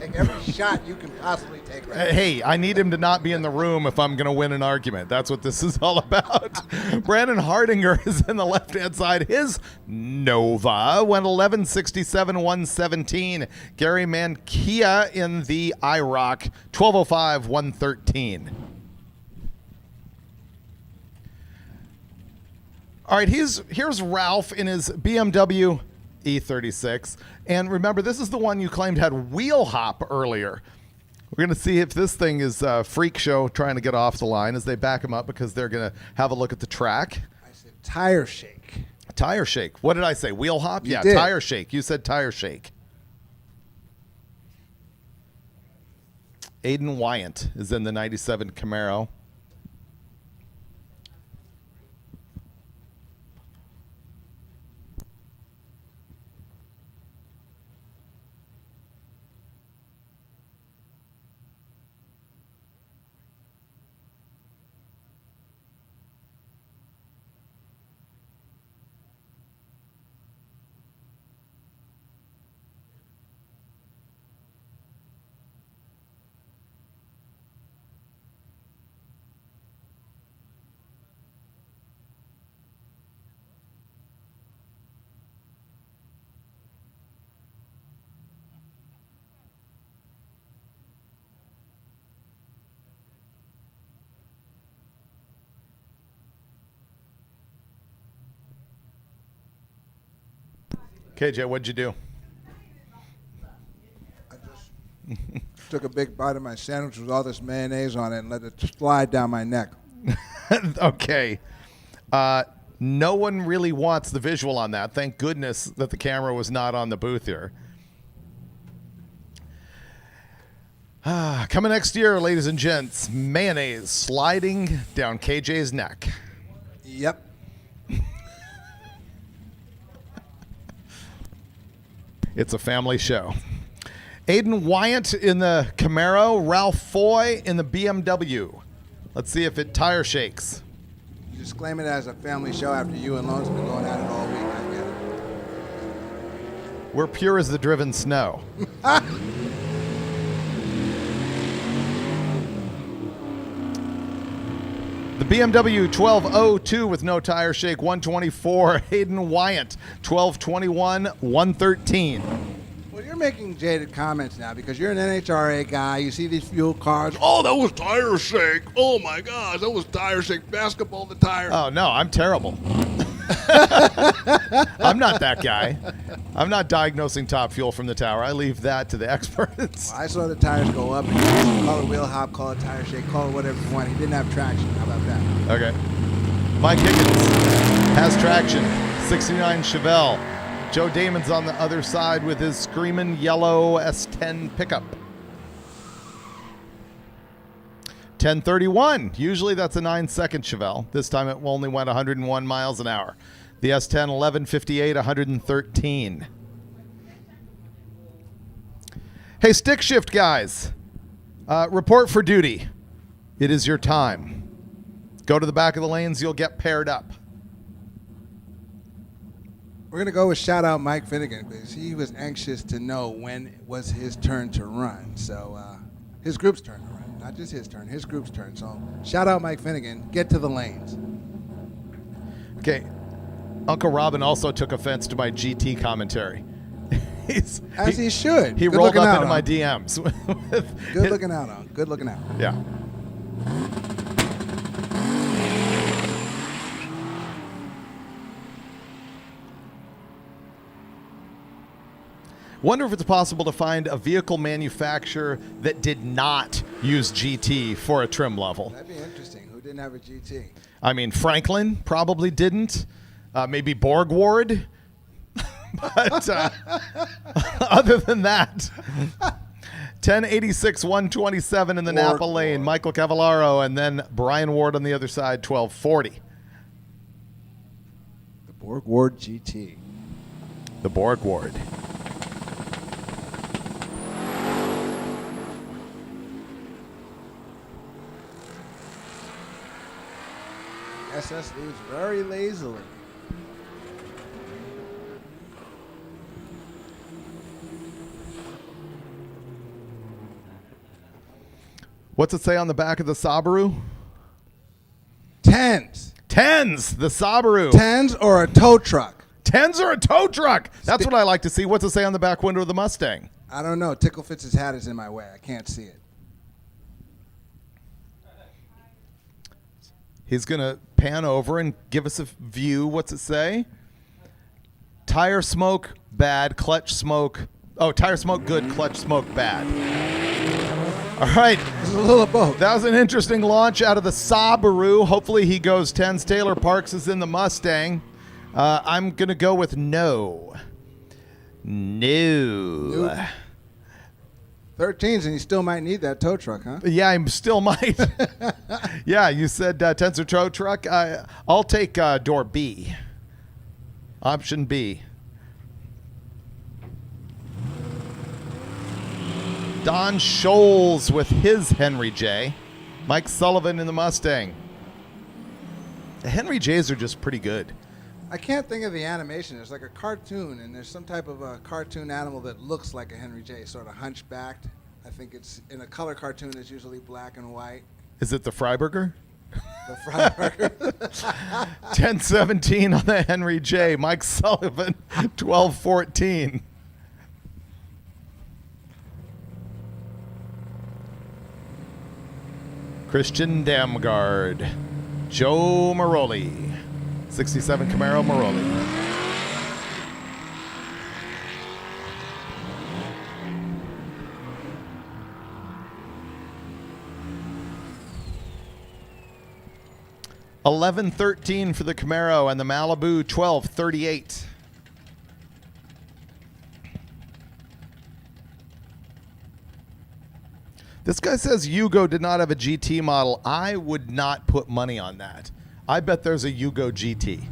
Take every shot you can possibly take right now. Hey, I need him to not be in the room if I'm going to win an argument. That's what this is all about. Brandon Hardinger is in the left-hand side. His Nova went 1167, 117. Gary Mankia in the IROC, 1205, 113. All right, here's Ralph in his BMW E36. And remember, this is the one you claimed had wheel hop earlier. We're going to see if this thing is a freak show trying to get off the line as they back him up because they're going to have a look at the track. I said tire shake. Tire shake. What did I say? Wheel hop? You Yeah, did. tire shake. You said tire shake. Aiden Wyant is in the 97 Camaro. KJ, what'd you do? I just took a big bite of my sandwich with all this mayonnaise on it and let it slide down my neck. Okay. No one really wants the visual on that. Thank goodness that the camera was not on the booth here. Coming next year, ladies and gents, mayonnaise sliding down KJ's neck. Yep. It's a family show. Aiden Wyant in the Camaro, Ralph Foy in the BMW. Let's see if it tire shakes. Just claim it as a family show after you and Lone's been going at it all week. I get it. We're pure as the driven snow. The BMW 1202 with no tire shake, 124. Hayden Wyant, 1221, 113. Well, you're making jaded comments now because you're an NHRA guy. You see these fuel cars. Oh, that was tire shake. Oh, my gosh, that was tire shake. Basketball the tire. Oh, no, I'm terrible. I'm not that guy. I'm not diagnosing top fuel from the tower. I leave that to the experts. Well, I saw the tires go up. And call it wheel hop, call it tire shake, call it whatever you want. He didn't have traction. How about that? Okay. Mike Higgins has traction. 69 Chevelle. Joe Damon's on the other side with his screaming yellow S10 pickup. 1031. Usually that's a 9-second Chevelle. This time it only went 101 miles an hour. The S10 1158, 113. Hey, stick shift guys. Report for duty. It is your time. Go to the back of the lanes. You'll get paired up. We're going to go with shout out Mike Finnegan because he was anxious to know when it was his turn to run. So his group's turn to run. Not just his turn, his group's turn. So shout out Mike Finnegan. Get to the lanes. Okay. Uncle Robin also took offense to my GT commentary. He should. He Good rolled looking up out into my on. DMs. Good looking out on. Good looking out. Yeah. Wonder if it's possible to find a vehicle manufacturer that did not use GT for a trim level. That'd be interesting. Who didn't have a GT? I mean, Franklin probably didn't. Maybe Borgward. But other than that, 1086, 127 in the Napa lane. Michael Cavallaro, and then Brian Ward on the other side, 1240. The Borgward GT. The Borgward. SS leaves very lazily. What's it say on the back of the Subaru? Tens. Tens, the Subaru. Tens or a tow truck? Tens or a tow truck. That's what I like to see. What's it say on the back window of the Mustang? I don't know. Tickle Fitz's hat is in my way. I can't see it. He's going to pan over and give us a view. What's it say? Tire smoke, bad. Clutch smoke. Oh, tire smoke, good. Clutch smoke, bad. All right. There's a little of both. That was an interesting launch out of the Subaru. Hopefully he goes 10s. Taylor Parks is in the Mustang. I'm going to go with no. No. Nope. 13s, and you still might need that tow truck, huh? Yeah, I still might. Yeah, you said tensor tow truck. I'll take door B. Option B. Don Scholes with his Henry J. Mike Sullivan in the Mustang. The Henry J's are just pretty good. I can't think of the animation. There's like a cartoon, and there's some type of a cartoon animal that looks like a Henry J, sort of hunchbacked. I think it's in a color cartoon. It's usually black and white. Is it the Freiburger? The Freiburger. 1017 on the Henry J. Mike Sullivan, 1214. Christian Damgard. Joe Maroli. 67 Camaro Maroli. 1113 for the Camaro and the Malibu 1238. This guy says Yugo did not have a GT model. I would not put money on that. I bet there's a Yugo GT.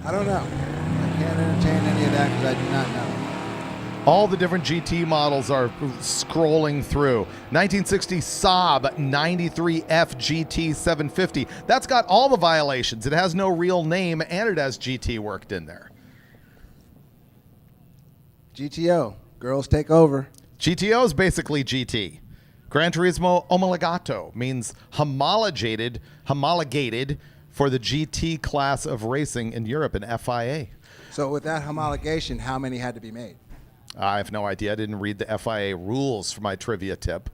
I don't know. I can't entertain any of that because I do not know. All the different GT models are scrolling through. 1960 Saab 93F GT 750. That's got all the violations. It has no real name, and it has GT worked in there. GTO. Girls take over. GTO is basically GT. Gran Turismo Omologato means homologated for the GT class of racing in Europe in FIA. So with that homologation, how many had to be made? I have no idea. I didn't read the FIA rules for my trivia tip.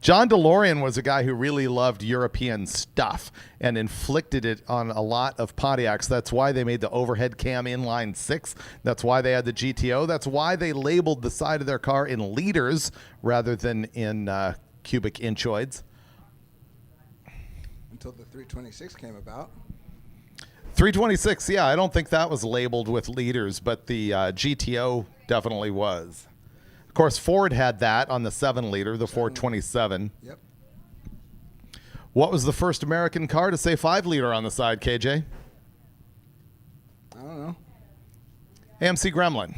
John DeLorean was a guy who really loved European stuff and inflicted it on a lot of Pontiacs. That's why they made the overhead cam inline 6. That's why they had the GTO. That's why they labeled the side of their car in liters rather than in cubic inchoids. Until the 326 came about. 326, yeah, I don't think that was labeled with liters, but the GTO definitely was. Of course, Ford had that on the 7-liter, the 427. Yep. What was the first American car to say 5-liter on the side, KJ? I don't know. AMC Gremlin.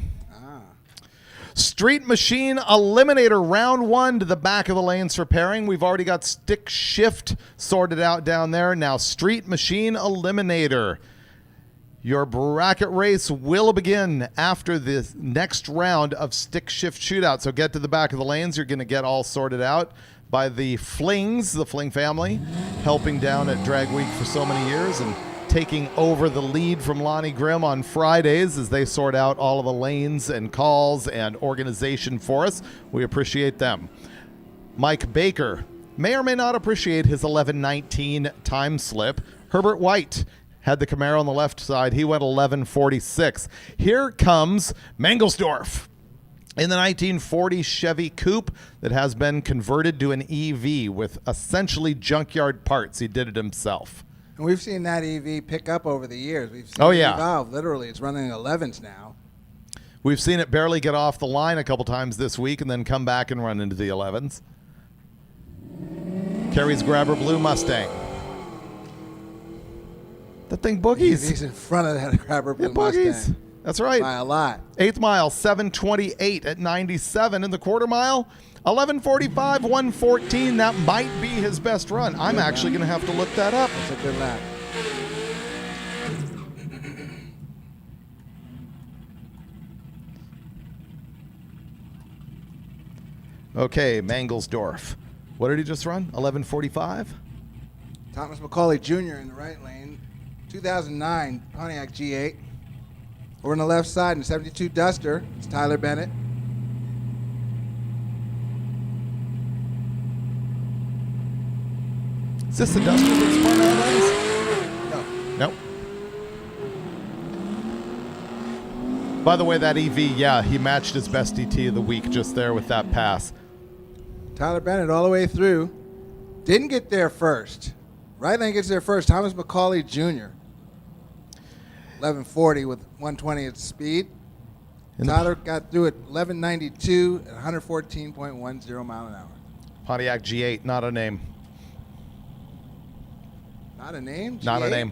Street Machine Eliminator, round 1 to the back of the lanes for pairing. We've already got stick shift sorted out down there. Now Street Machine Eliminator. Your bracket race will begin after the next round of stick shift shootout. So get to the back of the lanes. You're going to get all sorted out by the Flings, the Fling family, helping down at Drag Week for so many years and taking over the lead from Lonnie Grimm on Fridays as they sort out all of the lanes and calls and organization for us. We appreciate them. Mike Baker may or may not appreciate his 11:19 time slip. Herbert White had the Camaro on the left side. He went 11:46. Here comes Mangelsdorf in the 1940 Chevy Coupe that has been converted to an EV with essentially junkyard parts. He did it himself. And we've seen that EV pick up over the years. We've seen it evolve. Literally, it's running 11s now. We've seen it barely get off the line a couple times this week and then come back and run into the 11s. Kerry's Grabber Blue Mustang. That thing boogies. He's in front of that Grabber Blue Mustang. That's right. By a lot. 8th mile, 7:28 at 97. In the quarter mile, 11:45, 1:14. That might be his best run. I'm actually going to have to look that up. That's a good lap. Okay, Mangelsdorf. What did he just run? 11:45? Thomas McCauley Jr. in the right lane. 2009 Pontiac G8. Over on the left side in the 72 Duster, it's Tyler Bennett. Is this the Duster that spun out of No. Nope. By the way, that EV, yeah, he matched his best DT of the week just there with that pass. Tyler Bennett all the way through. Didn't get there first. Right lane gets there first. Thomas McCauley Jr. 11:40 with 120 at speed. Tyler got through at 11:92 at 114.10 mile an hour. Pontiac G8, not a name. Not a name? Not a G8? name.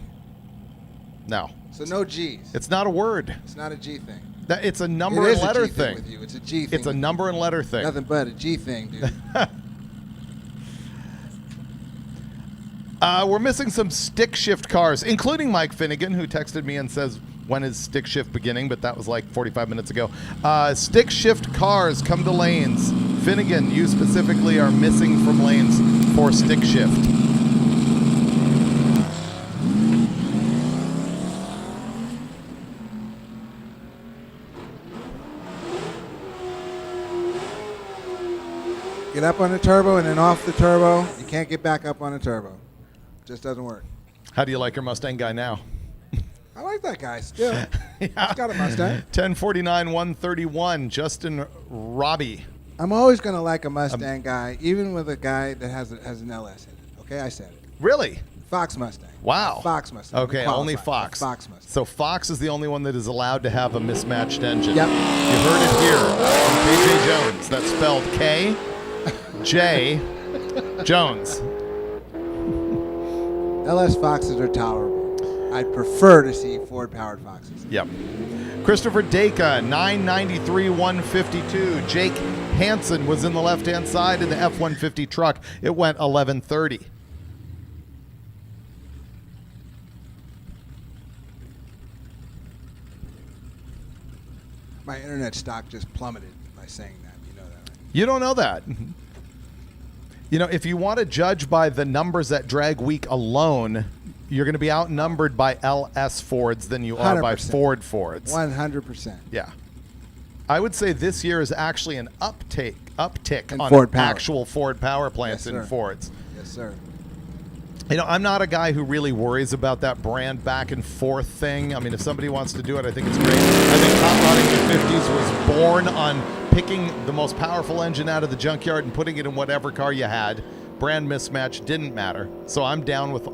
No. So no G's. It's not a word. It's not a G thing. It's a number and letter It is a G thing. with you. It's a G thing. It's a number and letter thing. Nothing but a G thing, dude. We're missing some stick shift cars, including Mike Finnegan, who texted me and says, when is stick shift beginning? But that was like 45 minutes ago. Stick shift cars come to lanes. Finnegan, you specifically are missing from lanes for stick shift. Get up on the turbo and then off the turbo. You can't get back up on the turbo. Just doesn't work. How do you like your Mustang guy now? I like that guy still. Yeah. He's got a Mustang. 1049, 131, Justin Robbie. I'm always going to like a Mustang guy, even with a guy that has an LS in it, Okay, I said it. Really? Fox Mustang. Wow. Fox Mustang. Okay, only Qualified. Fox. Fox Mustang. So Fox is the only one that is allowed to have a mismatched engine. Yep. You heard it here from KJ Jones. That's spelled K-J Jones. LS Foxes are tolerable. I'd prefer to see Ford-powered Foxes. Yep. Christopher Dacre, 993 152. Jake Hansen was in the left-hand side in the F-150 truck. It went 1130. My internet stock just plummeted by saying that. You know that, right? You don't know that. You know, if you want to judge by the numbers at Drag Week alone, you're going to be outnumbered by LS Fords than you are by 100%. Ford Fords. 100%. Yeah. I would say this year is actually an uptick In on Ford power. actual Ford power plants Yes, in sir. Fords. Yes, sir. You know, I'm not a guy who really worries about that brand back and forth thing. I mean, if somebody wants to do it, I think it's great. I think Hot Rodding the 50s was born on picking the most powerful engine out of the junkyard and putting it in whatever car you had. Brand mismatch didn't matter. So I'm down with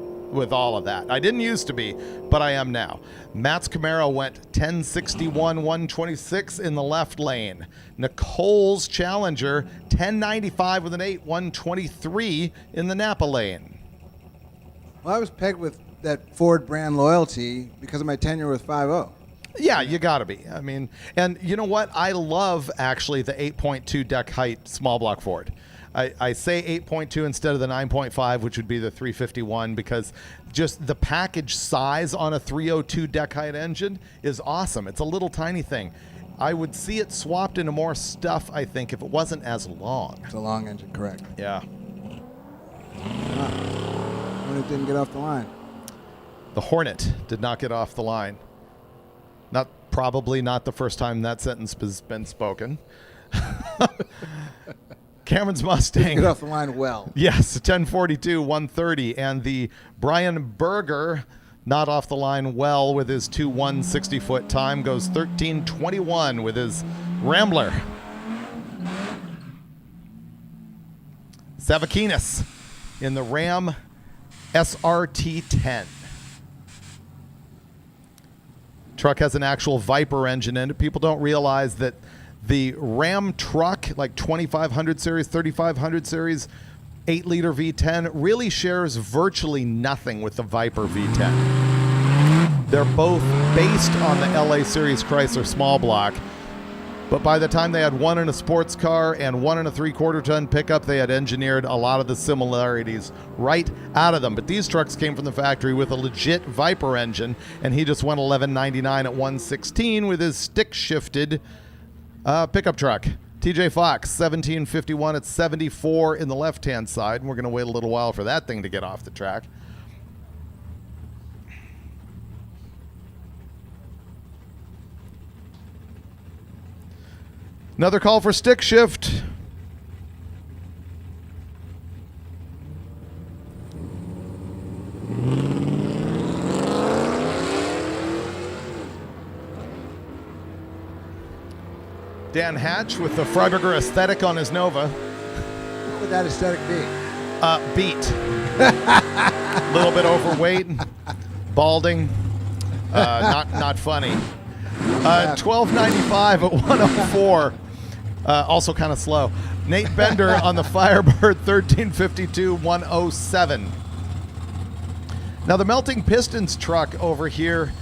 all of that. I didn't used to be, but I am now. Matt's Camaro went 1061 126 in the left lane. Nicole's Challenger 1095 with an 8 123 in the Napa lane. Well, I was pegged with that Ford brand loyalty because of my tenure with 5.0. Yeah, you got to be. I mean, and you know what? I love actually the 8.2 deck height small block Ford. I say 8.2 instead of the 9.5, which would be the 351, because just the package size on a 302 deck height engine is awesome. It's a little tiny thing. I would see it swapped into more stuff, I think, if it wasn't as long. It's a long engine, correct. Yeah. When it didn't get off the line. The Hornet did not get off the line. Probably not the first time that sentence has been spoken. Cameron's Mustang. Get off the line well. Yes, 1042 130. And the Brian Berger, not off the line well with his 2-160-foot time, goes 1321 with his Rambler. Savakinas in the Ram SRT 10. Truck has an actual Viper engine in it. People don't realize that the Ram truck, like 2500 series, 3500 series, 8-liter V10, really shares virtually nothing with the Viper V10. They're both based on the LA Series Chrysler small block, but by the time they had one in a sports car and one in a 3/4 ton pickup, they had engineered a lot of the similarities right out of them. But these trucks came from the factory with a legit Viper engine, and he just went 1199 at 116 with his stick-shifted pickup truck. TJ Fox, 1751 at 74 in the left-hand side, and we're going to wait a little while for that thing to get off the track. Another call for stick shift. Dan Hatch with the Freiburger aesthetic on his Nova. What would that aesthetic be? Beat. A little bit overweight, balding, not funny. 1295 at 104. Also kind of slow. Nate Bender on the Firebird 1352 107. Now the Melting Pistons truck over here,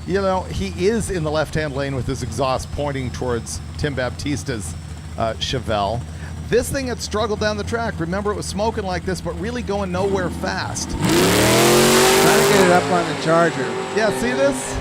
you know, he is in the left-hand lane with his exhaust pointing towards Tim Baptista's Chevelle. This thing had struggled down the track. Remember, it was smoking like this, but really going nowhere fast. Trying to get it up on the Charger. Yeah, see this?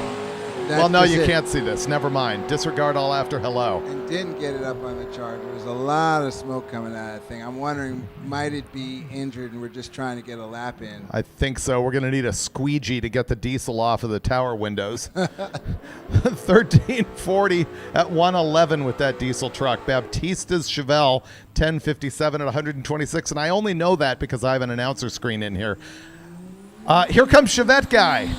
That Well, no, was you it. can't see this. Never mind. Disregard all after hello. And didn't get it up on the Charger. There's a lot of smoke coming out of that thing. I'm wondering, might it be injured and we're just trying to get a lap in? I think so. We're going to need a squeegee to get the diesel off of the tower windows. 1340 at 111 with that diesel truck. Baptista's Chevelle 1057 at 126. And I only know that because I have an announcer screen in here. Here comes Chevette guy.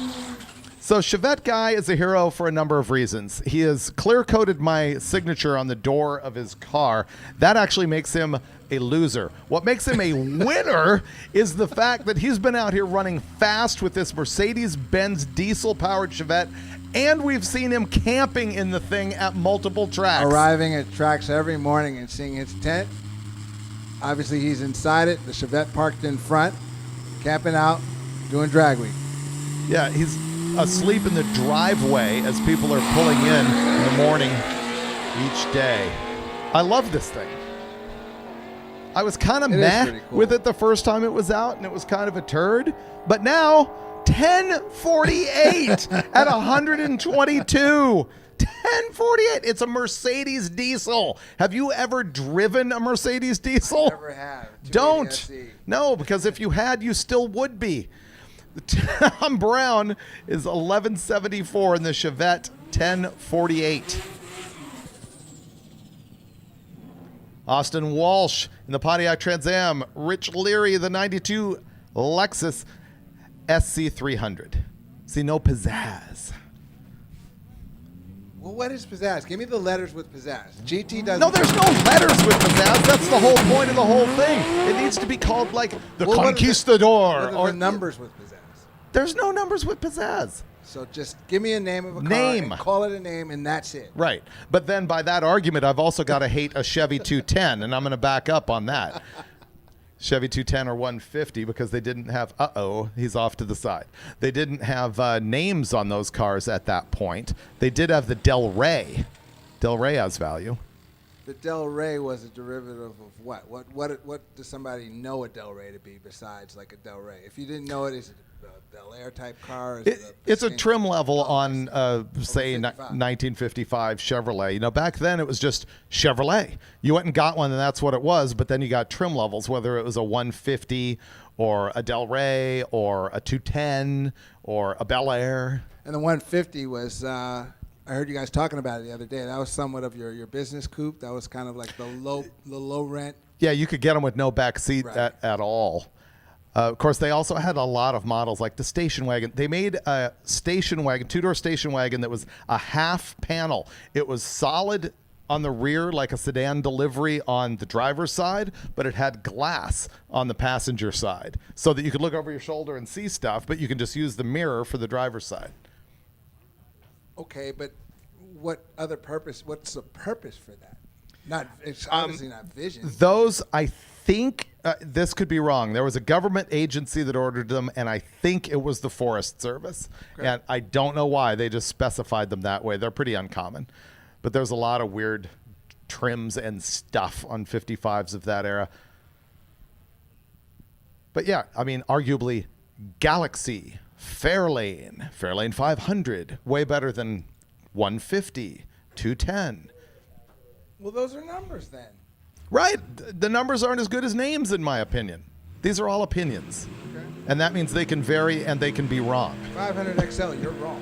So Chevette Guy is a hero for a number of reasons. He has clear-coated my signature on the door of his car. That actually makes him a loser. What makes him a winner is the fact that he's been out here running fast with this Mercedes-Benz diesel-powered Chevette, and we've seen him camping in the thing at multiple tracks. Arriving at tracks every morning and seeing his tent. Obviously, he's inside it. The Chevette parked in front, camping out, doing drag week. Yeah, he's asleep in the driveway as people are pulling in the morning each day. I love this thing. I was kind of meh with it the first time it was out, and it was kind of a turd. But now, 1048 at 122. 1048. It's a Mercedes diesel. Have you ever driven a Mercedes diesel? I never have. Don't. SE. No, because if you had, you still would be. The Tom Brown is 1174 in the Chevette 1048. Austin Walsh in the Pontiac Trans Am. Rich Leary, the 92 Lexus SC300. See, no pizzazz. Well, what is pizzazz? Give me the letters with pizzazz. GT doesn't. No, there's no letters with pizzazz. That's the whole point of the whole thing. It needs to be called like the Conquistador. What are the numbers with pizzazz? There's no numbers with pizzazz. So just give me a name of a car. Name. And call it a name, and that's it. Right. But then by that argument, I've also got to hate a Chevy 210, and I'm going to back up on that. Chevy 210 or 150 because they didn't have, he's off to the side. They didn't have names on those cars at that point. They did have the Del Rey. Del Rey has value. The Del Rey was a derivative of what? What does somebody know a Del Rey to be besides like a Del Rey? If you didn't know it, is it a Bel Air type car? It's a trim level on, say, 1955 Chevrolet. You know, back then it was just Chevrolet. You went and got one, and that's what it was. But then you got trim levels, whether it was a 150 or a Del Rey or a 210 or a Bel Air. And the 150 was. I heard you guys talking about it the other day. That was somewhat of your business coupe. That was kind of like the low rent. Yeah, you could get them with no back seat at all. Of course, they also had a lot of models like the station wagon. They made a station wagon, two-door station wagon that was a half panel. It was solid on the rear like a sedan delivery on the driver's side, but it had glass on the passenger side so that you could look over your shoulder and see stuff, but you can just use the mirror for the driver's side. Okay, but what other purpose? What's the purpose for that? It's obviously not vision. Those, I think, this could be wrong. There was a government agency that ordered them, and I think it was the Forest Service. Okay. And I don't know why. They just specified them that way. They're pretty uncommon. But there's a lot of weird trims and stuff on 55s of that era. But yeah, I mean, arguably, Galaxy, Fairlane 500, way better than 150, 210. Well, those are numbers then. Right. The numbers aren't as good as names, in my opinion. These are all opinions. Okay. And that means they can vary and they can be wrong. 500 XL, you're wrong.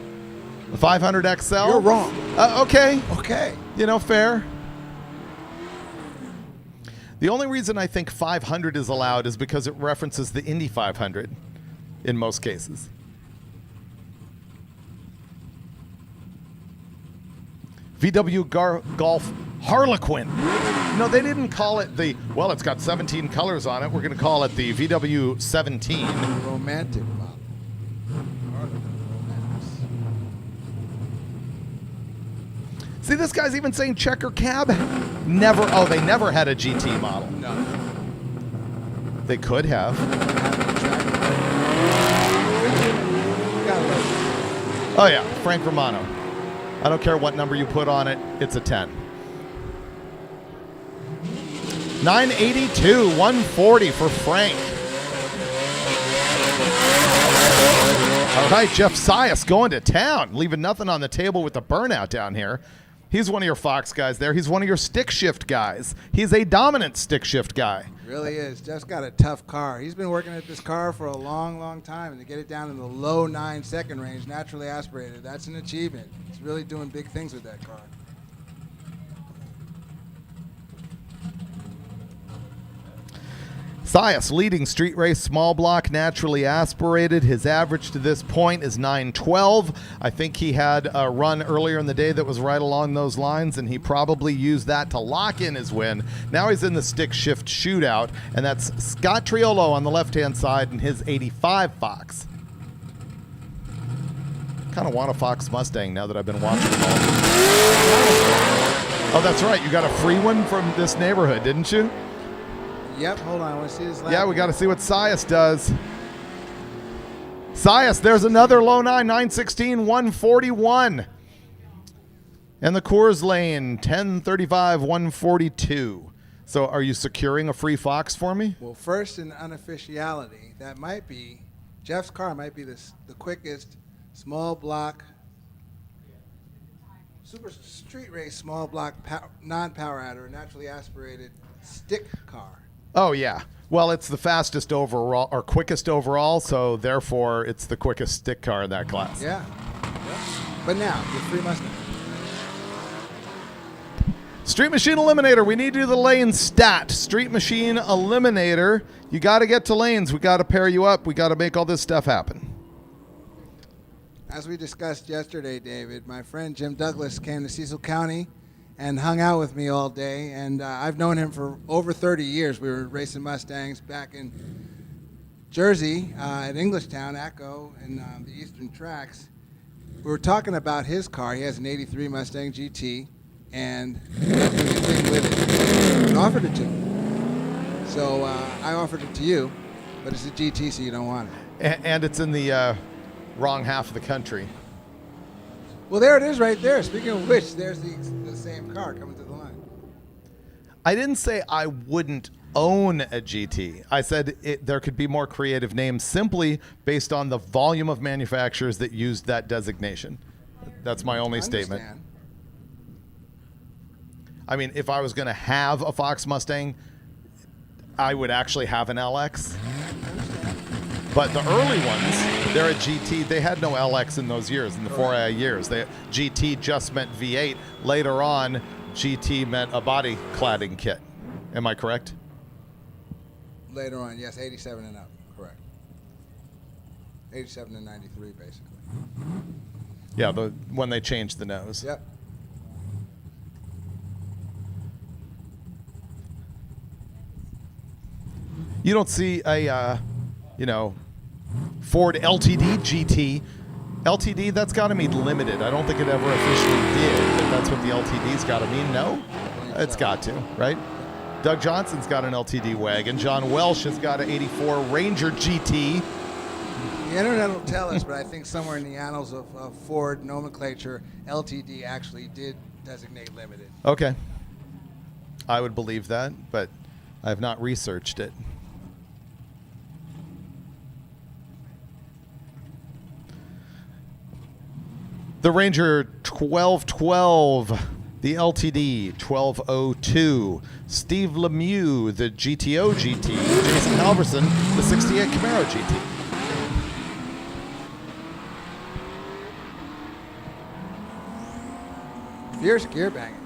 500 XL? You're wrong. Okay. Okay. You know, fair. The only reason I think 500 is allowed is because it references the Indy 500 in most cases. VW Golf Harlequin. No, they didn't call it it's got 17 colors on it. We're going to call it the VW 17. Romantic model. See, this guy's even saying checker cab. They never had a GT model. No. They could have. Oh, yeah, Frank Romano. I don't care what number you put on it, it's a 10. 982, 140 for Frank. All right, Jeff Sias going to town, leaving nothing on the table with the burnout down here. He's one of your Fox guys there. He's one of your stick shift guys. He's a dominant stick shift guy. Really is. Jeff's got a tough car. He's been working at this car for a long, long time, and to get it down in the low 9-second range, naturally aspirated, that's an achievement. He's really doing big things with that car. Thias leading street race small block naturally aspirated. His average to this point is 912. I think he had a run earlier in the day that was right along those lines, and he probably used that to lock in his win. Now he's in the stick shift shootout, and that's Scott Triolo on the left-hand side in his 85 Fox. Kind of want a Fox Mustang now that I've been watching them all. Oh, that's right. You got a free one from this neighborhood, didn't you? Yep, hold on. I want to see this lap. Yeah, we got to see what Sias does. Sias, there's another low 916, 141. And the Coors Lane, 1035, 142. So are you securing a free Fox for me? Well, first in unofficiality, that might be, Jeff's car might be the quickest small block, super street race small block, non-power adder, naturally aspirated stick car. Oh, yeah. Well, it's the fastest overall, or quickest overall, so therefore it's the quickest stick car in that class. Yeah. Yep. But now, the free Mustang. Street Machine Eliminator, we need to do the lane stat. Street Machine Eliminator, you got to get to lanes. We got to pair you up. We got to make all this stuff happen. As we discussed yesterday, David, my friend Jim Douglas came to Cecil County and hung out with me all day, and I've known him for over 30 years. We were racing Mustangs back in Jersey at Englishtown, Echo, and the Eastern Tracks. We were talking about his car. He has an 83 Mustang GT, and he was doing a thing with it and offered it to me. So I offered it to you, but it's a GT, so you don't want it. And it's in the wrong half of the country. Well, there it is right there. Speaking of which, there's the same car coming to the line. I didn't say I wouldn't own a GT. I said there could be more creative names simply based on the volume of manufacturers that used that designation. That's my only statement. I mean, if I was going to have a Fox Mustang, I would actually have an LX. But the early ones, they're a GT. They had no LX in those years, in the 4A years. GT just meant V8. Later on, GT meant a body cladding kit. Am I correct? Later on, yes, 87 and up, correct. 87 and 93, basically. Yeah, when they changed the nose. Yep. You don't see a, Ford LTD GT. LTD, that's got to mean limited. I don't think it ever officially did, but that's what the LTD's got to mean. No? It's got to, right? Doug Johnson's got an LTD wagon. John Welsh has got an 84 Ranger GT. The internet will tell us, but I think somewhere in the annals of Ford nomenclature, LTD actually did designate limited. Okay. I would believe that, but I have not researched it. The Ranger 1212, the LTD 1202, Steve Lemieux, the GTO GT, Jason Halverson, the 68 Camaro GT. Fierce gear banging,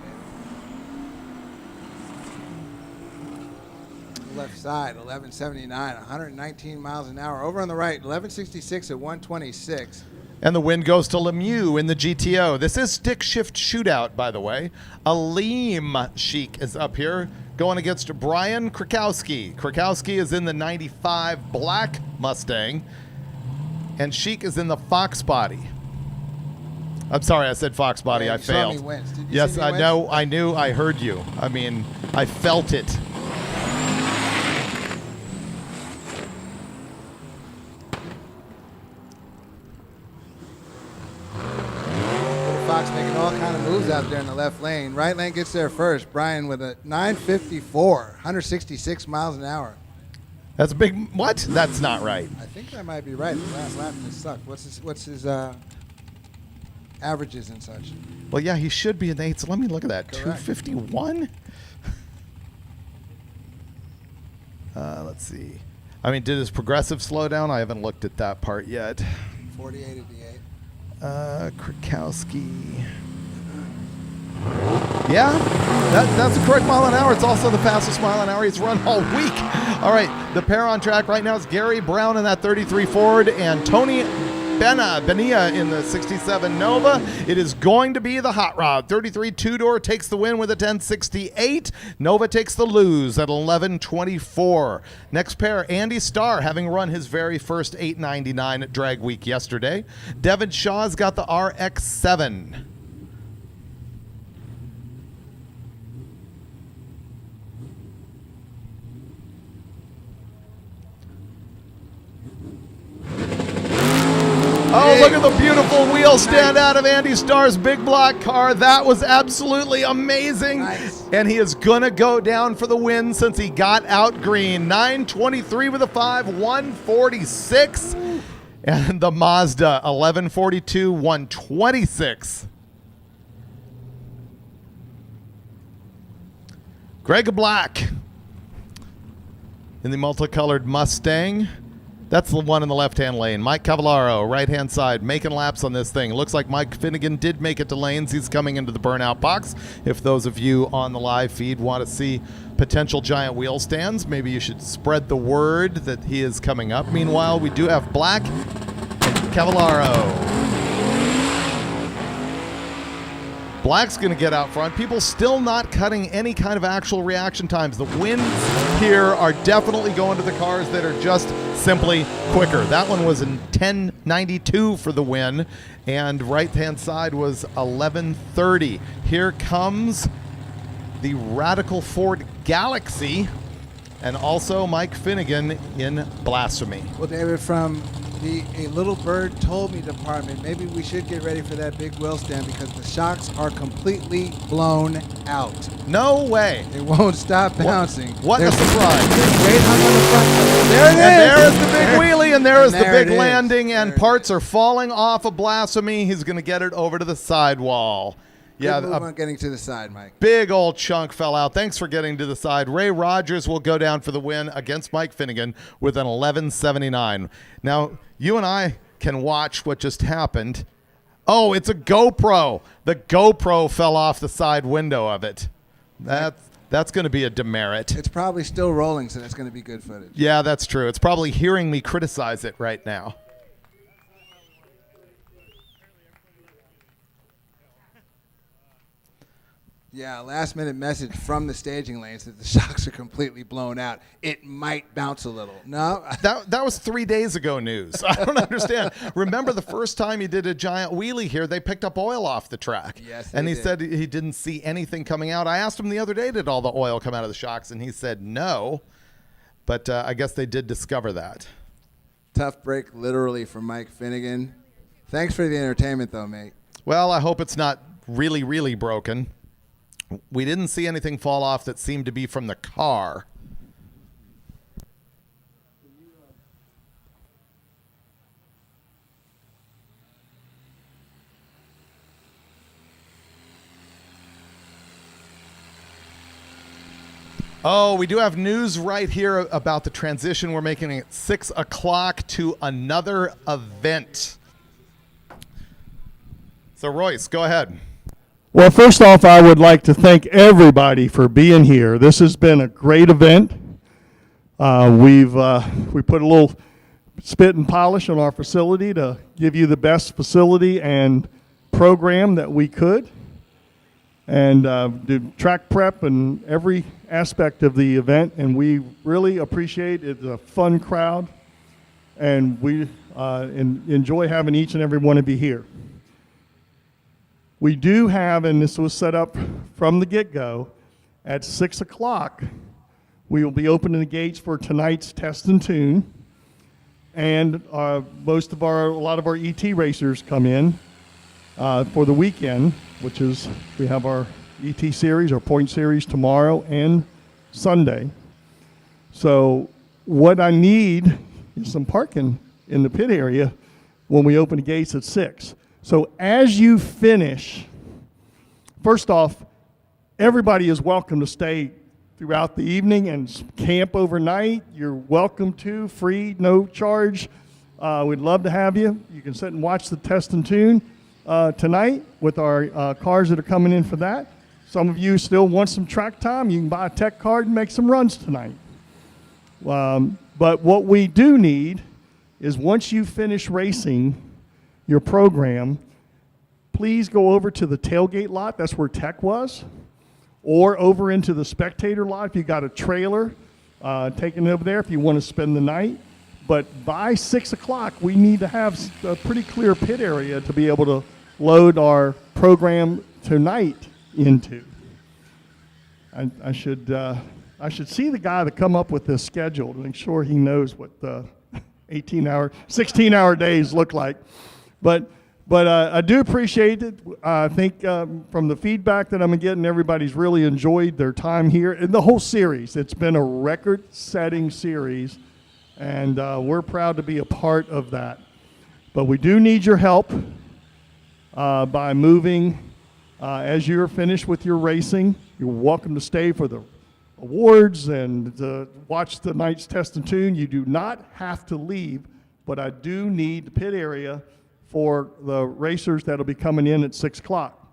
man. Left side, 1179, 119 miles an hour. Over on the right, 1166 at 126. And the win goes to Lemieux in the GTO. This is stick shift shootout, by the way. Aleem Sheik is up here going against Brian Krakowski. Krakowski is in the 95 black Mustang, and Sheik is in the Fox body. I'm sorry, I said Fox body. Yeah, I failed. Saw me wince. Did you Yes, see me I wince? know. I knew. I heard you. I mean, I felt it. Fox making all kind of moves out there in the left lane. Right lane gets there first. Brian with a 954, 166 miles an hour. That's a big. What? That's not right. I think that might be right. The last lap just sucked. What's his averages and such? Well, yeah, he should be in the 8s. Let me look at that. Correct. 251? Let's see. I mean, did his progressive slow down? I haven't looked at that part yet. 48 at the 8. Krakowski. Yeah, that's the correct mile an hour. It's also the fastest mile an hour he's run all week. All right, the pair on track right now is Gary Brown in that 33 Ford and Tony Benia in the 67 Nova. It is going to be the hot rod. 33 two-door takes the win with a 1068. Nova takes the lose at 1124. Next pair, Andy Starr, having run his very first 899 at Drag Week yesterday. Devin Shaw's got the RX-7. Oh, look at the beautiful wheel stand out of Andy Starr's big block car. That was absolutely amazing. Nice. And he is going to go down for the win since he got out green. 923 with a 5, 146. And the Mazda, 1142, 126. Greg Black in the multicolored Mustang. That's the one in the left-hand lane. Mike Cavallaro, right-hand side, making laps on this thing. Looks like Mike Finnegan did make it to lanes. He's coming into the burnout box. If those of you on the live feed want to see potential giant wheel stands, maybe you should spread the word that he is coming up. Meanwhile, we do have Black and Cavallaro. Black's going to get out front. People still not cutting any kind of actual reaction times. The wins here are definitely going to the cars that are just simply quicker. That one was in 1092 for the win, and right-hand side was 1130. Here comes the Radical Ford Galaxy, and also Mike Finnegan in Blasphemy. Well, David, from the A Little Bird Told Me department, maybe we should get ready for that big wheel stand because the shocks are completely blown out. No way. They won't stop bouncing. What a surprise. There's weight hung on the front. There it is. And there is the big wheelie, and there is the there big it is. landing, and There it parts are falling off of Blasphemy. He's going to get it over to the sidewall. Yeah, Yeah, on getting to the side, Mike. big old chunk fell out. Thanks for getting to the side. Ray Rogers will go down for the win against Mike Finnegan with an 1179. Now, you and I can watch what just happened. Oh, it's a GoPro. The GoPro fell off the side window of it. That's going to be a demerit. It's probably still rolling, so that's going to be good footage. Yeah, that's true. It's probably hearing me criticize it right now. Yeah, last minute message from the staging lanes that the shocks are completely blown out. It might bounce a little. No? That was 3 days ago news. I don't understand. Remember the first time he did a giant wheelie here, they picked up oil off the track. Yes, and they he did. said he didn't see anything coming out. I asked him the other day, did all the oil come out of the shocks? And he said no. But I guess they did discover that. Tough break, literally, from Mike Finnegan. Thanks for the entertainment, though, mate. Well, I hope it's not really, really broken. We didn't see anything fall off that seemed to be from the car. Oh, we do have news right here about the transition we're making at 6 o'clock to another event. So, Royce, go ahead. Well, first off, I would like to thank everybody for being here. This has been a great event. We put a little spit and polish on our facility to give you the best facility and program that we could, and do track prep and every aspect of the event. And we really appreciate it. It's a fun crowd, and we enjoy having each and every one of you here. We do have, and this was set up from the get-go, at 6 o'clock, we will be opening the gates for tonight's test and tune. And a lot of our ET racers come in for the weekend, which is, we have our ET series, our point series tomorrow and Sunday. So what I need is some parking in the pit area when we open the gates at 6. So as you finish, first off, everybody is welcome to stay throughout the evening and camp overnight. You're welcome to, free, no charge. We'd love to have you. You can sit and watch the test and tune tonight with our cars that are coming in for that. some of you still want some track time, you can buy a tech card and make some runs tonight. But what we do need is once you finish racing your program, please go over to the tailgate lot, that's where tech was, or over into the spectator lot if you got a trailer, taking it over there if you want to spend the night. But by 6 o'clock, we need to have a pretty clear pit area to be able to load our program tonight into. I should see the guy that come up with this schedule to make sure he knows what the 16-hour days look like. But I do appreciate it. I think from the feedback that I'm getting, everybody's really enjoyed their time here. And the whole series, it's been a record-setting series, and we're proud to be a part of that. But we do need your help by moving as you're finished with your racing. You're welcome to stay for the awards and to watch the night's test and tune. You do not have to leave, but I do need the pit area for the racers that'll be coming in at 6 o'clock.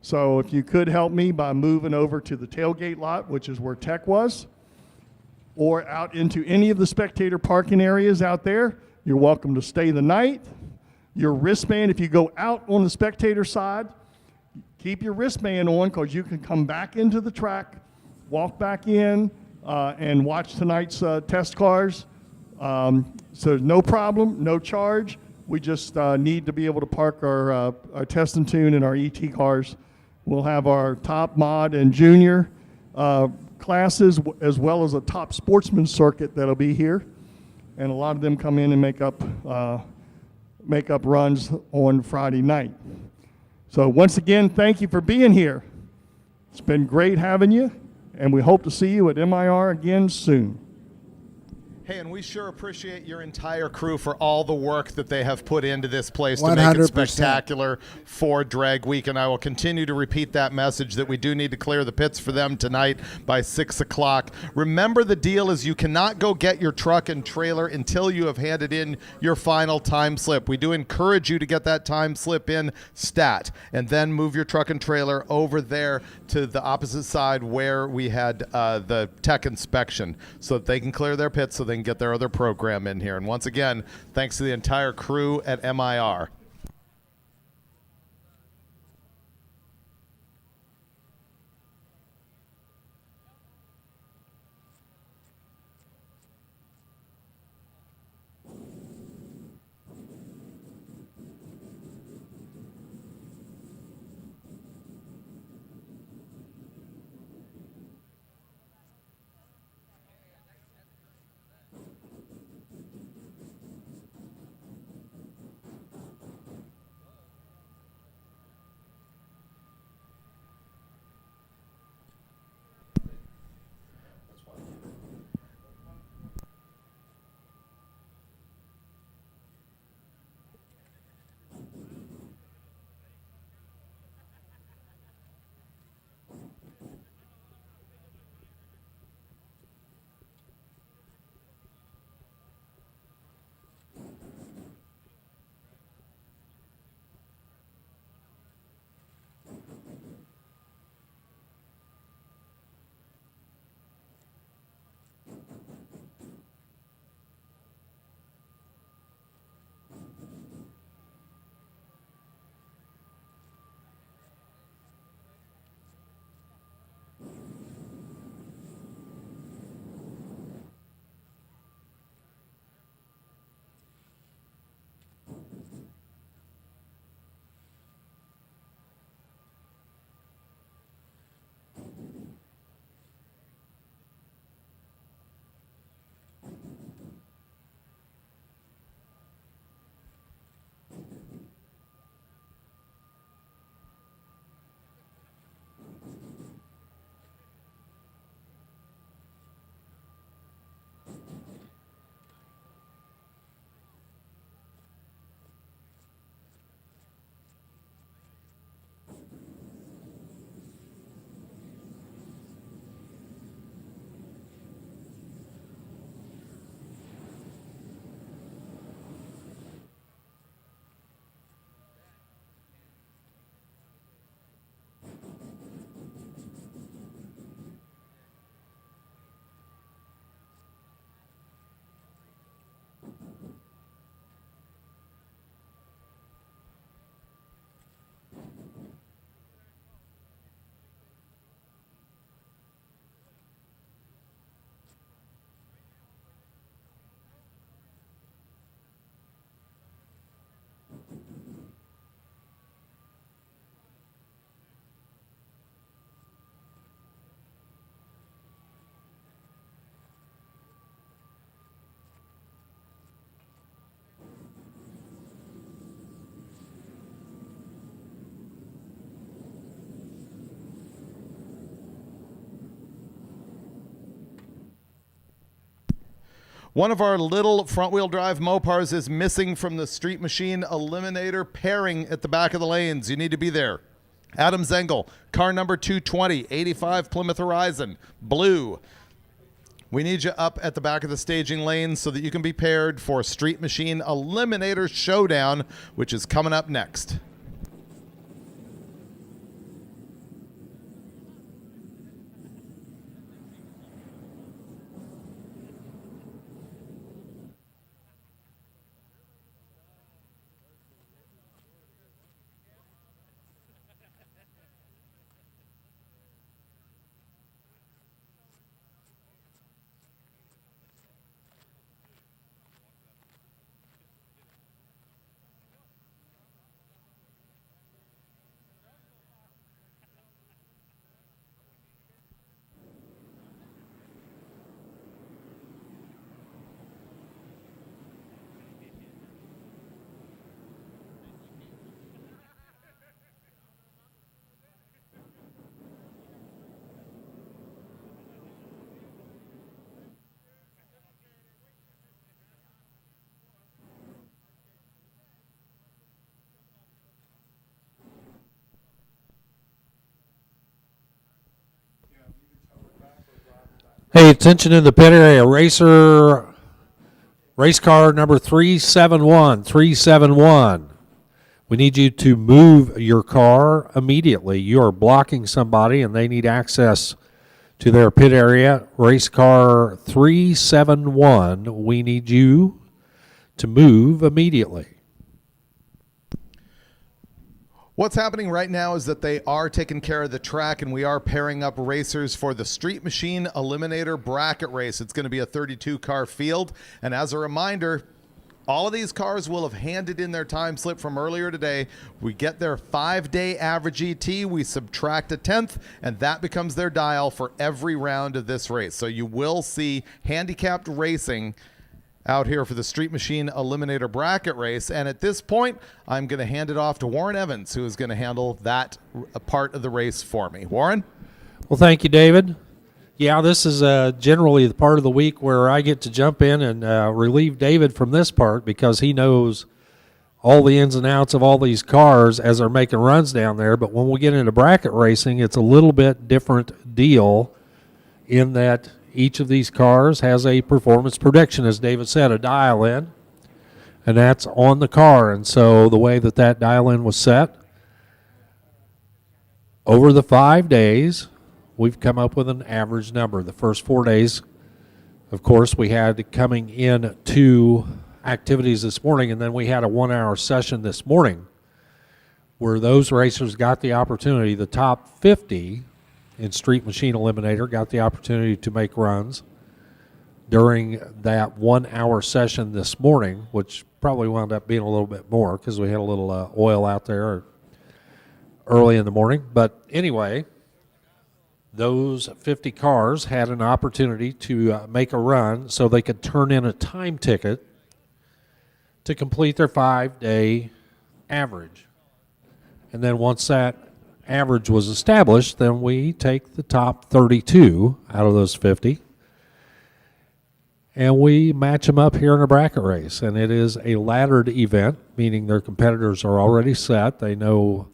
So if you could help me by moving over to the tailgate lot, which is where tech was, or out into any of the spectator parking areas out there, you're welcome to stay the night. Your wristband, if you go out on the spectator side, keep your wristband on because you can come back into the track, walk back in, and watch tonight's test cars. So no problem, no charge. We just need to be able to park our test and tune and our ET cars. We'll have our top mod and junior classes as well as a top sportsman circuit that'll be here. And a lot of them come in and make up runs on Friday night. So once again, thank you for being here. It's been great having you, and we hope to see you at MIR again soon. Hey, and we sure appreciate your entire crew for all the work that they have put into this place to make it 100%. spectacular for Drag Week. And I will continue to repeat that message that we do need to clear the pits for them tonight by 6 o'clock. Remember, the deal is you cannot go get your truck and trailer until you have handed in your final time slip. We do encourage you to get that time slip in stat and then move your truck and trailer over there to the opposite side where we had the tech inspection so that they can clear their pits so they can get their other program in here. And once again, thanks to the entire crew at MIR. One of our little front-wheel drive Mopars is missing from the Street Machine Eliminator pairing at the back of the lanes. You need to be there. Adam Zengel, car number 220, 85 Plymouth Horizon, blue. We need you up at the back of the staging lane so that you can be paired for Street Machine Eliminator Showdown, which is coming up next. Hey, attention in the pit area. Race car number 371. We need you to move your car immediately. You are blocking somebody and they need access to their pit area. Race car 371. We need you to move immediately. What's happening right now is that they are taking care of the track, and we are pairing up racers for the Street Machine Eliminator Bracket Race. It's going to be a 32-car field, and as a reminder, all of these cars will have handed in their time slip from earlier today. We get their 5-day average ET, we subtract a 10th, and that becomes their dial for every round of this race. So you will see handicapped racing out here for the Street Machine Eliminator Bracket Race. And at this point, I'm going to hand it off to Warren Evans, who is going to handle that part of the race for me. Warren? Well, thank you, David. Yeah, this is generally the part of the week where I get to jump in and relieve David from this part because he knows all the ins and outs of all these cars as they're making runs down there. But when we get into bracket racing, it's a little bit different deal in that each of these cars has a performance prediction, as David said, a dial-in, and that's on the car. And so the way that that dial-in was set, over the 5 days, we've come up with an average number. The first 4 days, of course, we had coming in 2 activities this morning, and then we had a 1-hour session this morning where those racers got the opportunity, the top 50 in Street Machine Eliminator got the opportunity to make runs during that 1-hour session this morning, which probably wound up being a little bit more because we had a little oil out there early in the morning. But anyway, those 50 cars had an opportunity to make a run so they could turn in a time ticket to complete their 5-day average. And then once that average was established, then we take the top 32 out of those 50 and we match them up here in a bracket race. And it is a laddered event, meaning their competitors are already set. They know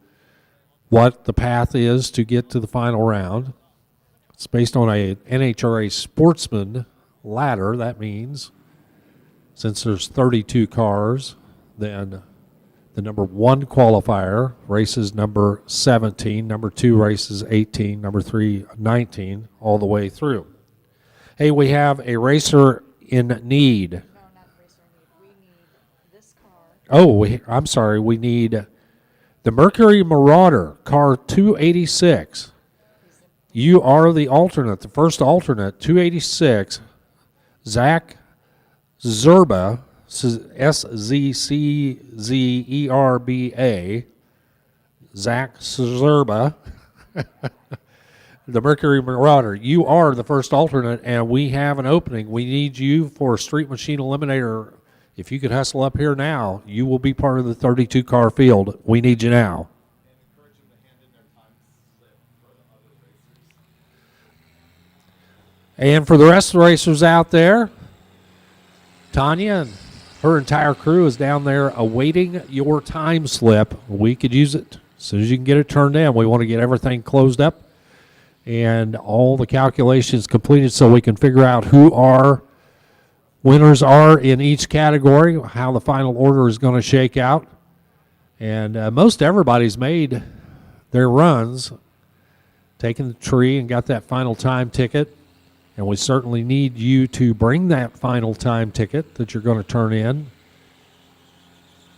what the path is to get to the final round. It's based on a NHRA Sportsman ladder. That means since there's 32 cars, then the number 1 qualifier races number 17, number 2 races 18, number 3 19, all the way through. Hey, we have a racer in need. No, not racer in need. We need this car. Oh, I'm sorry. We need the Mercury Marauder, car 286. You are the alternate, the first alternate, 286, Zach Zerba, S-Z-C-Z-E-R-B-A, Zach Zerba, the Mercury Marauder. You are the first alternate, and we have an opening. We need you for Street Machine Eliminator. If you could hustle up here now, you will be part of the 32-car field. We need you now. And for the rest of the racers out there, Tanya and her entire crew is down there awaiting your time slip. We could use it as soon as you can get it turned in. We want to get everything closed up and all the calculations completed so we can figure out who our winners are in each category, how the final order is going to shake out. And most everybody's made their runs, taken the tree and got that final time ticket. And we certainly need you to bring that final time ticket that you're going to turn in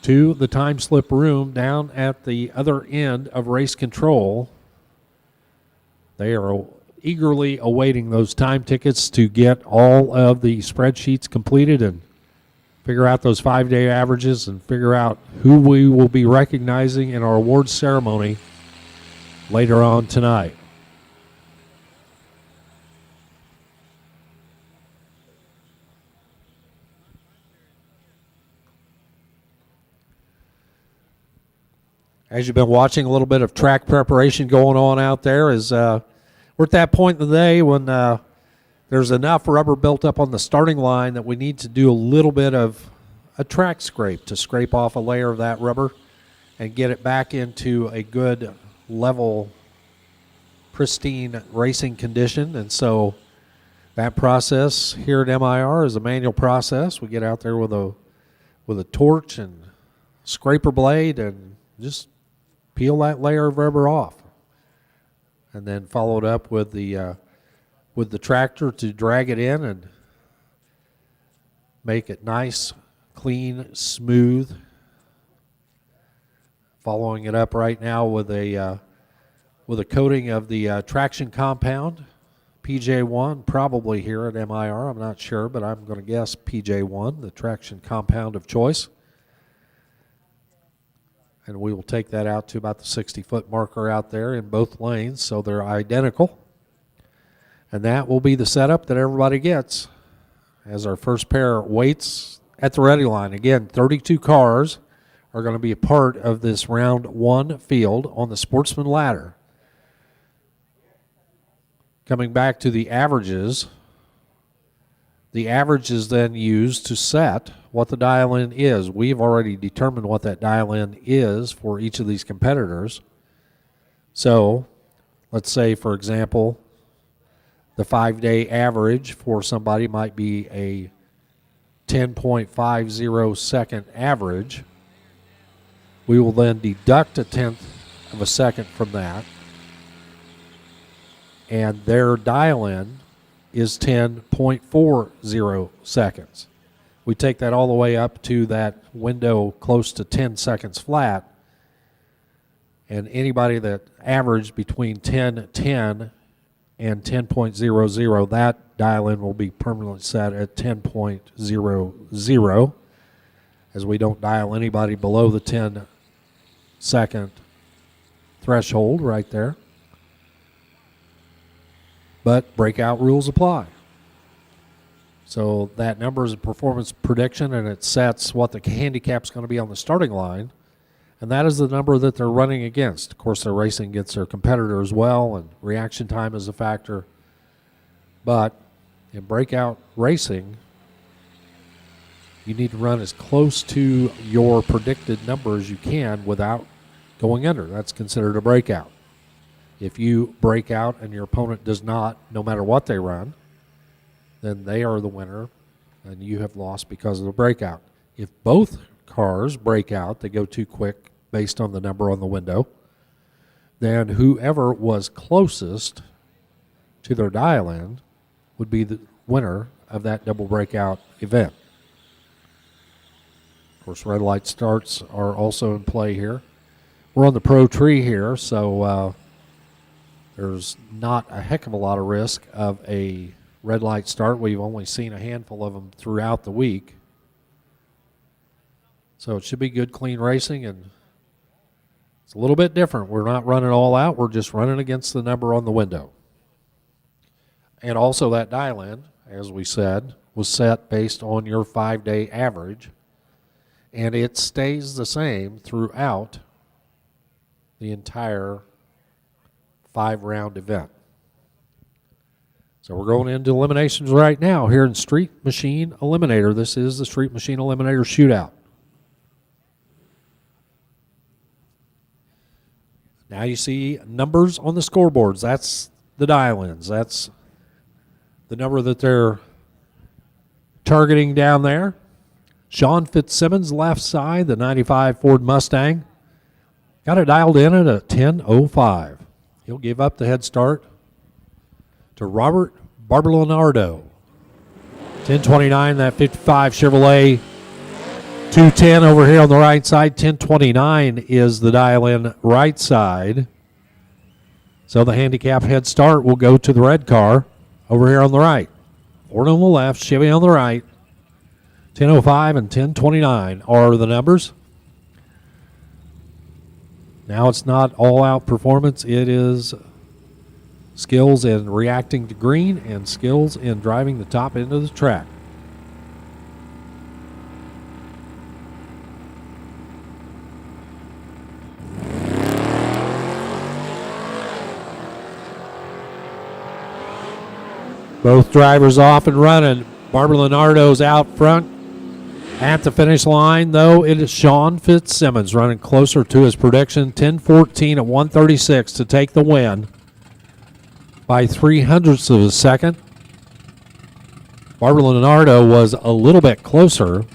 to the time slip room down at the other end of race control. They are eagerly awaiting those time tickets to get all of the spreadsheets completed and figure out those 5-day averages and figure out who we will be recognizing in our awards ceremony later on tonight. As you've been watching, a little bit of track preparation going on out there is we're at that point in the day when there's enough rubber built up on the starting line that we need to do a little bit of a track scrape to scrape off a layer of that rubber and get it back into a good level, pristine racing condition. And so that process here at MIR is a manual process. We get out there with a torch and scraper blade and just peel that layer of rubber off, and then follow it up with the tractor to drag it in and make it nice, clean, smooth. Following it up right now with a coating of the traction compound, PJ1, probably here at MIR. I'm not sure, but I'm going to guess PJ1, the traction compound of choice. And we will take that out to about the 60-foot marker out there in both lanes, so they're identical. And that will be the setup that everybody gets as our first pair waits at the ready line. Again, 32 cars are going to be a part of this round 1 field on the Sportsman ladder. Coming back to the averages is then used to set what the dial-in is. We've already determined what that dial-in is for each of these competitors. So let's say, for example, the 5-day average for somebody might be a 10.50 second average. We will then deduct a 1/10 of a second from that, and their dial-in is 10.40 seconds. We take that all the way up to that window close to 10 seconds flat, and anybody that averaged between 10.10 and 10.00, that dial-in will be permanently set at 10.00, as we don't dial anybody below the 10-second threshold right there. But breakout rules apply. So that number is a performance prediction, and it sets what the handicap's going to be on the starting line, and that is the number that they're running against. Of course, their racing gets their competitor as well, and reaction time is a factor. But in breakout racing, you need to run as close to your predicted number as you can without going under. That's considered a breakout. If you break out and your opponent does not, no matter what they run, then they are the winner and you have lost because of the breakout. If both cars break out, they go too quick based on the number on the window, then whoever was closest to their dial-in would be the winner of that double breakout event. Of course, red light starts are also in play here. We're on the pro tree here, so there's not a heck of a lot of risk of a red light start. We've only seen a handful of them throughout the week. So it should be good, clean racing, and it's a little bit different. We're not running all out. We're just running against the number on the window. And also that dial-in, as we said, was set based on your 5-day average, and it stays the same throughout the entire 5-round event. So we're going into eliminations right now here in Street Machine Eliminator. This is the Street Machine Eliminator Shootout. Now you see numbers on the scoreboards. That's the dial-ins. That's the number that they're targeting down there. Sean Fitzsimmons, left side, the 95 Ford Mustang. Got it dialed in at a 10:05. He'll give up the head start to Robert Barbaleonardo. 10:29, that 55 Chevrolet 210 over here on the right side. 10:29 is the dial-in right side. So the handicap head start will go to the red car over here on the right. Ford on the left, Chevy on the right. 10:05 and 10:29 are the numbers. Now it's not all-out performance. It is skills in reacting to green and skills in driving the top end of the track. Both drivers off and running. Barbara Leonardo's out front. At the finish line, though, it is Sean Fitzsimmons running closer to his prediction. 10:14 at 136 to take the win by 0.03 of a second. Barbara Leonardo was a little bit closer.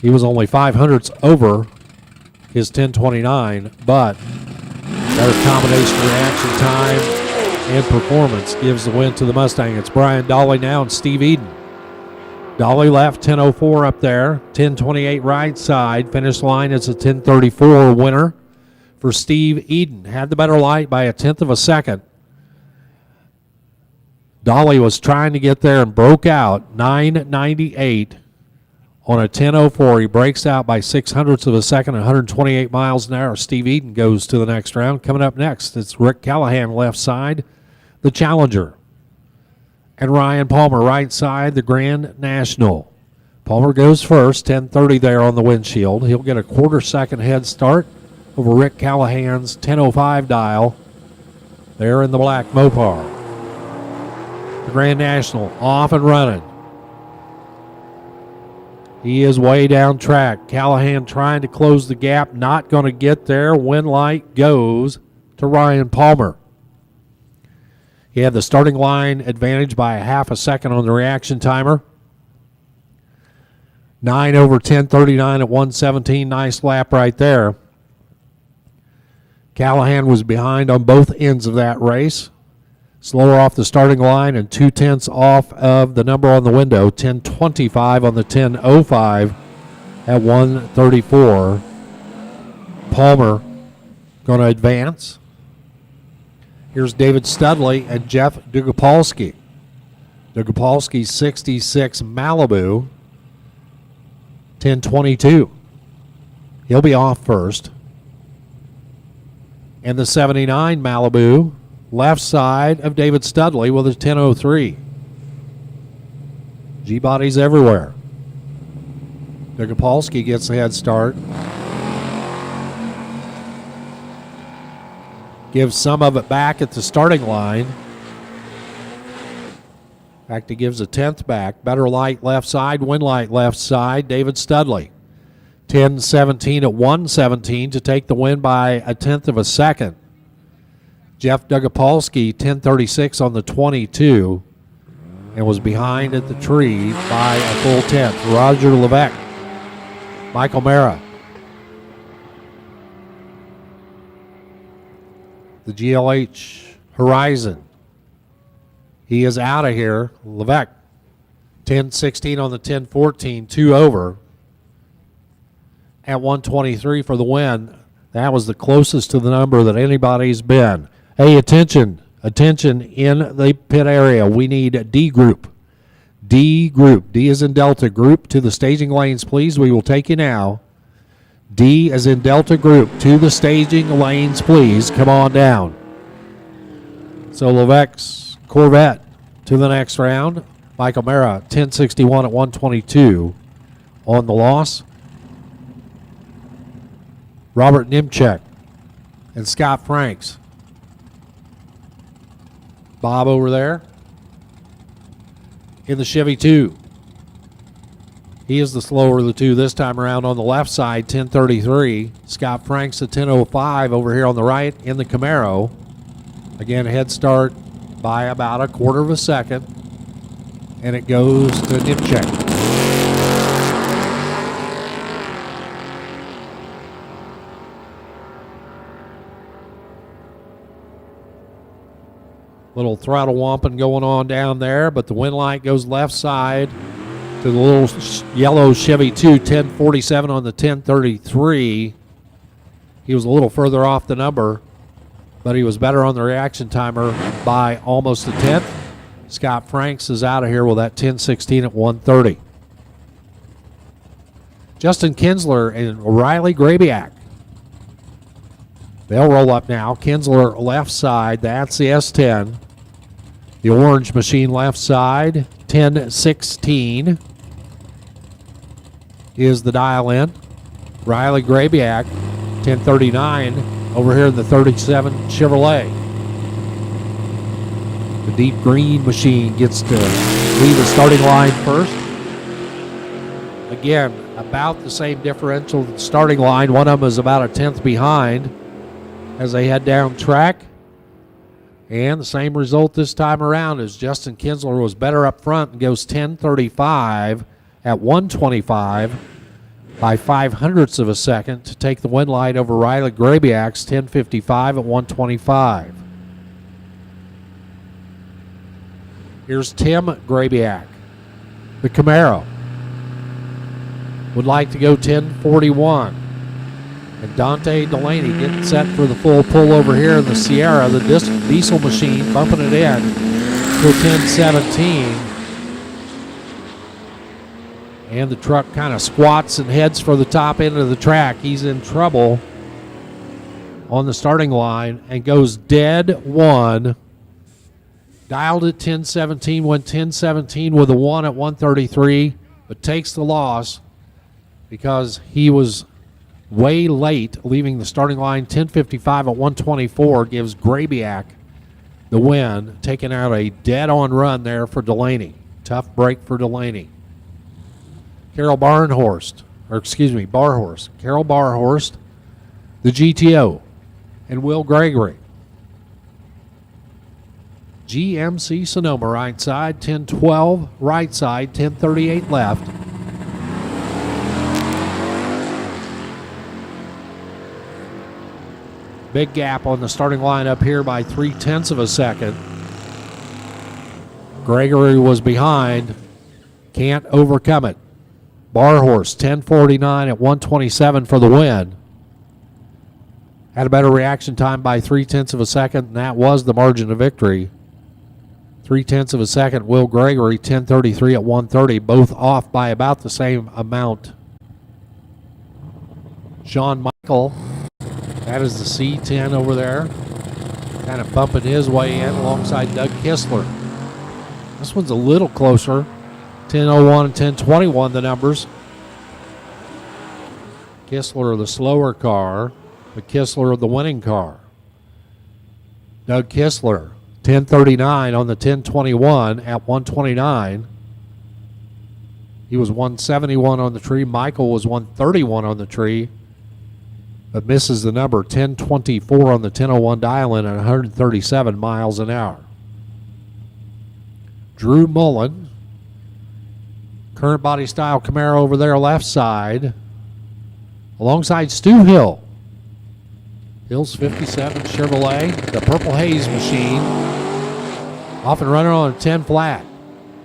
He was only 0.05 over his 10:29, but better combination reaction time and performance gives the win to the Mustang. It's Brian Dolly now and Steve Eden. Dolly left, 10:04 up there, 10:28 right side. Finish line is a 10:34 winner for Steve Eden. Had the better light by 1/10 of a second. Dolly was trying to get there and broke out, 9:98 on a 10:04. He breaks out by 0.06 of a second, 128 miles an hour. Steve Eden goes to the next round. Coming up next, it's Rick Callahan left side, the Challenger. And Ryan Palmer, right side, the Grand National. Palmer goes first, 10:30 there on the windshield. He'll get a 1/4 second head start over Rick Callahan's 10:05 dial there in the black Mopar. The Grand National off and running. He is way down track. Callahan trying to close the gap, not going to get there. Win light goes to Ryan Palmer. He had the starting line advantage by 1/2 second on the reaction timer. 9 over 10:39 at 117. Nice lap right there. Callahan was behind on both ends of that race. Slower off the starting line and 0.2 off of the number on the window. 10:25 on the 10:05 at 134. Palmer going to advance. Here's David Studley and Jeff Dugopolsky. Dugopolsky's 66 Malibu, 10:22. He'll be off first. And the 79 Malibu, left side of David Studley with a 10:03. G-bodies everywhere. Dugopolsky gets the head start. Gives some of it back at the starting line. In fact, he gives 1/10 back. Better light left side, wind light left side. David Studley. 10:17 at 117 to take the win by 1/10 of a second. Jeff Dugopolsky, 10:36 on the 22, and was behind at the tree by a full 1/10. Roger Levesque. Michael Mara. The GLH Horizon. He is out of here. Levesque, 10:16 on the 10:14, 2 over at 123 for the win. That was the closest to the number that anybody's been. Hey, attention in the pit area. We need D group. D group. D as in Delta group to the staging lanes, please. We will take you now. D as in Delta group to the staging lanes, please. Come on down. So Levesque's Corvette to the next round. Michael Mara, 10:61 at 122 on the loss. Robert Nimchek and Scott Franks Bob over there in the Chevy 2. He is the slower of the two this time around on the left side, 1033. Scott Franks at 1005 over here on the right in the Camaro. Again, head start by about a quarter of a second, and it goes to Nimchek. Little throttle womping going on down there, but the wind light goes left side to the little yellow Chevy 2, 1047 on the 1033. He was a little further off the number, but he was better on the reaction timer by almost a tenth. Scott Franks is out of here with that 1016 at 130. Justin Kinsler and Riley Grabiak. They'll roll up now. Kinsler left side, that's the S10. The orange machine left side, 1016 is the dial in. Riley Grabiak, 1039 over here in the 37 Chevrolet. The deep green machine gets to leave the starting line first. Again, about the same differential as the starting line. One of them is about a tenth behind as they head down track. And the same result this time around as Justin Kinsler was better up front and goes 1035 at 125 by 0.05 of a second to take the win light over Riley Grabiak's 1055 at 125. Here's Tim Grabiak. The Camaro would like to go 1041. And Dante Delaney getting set for the full pull over here in the Sierra, the diesel machine, bumping it in to 1017. And the truck kind of squats and heads for the top end of the track. He's in trouble on the starting line and goes dead one. Dialed at 1017, went 1017 with a 1 at 133, but takes the loss because he was way late, leaving the starting line 1055 at 124, gives Grabiak the win, taking out a dead-on run there for Delaney. Tough break for Delaney. Carol Barhorst, Carol Barhorst, the GTO, and Will Gregory. GMC Sonoma right side, 1012 right side, 1038 left. Big gap on the starting line up here by 0.3 of a second. Gregory was behind, can't overcome it. Barhorse 1049 at 127 for the win. Had a better reaction time by 0.3 of a second, and that was the margin of victory. 0.3 of a second. Will Gregory 1033 at 130, both off by about the same amount. Sean Michael. That is the C10 over there, kind of bumping his way in alongside Doug Kistler. This one's a little closer, 1001 and 1021 the numbers. Kistler the slower car, but Kistler the winning car. Doug Kistler, 1039 on the 1021 at 129. He was 171 on the tree. Michael was 131 on the tree, but misses the number 1024 on the 1001 dial-in at 137 miles an hour. Drew Mullen, current body style Camaro over there left side, alongside Stu Hill. Hill's 57 Chevrolet, the Purple Haze machine, off and running on a 10 flat.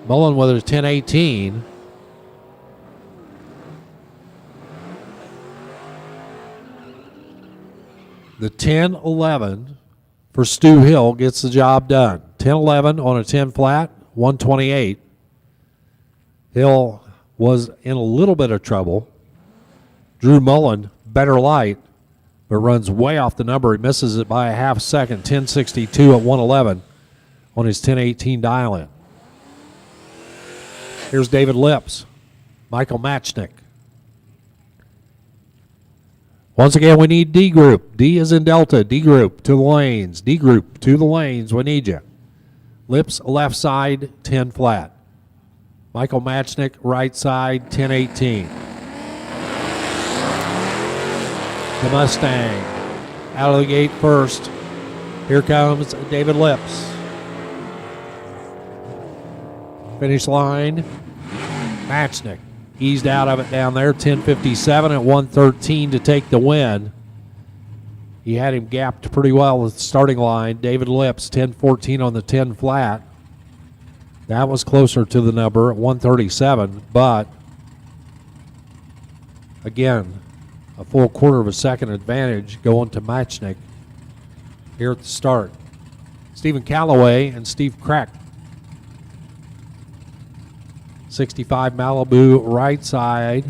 Mullen with a 1018. The 1011 for Stu Hill gets the job done. 1011 on a 10 flat, 128. Hill was in a little bit of trouble. Drew Mullen, better light, but runs way off the number. He misses it by a half second, 1062 at 111 on his 1018 dial-in. Here's David Lips, Michael Matchnick. Once again, we need D group. D is in Delta. D group to the lanes. D group to the lanes. We need you. Lips left side, 10 flat. Michael Matchnick right side, 10-18. The Mustang out of the gate first. Here comes David Lips. Finish line, Matchnick eased out of it down there, 10:57 at 1:13 to take the win. He had him gapped pretty well at the starting line. David Lips, 10:14 on the 10 flat. That was closer to the number at 1:37, but again, a full quarter of a second advantage going to Matchnick here at the start. Stephen Calloway and Steve Crack. 65 Malibu right side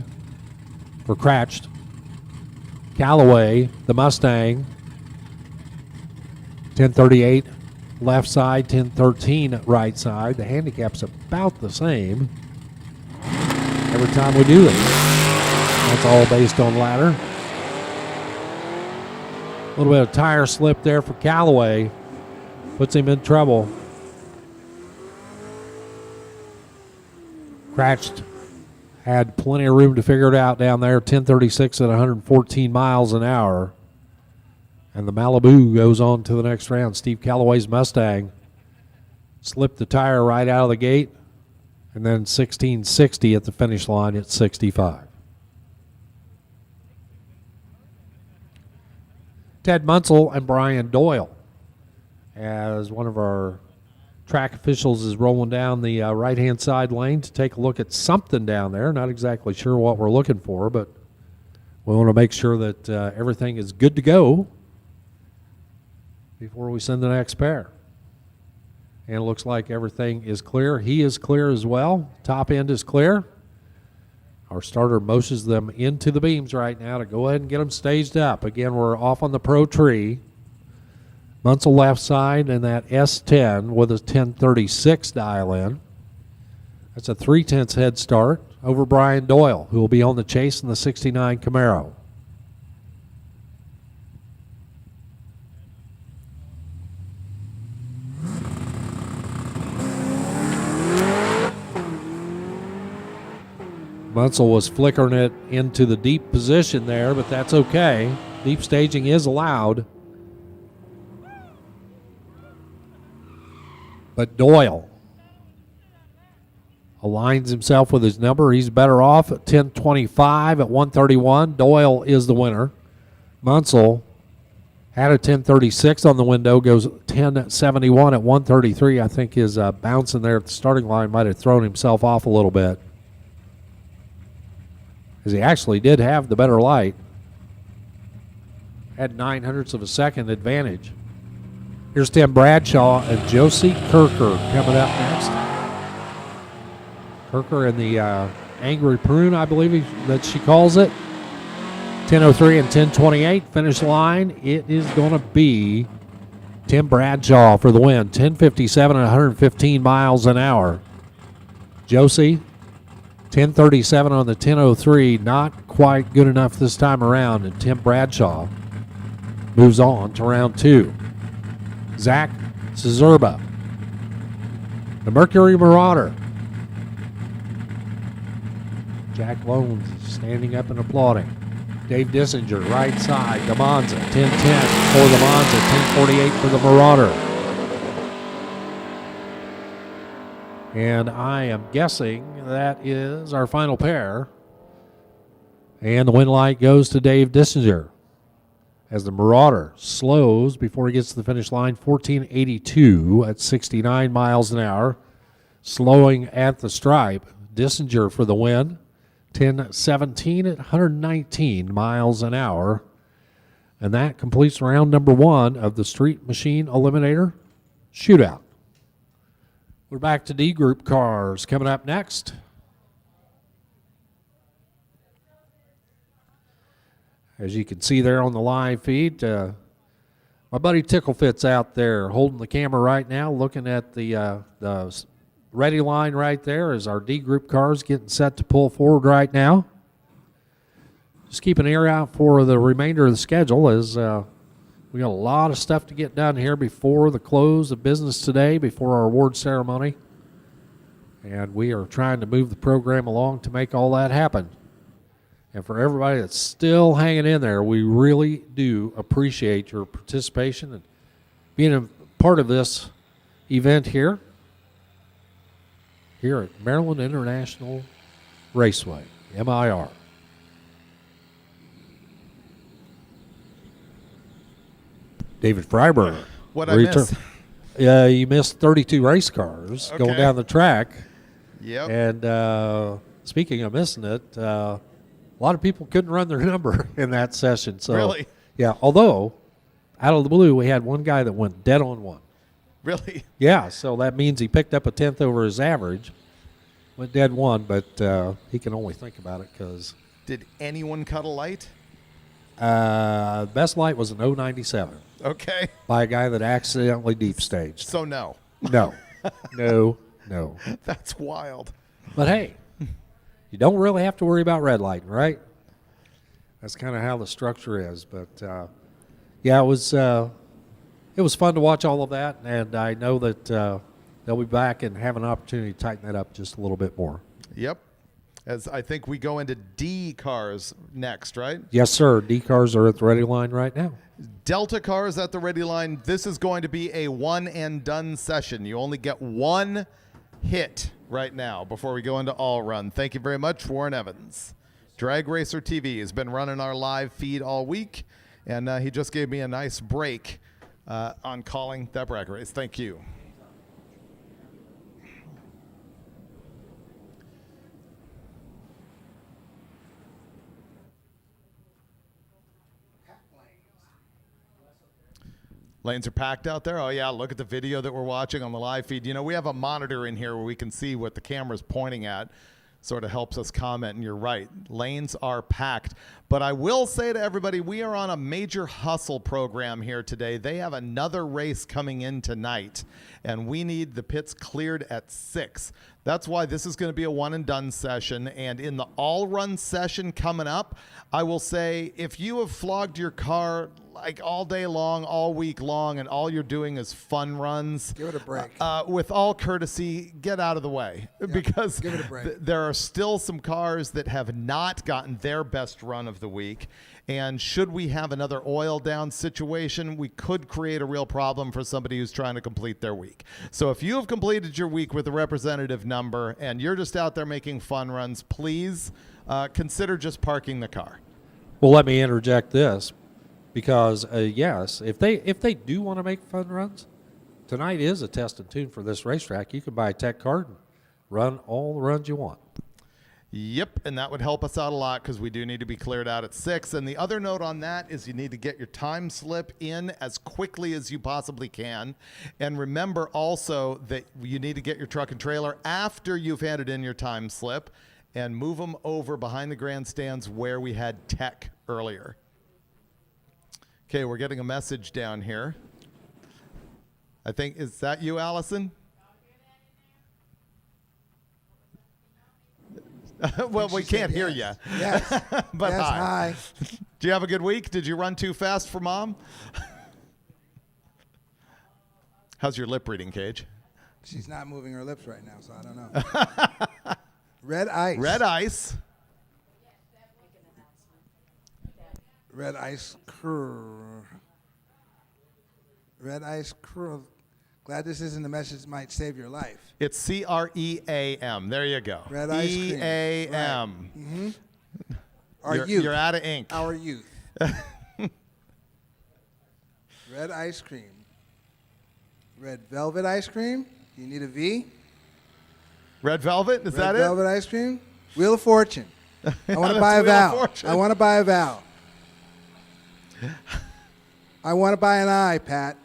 for Cratched. Callaway, the Mustang, 10:38 left side, 10:13 right side. The handicap's about the same every time we do this. That's all based on ladder. A little bit of tire slip there for Callaway. Puts him in trouble. Cratched had plenty of room to figure it out down there. 10:36 at 114 miles an hour. And the Malibu goes on to the next round. Steve Callaway's Mustang slipped the tire right out of the gate. And then 1660 at the finish line at 65. Ted Munsell and Brian Doyle, as one of our track officials is rolling down the right-hand side lane to take a look at something down there. Not exactly sure what we're looking for, but we want to make sure that everything is good to go before we send the next pair. And it looks like everything is clear. He is clear as well. Top end is clear. Our starter motions them into the beams right now to go ahead and get them staged up. Again, we're off on the pro tree. Munsell left side and that S10 with a 1036 dial in. That's a 3/10 head start over Brian Doyle, who will be on the chase in the 69 Camaro. Munsell was flickering it into the deep position there, but that's okay. Deep staging is allowed. But Doyle aligns himself with his number. He's better off at 10:25 at 1:31. Doyle is the winner. Munsell had a 10:36 on the window, goes 10:71 at 1:33. I think his bouncing there at the starting line might have thrown himself off a little bit, because he actually did have the better light. Had 9/100ths of a second advantage. Here's Tim Bradshaw and Josie Kirker coming up next. Kirker in the Angry Prune, I believe that she calls it. 10:03 and 10:28 finish line. It is going to be Tim Bradshaw for the win. 10:57 and 115 miles an hour. Josie, 10:37 on the 10:03. Not quite good enough this time around, and Tim Bradshaw moves on to round two. Zach Cezerba, the Mercury Marauder. Jack Lones standing up and applauding. Dave Dissinger, right side, the Monza, 10:10 for the Monza, 10:48 for the Marauder. And I am guessing that is our final pair. And the win light goes to Dave Dissinger, as the Marauder slows before he gets to the finish line. 14:82 at 69 miles an hour. Slowing at the stripe. Dissinger for the win. 10:17 at 119 miles an hour. And that completes round number one of the Street Machine Eliminator Shootout. We're back to D Group cars coming up next. As you can see there on the live feed, my buddy Ticklefit's out there holding the camera right now, looking at the ready line right there as our D Group cars getting set to pull forward right now. Just keep an ear out for the remainder of the schedule as We got a lot of stuff to get done here before the close of business today, before our award ceremony. And we are trying to move the program along to make all that happen. And for everybody that's still hanging in there, we really do appreciate your participation and being a part of this event here at Maryland International Raceway, MIR. David Freiberg. What I miss? You missed 32 race cars going down the track. Yep. And speaking of missing it, a lot of people couldn't run their number in that session. So, really? Yeah, although out of the blue, we had one guy that went dead on one. Really? Yeah, so that means he picked up a 10th over his average, went dead one, but he can only think about it because. Did anyone cut a light? Best light was an 097. Okay. By a guy that accidentally deep staged. So no. No. No. That's wild. But hey, you don't really have to worry about red lighting, right? That's kind of how the structure is. But yeah, it was fun to watch all of that, and I know that they'll be back and have an opportunity to tighten that up just a little bit more. Yep. As I think we go into D cars next, right? Yes, sir. D cars are at the ready line right now. Delta cars at the ready line. This is going to be a one and done session. You only get one hit right now before we go into all run. Thank you very much, Warren Evans. Drag Racer TV has been running our live feed all week, and he just gave me a nice break on calling that brag race. Thank you. Lanes are packed out there. Oh, yeah, look at the video that we're watching on the live feed. You know, we have a monitor in here where we can see what the camera's pointing at. Sort of helps us comment, and you're right. Lanes are packed. But I will say to everybody, we are on a major hustle program here today. They have another race coming in tonight, and we need the pits cleared at 6. That's why this is going to be a one-and-done session. And in the all-run session coming up, I will say if you have flogged your car like all day long, all week long, and all you're doing is fun runs, give it a break. With all courtesy, get out of the way. Yeah, because give it a break. There are still some cars that have not gotten their best run of the week. And should we have another oil down situation, we could create a real problem for somebody who's trying to complete their week. So if you have completed your week with a representative number and you're just out there making fun runs, please consider just parking the car. Well, let me interject this, because yes, if they do want to make fun runs, tonight is a test and tune for this racetrack. You can buy a tech card and run all the runs you want. Yep, and that would help us out a lot because we do need to be cleared out at 6. And the other note on that is you need to get your time slip in as quickly as you possibly can. And remember also that you need to get your truck and trailer after you've handed in your time slip and move them over behind the grandstands where we had tech earlier. Okay, we're getting a message down here. I think, is that you, Allison? Well, we can't hear you. Yes. But yes, hi. Do you have a good week? Did you run too fast for Mom? How's your lip reading, Cage? She's not moving her lips right now, so I don't know. Red ice. Red ice. Red ice crew. Red ice crew. Glad this isn't the message that might save your life. It's CREAM. There you go. Red ice cream. EAM. Right. Mm-hmm. Our youth. You're out of ink. Our youth. Red ice cream. Red velvet ice cream. You need a V? Red velvet? Is that it? Red velvet ice cream. Wheel of Fortune. I want to buy a vowel. I want to buy a vowel. I want to buy an eye, Pat.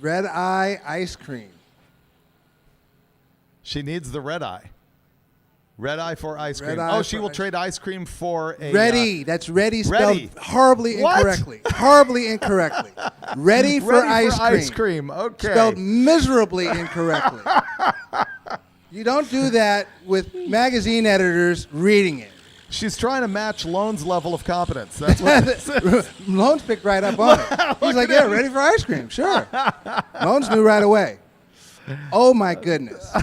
Red eye ice cream. She needs the red eye. Red eye for ice cream. Eye She will trade ice cream for a... Ready. That's ready spelled ready. horribly What? incorrectly. Horribly incorrectly. Ready for ice cream. ice cream. Okay. Spelled miserably incorrectly. You don't do that with magazine editors reading it. She's trying to match Lone's level of competence. That's what this is. Lone's picked right up on it. He's like, yeah, ready for ice cream. Sure. Lone's knew right away. Oh, my goodness.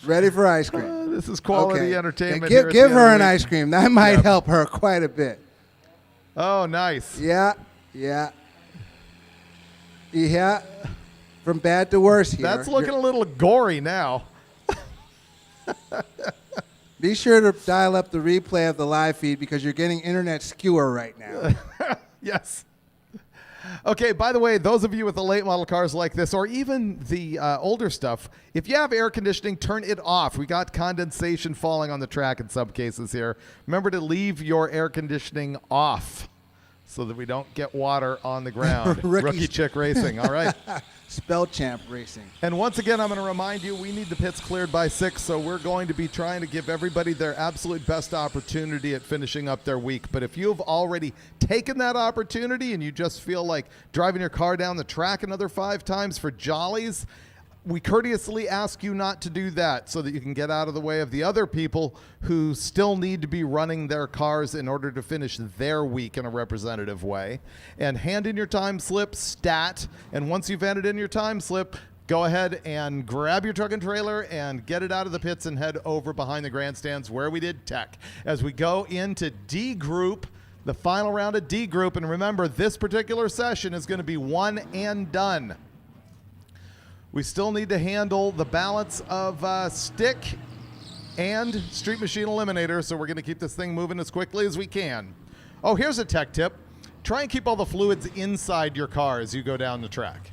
Ready for ice cream. This is quality entertainment. Yeah, here at give the her end an of the ice cream. That might help her quite a bit. Oh, nice. Yeah. From bad to worse here. That's looking a little gory now. Be sure to dial up the replay of the live feed because you're getting internet skewer right now. Yes. Okay, by the way, those of you with the late model cars like this, or even the older stuff, if you have air conditioning, turn it off. We got condensation falling on the track in some cases here. Remember to leave your air conditioning off so that we don't get water on the ground. Rookie Chick Racing, all right. Spell Champ Racing. And once again, I'm going to remind you, we need the pits cleared by 6, so we're going to be trying to give everybody their absolute best opportunity at finishing up their week. But if you've already taken that opportunity and you just feel like driving your car down the track another 5 times for jollies, we courteously ask you not to do that so that you can get out of the way of the other people who still need to be running their cars in order to finish their week in a representative way. And hand in your time slip, stat, and once you've handed in your time slip, go ahead and grab your truck and trailer and get it out of the pits and head over behind the grandstands where we did tech. As we go into D group, the final round of D group, and remember, this particular session is going to be one and done. We still need to handle the balance of stick and Street Machine Eliminator, so we're going to keep this thing moving as quickly as we can. Oh, here's a tech tip. Try and keep all the fluids inside your car as you go down the track.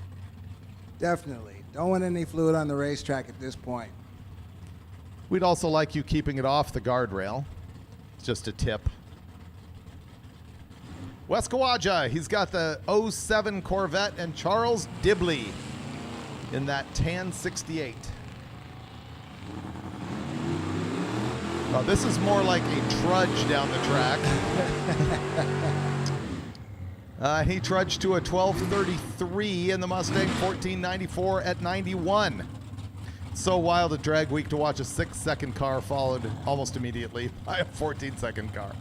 Definitely. Don't want any fluid on the racetrack at this point. We'd also like you keeping it off the guardrail. Just a tip. Wes Kawaja, he's got the 07 Corvette, and Charles Dibley in that tan 68. Oh, this is more like a trudge down the track. He trudged to a 12:33 in the Mustang 1494 at 91. So wild a drag week to watch a 6-second car followed almost immediately by a 14-second car.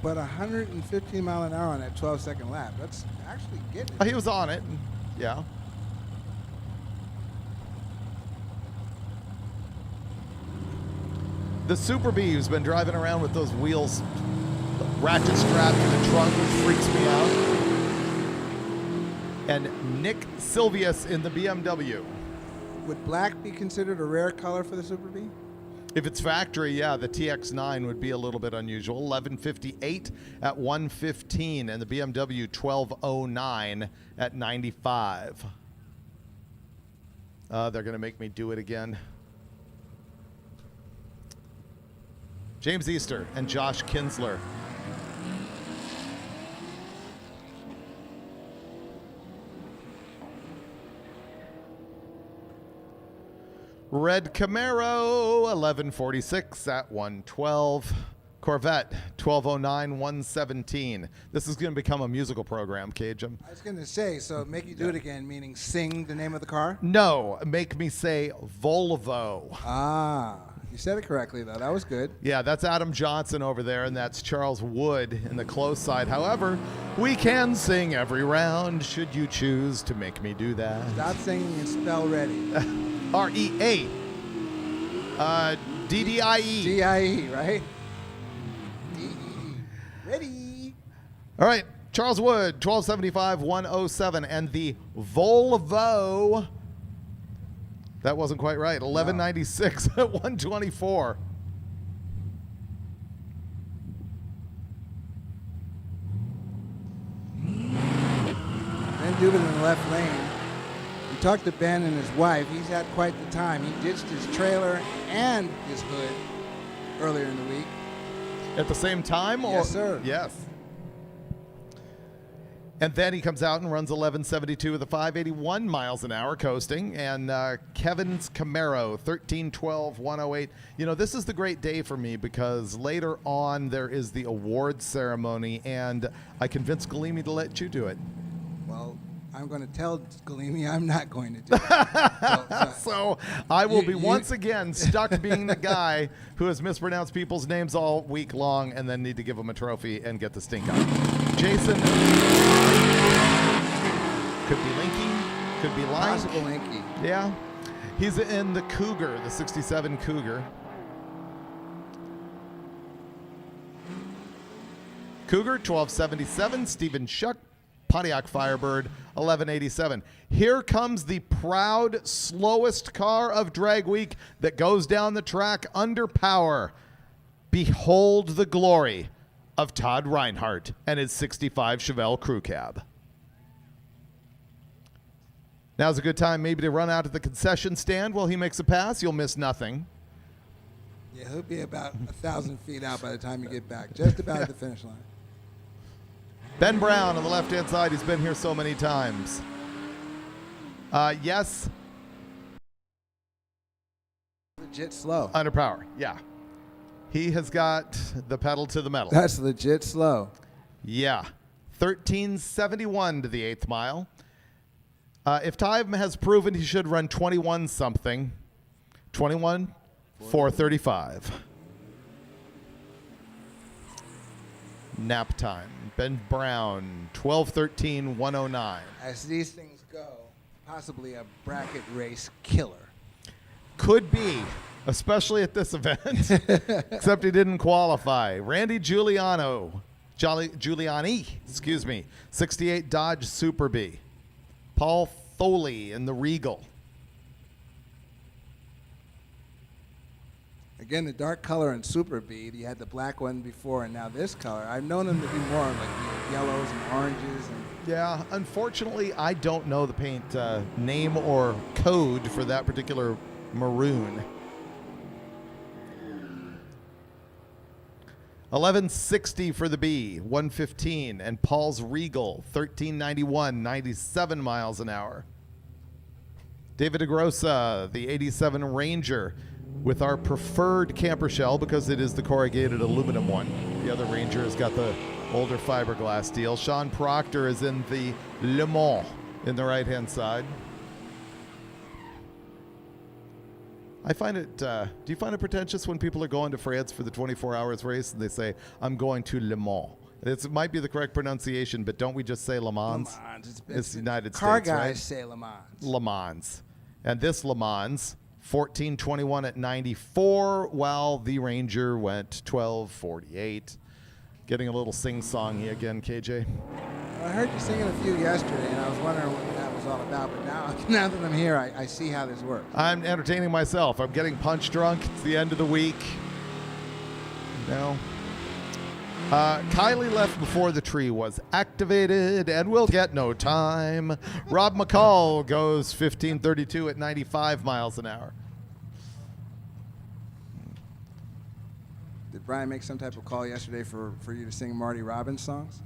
But 115 mile an hour on that 12-second lap. That's actually getting it. He was on it, yeah. The Super Bee, who's been driving around with those wheels ratchet strapped to the trunk, which freaks me out. And Nick Silvius in the BMW. Would black be considered a rare color for the Super Bee? If it's factory, yeah, the TX9 would be a little bit unusual. 1158 at 115, and the BMW 1209 at 95. They're going to make me do it again. James Easter and Josh Kinsler. Red Camaro, 1146 at 112. Corvette, 1209, 117. This is going to become a musical program, Cajun. I was going to say, so make you do it again, meaning sing the name of the car? No, make me say Volvo. Ah, you said it correctly, though. That was good. Yeah, that's Adam Johnson over there, and that's Charles Wood in the close side. However, we can sing every round should you choose to make me do that. Stop singing and spell ready. R-E-A. D-D-I-E. D-I-E, right? D-E-E. Ready. All right, Charles Wood, 1275, 107, and the Volvo. That wasn't quite right. 1196 at 124. Ben Dubin in the left lane. We talked to Ben and his wife. He's had quite the time. He ditched his trailer and his hood earlier in the week. At the same time? Yes, sir. Yes. And then he comes out and runs 1172 with a 581 miles an hour coasting. And Kevin's Camaro, 1312, 108. You know, this is the great day for me because later on there is the awards ceremony, and I convinced Galimi to let you do it. Well, I'm going to tell Galimi I'm not going to do it. So I will be once again stuck being the guy who has mispronounced people's names all week long and then need to give them a trophy and get the stink out. Jason, could be Linky, could be Lime. Possible Linky. Yeah. He's in the Cougar, the 67 Cougar. Cougar, 1277. Stephen Shuck, Pontiac Firebird, 1187. Here comes the proud, slowest car of Drag Week that goes down the track under power. Behold the glory of Todd Reinhardt and his 65 Chevelle Crew Cab. Now's a good time maybe to run out to the concession stand while he makes a pass. You'll miss nothing. Yeah, he'll be about 1,000 feet out by the time you get back, just about at the finish line. Ben Brown on the left-hand side. He's been here so many times. Yes. Legit slow. Under power, yeah. He has got the pedal to the metal. That's legit slow. Yeah. 1371 to the 8th mile. If time has proven he should run 21 something, 21 435. Nap time. Ben Brown, 12:13:109. As these things go, possibly a bracket race killer. Could be, especially at this event. Except he didn't qualify. Randy Giuliani, 68 Dodge Super B. Paul Foley in the Regal. Again, the dark color in Super B. You had the black one before, and now this color. I've known them to be more like yellows and oranges. And Yeah, unfortunately, I don't know the paint name or code for that particular maroon. 1160 for the B, 115, and Paul's Regal, 1391, 97 miles an hour. David DeGrossa, the 87 Ranger, with our preferred camper shell because it is the corrugated aluminum one. The other Ranger has got the older fiberglass deal. Sean Proctor is in the Le Mans in the right-hand side. I find it, do you find it pretentious when people are going to France for the 24 hours race and they say, I'm going to Le Mans? It might be the correct pronunciation, but don't we just say Le Mans? Le Mans. It's United car States, guys right? say Le Mans. Le Mans. And this Le Mans, 14:21 at 94, while the Ranger went 12:48. Getting a little sing-songy again, KJ. I heard you singing a few yesterday, and I was wondering what that was all about. But now that I'm here, I see how this works. I'm entertaining myself. I'm getting punch drunk. It's the end of the week. Kylie left before the tree was activated and will get no time. Rob McCall goes 15:32 at 95 miles an hour. Did Brian make some type of call yesterday for you to sing Marty Robbins songs?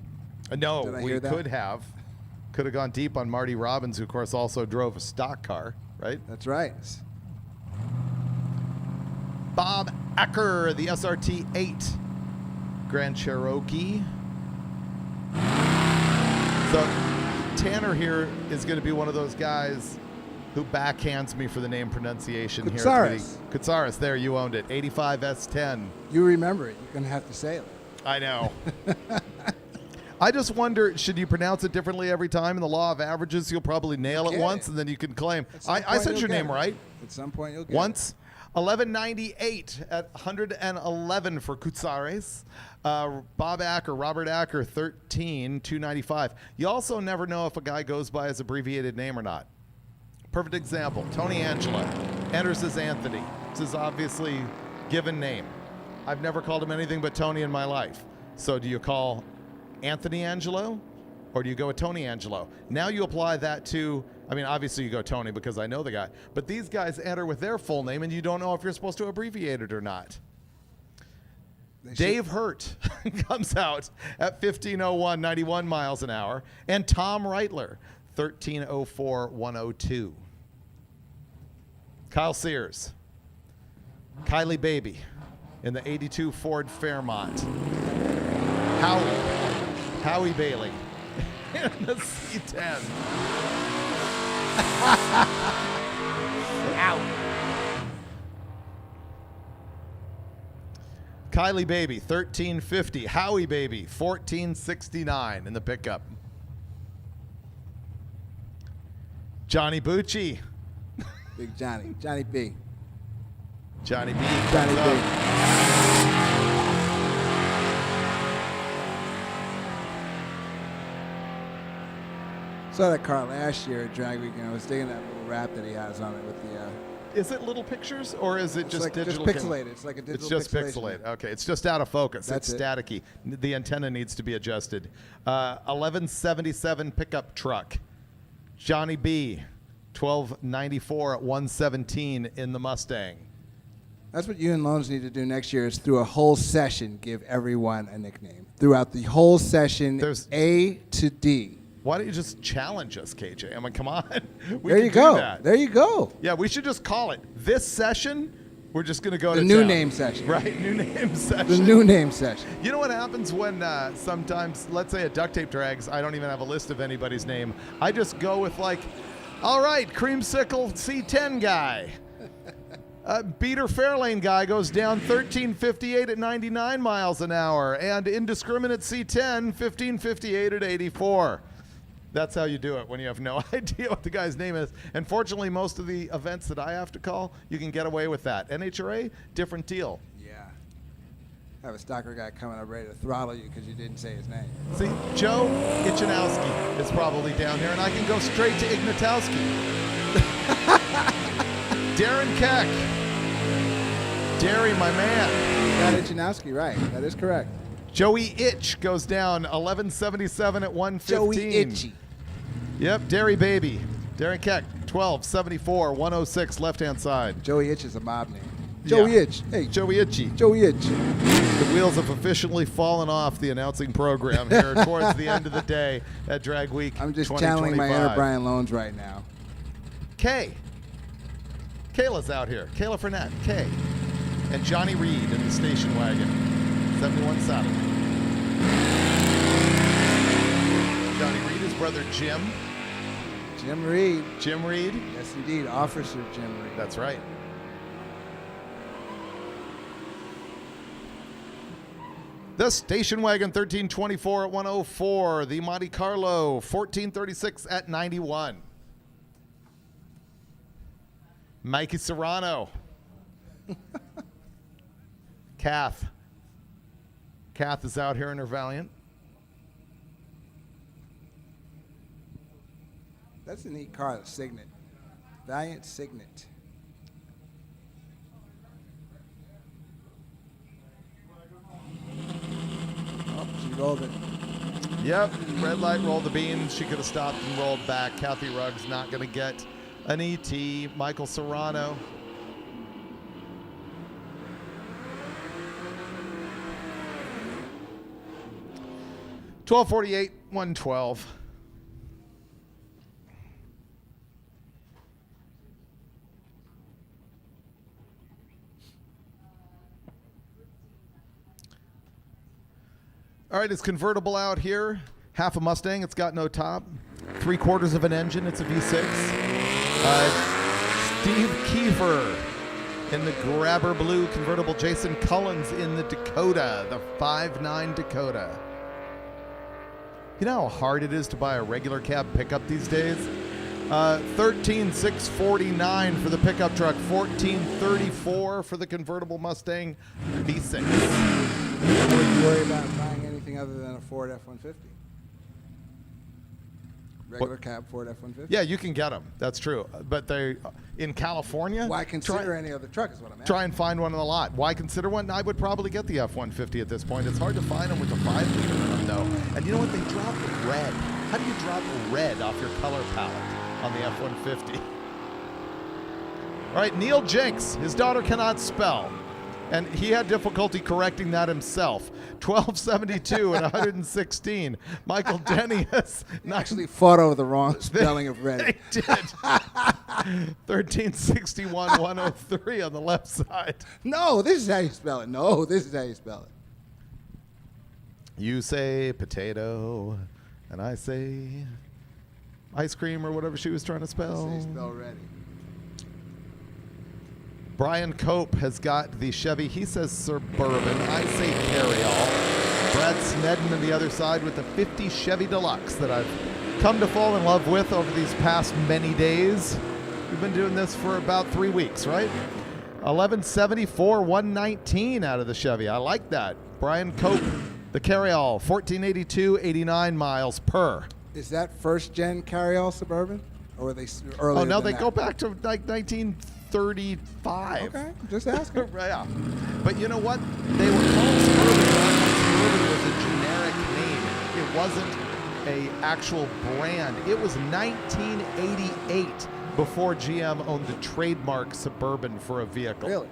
No, Did I we hear that? could have. Could have gone deep on Marty Robbins, who, of course, also drove a stock car, right? That's right. Bob Acker, the SRT 8 Grand Cherokee. So Tanner here is going to be one of those guys who backhands me for the name pronunciation here. Kutsaris, there, you owned it. 85 S10. You remember it. You're going to have to say it. I know. I just wonder, should you pronounce it differently every time? In the law of averages, you'll probably nail it once, and then you can claim. I said your name right. At some point, you'll get once. 1198 at 111 for Kutsares. Bob Acker, Robert Acker, 13,295. You also never know if a guy goes by his abbreviated name or not. Perfect example, Tony Angela enters as Anthony. It's his obviously given name. I've never called him anything but Tony in my life. So do you call Anthony Angelo or do you go with Tony Angelo? Now you apply that to, I mean, obviously you go Tony because I know the guy, but these guys enter with their full name and you don't know if you're supposed to abbreviate it or not. Dave Hurt comes out at 15:01, 91 miles an hour, and Tom Reitler, 13:04, 102. Kyle Sears, Kylie Baby in the 82 Ford Fairmont. Howie Bailey in the C10. Kylie Baby, 1350. Howie Baby, 1469 in the pickup. Johnny Bucci. Big Johnny. Johnny B. Johnny B. Johnny comes B. up. Saw that car last year at Drag Week, and I was digging that little wrap that he has on it with the. Is it little pictures or is it It's just like digital? just pixelated. It's like a digital. It's just pixelation. pixelated. Okay, it's just out of focus. That's it's it. staticky. The antenna needs to be adjusted. 1177 pickup truck. Johnny B. 1294 at 117 in the Mustang. That's what you and Loans need to do next year. Is through a whole session, give everyone a nickname throughout the whole session. There's- A to D. Why don't you just challenge us, KJ? I mean, come on. We There can you do go. that. There you go. Yeah, we should just call it this session. We're just going to go The to new town. name session. Right, new name session. The new name session. You know what happens when sometimes, let's say at Duct Tape Drags, I don't even have a list of anybody's name. I just go with like, all right, Creamsicle C10 guy. Beater Fairlane guy goes down 1358 at 99 miles an hour. And Indiscriminate C10, 1558 at 84. That's how you do it when you have no idea what the guy's name is. And fortunately, most of the events that I have to call, you can get away with that. NHRA, different deal. Yeah. I have a stalker guy coming up ready to throttle you because you didn't say his name. See, Joe Ichanowski is probably down here, and I can go straight to Ignatowski. Darren Keck. Derry, my man. Got Ichanowski right. That is correct. Joey Itch goes down 1177 at 115. Joey Itchy. Yep, Derry Baby. Darren Keck, 1274, 106, left-hand side. Joey Itch is a mob name. Joey Itch. Hey, Joey Itchy. Joey Itch. The wheels have officially fallen off the announcing program here towards the end of the day at Drag Week I'm just channeling my inner 2025. Brian Loans right now. Kay. Kayla's out here. Kayla Fournette. Kay. And Johnny Reed in the station wagon. 71 Saturday. Johnny Reed, his brother Jim. Jim Reed. Jim Reed. Yes, indeed. Officer Jim Reed. That's right. The station wagon 1324 at 104. The Monte Carlo 1436 at 91. Mikey Serrano. Kath. Kath is out here in her Valiant. That's a neat car, the Signet. Valiant Signet. Oh, she rolled it. Yep, red light rolled the beans. She could have stopped and rolled back. Kathy Ruggs not going to get an ET. Michael Serrano. $12.48, 112. All right, it's convertible out here. Half a Mustang. It's got no top. 3/4 of an engine. It's a V6. Steve Kiefer in the Grabber Blue convertible. Jason Cullens in the Dakota, the 5.9 Dakota. You know how hard it is to buy a regular cab pickup these days? $13,649 for the pickup truck. $14,34 for the convertible Mustang V6. Would you worry about buying anything other than a Ford F-150? Regular cab Ford F-150? Yeah, you can get them. That's true. But they in California. Why consider any other truck is what I'm asking. Try and find one on the lot. Why consider one? I would probably get the F-150 at this point. It's hard to find them with the 5-liter in them, though. And you know what? They drop red. How do you drop red off your color palette on the F-150? All right, Neil Jenks. His daughter cannot spell. And he had difficulty correcting that himself. 1272 and 116. Michael Denny has actually fought over the wrong spelling of red. They did. 1361 103 on the left side. No, this is how you spell it. No, this is how you spell it. You say potato, And I say ice cream or whatever she was trying to spell. Say spell ready. Brian Cope has got the Chevy. He says Suburban. I say Carryall. Brad Snedden on the other side with the 50 Chevy Deluxe that I've come to fall in love with over these past many days. We've been doing this for about 3 weeks, right? 1174, 119 out of the Chevy. I like that. Brian Cope, the Carryall, 1482, 89 miles per. Is that first gen Carryall Suburban, or were they earlier? Oh no, than they that? go back to like 1935. Okay, just asking. Yeah. But you know what? They were called Suburban. Suburban was a generic name. It wasn't a actual brand. It was 1988 before GM owned the trademark Suburban for a vehicle. Really?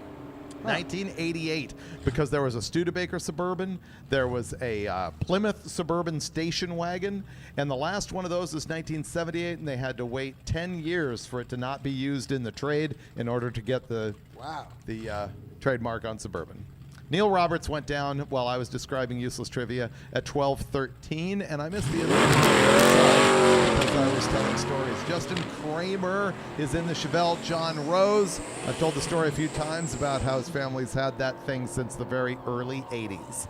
1988, because there was a Studebaker Suburban, there was a Plymouth Suburban station wagon, and the last one of those is 1978, and they had to wait 10 years for it to not be used in the trade in order to get the trademark on Suburban. Neil Roberts went down while I was describing useless trivia at 12:13, and I missed the because I was telling stories. Justin Kramer is in the Chevelle. John Rose, I've told the story a few times about how his family's had that thing since the very early 80s.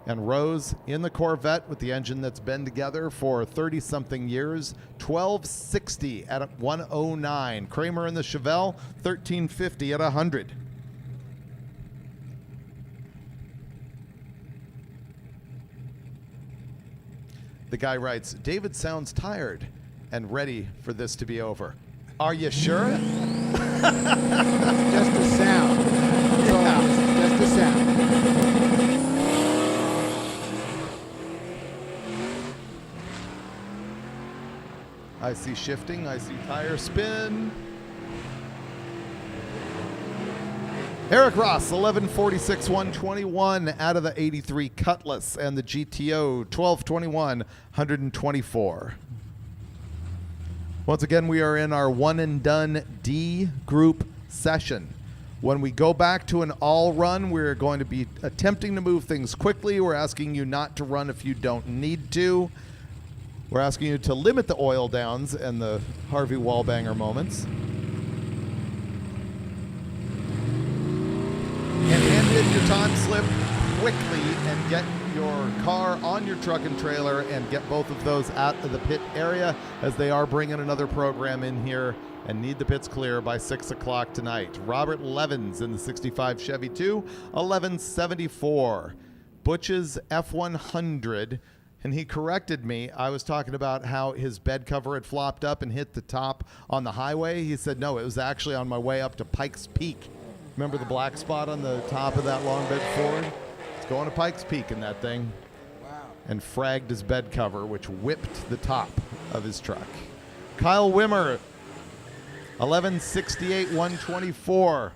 And Rose in the Corvette with the engine that's been together for 30-something years, 1260 at 109. Kramer in the Chevelle, 1350 at 100. The guy writes, David sounds tired and ready for this to be over. Are you sure? Just the sound. Just the sound. I see shifting. I see tire spin. Eric Ross, 1146, 121 out of the 83 Cutlass, and the GTO, 1221, 124. Once again, we are in our one and done D group session. When we go back to an all run, we're going to be attempting to move things quickly. We're asking you not to run if you don't need to. We're asking you to limit the oil downs and the Harvey Wallbanger moments. And hand in your time slip quickly and get your car on your truck and trailer and get both of those out of the pit area, as they are bringing another program in here and need the pits clear by 6 o'clock tonight. Robert Levins in the 65 Chevy 2, 1174. Butch's F100, and he corrected me. I was talking about how his bed cover had flopped up and hit the top on the highway. He said, no, it was actually on my way up to Pikes Peak. Remember the black spot on the top of that long bed Ford? It's going to Pikes Peak in that thing. Wow. And fragged his bed cover, which whipped the top of his truck. Kyle Wimmer, 1168, 124.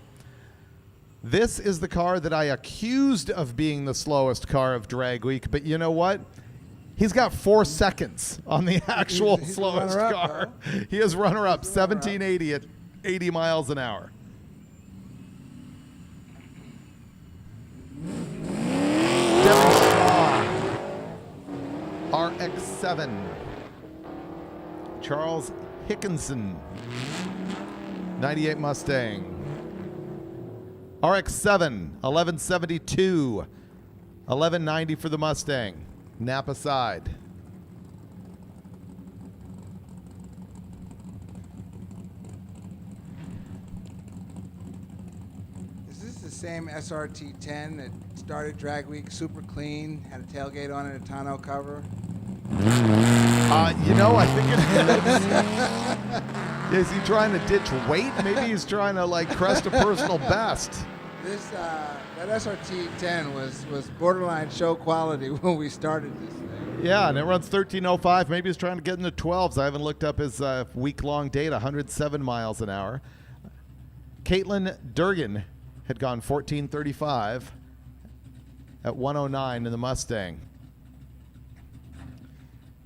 This is the car that I accused of being the slowest car of drag week, but you know what? He's got 4 seconds on the actual he's slowest car. He is runner-up, 1780 at 80 miles an hour. RX-7. Charles Hickinson, 98 Mustang. RX-7, 1172. 1190 for the Mustang. Napa side. Is this the same SRT10 that started drag week super clean, had a tailgate on it, a tonneau cover? You know, I think it is. Is he trying to ditch weight? Maybe he's trying to like crest a personal best. This that SRT10 was borderline show quality when we started this thing. Yeah, and it runs 1305. Maybe he's trying to get in the 12s. I haven't looked up his week-long data. 107 miles an hour. Caitlin Durgan had gone 1435 at 109 in the Mustang.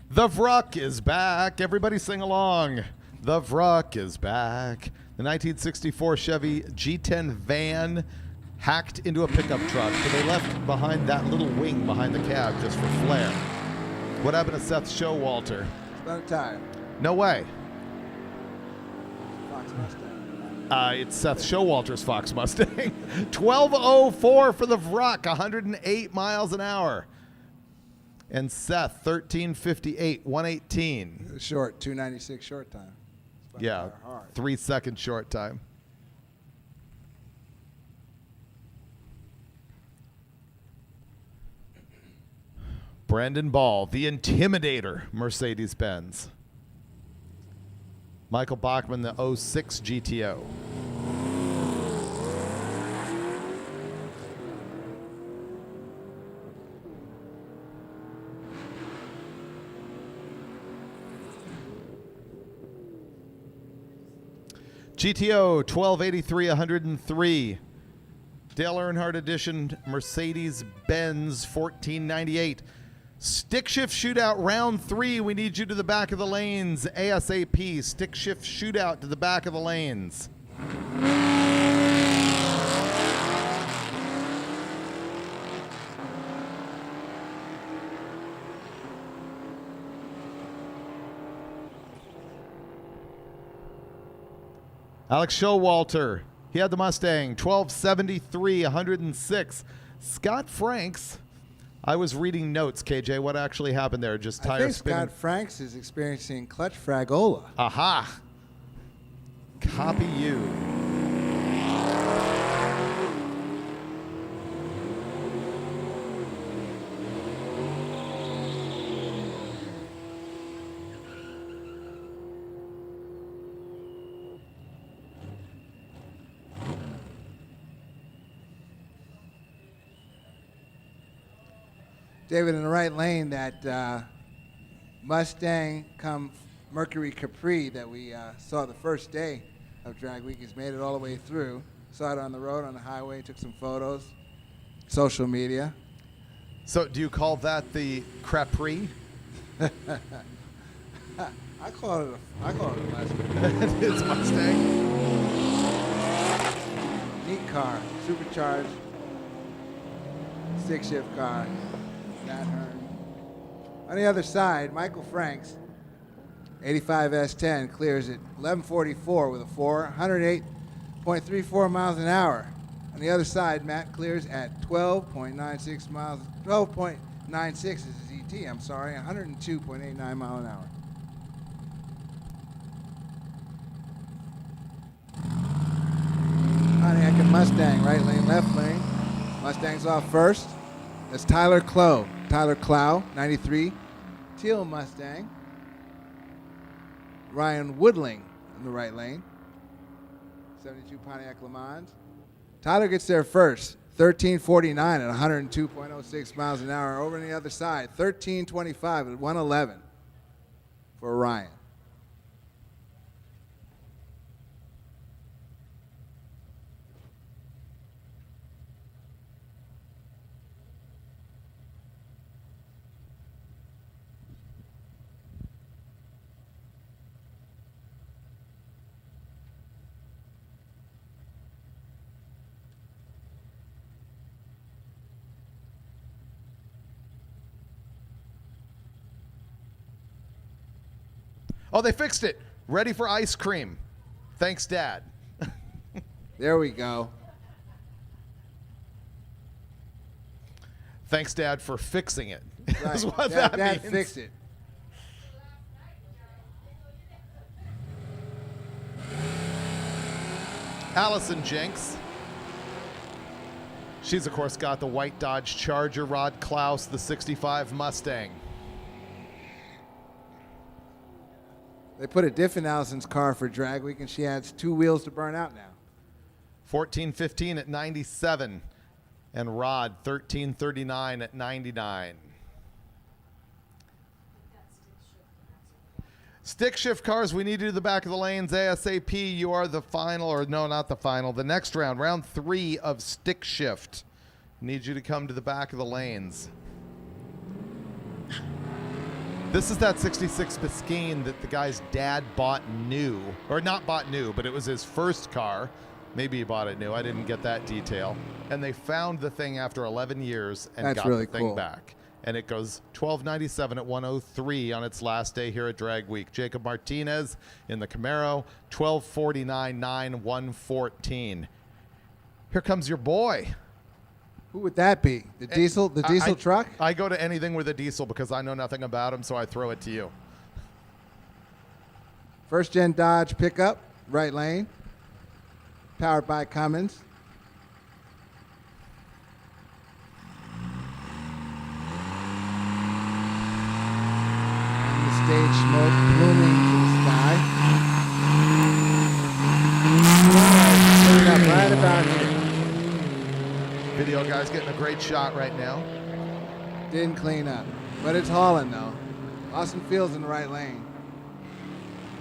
The Vruck is back. Everybody sing along. The Vruck is back. The 1964 Chevy G10 van hacked into a pickup truck, but they left behind that little wing behind the cab just for flair. What happened to Seth Showalter? Spun a tire. No way. Fox Mustang. It's Seth Showalter's Fox Mustang. 12:04 for the Vrock, 108 miles an hour. And Seth, 13:58, 118. Short, 296 short time. Spun a Yeah, tire hard. 3 second short time. Brandon Ball, the Intimidator, Mercedes-Benz. Michael Bachman, the 06 GTO. GTO 1283 103. Dale Earnhardt Edition Mercedes-Benz 1498. Stick shift shootout round 3. We need you to the back of the lanes ASAP. Stick shift shootout to the back of the lanes. Alex Showalter, he had the Mustang, 1273, 106. Scott Franks, I was reading notes, KJ. What actually happened there? Just I tire think spinning? Scott Franks is experiencing clutch fragola. Aha. Copy you. David, in the right lane, that Mustang come Mercury Capri that we saw the first day of Drag Week has made it all the way through. Saw it on the road, on the highway, took some photos, social media. So do you call that the Capri? I call it a Mustang. It's a Mustang. Neat car, supercharged, stick shift car. Matt Hearn. On the other side, Michael Franks, 85 S10, clears at 11:44 with a 4, 108.34 miles an hour. On the other side, Matt clears at 12.96 miles, 12.96 is his ET, I'm sorry, 102.89 mile an hour. Pontiac and Mustang, right lane, left lane. Mustang's off first. That's Tyler Clow, 93, teal Mustang. Ryan Woodling in the right lane, 72 Pontiac Le Mans. Tyler gets there first, 13:49 at 102.06 miles an hour. Over on the other side, 13:25 at 111 for Ryan. Oh, they fixed it. Ready for ice cream. Thanks, Dad. There we go. Thanks, Dad, for fixing it. Right. Is what Dad that means. fixed it. Allison Jenks. She's, of course, got the white Dodge Charger. Rod Klaus, the 65 Mustang. They put a diff in Allison's car for Drag Week, and she has 2 wheels to burn out now. 14:15 at 97. And Rod, 13:39 at 99. Stick shift cars, we need you to the back of the lanes ASAP. You are the final, or no, not the final, the next round, round 3 of stick shift. Need you to come to the back of the lanes. This is that 66 Biscayne that the guy's dad bought new, or not bought new, but it was his first car. Maybe he bought it new. I didn't get that detail. And they found the thing after 11 years and That's got really the thing cool. back. and it goes $12.97 at 103 on its last day here at Drag Week. Jacob Martinez in the Camaro, $12.49.9 114. Here comes your boy. Who would that be? The diesel truck? I go to anything with a diesel because I know nothing about him, so I throw it to you. First gen Dodge pickup, right lane, powered by Cummins. And the stage smoke blooming to the sky. Coming up right about here. Video guy's getting a great shot right now. Didn't clean up, but it's hauling though. Austin Fields in the right lane.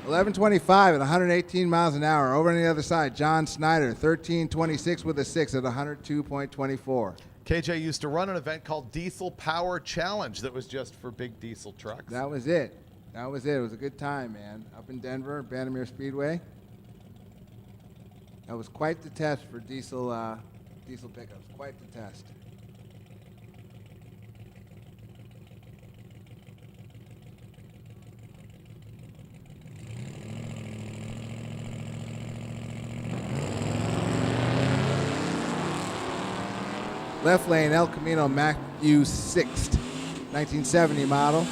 11:25 at 118 miles an hour. Over on the other side, John Snyder, 13:26 with a 6 at 102.24. KJ used to run an event called Diesel Power Challenge that was just for big diesel trucks. That was it. That was it. It was a good time, man. Up in Denver, Bandimere Speedway. That was quite the test for diesel pickups. Quite the test. Left lane, El Camino Matthew 6th, 1970 model.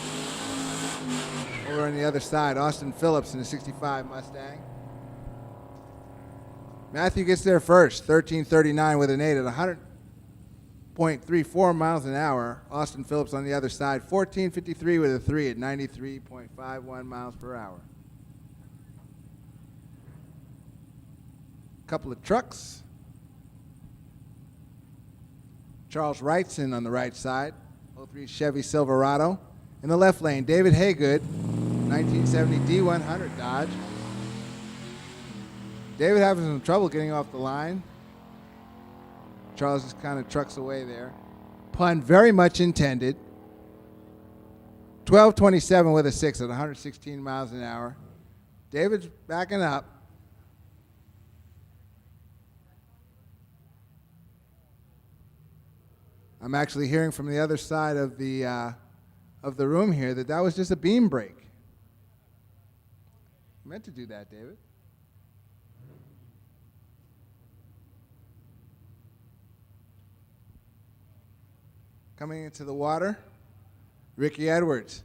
Over on the other side, Austin Phillips in a 65 Mustang. Matthew gets there first, 13:39 with an 8 at 100.34 miles an hour. Austin Phillips on the other side, 14:53 with a 3 at 93.51 miles per hour. Couple of trucks. Charles Wrightson on the right side, 03 Chevy Silverado. In the left lane, David Haygood, 1970 D100 Dodge. David having some trouble getting off the line. Charles just kind of trucks away there. Pun very much intended. 12:27 with a 6 at 116 miles an hour. David's backing up. I'm actually hearing from the other side of the room here that was just a beam brake. I meant to do that, David. Coming into the water, Ricky Edwards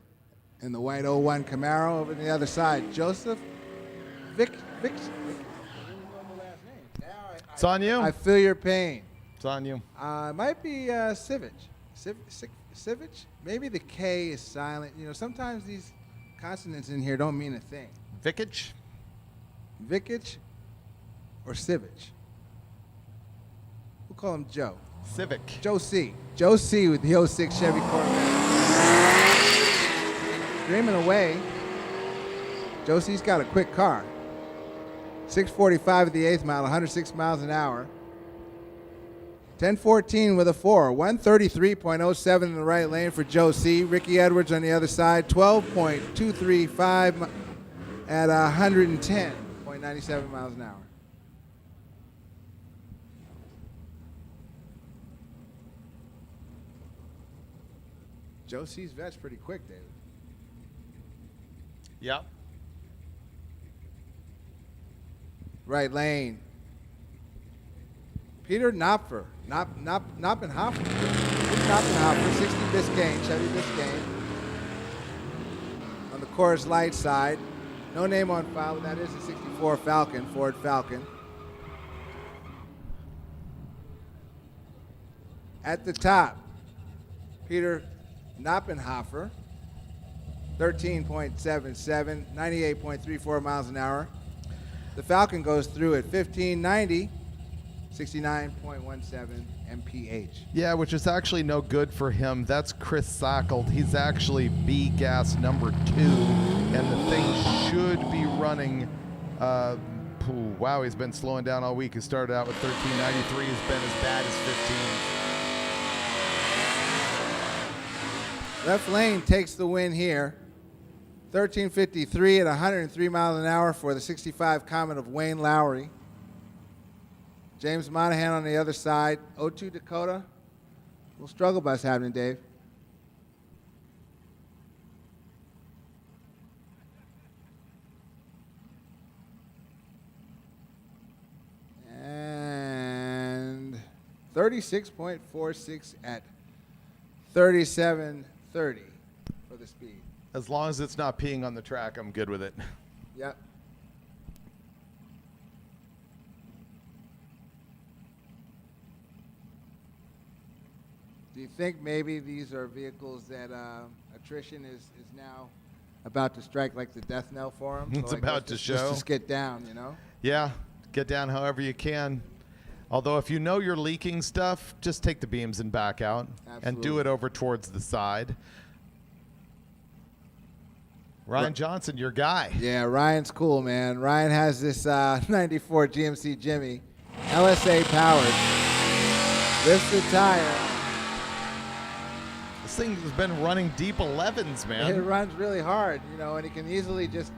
in the white 01 Camaro. Over on the other side, Joseph Vic. It's on you. I feel your pain. It's on you. It might be Civic. Civic? Maybe the K is silent. You know, sometimes these consonants in here don't mean a thing. Vikich? Vikich or Civic? We'll call him Joe. Civic. Joe C. Joe C with the 06 Chevy Corvette. Dreaming away. Joe C's got a quick car. 645 at the 8th mile, 106 miles an hour. 10:14 with a 4. 133.07 in the right lane for Joe C. Ricky Edwards on the other side. 12.235 at 110.97 miles an hour. Joe C's vet's pretty quick, David. Yep. Right lane. Peter Knopfer. Knoppenhofer. 60 Biscayne, Chevy Biscayne. On the Coors Light side. No name on file, but that is a 64 Falcon, Ford Falcon. At the top, Peter Knoppenhofer. 13.77, 98.34 miles an hour. The Falcon goes through at 1590, 69.17 mph. Yeah, which is actually no good for him. That's Chris Sackled. He's actually B gas number 2, and the thing should be running. Wow, he's been slowing down all week. He started out with 1393. He's been as bad as 15. Left lane takes the win here. 13:53 at 103 miles an hour for the 65 Comet of Wayne Lowry. James Monahan on the other side. 02 Dakota. A little struggle bus happening, Dave. 36.46 at 37.30 for the speed. As long as it's not peeing on the track, I'm good with it. Yep. Do you think maybe these are vehicles that attrition is now about to strike like the death knell for them? It's about to show. Just get down, you know? Yeah, get down however you can. Although if you know you're leaking stuff, just take the beams and back out and do it over towards the side. Ryan Johnson, your guy. Yeah, Ryan's cool, man. Ryan has this 94 GMC Jimmy, LSA powered. Lifts the tire. This thing has been running deep 11s, man. It runs really hard, you know, and he can easily just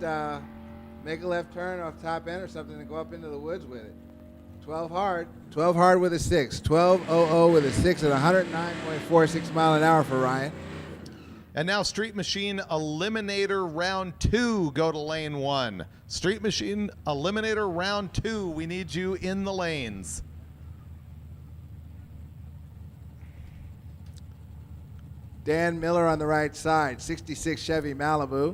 make a left turn off top end or something and go up into the woods with it. 12 hard. 12 hard with a 6. 12.00 with a 6 at 109.46 mile an hour for Ryan. And now Street Machine Eliminator Round 2, go to lane 1. Street Machine Eliminator Round 2, we need you in the lanes. Dan Miller on the right side, 66 Chevy Malibu.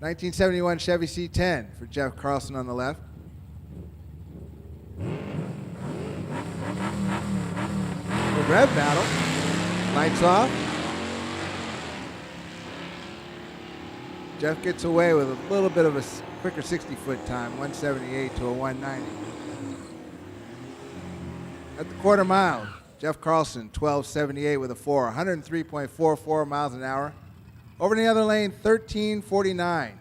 1971 Chevy C10 for Jeff Carlson on the left. The rev battle. Lights off. Jeff gets away with a little bit of a quicker 60-foot time, 178 to a 190. At the quarter mile, Jeff Carlson, 1278 with a 4, 103.44 miles an hour. Over in the other lane, 1349,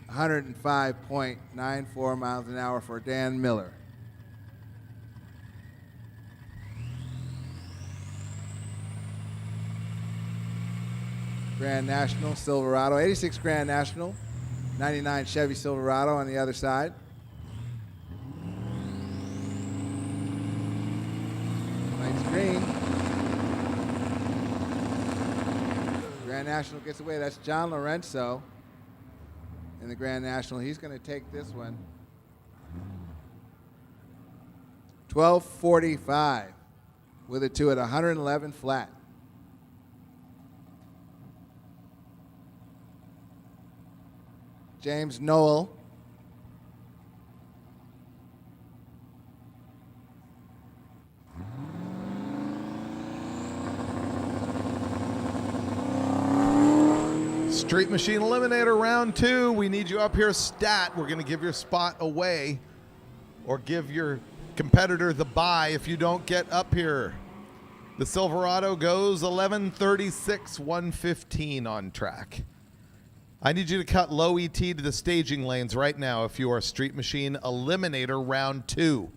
105.94 miles an hour for Dan Miller. Grand National Silverado, 86 Grand National, 99 Chevy Silverado on the other side. Lights green. Grand National gets away. That's John Lorenzo in the Grand National. He's going to take this one. 12:45 with a 2 at 111 flat. James Noel. Street Machine Eliminator Round 2, we need you up here stat. We're going to give your spot away or give your competitor the bye if you don't get up here. The Silverado goes 11:36, 1:15 on track. I need you to cut low ET to the staging lanes right now if you are Street Machine Eliminator Round 2.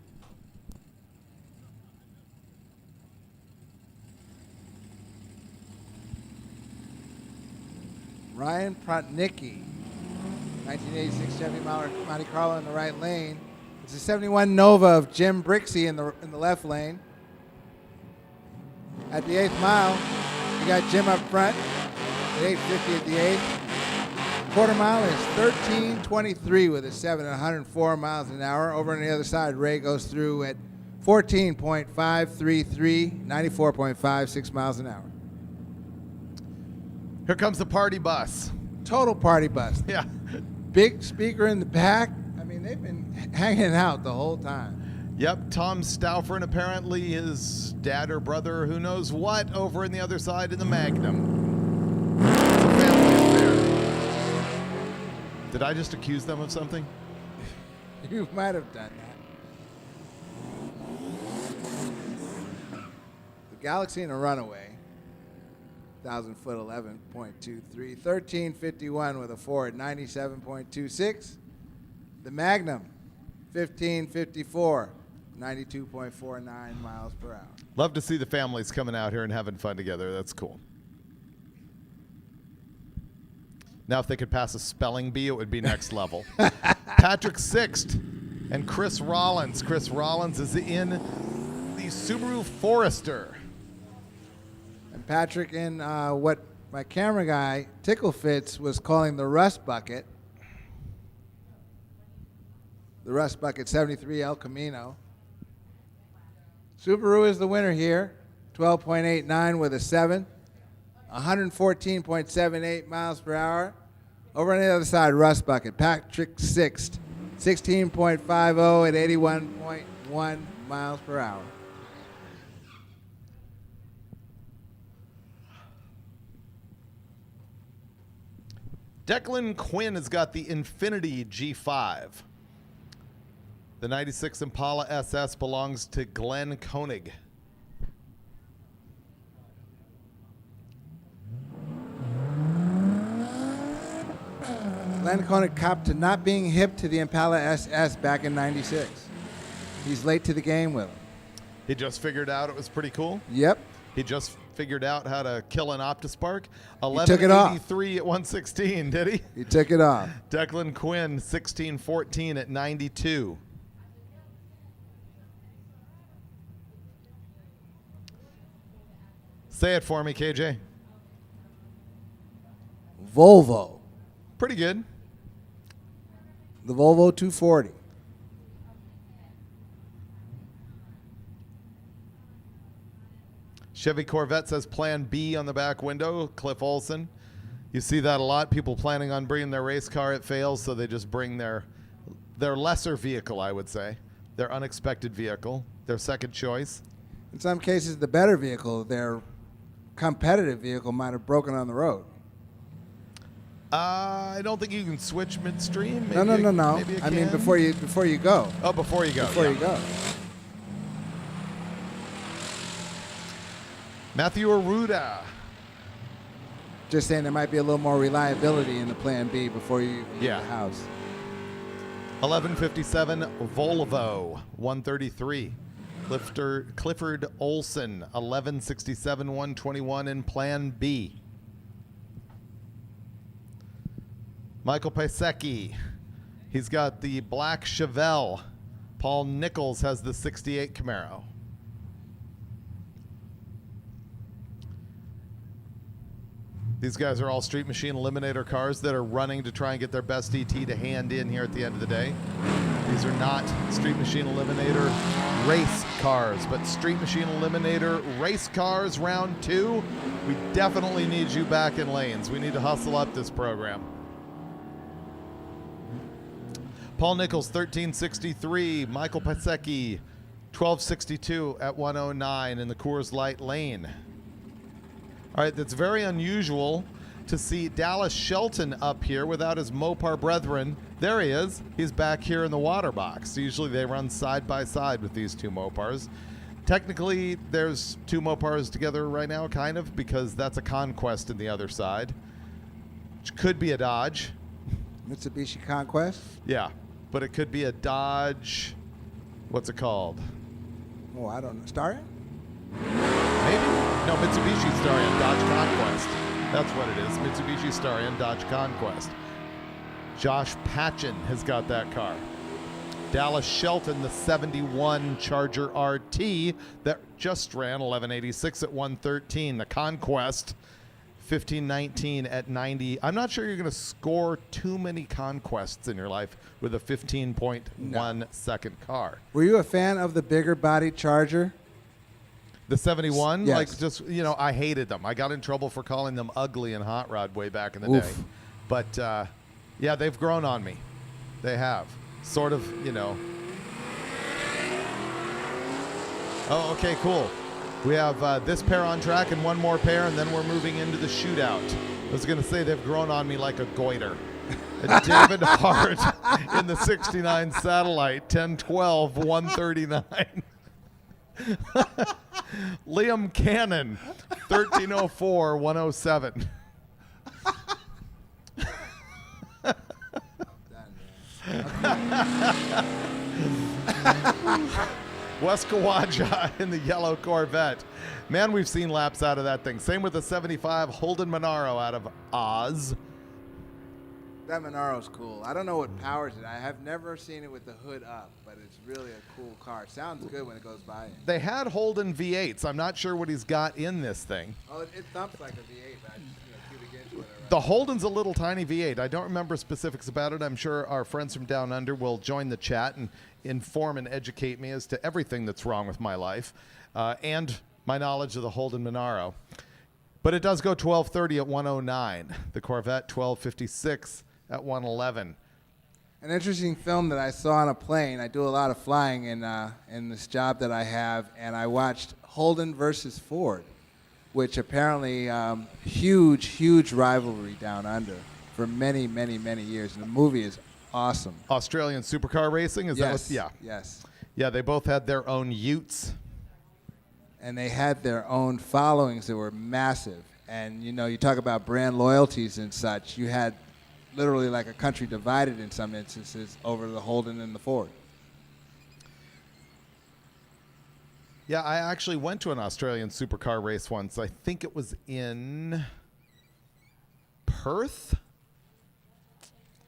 Ryan Protnicki, 1986 Chevy Monte Carlo in the right lane. It's a 71 Nova of Jim Brixey in the left lane. At the 8th mile, you got Jim up front at 8:50 at the 8th. Quarter mile is 13:23 with a 7 at 104 miles an hour. Over on the other side, Ray goes through at 14.533, 94.56 miles an hour. Here comes the party bus. Total party bus. Yeah. Big speaker in the back. I mean, they've been hanging out the whole time. Yep, Tom Stauffer and apparently his dad or brother, who knows what, over in the other side in the Magnum. The family is there. Did I just accuse them of something? You might have done that. The Galaxy and a Runaway. 1,000 foot 11.23, 1351 with a Ford 97.26. The Magnum 1554, 92.49 miles per hour. Love to see the families coming out here and having fun together. That's cool. Now, if they could pass a spelling bee, it would be next level. Patrick Sixt and Chris Rollins. Chris Rollins is in the Subaru Forester. And Patrick in what my camera guy, Tickle Fits, was calling the Rust Bucket. The Rust Bucket 73 El Camino. Subaru is the winner here. 12.89 with a 7. 114.78 miles per hour. Over on the other side, Rust Bucket. Patrick Sixt. 16.50 at 81.1 miles per hour. Declan Quinn has got the Infiniti G5. The 96 Impala SS belongs to Glenn Koenig. Glenn Koenig copped to not being hip to the Impala SS back in '96. He's late to the game with him. He just figured out it was pretty cool. Yep. He just figured out how to kill an Optispark. took it off. 1183 at 116, did he? He took it off. Declan Quinn, 1614 at 92. Say it for me, KJ. Volvo. Pretty good. The Volvo 240. Chevy Corvette says Plan B on the back window. Cliff Olson. You see that a lot. People planning on bringing their race car. It fails, so they just bring their lesser vehicle, I would say. Their unexpected vehicle. Their second choice. In some cases, the better vehicle, their competitive vehicle, might have broken on the road. I don't think you can switch midstream. No. Maybe you I mean, can. before you go. Oh, before you go. Before yeah. you go. Matthew Arruda. Just saying there might be a little more reliability in the Plan B before you leave Yeah. the house. 1157 Volvo 133. Clifford Olson 1167 121 in Plan B. Michael Pisecki. He's got the black Chevelle. Paul Nichols has the 68 Camaro. These guys are all Street Machine Eliminator cars that are running to try and get their best ET to hand in here at the end of the day. These are not Street Machine Eliminator race cars, but Street Machine Eliminator race cars round 2. We definitely need you back in lanes. We need to hustle up this program. Paul Nichols, 1363. Michael Pisecki, 1262 at 109 in the Coors Light lane. All right, that's very unusual to see Dallas Shelton up here without his Mopar brethren. There he is. He's back here in the water box. Usually they run side by side with these two Mopars. Technically, there's two Mopars together right now, kind of, because that's a Conquest in the other side, which could be a Dodge. Mitsubishi Conquest? Yeah, but it could be a Dodge. What's it called? Oh, I don't know. Starion? Maybe? No, Mitsubishi Starion, Dodge Conquest. That's what it is. Mitsubishi Starion, Dodge Conquest. Josh Patchen has got that car. Dallas Shelton, the 71 Charger RT that just ran 1186 at 113. The Conquest, 1519 at 90. I'm not sure you're going to score too many Conquests in your life with a 15.1 second car. Were you a fan of the bigger body Charger? The 71, Yes. like just, I hated them. I got in trouble for calling them ugly and hot rod way back in the Oof. day. But, yeah, they've grown on me. They have. Sort of, Oh, okay, cool. We have this pair on track and one more pair, and then we're moving into the shootout. I was going to say they've grown on me like a goiter. David Hart in the 69 Satellite, 1012, 139. Liam Cannon, 1304, 107. Wes Kawaja in the yellow Corvette. Man, we've seen laps out of that thing. Same with the 75 Holden Monaro out of Oz. That Monaro's cool. I don't know what powers it. I have never seen it with the hood up, but it's really a cool car. It sounds good when it goes by. They had Holden V8s. I'm not sure what he's got in this thing. Oh, it thumps like a V8, but cubic inch. The Holden's a little tiny V8. I don't remember specifics about it. I'm sure our friends from Down Under will join the chat and inform and educate me as to everything that's wrong with my life and my knowledge of the Holden Monaro. But it does go 1230 at 109. The Corvette 1256 at 111. An interesting film that I saw on a plane. I do a lot of flying in this job that I have, and I watched Holden versus Ford, which apparently huge rivalry down under for many years. And the movie is awesome. Australian supercar racing? Is that what? Yeah. Yes. Yeah, they both had their own utes. And they had their own followings that were massive. And, you know, you talk about brand loyalties and such. You had literally like a country divided in some instances over the Holden and the Ford. Yeah, I actually went to an Australian supercar race once. I think it was in Perth.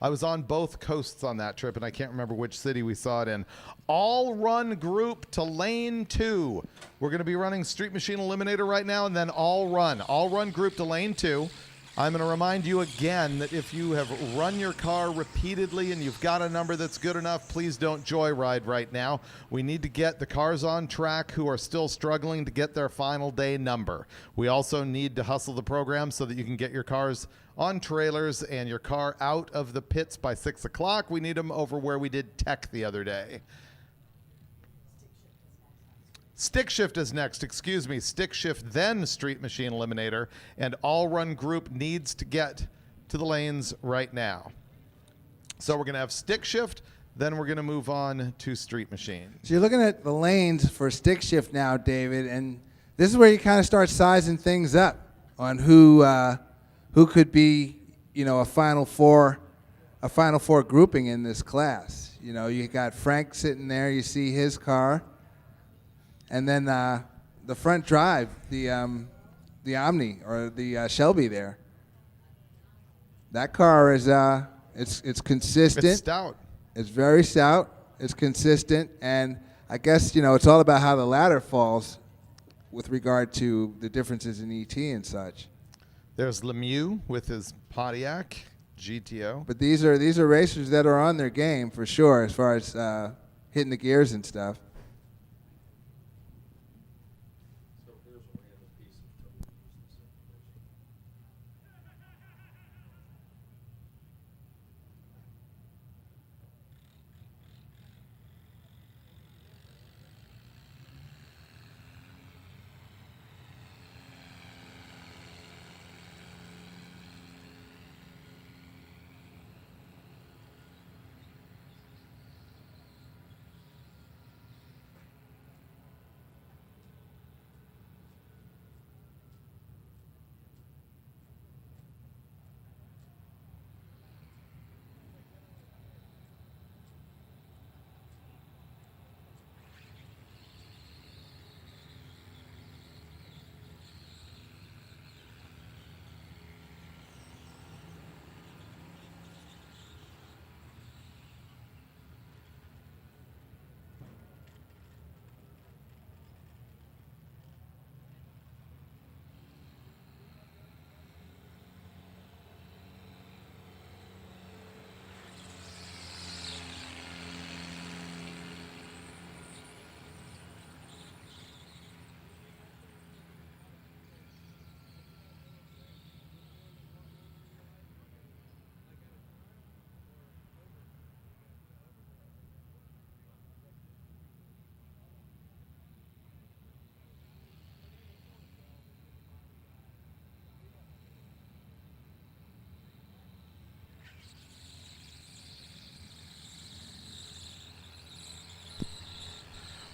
I was on both coasts on that trip, and I can't remember which city we saw it in. All run group to lane 2. We're going to be running Street Machine Eliminator right now, and then all run group to lane 2. I'm going to remind you again that if you have run your car repeatedly and you've got a number that's good enough, please don't joyride right now. We need to get the cars on track who are still struggling to get their final day number. We also need to hustle the program so that you can get your cars on trailers and your car out of the pits by 6 o'clock. We need them over where we did tech the other day. Stick shift is next, excuse me. Stick shift, then Street Machine Eliminator, and all run group needs to get to the lanes right now. So we're going to have stick shift, then we're going to move on to Street Machine. So you're looking at the lanes for stick shift now, David, and this is where you kind of start sizing things up on who could be, you know, a Final Four grouping in this class. You know, you got Frank sitting there, you see his car. And then the front drive, the Omni or the Shelby there. That car is it's consistent. It's stout. It's very stout. It's consistent, and I guess, you know, it's all about how the ladder falls with regard to the differences in ET and such. There's Lemieux with his Pontiac GTO. But these are racers that are on their game for sure as far as hitting the gears and stuff.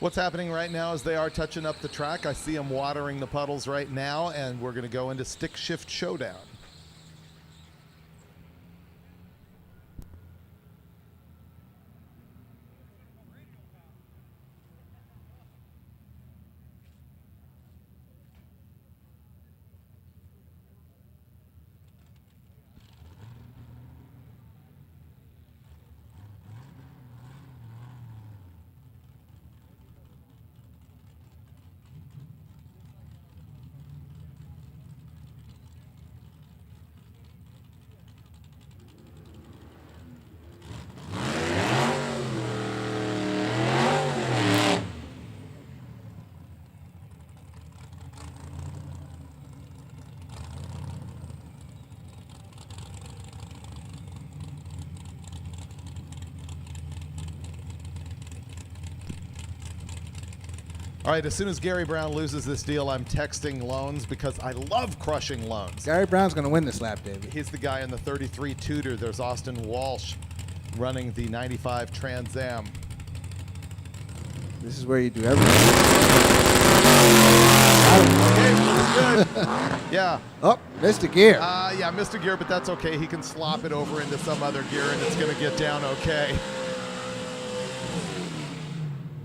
What's happening right now is they are touching up the track. I see them watering the puddles right now, and we're going to go into stick shift showdown. All right, as soon as Gary Brown loses this deal, I'm texting loans because I love crushing loans. Gary Brown's going to win this lap, baby. He's the guy in the 33 Tudor. There's Austin Walsh running the 95 Trans Am. This is where you do everything. Okay, good. Yeah. Oh, missed a gear. Yeah, missed a gear, but that's okay. He can slop it over into some other gear, and it's going to get down okay.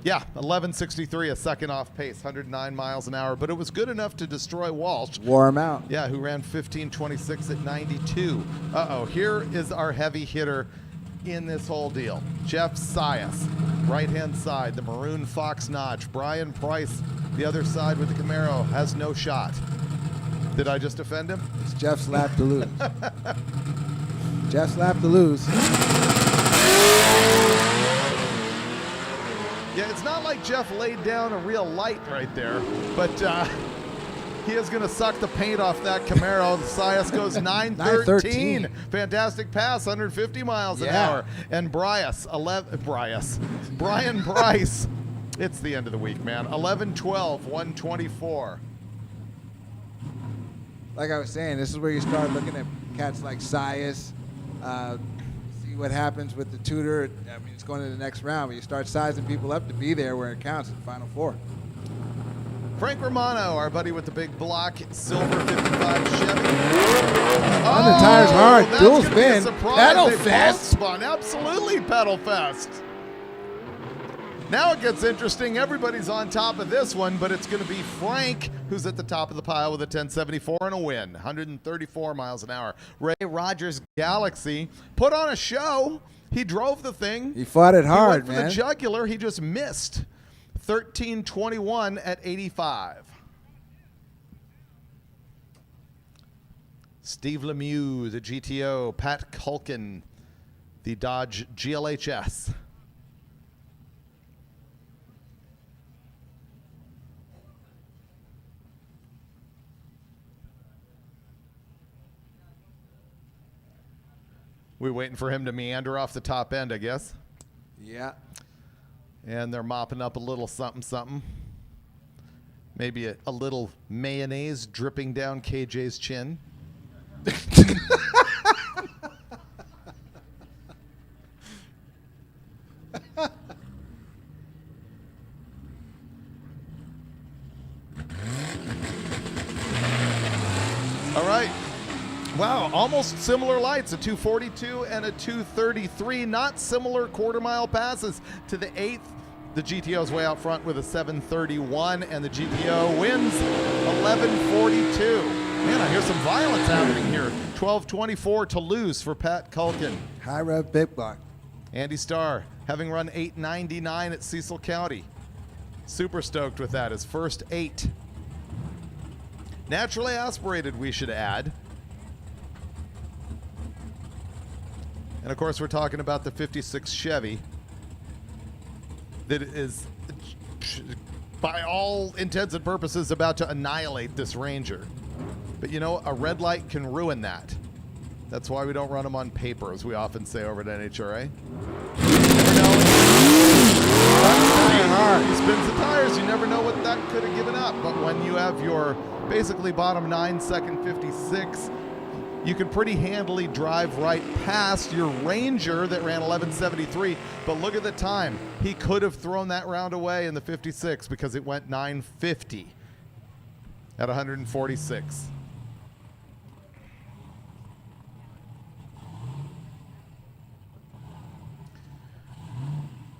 Yeah, 11:63, a second off pace, 109 miles an hour, but it was good enough to destroy Walsh. Wore him out. Yeah, who ran 15:26 at 92. Uh-oh, here is our heavy hitter in this whole deal. Jeff Sias, right-hand side, the maroon Fox notch. Brian Price, the other side with the Camaro, has no shot. Did I just offend him? It's Jeff's lap to lose. Jeff's lap to lose. Yeah, it's not like Jeff laid down a real light right there, but he is going to suck the paint off that Camaro. The Sias goes 9:13. Fantastic pass, 150 miles an hour. And Brian Price, it's the end of the week, man. 11:12, 124. Like I was saying, this is where you start looking at cats like Sias, see what happens with the Tudor. I mean, it's going to the next round, but you start sizing people up to be there where it counts in the Final Four. Frank Romano, our buddy with the big block, silver 55 Chevy. On the tires hard, that's dual gonna be a spin, surprise. pedal They both fest. spun. Absolutely pedal fest. Now it gets interesting. Everybody's on top of this one, but it's going to be Frank who's at the top of the pile with a 1074 and a win. 134 miles an hour. Ray Rogers Galaxy put on a show. He drove the thing. He fought it hard, he went for man. the jugular. He just missed. 13:21 at 85. Steve Lemieux, the GTO. Pat Culkin, the Dodge GLHS. We're waiting for him to meander off the top end, I guess. Yeah. And they're mopping up a little something, something. Maybe a little mayonnaise dripping down KJ's chin. All right. Wow, almost similar lights, a 242 and a 233. Not similar quarter-mile passes to the 8th. The GTO's way out front with a 731, and the GTO wins 11:42. Man, I hear some violence happening here. 12:24 to lose for Pat Culkin. High rev big block. Andy Starr, having run 899 at Cecil County. Super stoked with that, his first 8. Naturally aspirated, we should add. And of course, we're talking about the 56 Chevy that is, by all intents and purposes, about to annihilate this Ranger. But you know, a red light can ruin that. That's why we don't run them on paper, as we often say over at NHRA. You never know. He spins the tires. You never know what that could have given up. But when you have your basically bottom 9, second 56, you can pretty handily drive right past your Ranger that ran 11:73. But look at the time. He could have thrown that round away in the 56 because it went 9:50 at 146.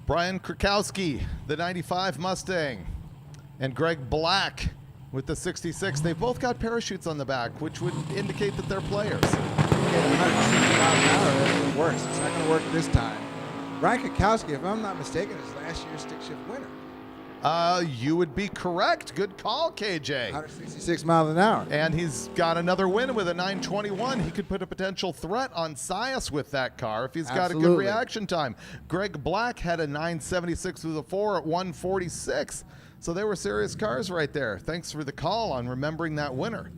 Brian Krakowski, the 95 Mustang, and Greg Black with the 66. They both got parachutes on the back, which would indicate that they're players. It works. It's not going to work this time. Brian Krakowski, if I'm not mistaken, is last year's stick shift winner. You would be correct. Good call, KJ. 166 miles an hour. And he's got another win with a 921. He could put a potential threat on Sias with that car if he's got a good reaction time. Greg Black had a 976 with a 4 at 146. So they were serious cars right there. Thanks for the call on remembering that winner.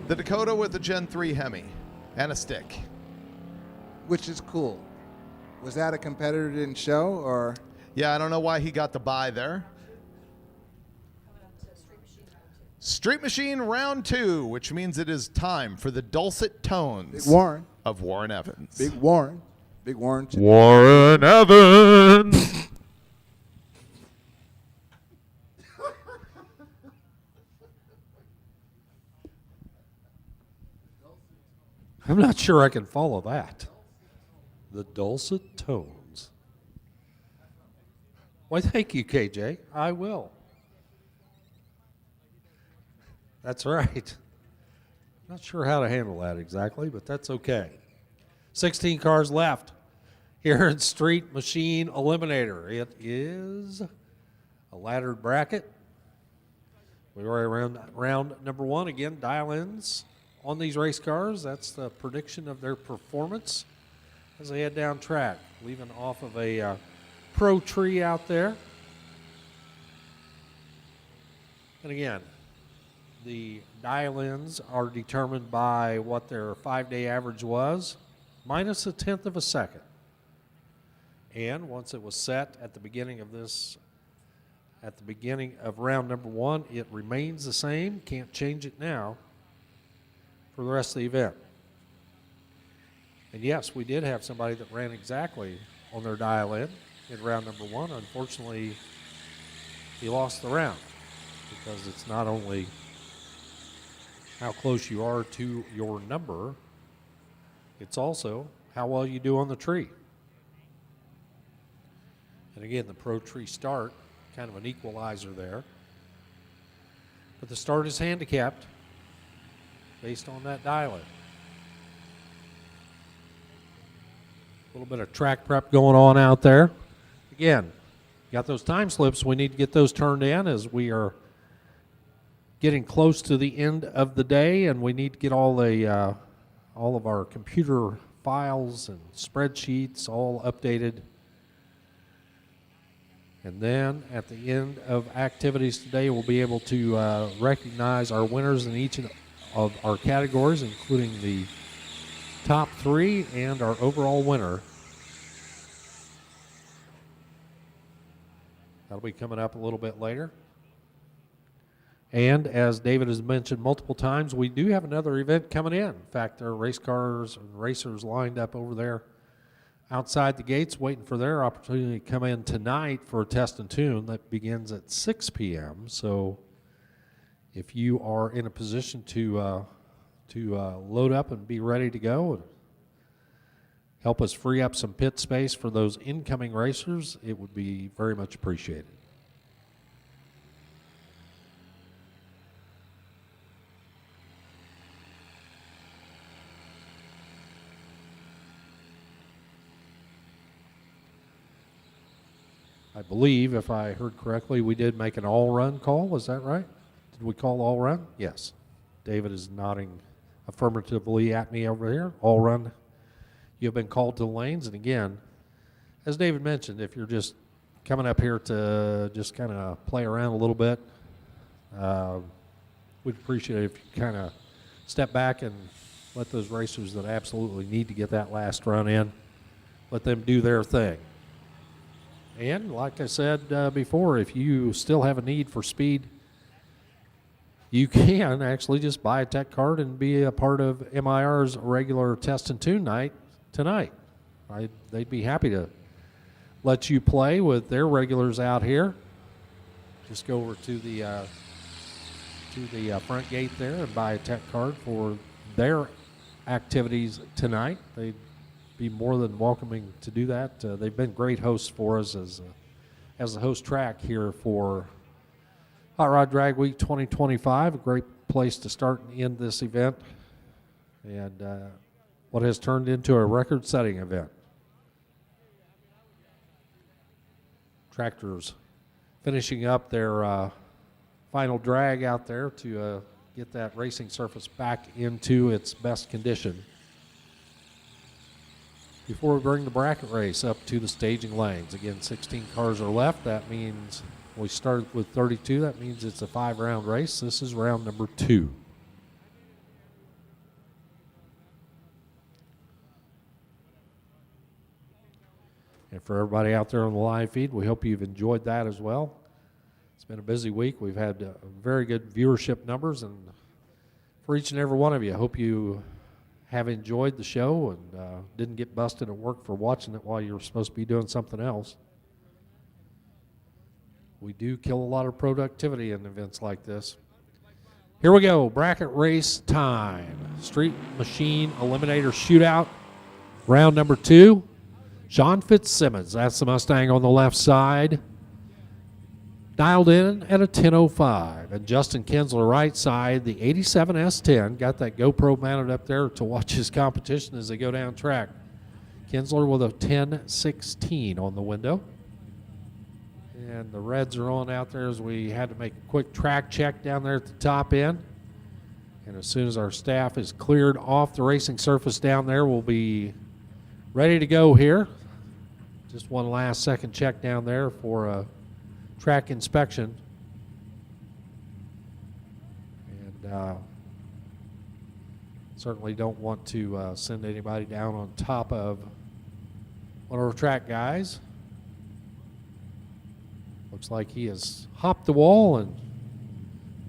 The Dakota with the Gen 3 Hemi and a stick. Which is cool. Was that a competitor didn't show, or? Yeah, I don't know why he got the bye there. Street Machine round 2, which means it is time for the dulcet tones Big Warren. of Warren Evans. Big Warren. Big Warren. Warren Evans. I'm not sure I can follow that. The dulcet tones. Why, thank you, KJ. I will. That's right. Not sure how to handle that exactly, but that's okay. 16 cars left here in Street Machine Eliminator. It is a laddered bracket. We're around round number 1. Again, dial-ins on these race cars. That's the prediction of their performance as they head down track, leaving off of a pro tree out there. And again, the dial-ins are determined by what their 5-day average was, minus a tenth of a second. And once it was set at the beginning of round number 1, it remains the same. Can't change it now for the rest of the event. And yes, we did have somebody that ran exactly on their dial-in round number 1. Unfortunately, he lost the round because it's not only how close you are to your number, it's also how well you do on the tree. And again, the pro tree start, kind of an equalizer there. But the start is handicapped based on that dial-in. A little bit of track prep going on out there. Again, got those time slips. We need to get those turned in as we are getting close to the end of the day, and we need to get all of our computer files and spreadsheets all updated. And then at the end of activities today, we'll be able to recognize our winners in each of our categories, including the top 3 and our overall winner. That'll be coming up a little bit later. And as David has mentioned multiple times, we do have another event coming in. In fact, there are race cars and racers lined up over there outside the gates waiting for their opportunity to come in tonight for a test and tune that begins at 6 p.m. So if you are in a position to load up and be ready to go and help us free up some pit space for those incoming racers, it would be very much appreciated. I believe, if I heard correctly, we did make an all-run call. Is that right? Did we call all-run? Yes. David is nodding affirmatively at me over here. All-run. You have been called to the lanes. And again, as David mentioned, if you're just coming up here to just kind of play around a little bit, we'd appreciate it if you kind of step back and let those racers that absolutely need to get that last run in, let them do their thing. And like I said before, if you still have a need for speed, you can actually just buy a tech card and be a part of MIR's regular test and tune night tonight. They'd be happy to let you play with their regulars out here. Just go over to the front gate there and buy a tech card for their activities tonight. They'd be more than welcoming to do that. They've been great hosts for us as the host track here for Hot Rod Drag Week 2025. A great place to start and end this event, and what has turned into a record-setting event. Tractors finishing up their final drag out there to get that racing surface back into its best condition before we bring the bracket race up to the staging lanes. Again, 16 cars are left. That means we started with 32. That means it's a 5-round race. This is round number 2. And for everybody out there on the live feed, we hope you've enjoyed that as well. It's been a busy week. We've had very good viewership numbers, and for each and every one of you, I hope you have enjoyed the show and didn't get busted at work for watching it while you were supposed to be doing something else. We do kill a lot of productivity in events like this. Here we go, bracket race time. Street Machine Eliminator Shootout, round number 2. John Fitzsimmons, that's the Mustang on the left side, dialed in at a 10:05. And Justin Kinsler, right side, the 87 S10, got that GoPro mounted up there to watch his competition as they go down track. Kinsler with a 10:16 on the window. And the reds are on out there as we had to make a quick track check down there at the top end. And as soon as our staff is cleared off the racing surface down there, we'll be ready to go here. Just one last second check down there for a track inspection. And certainly don't want to send anybody down on top of one of our track guys. Looks like he has hopped the wall, and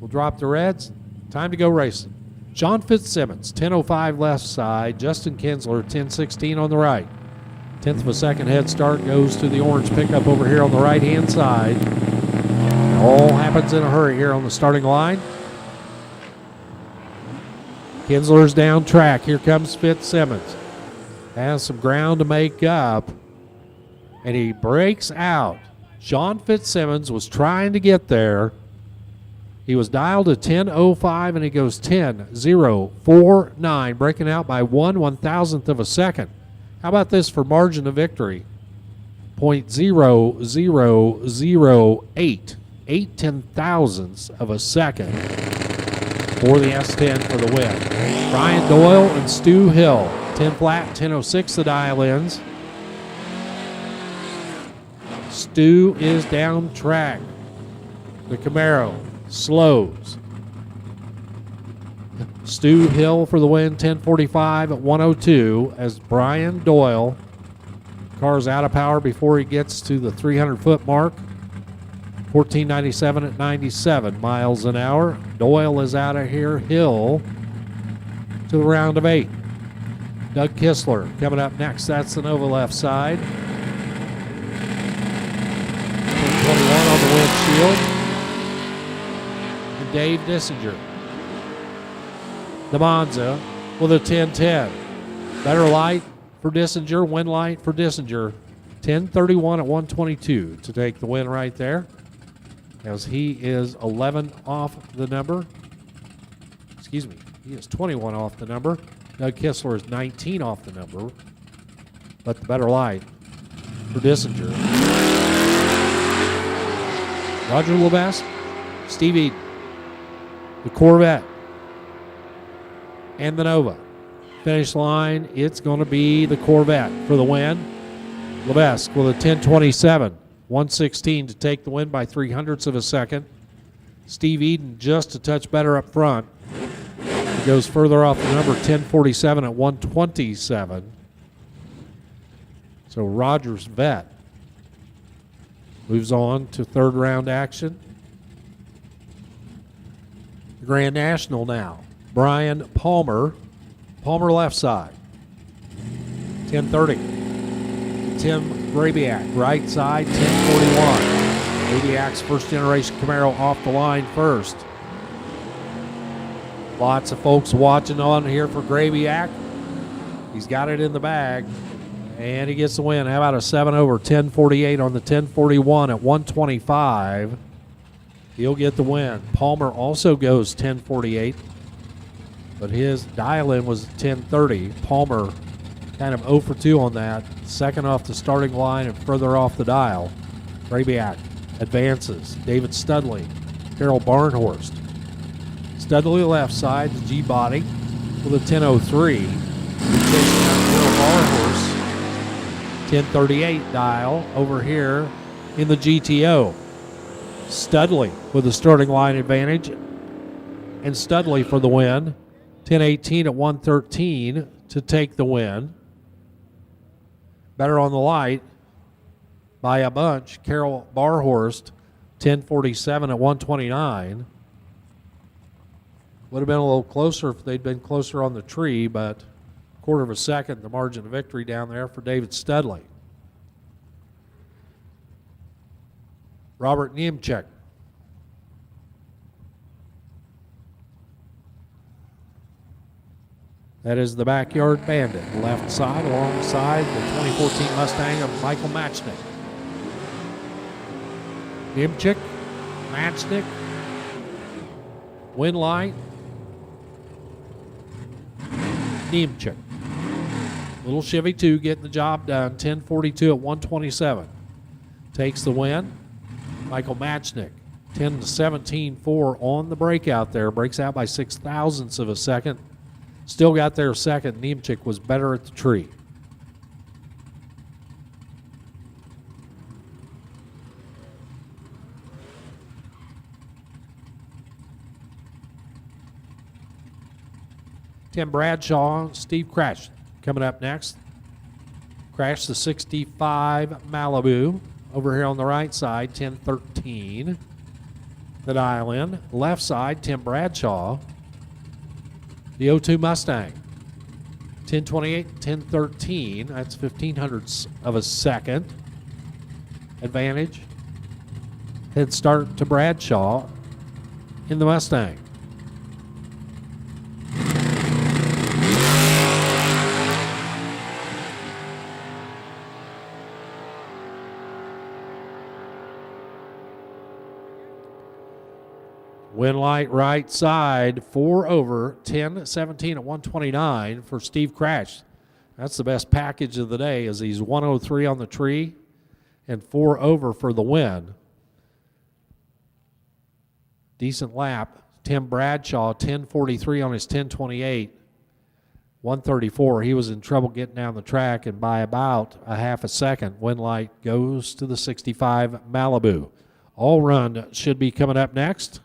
we'll drop the reds. Time to go racing. John Fitzsimmons, 10:05 left side. Justin Kinsler, 10:16 on the right. 1/10 of a second head start goes to the orange pickup over here on the right-hand side. It all happens in a hurry here on the starting line. Kinsler's down track. Here comes Fitzsimmons. Has some ground to make up, and he breaks out. John Fitzsimmons was trying to get there. He was dialed to 10:05, and he goes 10:049, breaking out by 1/1000th of a second. How about this for margin of victory? 0.0008, 8/10,000ths of a second for the S10 for the win. Brian Doyle and Stu Hill, 10 flat, 10:06 the dial-ins. Stu is down track. The Camaro slows. Stu Hill for the win, 10:45 at 1:02 as Brian Doyle, car's out of power before he gets to the 300-foot mark. 1497 at 97 miles an hour. Doyle is out of here. Hill to the round of 8. Doug Kistler coming up next. That's the Nova left side. 10:21 on the windshield. And Dave Dissinger, the Monza, with a 10:10. Better light for Dissinger, win light for Dissinger. 10:31 at 122 to take the win right there, as he is 11 off the number. Excuse me, he is 21 off the number. Doug Kistler is 19 off the number, but the better light for Dissinger. Roger Lebesque, Steve Eden, the Corvette, and the Nova. Finish line, it's going to be the Corvette for the win. Lebesque with a 10:27, 1:16 to take the win by 0.03 of a second. Steve Eden just a touch better up front. He goes further off the number, 10:47 at 1:27. So Rogers Vet moves on to third round action. The Grand National now. Brian Palmer, Palmer left side. 10:30. Tim Grabiak, right side, 10:41. Grabiak's first generation Camaro off the line first. Lots of folks watching on here for Grabiak. He's got it in the bag, and he gets the win. How about a 7 over 10:48 on the 10:41 at 125? He'll get the win. Palmer also goes 10:48, but his dial-in was 10:30. Palmer kind of 0 for 2 on that. Second off the starting line and further off the dial. Grabiak advances. David Studley, Carol Barnhorst. Studley left side, the G-body with a 10:03. Carol Barnhorst, 10:38 dial over here in the GTO. Studley with the starting line advantage, and Studley for the win. 10:18 at 1:13 to take the win. Better on the light by a bunch. Carol Barhorst, 10:47 at 129. Would have been a little closer if they'd been closer on the tree, but quarter of a second, the margin of victory down there for David Studley. Robert Niemczyk. That is the Backyard Bandit. Left side, alongside the 2014 Mustang of Michael Matchnick. Niemczyk, Matchnick, Winlight, Niemczyk. Little Chevy 2 getting the job done, 10:42 at 127. Takes the win. Michael Matchnick, 10-17-4 on the breakout there. Breaks out by 0.06 of a second. Still got there second. Niemczyk was better at the tree. Tim Bradshaw, Steve Crash coming up next. Crash the 65 Malibu over here on the right side, 10:13. The dial in. Left side, Tim Bradshaw. The 02 Mustang, 10:28, 10:13. That's 0.15 of a second. Advantage. Head start to Bradshaw in the Mustang. Winlight right side, 4 over, 10-17 at 129 for Steve Crash. That's the best package of the day, as he's 103 on the tree and 4 over for the win. Decent lap. Tim Bradshaw, 10:43 on his 10:28, 134. He was in trouble getting down the track, and by about a half a second, Winlight goes to the 65 Malibu. All run should be coming up next.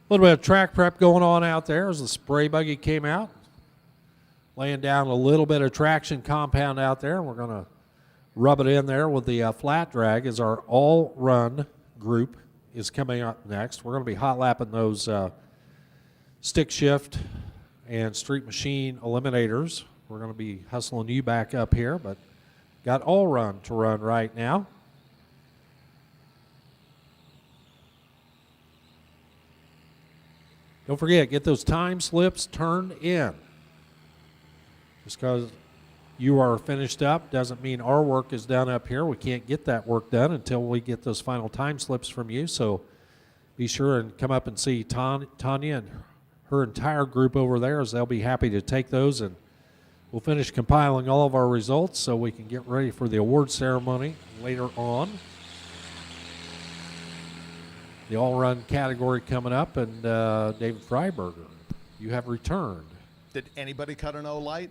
A little bit of track prep going on out there as the spray buggy came out. Laying down a little bit of traction compound out there. We're going to rub it in there with the flat drag as our all-run group is coming up next. We're going to be hot lapping those stick shift and street machine eliminators. We're going to be hustling you back up here, but got all-run to run right now. Don't forget, get those time slips turned in. Just because you are finished up doesn't mean our work is done up here. We can't get that work done until we get those final time slips from you. So be sure and come up and see Tanya and her entire group over there, as they'll be happy to take those, and we'll finish compiling all of our results so we can get ready for the award ceremony later on. The all-run category coming up, and David Freiberger, you have returned. Did anybody cut an O light?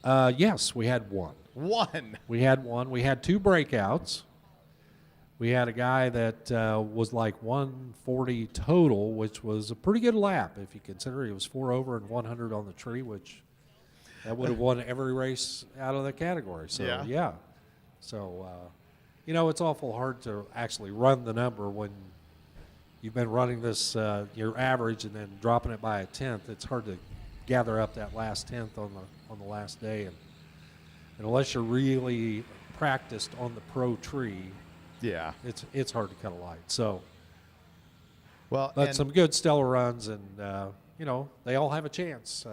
Yes, we had one. One. We had one. We had two breakouts. We had a guy that was like 140 total, which was a pretty good lap if you consider he was 4 over and 100 on the tree, which that would have won every race out of the category. So, yeah. So, you know, it's awful hard to actually run the number when you've been running this, your average, and then dropping it by a tenth. It's hard to gather up that last tenth on the last day. And unless you're really practiced on the pro tree, Yeah. it's hard to cut a light. So, Well, but and some good stellar runs, and you know, they all have a chance.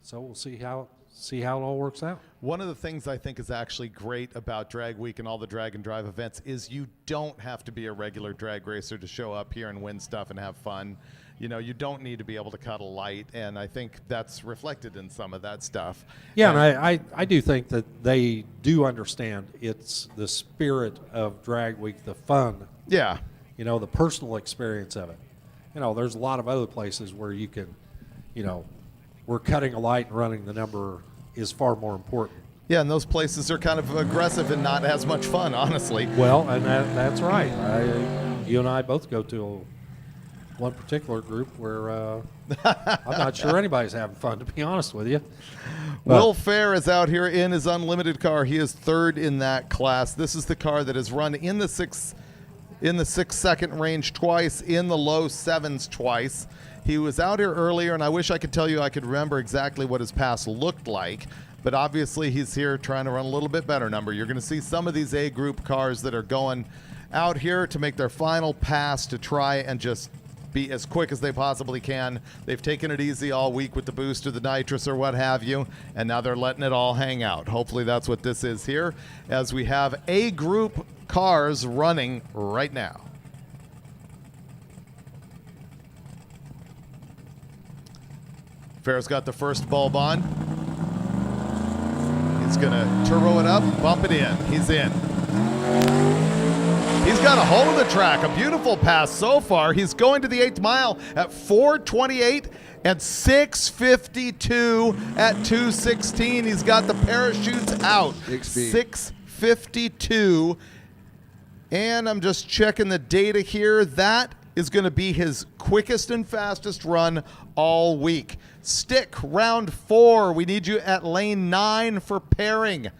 So we'll see how it all works out. one of the things I think is actually great about Drag Week and all the drag and drive events is you don't have to be a regular drag racer to show up here and win stuff and have fun. You know, you don't need to be able to cut a light, and I think that's reflected in some of that stuff. Yeah, and I do think that they do understand it's the spirit of Drag Week, the fun. Yeah. You know, the personal experience of it. You know, there's a lot of other places where you can, you know, where cutting a light and running the number is far more important. Yeah, and those places are kind of aggressive and not as much fun, honestly. Well, and that's right. You and I both go to one particular group where I'm not sure anybody's having fun, to be honest with you. But Will Fair is out here in his unlimited car. He is third in that class. This is the car that has run in the 6 second range twice, in the low 7s twice. He was out here earlier, and I wish I could tell you I could remember exactly what his pass looked like, but obviously he's here trying to run a little bit better number. You're going to see some of these A group cars that are going out here to make their final pass to try and just be as quick as they possibly can. They've taken it easy all week with the boost or the nitrous or what have you, and now they're letting it all hang out. Hopefully that's what this is here, as we have A group cars running right now. Fair's got the first bulb on. He's going to turbo it up, bump it in. He's in. He's got a hold of the track. A beautiful pass so far. He's going to the 8th mile at 4:28 and 6:52 at 2:16. He's got the parachutes out. 6:52. And I'm just checking the data here. That is going to be his quickest and fastest run all week. Stick, round 4. We need you at lane 9 for pairing.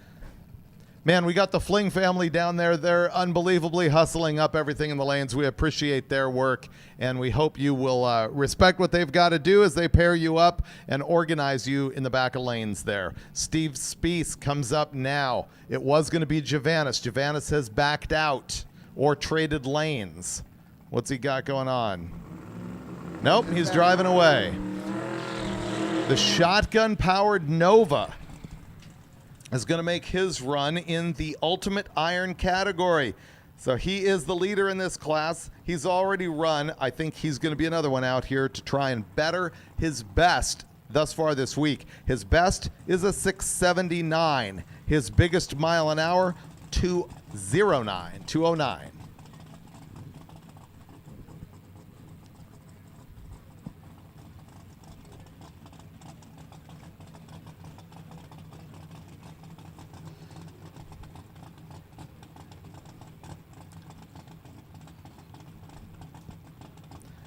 Man, we got the Fling family down there. They're unbelievably hustling up everything in the lanes. We appreciate their work, and we hope you will respect what they've got to do as they pair you up and organize you in the back of lanes there. Steve Speece comes up now. It was going to be Javanis. Javanis has backed out or traded lanes. What's he got going on? Nope, he's driving away. The shotgun-powered Nova is going to make his run in the Ultimate Iron category. So he is the leader in this class. He's already run. I think he's going to be another one out here to try and better his best thus far this week. His best is a 679. His biggest mile an hour, 209.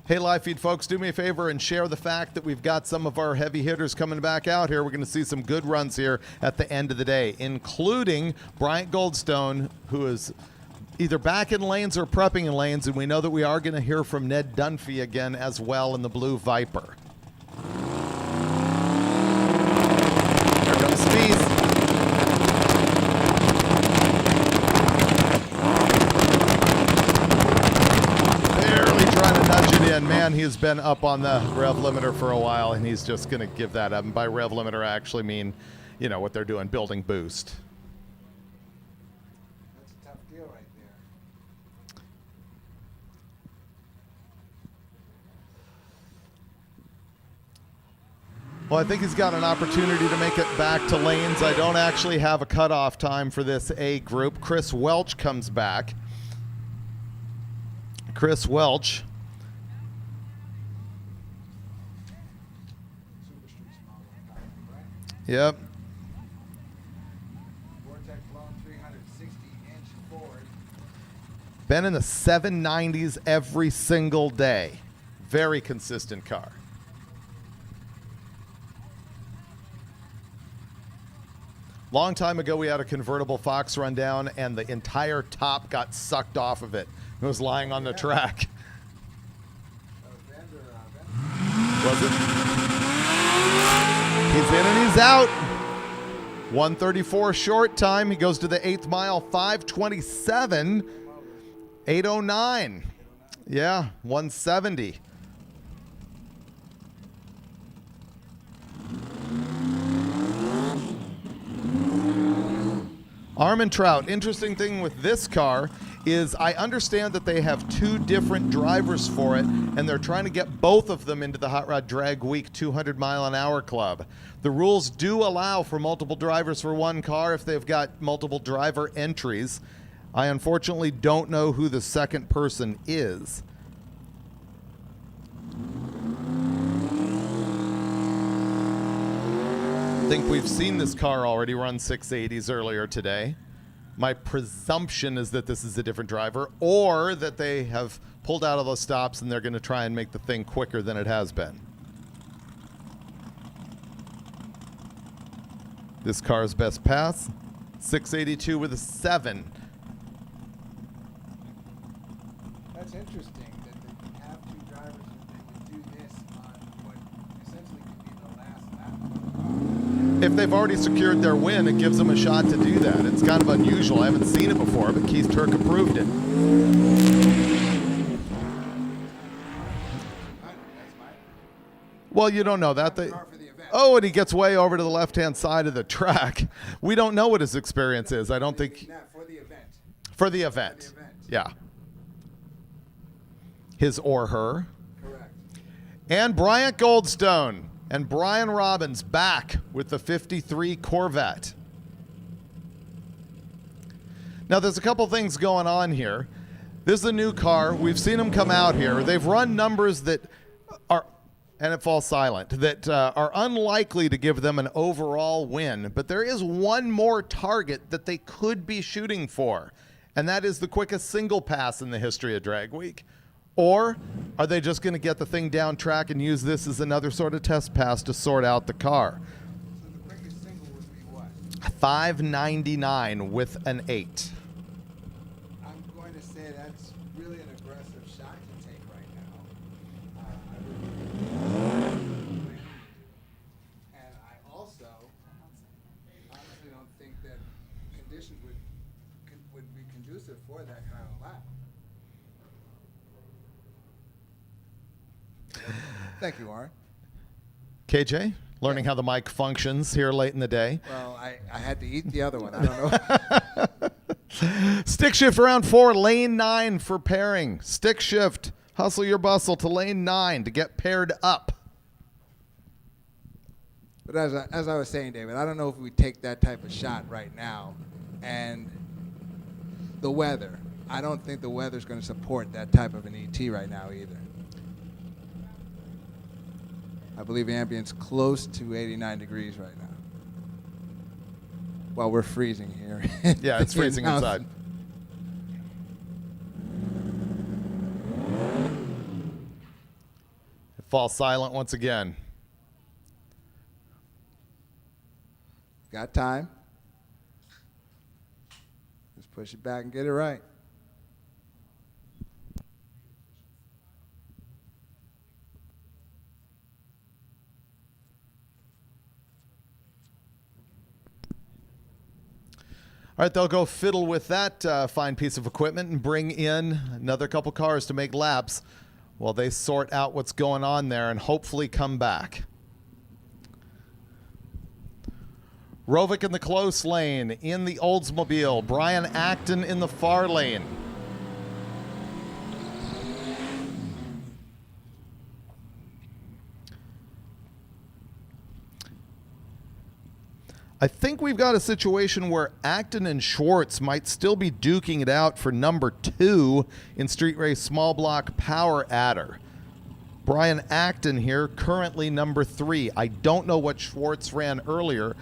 Hey, live feed folks, do me a favor and share the fact that we've got some of our heavy hitters coming back out here. We're going to see some good runs here at the end of the day, including Bryant Goldstone, who is either back in lanes or prepping in lanes, and we know that we are going to hear from Ned Dunphy again as well in the Blue Viper. Here comes Speece. Man, he's been up on the rev limiter for a while, and he's just going to give that up. And by rev limiter, I actually mean, you know, what they're doing, building boost. That's a tough deal right there. Well, I think he's got an opportunity to make it back to lanes. I don't actually have a cutoff time for this A group. Chris Welch comes back. Chris Welch. Yep. Been in the 790s every single day. Very consistent car. Long time ago, we had a convertible Fox run down, and the entire top got sucked off of it. It was lying on the track. Was it? He's in and he's out. 134 short time. He goes to the 8th mile, 5:27, 8:09. Yeah, 170. Armentrout, interesting thing with this car is I understand that they have 2 different drivers for it, and they're trying to get both of them into the Hot Rod Drag Week 200 mile an hour club. The rules do allow for multiple drivers for one car if they've got multiple driver entries. I unfortunately don't know who the second person is. I think we've seen this car already run 680s earlier today. My presumption is that this is a different driver, or that they have pulled out of those stops and they're going to try and make the thing quicker than it has been. This car's best pass, 682 with a 7. That's interesting that they can have 2 drivers and they would do this on what essentially could be the last lap. If they've already secured their win, it gives them a shot to do that. It's kind of unusual. I haven't seen it before, but Keith Turk approved it. Well, you don't know that. Oh, and he gets way over to the left-hand side of the track. We don't know what his experience is. I don't think. For the event. For the event. Yeah. His or her. Correct. And Bryant Goldstone and Brian Robbins back with the 53 Corvette. Now, there's a couple things going on here. This is a new car. We've seen them come out here. They've run numbers that are, and it falls silent, that are unlikely to give them an overall win. But there is one more target that they could be shooting for, and that is the quickest single pass in the history of Drag Week. Or are they just going to get the thing down track and use this as another sort of test pass to sort out the car? So the quickest single would be what? 5:99 with an 8. I'm going to say that's really an aggressive shot to take right now. And I also honestly don't think that conditions would be conducive for that kind of lap. Thank you, Warren. KJ, learning how the mic functions here late in the day. Well, I had to eat the other one. I don't know. Stick shift around 4, lane 9 for pairing. Stick shift, hustle your bustle to lane 9 to get paired up. But as I was saying, David, I don't know if we take that type of shot right now. And the weather, I don't think the weather's going to support that type of an ET right now either. I believe ambient's close to 89 degrees right now. While we're freezing here. Yeah, it's freezing inside. It falls silent once again. Got time. Just push it back and get it right. All right, they'll go fiddle with that fine piece of equipment and bring in another couple cars to make laps while they sort out what's going on there and hopefully come back. Rovick in the close lane in the Oldsmobile. Brian Acton in the far lane. I think we've got a situation where Acton and Schwartz might still be duking it out for number 2 in Street Race Small Block Power Adder. Brian Acton here, currently number 3. I don't know what Schwartz ran earlier,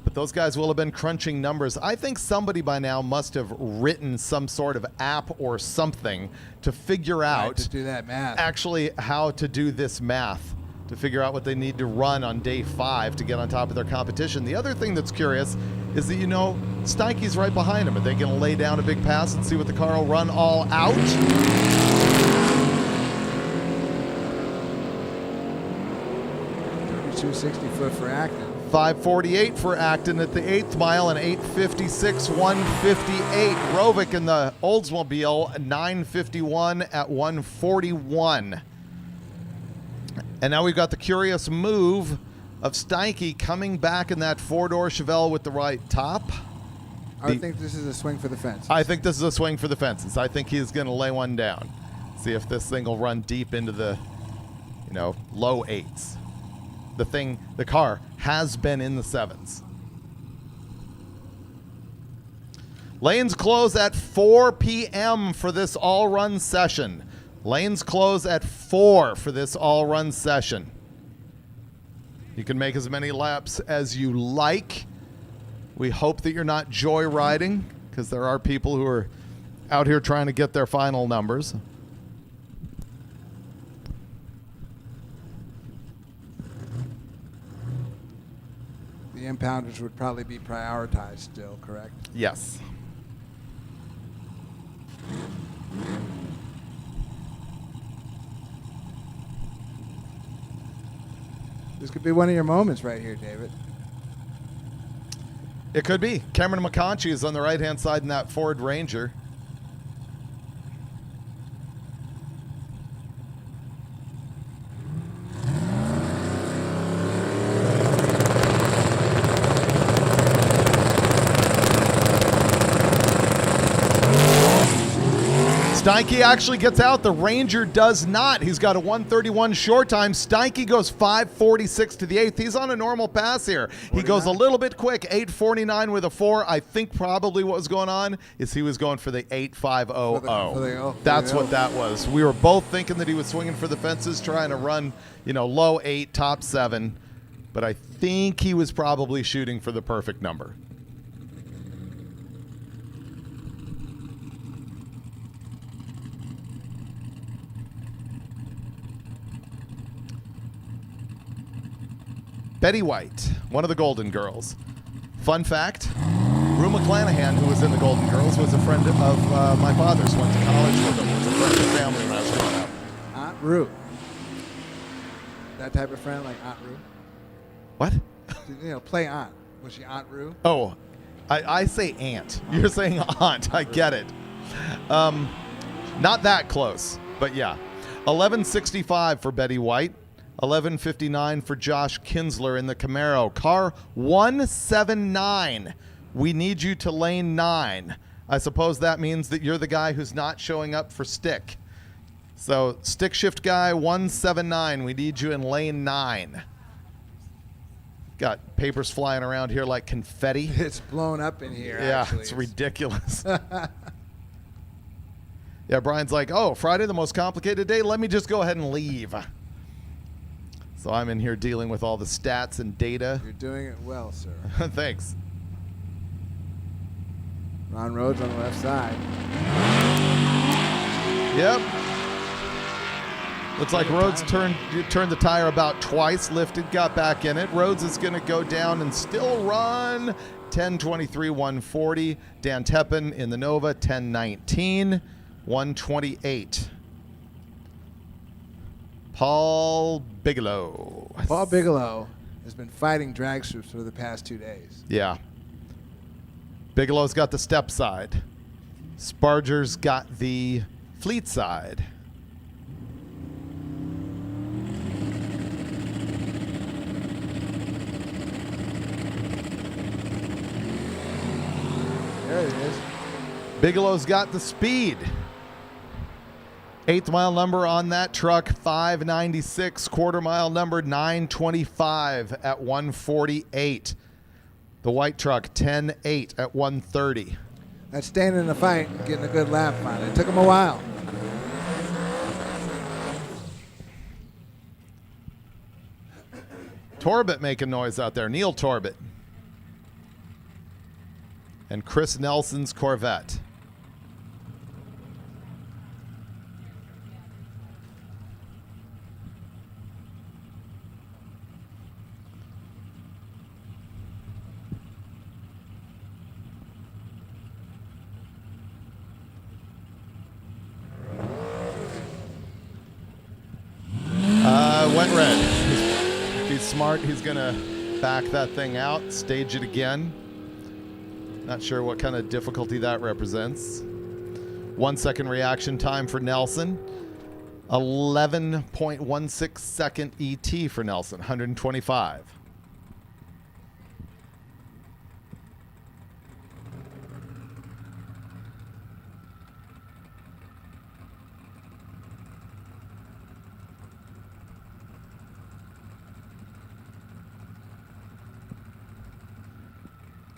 but but those guys will have been crunching numbers. I think somebody by now must have written some sort of app or something to figure out to do that math. actually how to do this math, to figure out what they need to run on day 5 to get on top of their competition. The other thing that's curious is that, Steiche's right behind him. Are they going to lay down a big pass and see what the car will run all out? 260 foot for Acton. 5:48 for Acton at the 8th mile and 8:56, 1:58. Rovic in the Oldsmobile, 9:51 at 1:41. And now we've got the curious move of Steiche coming back in that 4-door Chevelle with the right top. I think this is a swing for the fences. I think this is a swing for the fences. I think he's going to lay one down. See if this thing will run deep into the, low 8s. The car has been in the 7s. Lanes close at 4 p.m. for this all-run session. Lanes close at 4 for this all-run session. You can make as many laps as you like. We hope that you're not joyriding, because there are people who are out here trying to get their final numbers. The impounders would probably be prioritized still, correct? Yes. This could be one of your moments right here, David. It could be. Cameron McConchie is on the right-hand side in that Ford Ranger. Steiche actually gets out. The Ranger does not. He's got a 1:31 short time. Steiche goes 5:46 to the 8th. He's on a normal pass here. 49. He goes a little bit quick, 8:49 with a 4. I think probably what was going on is he was going for the 8:500. That's what that was. We were both thinking that he was swinging for the fences, trying to run, low 8, top 7. But I think he was probably shooting for the perfect number. Betty White, one of the Golden Girls. Fun fact, Rue McClanahan, who was in the Golden Girls, was a friend of my father's. Went to college with him. Was a friend of the family when I was growing up. Aunt Rue. That type of friend, like Aunt Rue? What? Play Aunt. Was she Aunt Rue? Oh, I say aunt. You're saying aunt. I get it. Not that close, but yeah. 11:65 for Betty White. 11:59 for Josh Kinsler in the Camaro. Car 179. We need you to lane 9. I suppose that means that you're the guy who's not showing up for stick. So stick shift guy 179. We need you in lane 9. Got papers flying around here like confetti. It's blown up in here. Yeah, actually. it's ridiculous. Yeah, Brian's like, oh, Friday, the most complicated day. Let me just go ahead and leave. So I'm in here dealing with all the stats and data. You're doing it well, sir. Thanks. Ron Rhodes on the left side. Yep. Looks like Rhodes turned the tire about twice, lifted, got back in it. Rhodes is going to go down and still run 10:23, 140. Dan Teppen in the Nova 10:19, 128. Paul Bigelow. Paul Bigelow has been fighting drag strips for the past 2 days. Yeah. Bigelow's got the step side. Sparger's got the fleet side. There it is. Bigelow's got the speed. 8th mile number on that truck, 596. Quarter mile number, 925 at 148. The white truck, 10.8 at 130. That's staying in the fight and getting a good lap finally. It took him a while. Torbett making noise out there. Neil Torbett. and Chris Nelson's Corvette. Went red. If he's smart, he's going to back that thing out, stage it again. Not sure what kind of difficulty that represents. 1 second reaction time for Nelson. 11.16 second ET for Nelson, 125.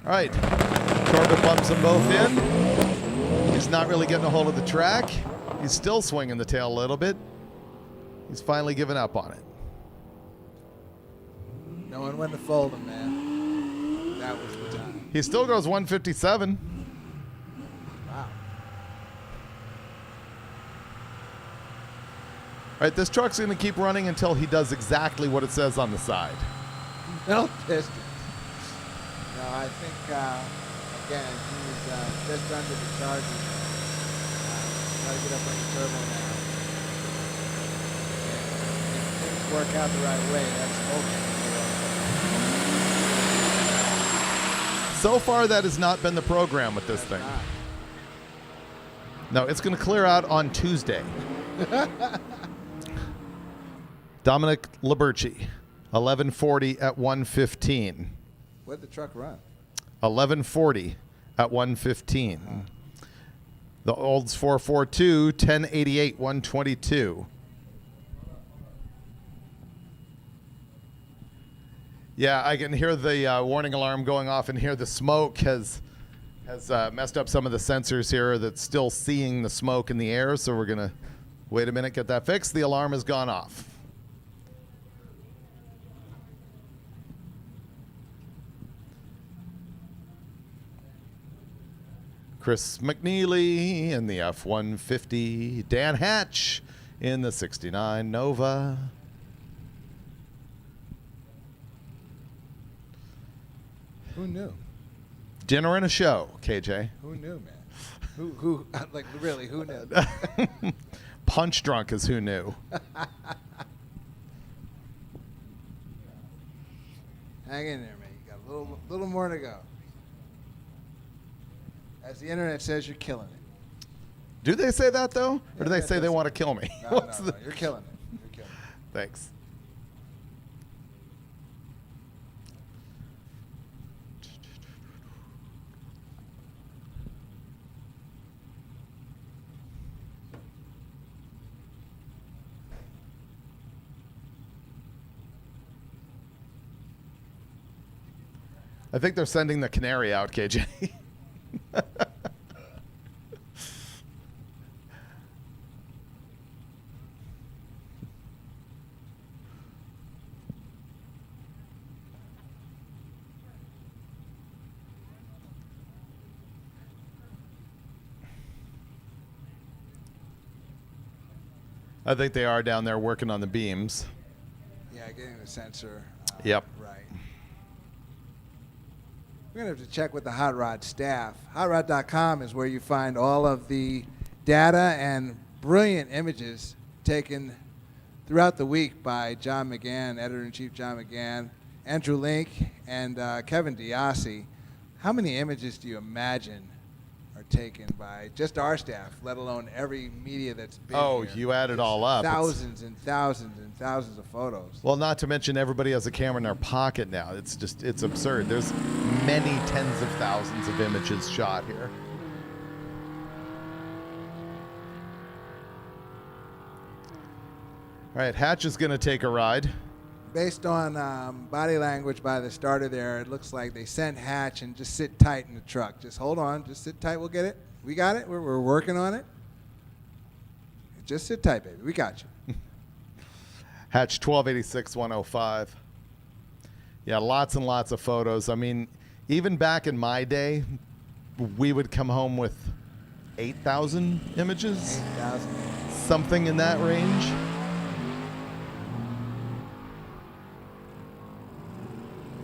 All right, Corbett bumps them both in. He's not really getting a hold of the track. He's still swinging the tail a little bit. He's finally given up on it. Knowing when to fold him, man. That was the time. He still goes 157. Wow. All right, this truck's going to keep running until he does exactly what it says on the side. No piston. No, I think, again, he's just under the charger. Try to get up on the turbo now. And if things work out the right way, that's So far, that has not been the program with this thing. No, it's going to clear out on Tuesday. Dominic Liberci, 1140 at 115. What did the truck run? 1140 at 115. The Olds 442, 1088, 122. Yeah, I can hear the warning alarm going off, and hear the smoke has messed up some of the sensors here that's still seeing the smoke in the air, so we're going to wait a minute, get that fixed. The alarm has gone off. Chris McNeely in the F-150. Dan Hatch in the 69 Nova. Who knew? Dinner and a show, KJ. Who knew, man? Who like, really, who knew? Punch drunk is who knew. Hang in there, man. You got a little more to go. As the internet says, you're killing it. Do they say that, though? Yeah, or do they say they want to kill me? No, no, you're killing it. You're killing it. Thanks. I think they're sending the canary out, KJ. I think they are down there working on the beams. Yeah, getting the sensor. Yep. Right. We're going to have to check with the Hot Rod staff. HotRod.com is where you find all of the data and brilliant images taken throughout the week by John McGann, Editor-in-Chief John McGann, Andrew Link, and Kevin Diassi. How many images do you imagine are taken by just our staff, let alone every media that's been here? You add it all up. Thousands and thousands and thousands of photos. Well, not to mention everybody has a camera in their pocket now. It's absurd. There's many tens of thousands of images shot here. All right, Hatch is going to take a ride. Based on body language by the starter there, it looks like they sent Hatch and just sit tight in the truck. Just hold on. Just sit tight. We'll get it. We got it. We're working on it. Just sit tight, baby. We got you. Hatch 1286 105. Yeah, lots and lots of photos. I mean, even back in my day, we would come home with 8,000 images, 8,000. something in that range.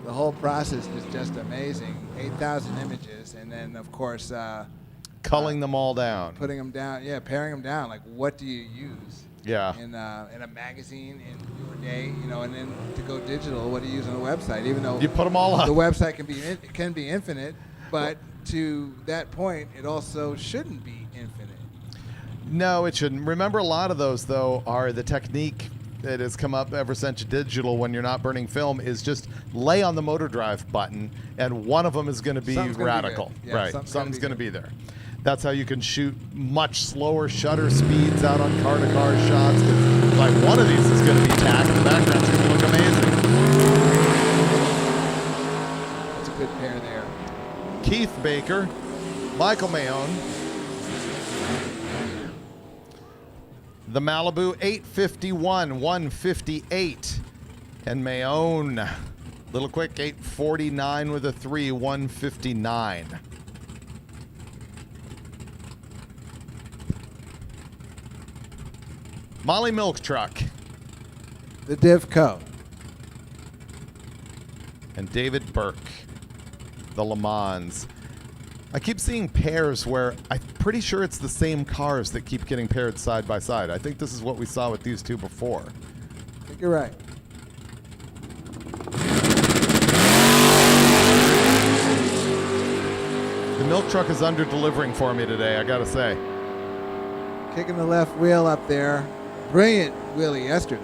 The whole process is just amazing. 8,000 images, and then of course Culling them all down. putting them down. Yeah, paring them down. Like, what do you use? Yeah. In a magazine in your day, and then to go digital, what do you use on a website? Even though You put them all up. the website can be infinite, but to that point, it also shouldn't be infinite. No, it shouldn't. Remember, a lot of those, though, are the technique that has come up ever since digital when you're not burning film is just lay on the motor drive button, and one of them is going to be Something's gonna be radical. good. Yeah, right. something's Something's gonna going be to be there. That's how you can shoot much slower shutter speeds out on car-to-car shots. 'Cause, like, one of these is going to be tacked. The background's going to look amazing. That's a good pair there. Keith Baker, Michael Mayone. The Malibu 851, 158. And Mayone, little quick, 849 with a 3, 159. Molly Milk Truck The Div Co. and David Burke, the Le Mans. I keep seeing pairs where I'm pretty sure it's the same cars that keep getting paired side by side. I think this is what we saw with these two before. I think you're right. The milk truck is under-delivering for me today, I gotta say. Kicking the left wheel up there. Brilliant wheelie yesterday.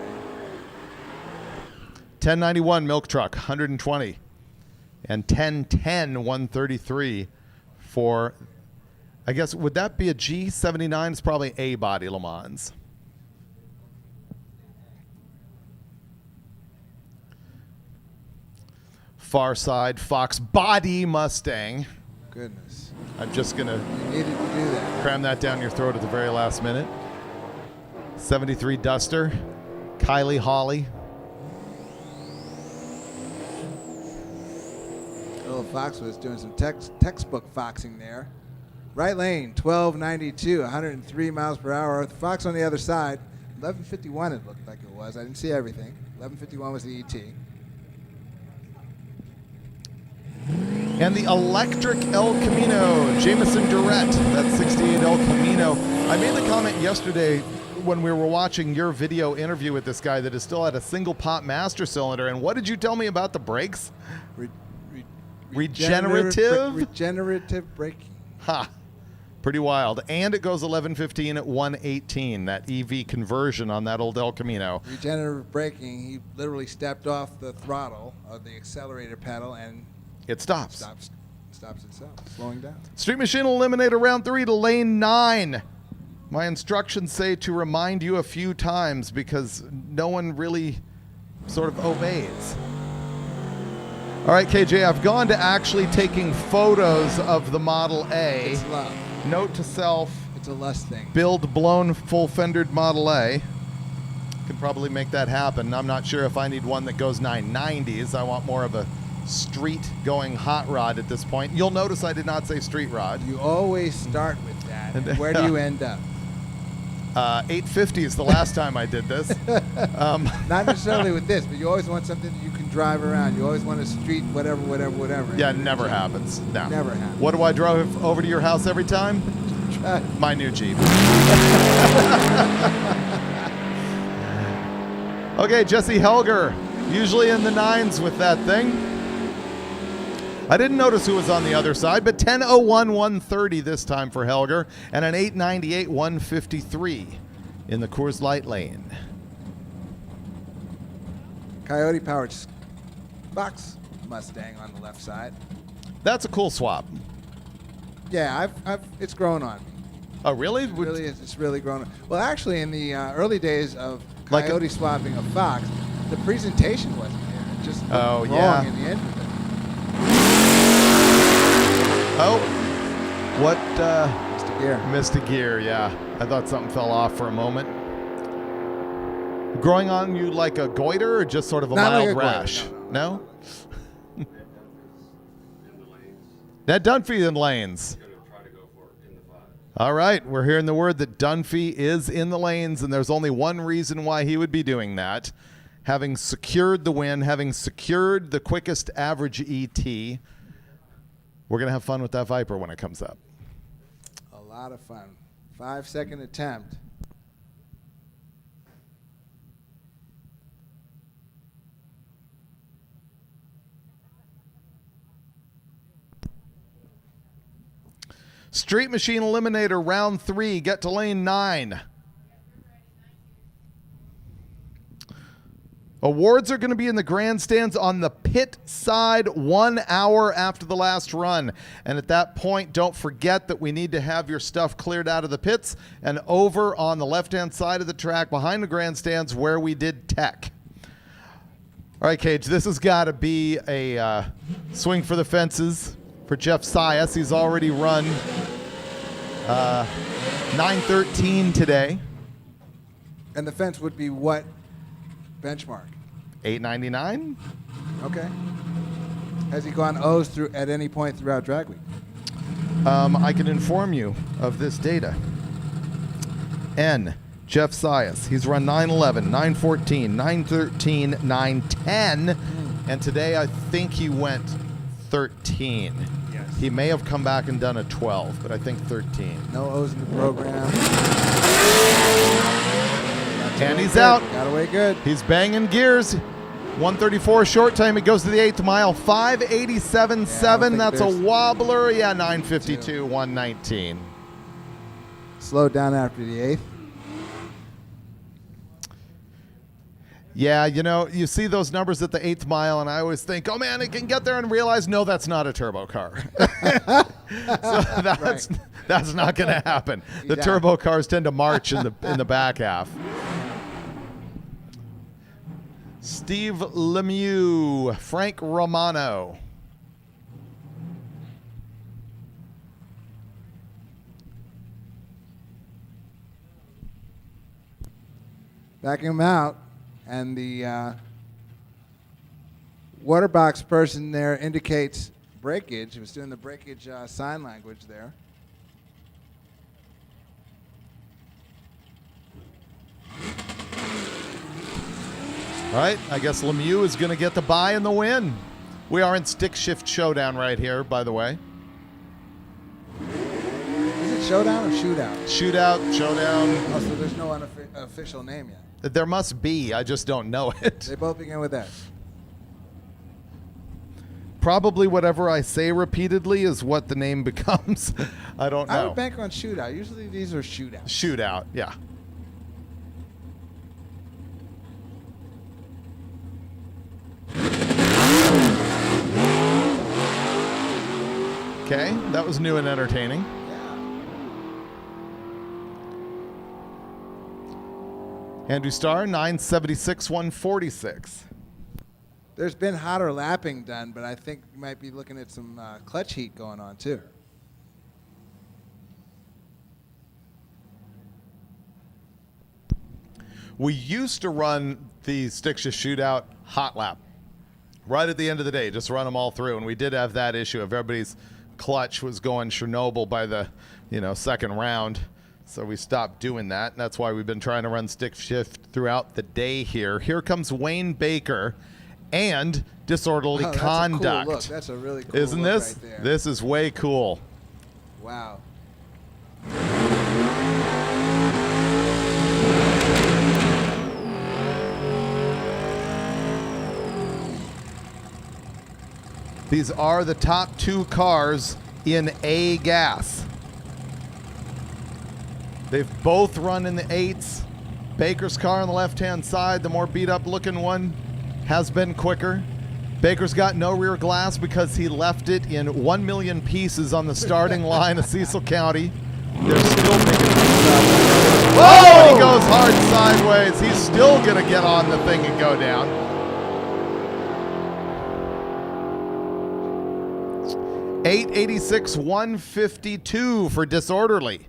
1091 milk truck, 120. And 1010, 133 for, I guess, would that be a G79? It's probably A body Le Mans. Far side Fox body Mustang. Goodness. I'm just going to You needed to do that. cram that down your throat at the very last minute. 73 Duster, Kylie Hawley. Little Fox was doing some textbook foxing there. Right lane, 1292, 103 miles per hour. The Fox on the other side, 1151 it looked like it was. I didn't see everything. 1151 was the ET. And the electric El Camino, Jameson Durrett, that 68 El Camino. I made the comment yesterday when we were watching your video interview with this guy that is still at a single pot master cylinder. And what did you tell me about the brakes? Regenerative? Regenerative braking. Ha. Pretty wild. And it goes 1115 at 118, that EV conversion on that old El Camino. Regenerative braking, he literally stepped off the throttle of the accelerator pedal and It stops. stops itself, slowing down. Street Machine Eliminator round 3 to lane 9. My instructions say to remind you a few times because no one really sort of obeys. All right, KJ, I've gone to actually taking photos of the Model A. It's love. Note to self, It's a lust thing. build blown full-fendered Model A. Could probably make that happen. I'm not sure if I need one that goes 990s. I want more of a street-going hot rod at this point. You'll notice I did not say street rod. You always start with that. And where do you end up? 850 is the last time I did this. Not necessarily with this, but you always want something that you can drive around. You always want a street, whatever. Yeah, it never happens. No. Never happens. What do I drive over to your house every time? My new Jeep. Okay, Jesse Helger, usually in the 9s with that thing. I didn't notice who was on the other side, but 10:01, 130 this time for Helger, and an 898, 153 in the Coors Light lane. Coyote powered Fox Mustang on the left side. That's a cool swap. Yeah, it's grown on me. Oh, really? It really is. It's really grown on. Well, actually, in the early days of Like a- Coyote swapping a Fox, the presentation wasn't there. It just looked Oh, wrong yeah. in the end of it. Oh, what? Mr. Gear. Missed a gear, yeah. I thought something fell off for a moment. Growing on you like a goiter or just sort of a Not like mild a goiter, rash? no? Ned Dunphy in lanes. All right, we're hearing the word that Dunphy is in the lanes, and there's only one reason why he would be doing that. Having secured the win, having secured the quickest average ET, we're going to have fun with that Viper when it comes up. A lot of fun. 5-second attempt. Street Machine Eliminator, round 3. Get to lane 9. Awards are going to be in the grandstands on the pit side 1 hour after the last run. And at that point, don't forget that we need to have your stuff cleared out of the pits and over on the left-hand side of the track behind the grandstands where we did tech. All right, Cage, this has got to be a swing for the fences for Jeff Sias. He's already run 9:13 today. And the fence would be what benchmark? 8:99. Okay. Has he gone O's through at any point throughout drag week? I can inform you of this data. Jeff Sias. He's run 9:11, 9:14, 9:13, 9:10, and today I think he went 13. Yes. He may have come back and done a 12, but I think 13. No O's in the program. And he's out. Got away good. He's banging gears. 134 short time. It goes to the 8th mile. 5:87.7. That's a wobbler. Yeah, 9:52, 119. Slowed down after the 8th. Yeah, you know, you see those numbers at the 8th mile, and I always think, oh man, it can get there, and realize, no, that's not a turbo car. So that's not going to happen. The turbo cars tend to march in the back half. Steve Lemieux, Frank Romano. Backing him out. And the water box person there indicates breakage. He was doing the breakage sign language there. All right, I guess Lemieux is going to get the bye and the win. We are in stick shift showdown right here, by the way. Is it showdown or shootout? Shootout, showdown. Oh, so there's no official name yet. There must be. I just don't know it. They both begin with S. Probably whatever I say repeatedly is what the name becomes. I don't know. I would bank on shootout. Usually these are shootouts. Shootout, yeah. Okay, that was new and entertaining. Andrew Starr, 976, 146. There's been hotter lapping done, but I think you might be looking at some clutch heat going on too. We used to run the stick shift shootout hot lap right at the end of the day, just run them all through, and we did have that issue of everybody's clutch was going Chernobyl by the second round. So we stopped doing that, and that's why we've been trying to run stick shift throughout the day here. Here comes Wayne Baker and disorderly conduct. That's a cool look. That's a really cool Isn't look this? right there. This is way cool. Wow. These are the top 2 cars in A gas. They've both run in the 8s. Baker's car on the left-hand side, the more beat-up looking one, has been quicker. Baker's got no rear glass because he left it in 1 million pieces on the starting line of Cecil County. They're still picking things up. Oh, he goes hard sideways. He's still going to get on the thing and go down. $886, $152 for disorderly.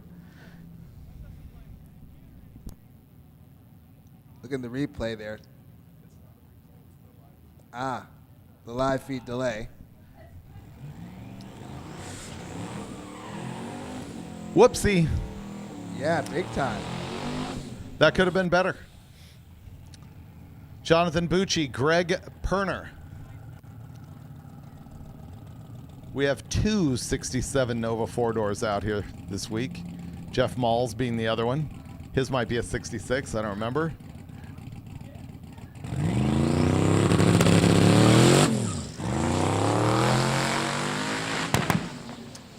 Look at the replay there. The live feed delay. Whoopsie. Yeah, big time. That could have been better. Jonathan Bucci, Greg Perner. We have two 67 Nova 4-doors out here this week. Jeff Malls being the other one. His might be a 66, I don't remember.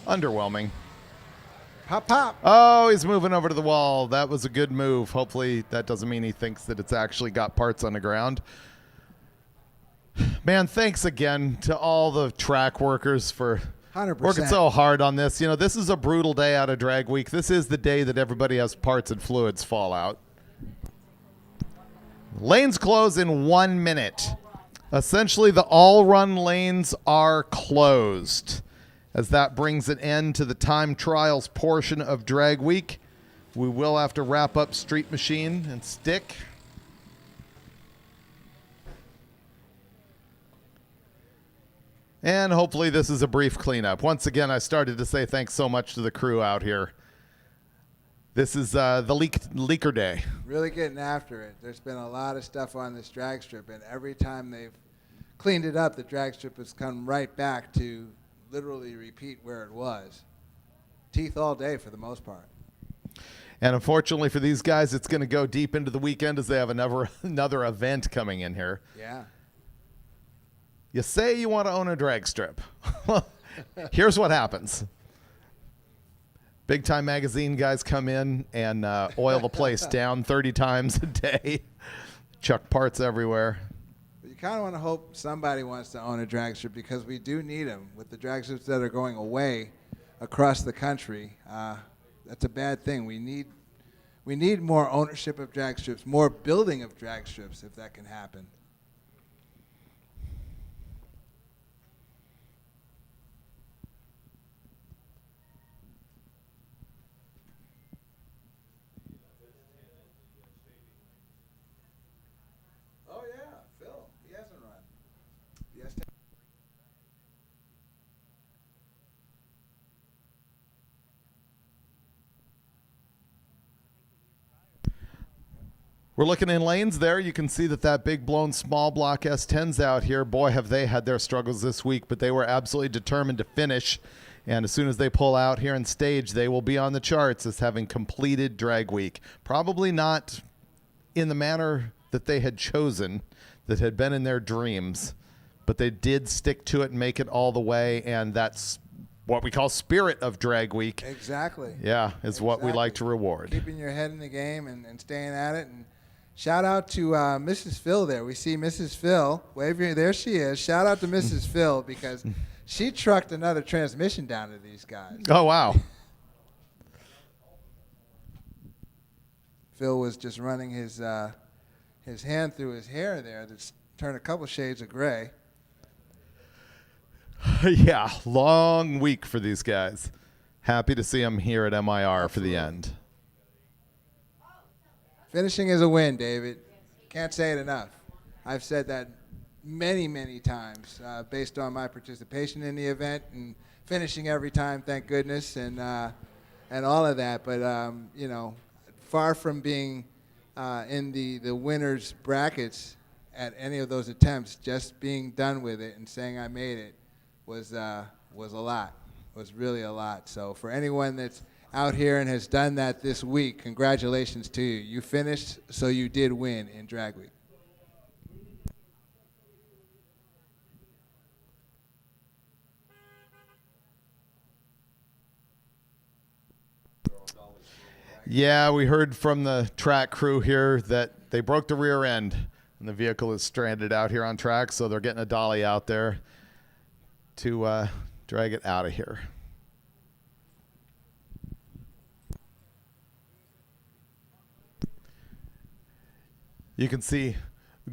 Underwhelming. Pop, pop. Oh, he's moving over to the wall. That was a good move. Hopefully that doesn't mean he thinks that it's actually got parts on the ground. Man, thanks again to all the track workers for 100%. working so hard on this. You know, this is a brutal day out of drag week. This is the day that everybody has parts and fluids fall out. Lanes close in 1 minute. Essentially, the all-run lanes are closed. As that brings an end to the time trials portion of drag week, we will have to wrap up Street Machine and Stick. And hopefully this is a brief cleanup. Once again, I started to say thanks so much to the crew out here. This is the leaker day. Really getting after it. There's been a lot of stuff on this drag strip, and every time they've cleaned it up, the drag strip has come right back to literally repeat where it was. Teeth all day for the most part. And unfortunately for these guys, it's going to go deep into the weekend as they have another event coming in here. Yeah. You say you want to own a drag strip. Here's what happens. Big Time Magazine guys come in and oil the place down 30 times a day. Chuck parts everywhere. But you kind of want to hope somebody wants to own a drag strip, because we do need them. With the drag strips that are going away across the country, that's a bad thing. We need more ownership of drag strips, more building of drag strips, if that can happen. Oh yeah, Phil. He hasn't run. Yes. We're looking in lanes there. You can see that big blown small block S10's out here. Boy, have they had their struggles this week, but they were absolutely determined to finish. And as soon as they pull out here on stage, they will be on the charts as having completed drag week. Probably not in the manner that they had chosen, that had been in their dreams, but they did stick to it and make it all the way. And that's what we call spirit of drag week. Exactly. Yeah, is what we like to reward. Keeping your head in the game and staying at it. And shout out to Mrs. Phil there. We see Mrs. Phil. Wave your, there she is. Shout out to Mrs. Phil, because she trucked another transmission down to these guys. Oh, wow. Phil was just running his hand through his hair there that's turned a couple shades of gray. Yeah, long week for these guys. Happy to see them here at MIR for the end. Finishing is a win, David. Can't say it enough. I've said that many, many times based on my participation in the event and finishing every time, thank goodness, and all of that. But, you know, far from being in the winners' brackets at any of those attempts, just being done with it and saying I made it was a lot. Was really a lot. So for anyone that's out here and has done that this week, congratulations to you. You finished, so you did win in drag week. Yeah, we heard from the track crew here that they broke the rear end and the vehicle is stranded out here on track, so they're getting a dolly out there to drag it out of here. You can see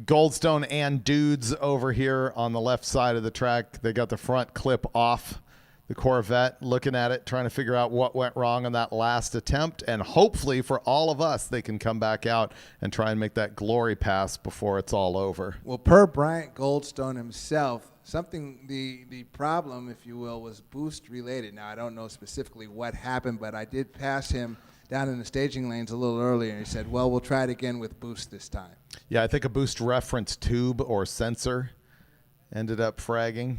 Goldstone and Dudes over here on the left side of the track. They got the front clip off the Corvette, looking at it, trying to figure out what went wrong on that last attempt. And hopefully for all of us, they can come back out and try and make that glory pass before it's all over. Well, per Bryant Goldstone himself, the problem, if you will, was boost related. Now, I don't know specifically what happened, but I did pass him down in the staging lanes a little earlier, and he said, well, we'll try it again with boost this time. Yeah, I think a boost reference tube or sensor ended up fragging.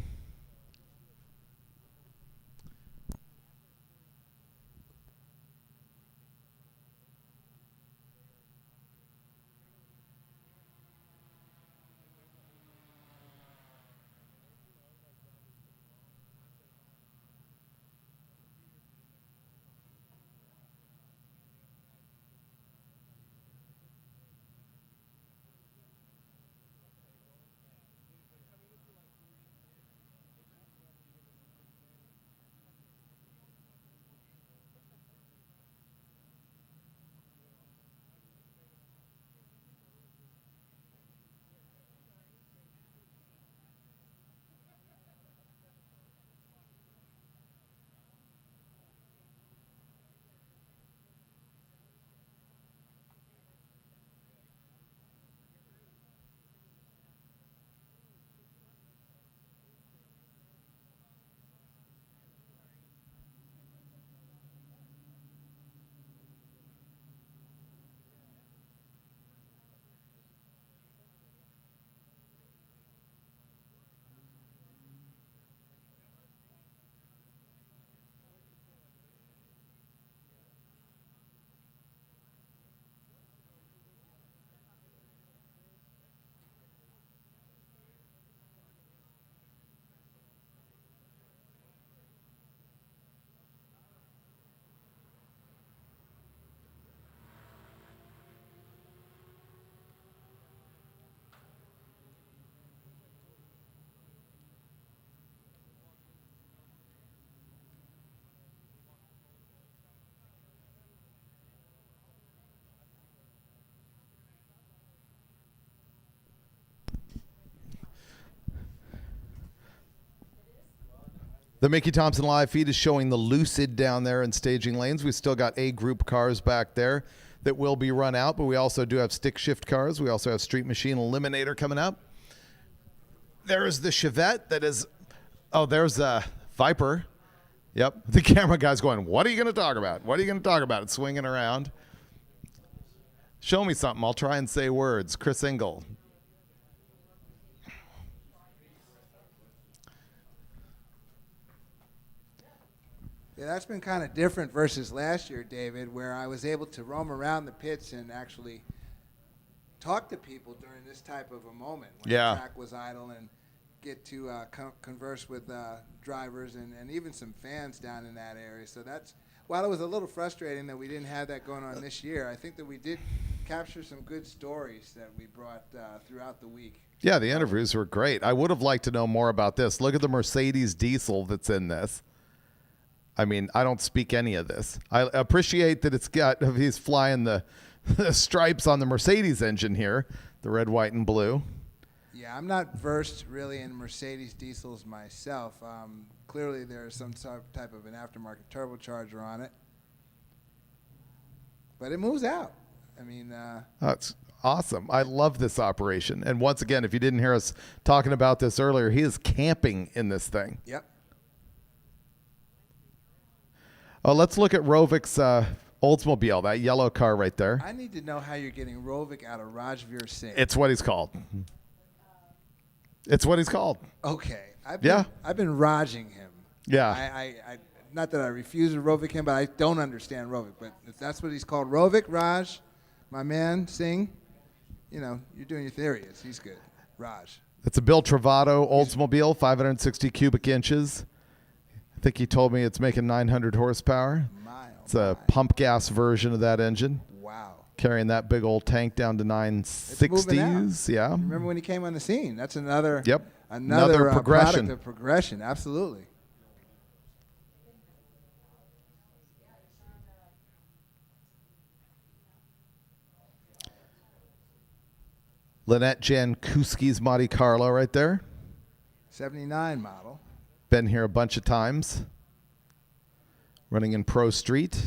The Mickey Thompson live feed is showing the Lucid down there in staging lanes. We still got A group cars back there that will be run out, but we also do have stick shift cars. We also have Street Machine Eliminator coming up. There is the Chevette that is, oh, there's a Viper. Yep. The camera guy's going, what are you going to talk about? What are you going to talk about? It's swinging around. Show me something. I'll try and say words. Chris Engel. Yeah, that's been kind of different versus last year, David, where I was able to roam around the pits and actually talk to people during this type of a moment when the track was idle, and get to converse with drivers and even some fans down in that area. So that's, while it was a little frustrating that we didn't have that going on this year, I think that we did capture some good stories that we brought throughout the week. Yeah, the interviews were great. I would have liked to know more about this. Look at the Mercedes diesel that's in this. I mean, I don't speak any of this. I appreciate that he's flying the stripes on the Mercedes engine here, the red, white, and blue. Yeah, I'm not versed really in Mercedes diesels myself. Clearly, there's some type of an aftermarket turbocharger on it, but it moves out. I mean, that's awesome. I love this operation. And once again, if you didn't hear us talking about this earlier, he is camping in this thing. Yep. Oh, let's look at Rovik's Oldsmobile, that yellow car right there. I need to know how you're getting Rovik out of Rajveer Singh. It's what he's called. It's what he's called. Okay. I've been Rajing him. Yeah. I not that I refuse to Rovik him, but I don't understand Rovik. But if that's what he's called, Rovik, Raj, my man, Singh, you know, you're doing your theory. He's good. Raj. It's a Bill Travato Oldsmobile, 560 cubic inches. I think he told me it's making 900 horsepower. It's a pump gas version of that engine. Wow. Carrying that big old tank down to 960s. Yeah. Remember when he came on the scene? That's another another progression. Product of progression. Absolutely. Lynette Jankuski's Monte Carlo right there. 79 model. Been here a bunch of times. Running in Pro Street.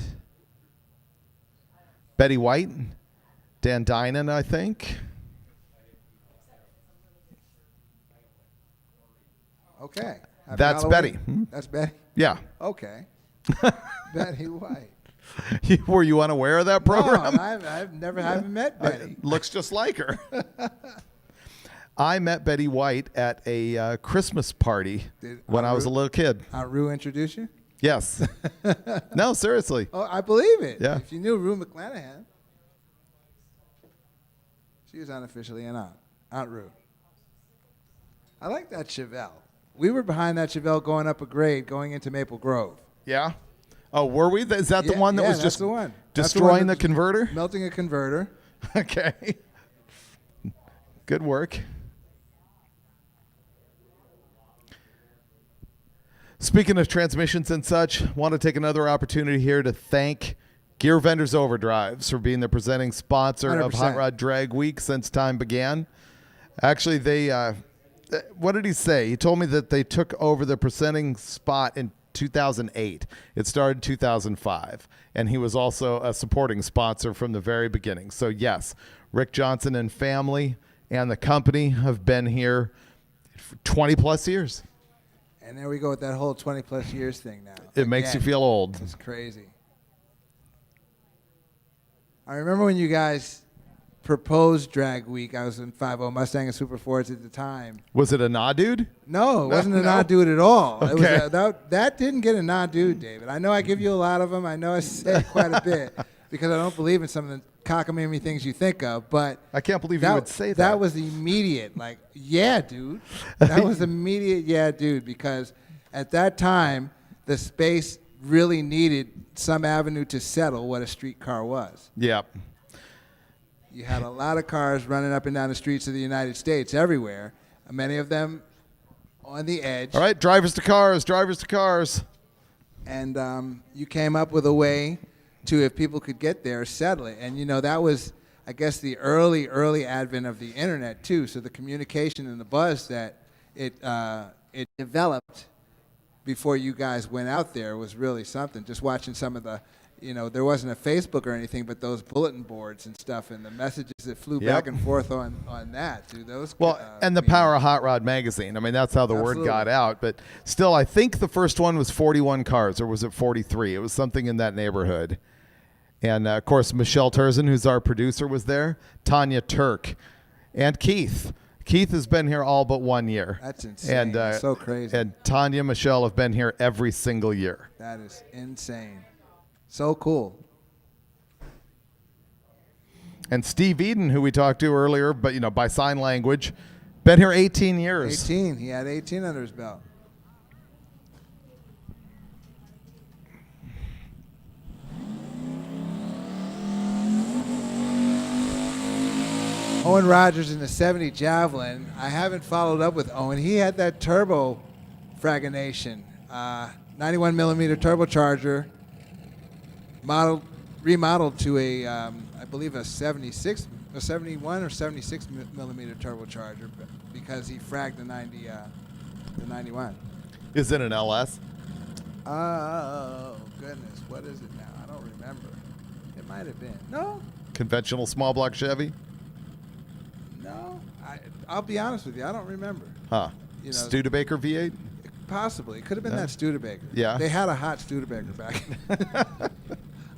Betty White. Dan Dinan, I think. Okay. Happy That's Halloween. Betty. Hmm? That's Betty. Yeah. Okay. Betty White. Were you unaware of that program? No, I've never haven't met Betty. Looks just like her. I met Betty White at a Christmas party when I was a little kid. Rue introduce you? Yes. No, seriously. Oh, I believe it. Yeah. If you knew Rue McClanahan, she was unofficially an Aunt Rue. I like that Chevelle. We were behind that Chevelle going up a grade, going into Maple Grove. Yeah. Oh, were we? Is that the one that was that's just the one. destroying the That's converter? Melting a converter. Okay. Good work. Speaking of transmissions and such, want to take another opportunity here to thank Gear Vendors Overdrives for being the presenting sponsor of 100%. Hot Rod Drag Week since time began. Actually, they, what did he say? He told me that they took over the presenting spot in 2008. It started in 2005, and he was also a supporting sponsor from the very beginning. So yes, Rick Johnson and family and the company have been here for 20 plus years. And there we go with that whole 20-plus years thing now. It makes you Again, feel old. It's crazy. I remember when you guys proposed Drag Week. I was in 50 Mustang and Super Fords at the time. Was it a nah dude? No, it wasn't a No. nod dude at all. It Okay. was that didn't get a nod dude, David. I know I give you a lot of them. I know I say quite a bit because I don't believe in some of the cockamamie things you think of, but I can't believe you would say that. That was immediate, like, yeah, dude. That was immediate, yeah, dude, because at that time, the space really needed some avenue to settle what a street car was. Yep. You had a lot of cars running up and down the streets of the United States everywhere, many of them on the edge. All right, drivers to cars. And you came up with a way to, if people could get there, settle it. And, you know, that was, I guess, the early advent of the internet, too. So the communication and the buzz that it developed before you guys went out there was really something. Just watching some of the, you know, there wasn't a Facebook or anything, but those bulletin boards and stuff and the messages that flew back and forth on that, dude. Those And the power of Hot Rod Magazine. I mean, that's how the word got out. But still, I think the first one was 41 cars, or was it 43? It was something in that neighborhood. And, of course, Michelle Turzin, who's our producer, was there. Tanya Turk. And Keith. Keith has been here all but 1 year. That's insane. And, so crazy. And Tanya and Michelle have been here every single year. That is insane. So cool. And Steve Eden, who we talked to earlier, but, you know, by sign language, been here 18 years. 18. He had 18 under his belt. Owen Rogers in the 70 Javelin. I haven't followed up with Owen. He had that turbo fragonation, 91 millimeter turbocharger, remodeled to a, I believe a 76, a 71 or 76 millimeter turbocharger because he fragged the 91. Is it an LS? Oh goodness, what is it now? I don't remember. It might have been. No. Conventional small block Chevy? No, I'll be honest with you. I don't remember. Huh. You know, Studebaker V8? Possibly. It could have been that Studebaker. Yeah. They had a hot Studebaker back.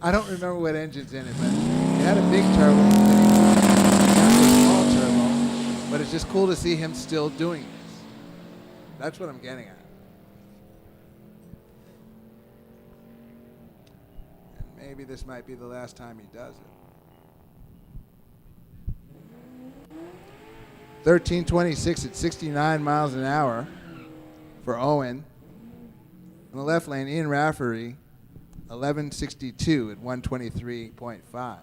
I don't remember what engine's in it, but it had a big turbo. A small turbo. But it's just cool to see him still doing this. That's what I'm getting at. And maybe this might be the last time he does it. 1326 at 69 miles an hour for Owen. In the left lane, Ian Rafferty, 1162 at 123.5.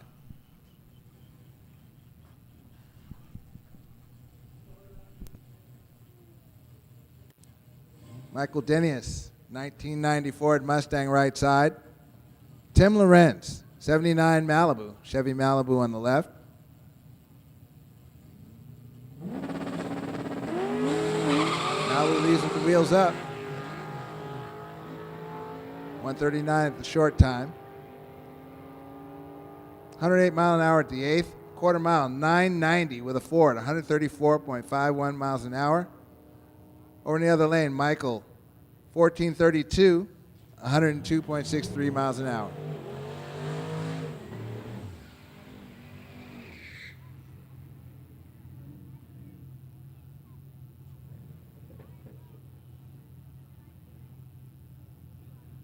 Michael Denius, 1990 Ford Mustang right side. Tim Lorenz, 79 Malibu, Chevy Malibu on the left. Now we're leaves with the wheels up. 139 at the short time. 108 mile an hour at the eighth. Quarter mile, 990 with a Ford, 134.51 miles an hour. Over in the other lane, Michael, 1432, 102.63 miles an hour.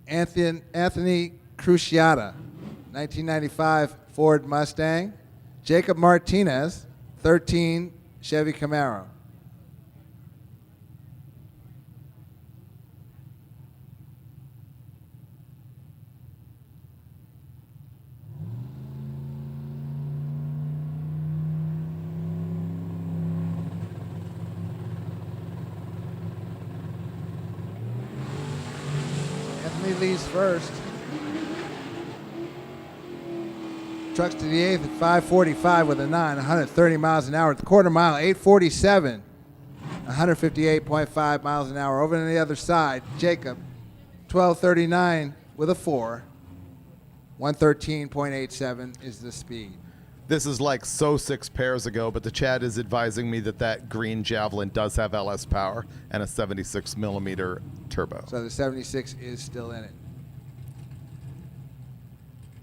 Anthony Cruciata, 1995 Ford Mustang. Jacob Martinez, 13 Chevy Camaro. Anthony leads first. Trucks to the eighth at 5:45 with a 9, 130 miles an hour. At the quarter mile, 8:47, 158.5 miles an hour. Over on the other side, Jacob, 12:39 with a 4, 113.87 is the speed. This is like so 6 pairs ago, but the chat is advising me that that green Javelin does have LS power and a 76 millimeter turbo. So the 76 is still in it.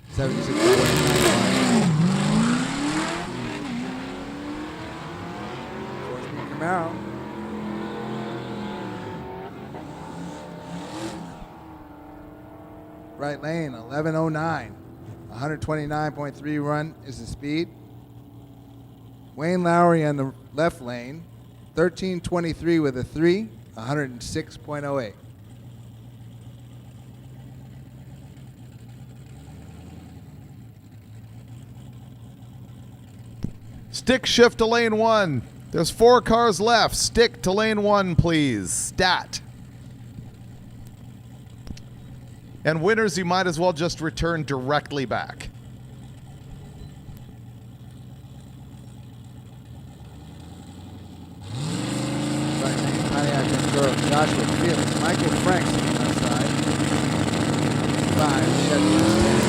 76 by way of 4-speed Camaro. Right lane, 1109. 129.3 run is the speed. Wayne Lowry on the left lane, 1323 with a 3, 106.08. Stick shift to lane 1. There's 4 cars left. Stick to lane 1, please. Stat. And winners, you might as well just return directly back. Right lane, Pontiac Ventura, Joshua Felix, Michael Franks on the left side. 5, Chevy Mustang.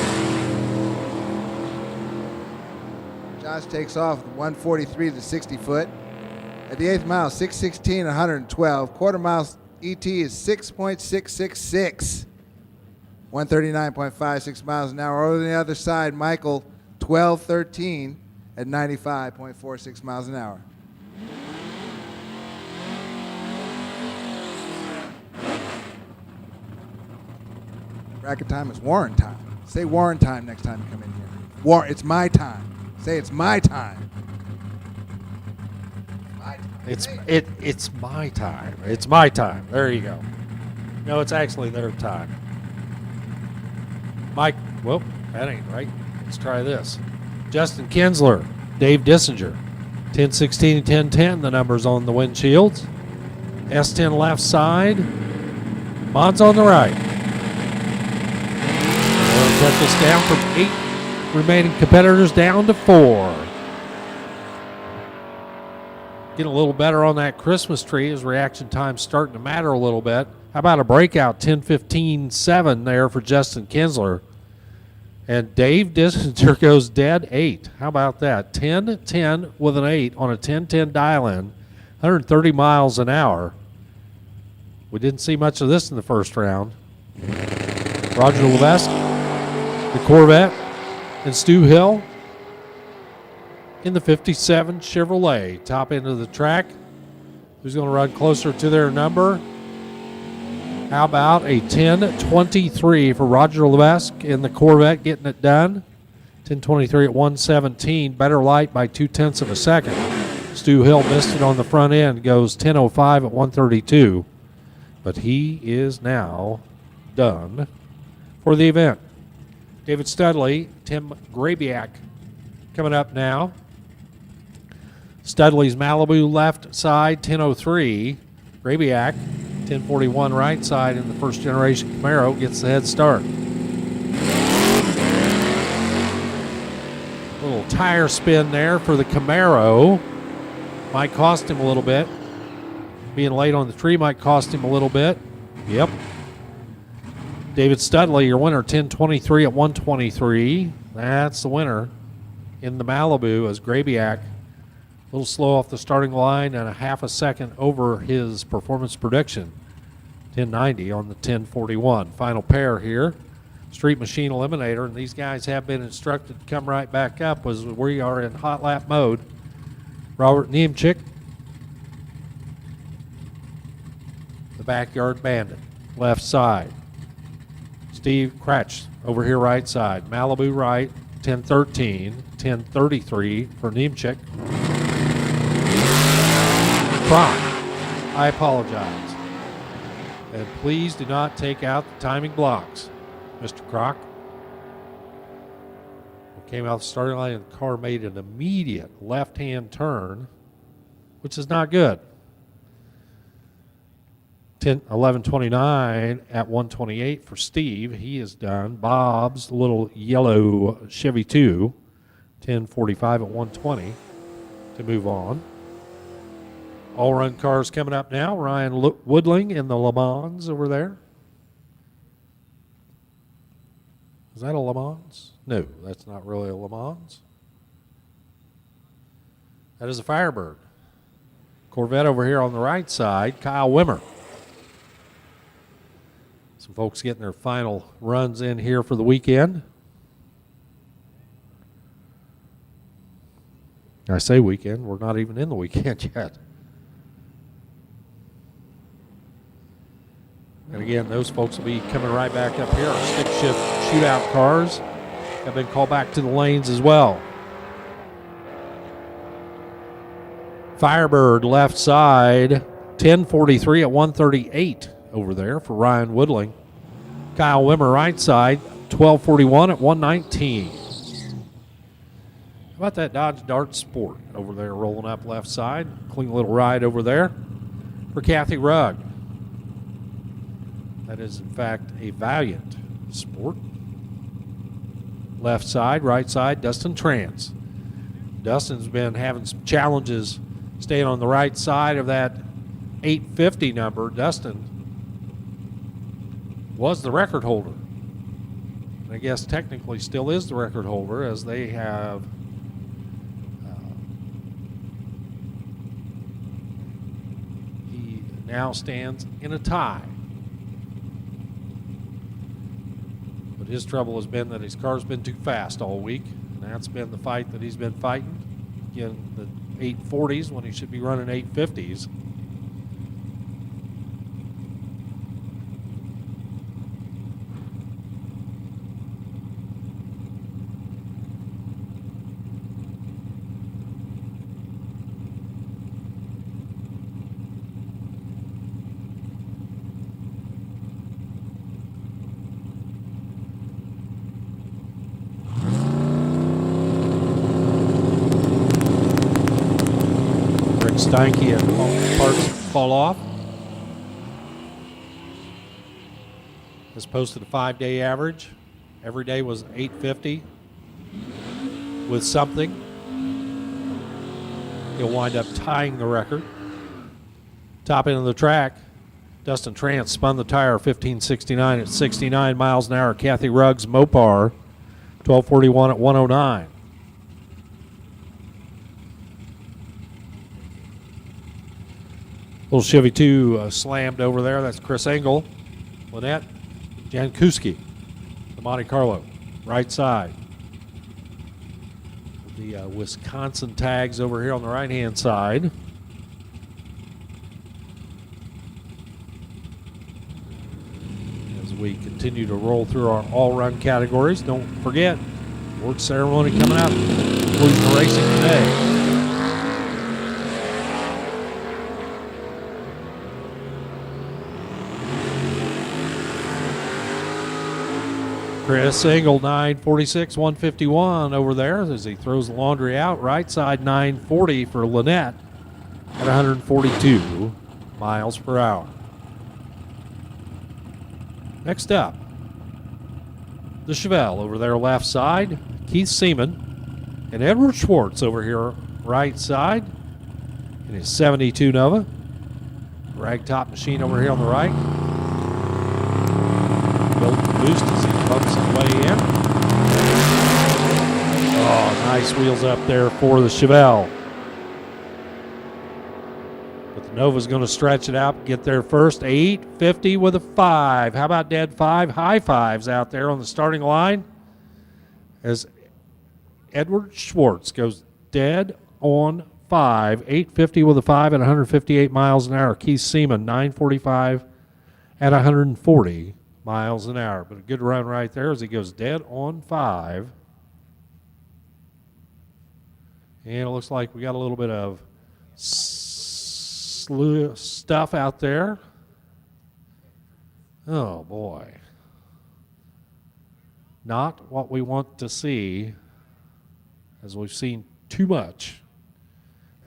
Josh takes off 143 to 60 foot. At the 8th mile, 616, 112. Quarter mile ET is 6.666. 139.56 miles an hour. Over the other side, Michael, 1213 at 95.46 miles an hour. Bracket time is Warren time. Say Warren time next time you come in here. It's my time. Say it's my time. It's my time. It's my time. There you go. No, it's actually their time. Mike, well, that ain't right. Let's try this. Justin Kinsler, Dave Dissinger, 1016 and 1010, the numbers on the windshields. S10 left side, Mods on the right. We'll cut this down from 8 remaining competitors down to 4. Getting a little better on that Christmas tree as reaction time's starting to matter a little bit. How about a breakout 10-15-7 there for Justin Kinsler? And Dave Dissinger goes dead 8. How about that? 10-10 with an 8 on a 10-10 dial-in, 130 miles an hour. We didn't see much of this in the first round. Roger Levesque, the Corvette, and Stu Hill in the 57 Chevrolet. Top end of the track. Who's going to run closer to their number? How about a 10-23 for Roger Levesque in the Corvette getting it done? 10-23 at 117. Better light by 0.2 of a second. Stu Hill missed it on the front end. Goes 10-05 at 132. But he is now done for the event. David Studley, Tim Grabiak coming up now. Studley's Malibu left side, 10:03. Grabiak, 10:41 right side in the first generation Camaro, gets the head start. Little tire spin there for the Camaro. Might cost him a little bit. Being late on the tree might cost him a little bit. Yep. David Studley, your winner, 10:23 at 123. That's the winner in the Malibu as Grabiak little slow off the starting line and a half a second over his performance prediction. 1090 on the 1041. Final pair here. Street Machine Eliminator, and these guys have been instructed to come right back up as we are in hot lap mode. Robert Niemczyk, the Backyard Bandit, left side. Steve Kratch over here right side. Malibu right, 1013, 1033 for Niemczyk. Croc, I apologize. And please do not take out the timing blocks, Mr. Croc. We came out the starting line and the car made an immediate left-hand turn, which is not good. 11:29 at 128 for Steve. He is done. Bob's little yellow Chevy 2, 10:45 at 120 to move on. All-run cars coming up now. Ryan Woodling in the Le Mans over there. Is that a Le Mans? No, that's not really a Le Mans. That is a Firebird. Corvette over here on the right side. Kyle Wimmer. Some folks getting their final runs in here for the weekend. I say weekend. We're not even in the weekend yet. And again, those folks will be coming right back up here. Our stick shift shootout cars have been called back to the lanes as well. Firebird left side, 1043 at 138 over there for Ryan Woodling. Kyle Wimmer right side, 1241 at 119. How about that Dodge Dart Sport over there rolling up left side? Clean little ride over there for Kathy Rugg. That is, in fact, a Valiant Sport. Left side, right side, Dustin Trance. Dustin's been having some challenges staying on the right side of that 850 number. Dustin was the record holder. And I guess technically still is the record holder, as they have he now stands in a tie. But his trouble has been that his car's been too fast all week, and that's been the fight that he's been fighting. Again, the 840s when he should be running 850s. Steinke and parts fall off. Has posted a 5-day average. Every day was 850 with something. He'll wind up tying the record. Top end of the track, Dustin Trance spun the tire 1569 at 69 miles an hour. Kathy Rugg's Mopar 1241 at 109. Little Chevy 2 slammed over there. That's Chris Engel. Lynette Jankuski, the Monte Carlo, right side. The Wisconsin tags over here on the right-hand side. As we continue to roll through our all-run categories, don't forget, award ceremony coming up, including the racing today. Chris Engel, 946, 151 over there as he throws the laundry out. Right side, 940 for Lynette at 142 miles per hour. Next up, the Chevelle over there left side, Keith Seaman, and Edward Schwartz over here right side in his 72 Nova. Ragtop machine over here on the right. Built boost as he bumps his way in. Oh, nice wheels up there for the Chevelle. But the Nova's going to stretch it out, get there first. 850 with a 5. How about dead 5? High fives out there on the starting line as Edward Schwartz goes dead on 5. 850 with a 5 at 158 miles an hour. Keith Seaman, 945 at 140 miles an hour. But a good run right there as he goes dead on 5. And it looks like we got a little bit of stuff out there. Oh, boy. Not what we want to see, as we've seen too much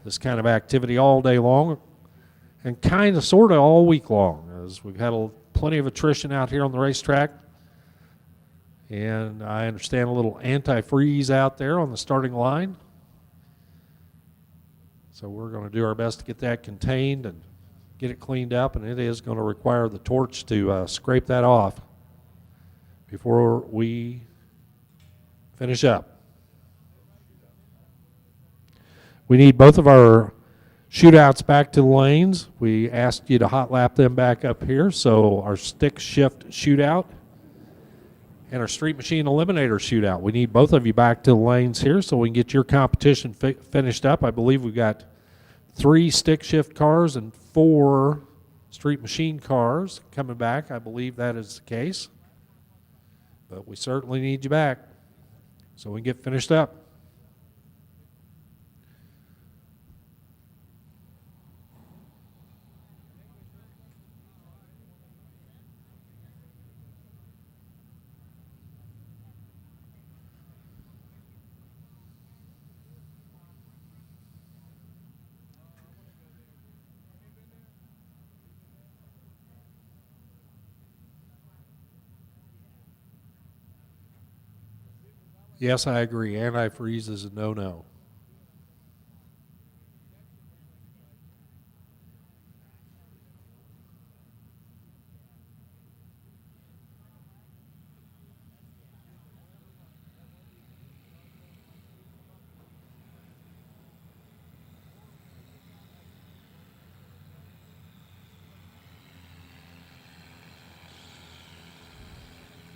this kind of activity all day long and kind of sort of all week long, as we've had plenty of attrition out here on the racetrack. And I understand a little antifreeze out there on the starting line. So we're going to do our best to get that contained and get it cleaned up, and it is going to require the torch to scrape that off before we finish up. We need both of our shootouts back to the lanes. We asked you to hot lap them back up here, so our stick shift shootout and our street machine eliminator shootout. We need both of you back to the lanes here so we can get your competition finished up. I believe we've got 3 stick shift cars and 4 street machine cars coming back. I believe that is the case. But we certainly need you back so we can get finished up. Yes, I agree. Antifreeze is a no-no.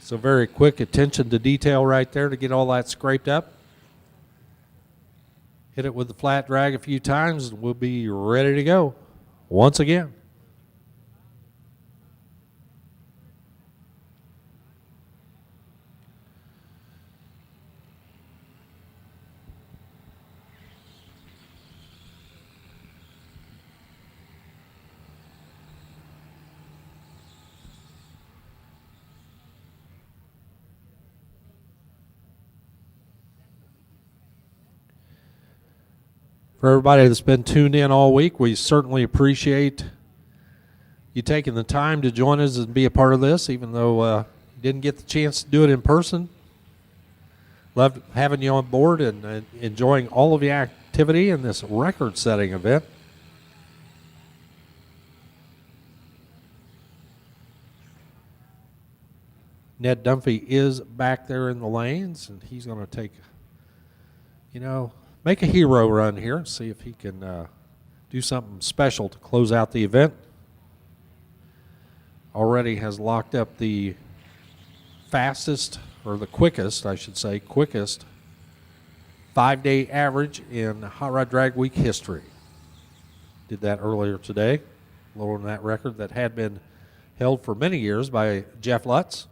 So very quick attention to detail right there to get all that scraped up. Hit it with the flat drag a few times and we'll be ready to go once again. For everybody that's been tuned in all week, we certainly appreciate you taking the time to join us and be a part of this, even though you didn't get the chance to do it in person. Love having you on board and enjoying all of the activity in this record-setting event. Ned Dunphy is back there in the lanes, and he's going to take, make a hero run here and see if he can do something special to close out the event. Already has locked up the fastest, or the quickest, I should say, quickest 5-day average in Hot Rod Drag Week history. Did that earlier today, lowering that record that had been held for many years by Jeff Lutz.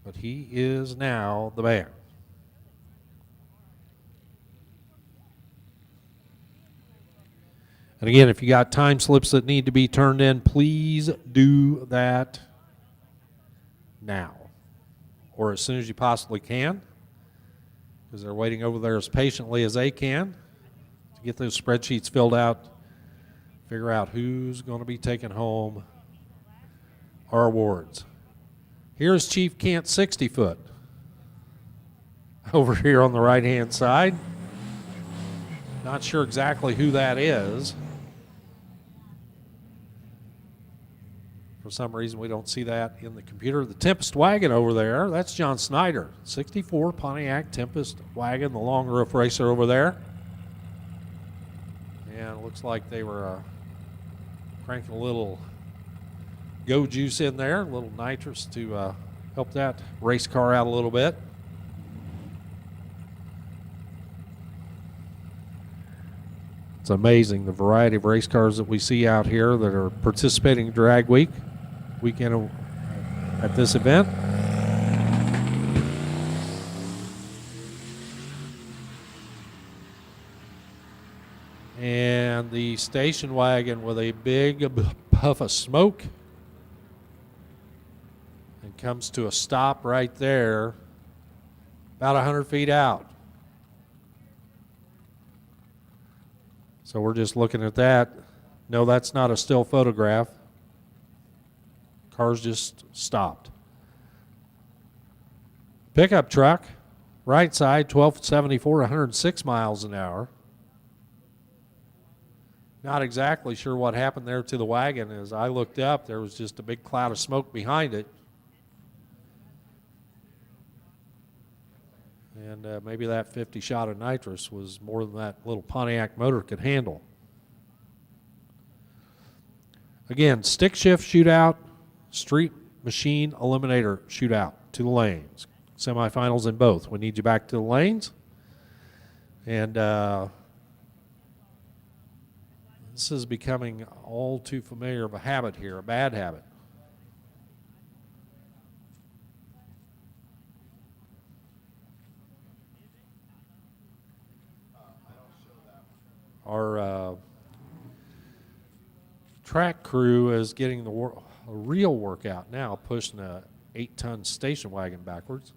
But he is now the man. And again, if you got time slips that need to be turned in, please do that now or as soon as you possibly can, because they're waiting over there as patiently as they can to get those spreadsheets filled out, figure out who's going to be taking home our awards. Here's Chief Kent 60-foot over here on the right-hand side. Not sure exactly who that is. For some reason, we don't see that in the computer. The Tempest wagon over there, that's John Snyder. 64 Pontiac Tempest wagon, the long roof racer over there. And it looks like they were cranking a little go juice in there, a little nitrous to help that race car out a little bit. It's amazing the variety of race cars that we see out here that are participating in drag weekend at this event. And the station wagon with a big puff of smoke and comes to a stop right there about 100 feet out. So we're just looking at that. No, that's not a still photograph. Car's just stopped. Pickup truck, right side, 1274, 106 miles an hour. Not exactly sure what happened there to the wagon. As I looked up, there was just a big cloud of smoke behind it. And maybe that 50 shot of nitrous was more than that little Pontiac motor could handle. Again, stick shift shootout, street machine eliminator shootout to the lanes. Semifinals in both. We need you back to the lanes. And this is becoming all too familiar of a habit here, a bad habit. Our track crew is getting a real workout now, pushing a 8-ton station wagon backwards.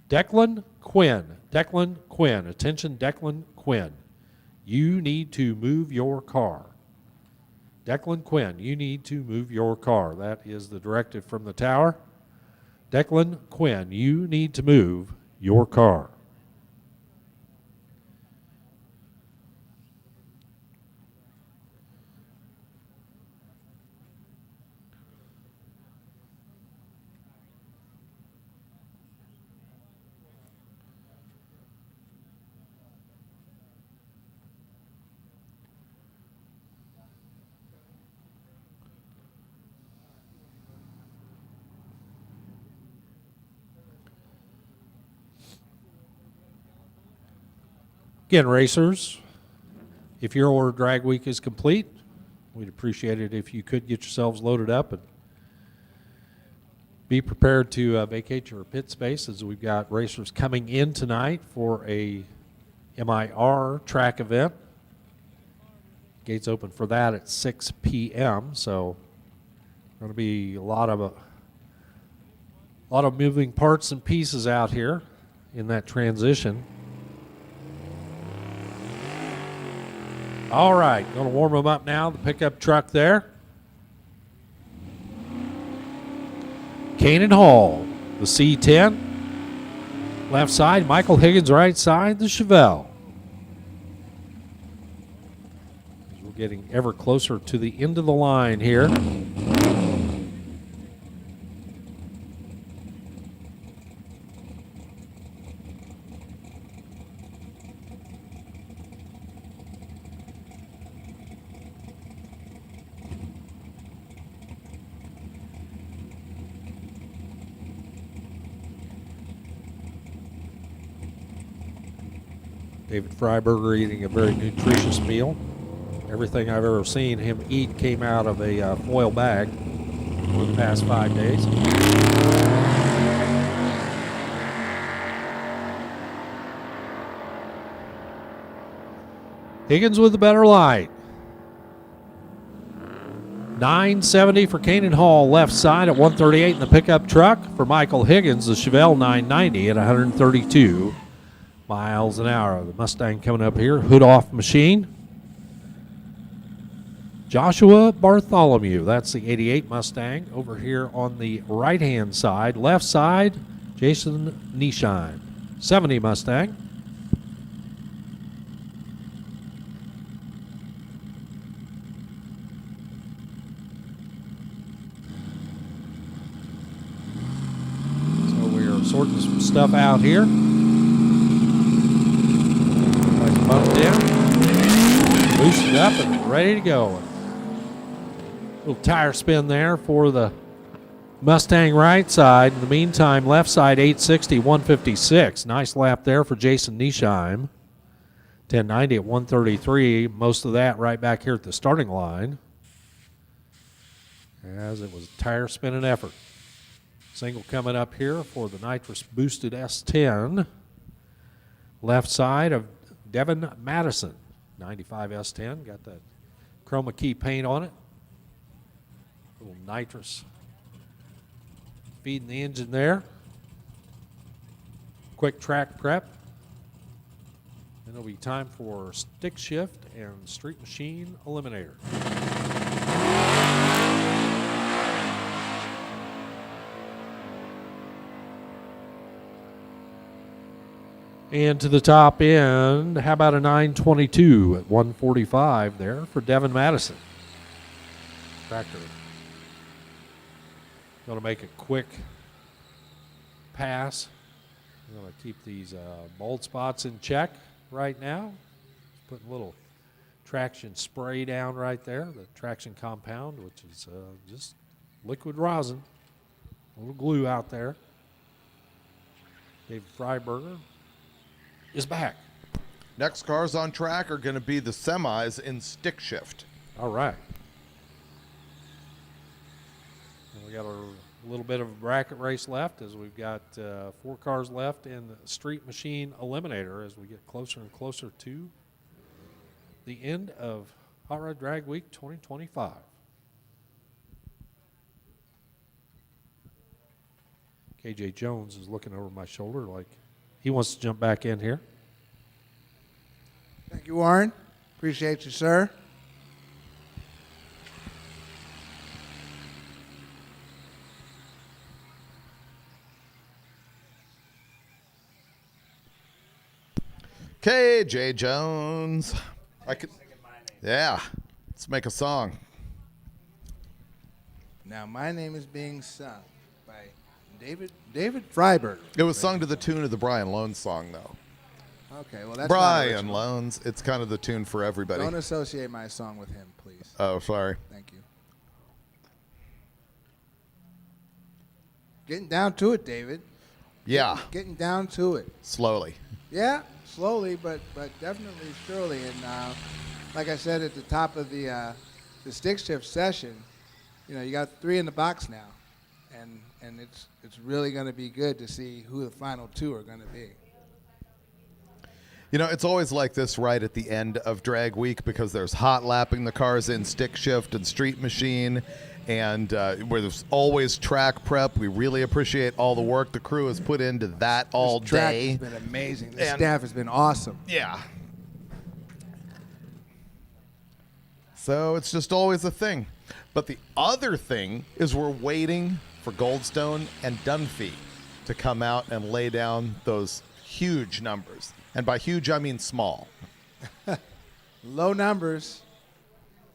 Declan Quinn. Attention, Declan Quinn. You need to move your car. Declan Quinn, you need to move your car. That is the directive from the tower. Declan Quinn, you need to move your car. Again, racers, if your order drag week is complete, we'd appreciate it if you could get yourselves loaded up and be prepared to vacate your pit space, as we've got racers coming in tonight for a MIR track event. Gates open for that at 6 p.m. So going to be a lot of moving parts and pieces out here in that transition. All right, going to warm them up now. The pickup truck there. Canaan Hall, the C10. Left side, Michael Higgins, right side, the Chevelle. We're getting ever closer to the end of the line here. David Freiberger eating a very nutritious meal. Everything I've ever seen him eat came out of a foil bag for the past 5 days. Higgins with the better light. 970 for Canaan Hall, left side at 138 in the pickup truck. For Michael Higgins, the Chevelle 990 at 132 miles an hour. The Mustang coming up here, hood off machine. Joshua Bartholomew, that's the 88 Mustang. Over here on the right-hand side, left side, Jason Nishine, 70 Mustang. So we are sorting some stuff out here. boosted up and ready to go. Little tire spin there for the Mustang right side. In the meantime, left side 860, 156. Nice lap there for Jason Nieschheim. 1090 at 133. Most of that right back here at the starting line, as it was a tire spinning effort. Single coming up here for the nitrous boosted S10. Left side of Devin Madison. 95 S10. Got that chroma key paint on it. Little nitrous feeding the engine there. Quick track prep. Then it'll be time for stick shift and street machine eliminator. And to the top end, how about a 922 at 145 there for Devin Madison. Tractor going to make a quick pass. I'm going to keep these mold spots in check right now. Putting a little traction spray down right there, the traction compound, which is just liquid rosin. A little glue out there. David Freiberger is back. Next cars on track are going to be the semis in stick shift. All right. And we got a little bit of a bracket race left, as we've got 4 cars left in the street machine eliminator as we get closer and closer to the end of Hot Rod Drag Week 2025. KJ Jones is looking over my shoulder like he wants to jump back in here. Thank you, Warren. Appreciate you, sir. KJ Jones. Yeah, let's make a song. Now, my name is being sung by David Freiberger. It was sung to the tune of the Brian Lones song, though. Okay, well, that's Brian not original. Lones. It's kind of the tune for everybody. Don't associate my song with him, please. Oh, sorry. Thank you. Getting down to it, David. Yeah. Getting down to it. Slowly. Yeah, slowly, but definitely surely. And like I said at the top of the stick shift session, you know, you got 3 in the box now, and it's really going to be good to see who the final 2 are going to be. You know, it's always like this right at the end of drag week because there's hot lapping the cars in stick shift and street machine, and where there's always track prep. We really appreciate all the work the crew has put into that all This track day. has been amazing. The staff has been awesome. Yeah. So it's just always a thing. But the other thing is we're waiting for Goldstone and Dunphy to come out and lay down those huge numbers. And by huge, I mean small. Low numbers,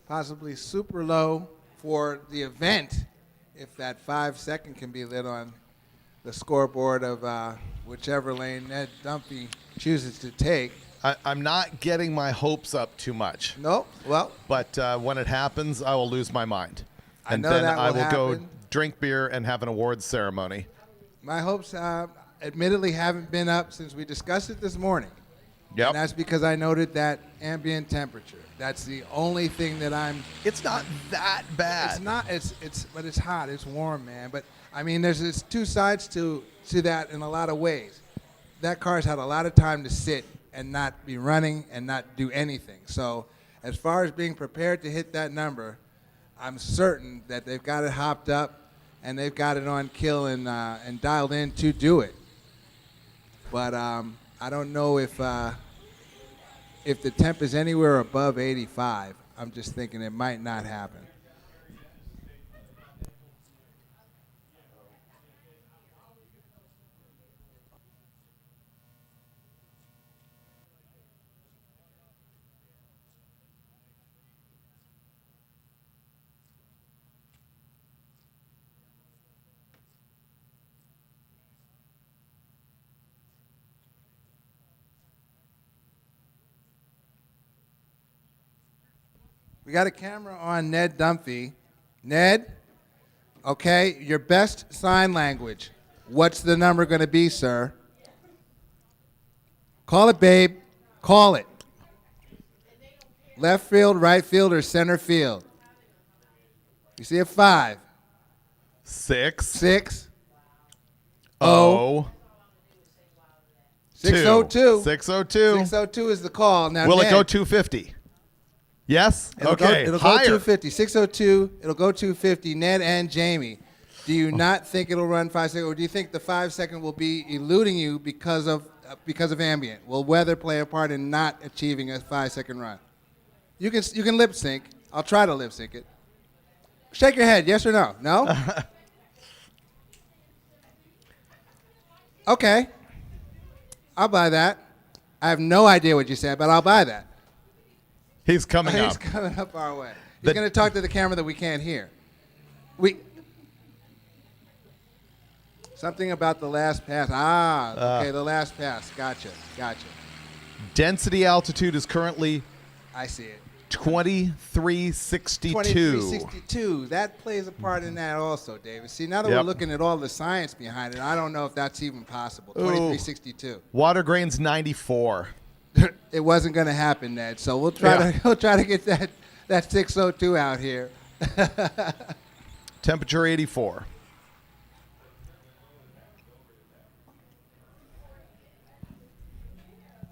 possibly super low for the event, if that 5 second can be lit on the scoreboard of whichever lane Ned Dunphy chooses to take. I'm not getting my hopes up too much. Nope. Well, but when it happens, I will lose my mind. I And know then that I will will go happen. drink beer and have an awards ceremony. my hopes admittedly haven't been up since we discussed it this morning. Yep. And that's because I noted that ambient temperature. That's the only thing that I'm. It's not that bad. It's not. But it's hot. It's warm, man. But I mean, there's 2 sides to that in a lot of ways. That car's had a lot of time to sit and not be running and not do anything. So as far as being prepared to hit that number, I'm certain that they've got it hopped up and they've got it on kill and dialed in to do it. But I don't know if the temp is anywhere above 85. I'm just thinking it might not happen. We got a camera on Ned Dunphy. Ned, okay, your best sign language. What's the number going to be, sir? Call it, babe. Call it. Left field, right field, or center field? You see a 5. 6. 6. O. 602. 602. 602 is the call. Now, Will it Ned, go 250? Yes? It'll Okay. Go, it'll Higher. go 250. 602. It'll go 250. Ned and Jamie, do you not think it'll run 5 seconds, or do you think the 5 second will be eluding you because of ambient? Will weather play a part in not achieving a 5 second run? You can lip sync. I'll try to lip sync it. Shake your head. Yes or no? No. Okay. I'll buy that. I have no idea what you said, but I'll buy that. He's coming He's up. coming up our way. He's going to talk to the camera that we can't hear. Something about the last pass. Okay, the last pass. Gotcha. Density altitude is currently I see it. 2362. 2362. That plays a part in that also, David. See, now that we're looking at all the science behind it, I don't know if that's even possible. 2362. Water grain's 94. It wasn't going to happen, Ned. So we'll try to get that 602 out here. Temperature 84.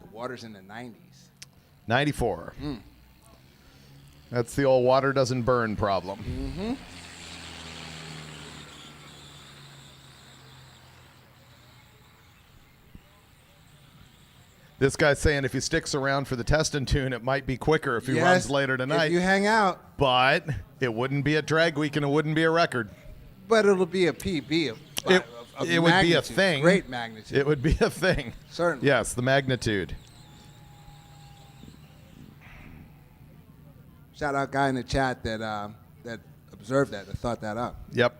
The water's in the 90s. 94. That's the old water doesn't burn problem. Mm-hmm. This guy's saying if he sticks around for the test and tune, it might be quicker if he runs later tonight. If you hang out. But it wouldn't be a drag week and it wouldn't be a record. But it'll be a PB of it would be a thing. Great magnitude. It would be a thing. Certainly. Yes, the magnitude. Shout out guy in the chat that observed that thought that up. Yep.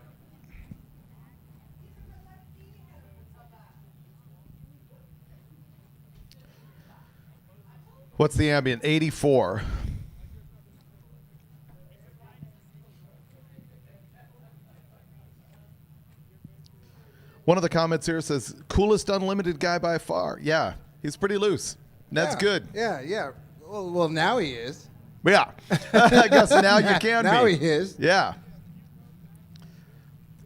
What's the ambient? 84. One of the comments here says, coolest unlimited guy by far. Yeah, he's pretty loose. Ned's good. Yeah. Well, now he is. Yeah. I guess now you can now be. He is. Yeah.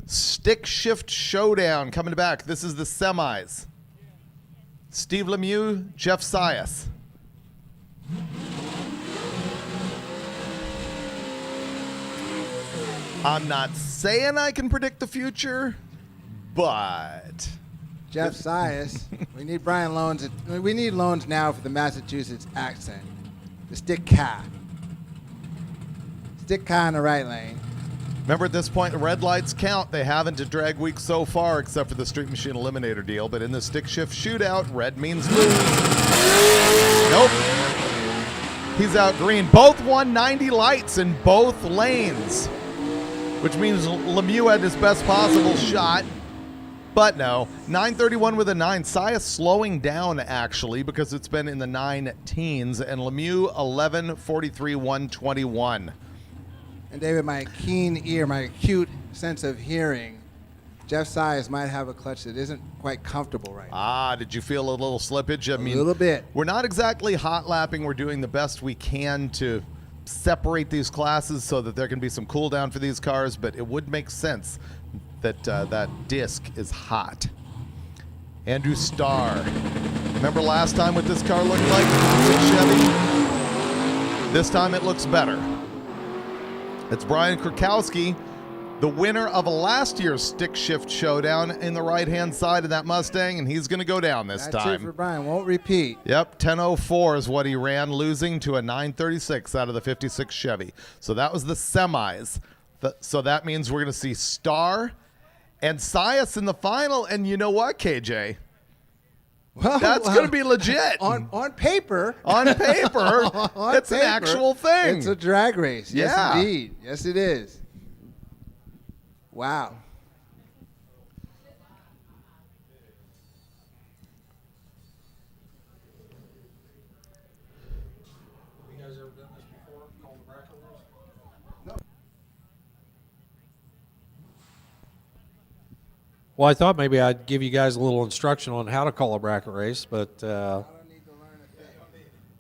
Stick shift showdown coming back. This is the semis. Steve Lemieux, Jeff Sias. I'm not saying I can predict the future, but Jeff Sias. We need Brian Loans. We need Loans now for the Massachusetts accent. The stick car. Stick car in the right lane. remember at this point, red lights count. They haven't at drag week so far, except for the Street Machine Eliminator deal. But in the stick shift shootout, red means lose. Nope. He's out green. Both 190 lights in both lanes, which means Lemieux had his best possible shot. But no, 931 with a 9. Sias slowing down, actually, because it's been in the 9 teens. And Lemieux, 1143, 121. And David, my keen ear, my acute sense of hearing, Jeff Sias might have a clutch that isn't quite comfortable right now. Ah, did you feel a little slippage? I mean, a little bit. We're not exactly hot lapping. We're doing the best we can to separate these classes so that there can be some cool down for these cars, but it would make sense that that disc is hot. Andrew Starr. Remember last time what this car looked like? Chevy? This time it looks better. It's Brian Krakowski, the winner of last year's stick shift showdown in the right-hand side of that Mustang, and he's going to go down this That's time. it for Brian. Won't repeat. Yep, 10:04 is what he ran, losing to a 9:36 out of the 56 Chevy. So that was the semis. So that means we're going to see Starr and Sias in the final. And you know what, KJ? Well, that's going to be legit. On paper. On paper, on it's paper, an actual thing. It's a drag race. Yes, Yeah. indeed. Yes, it is. Wow. You guys ever done this before? Call the bracket rules? Well, I thought maybe I'd give you guys a little instruction on how to call a bracket race, but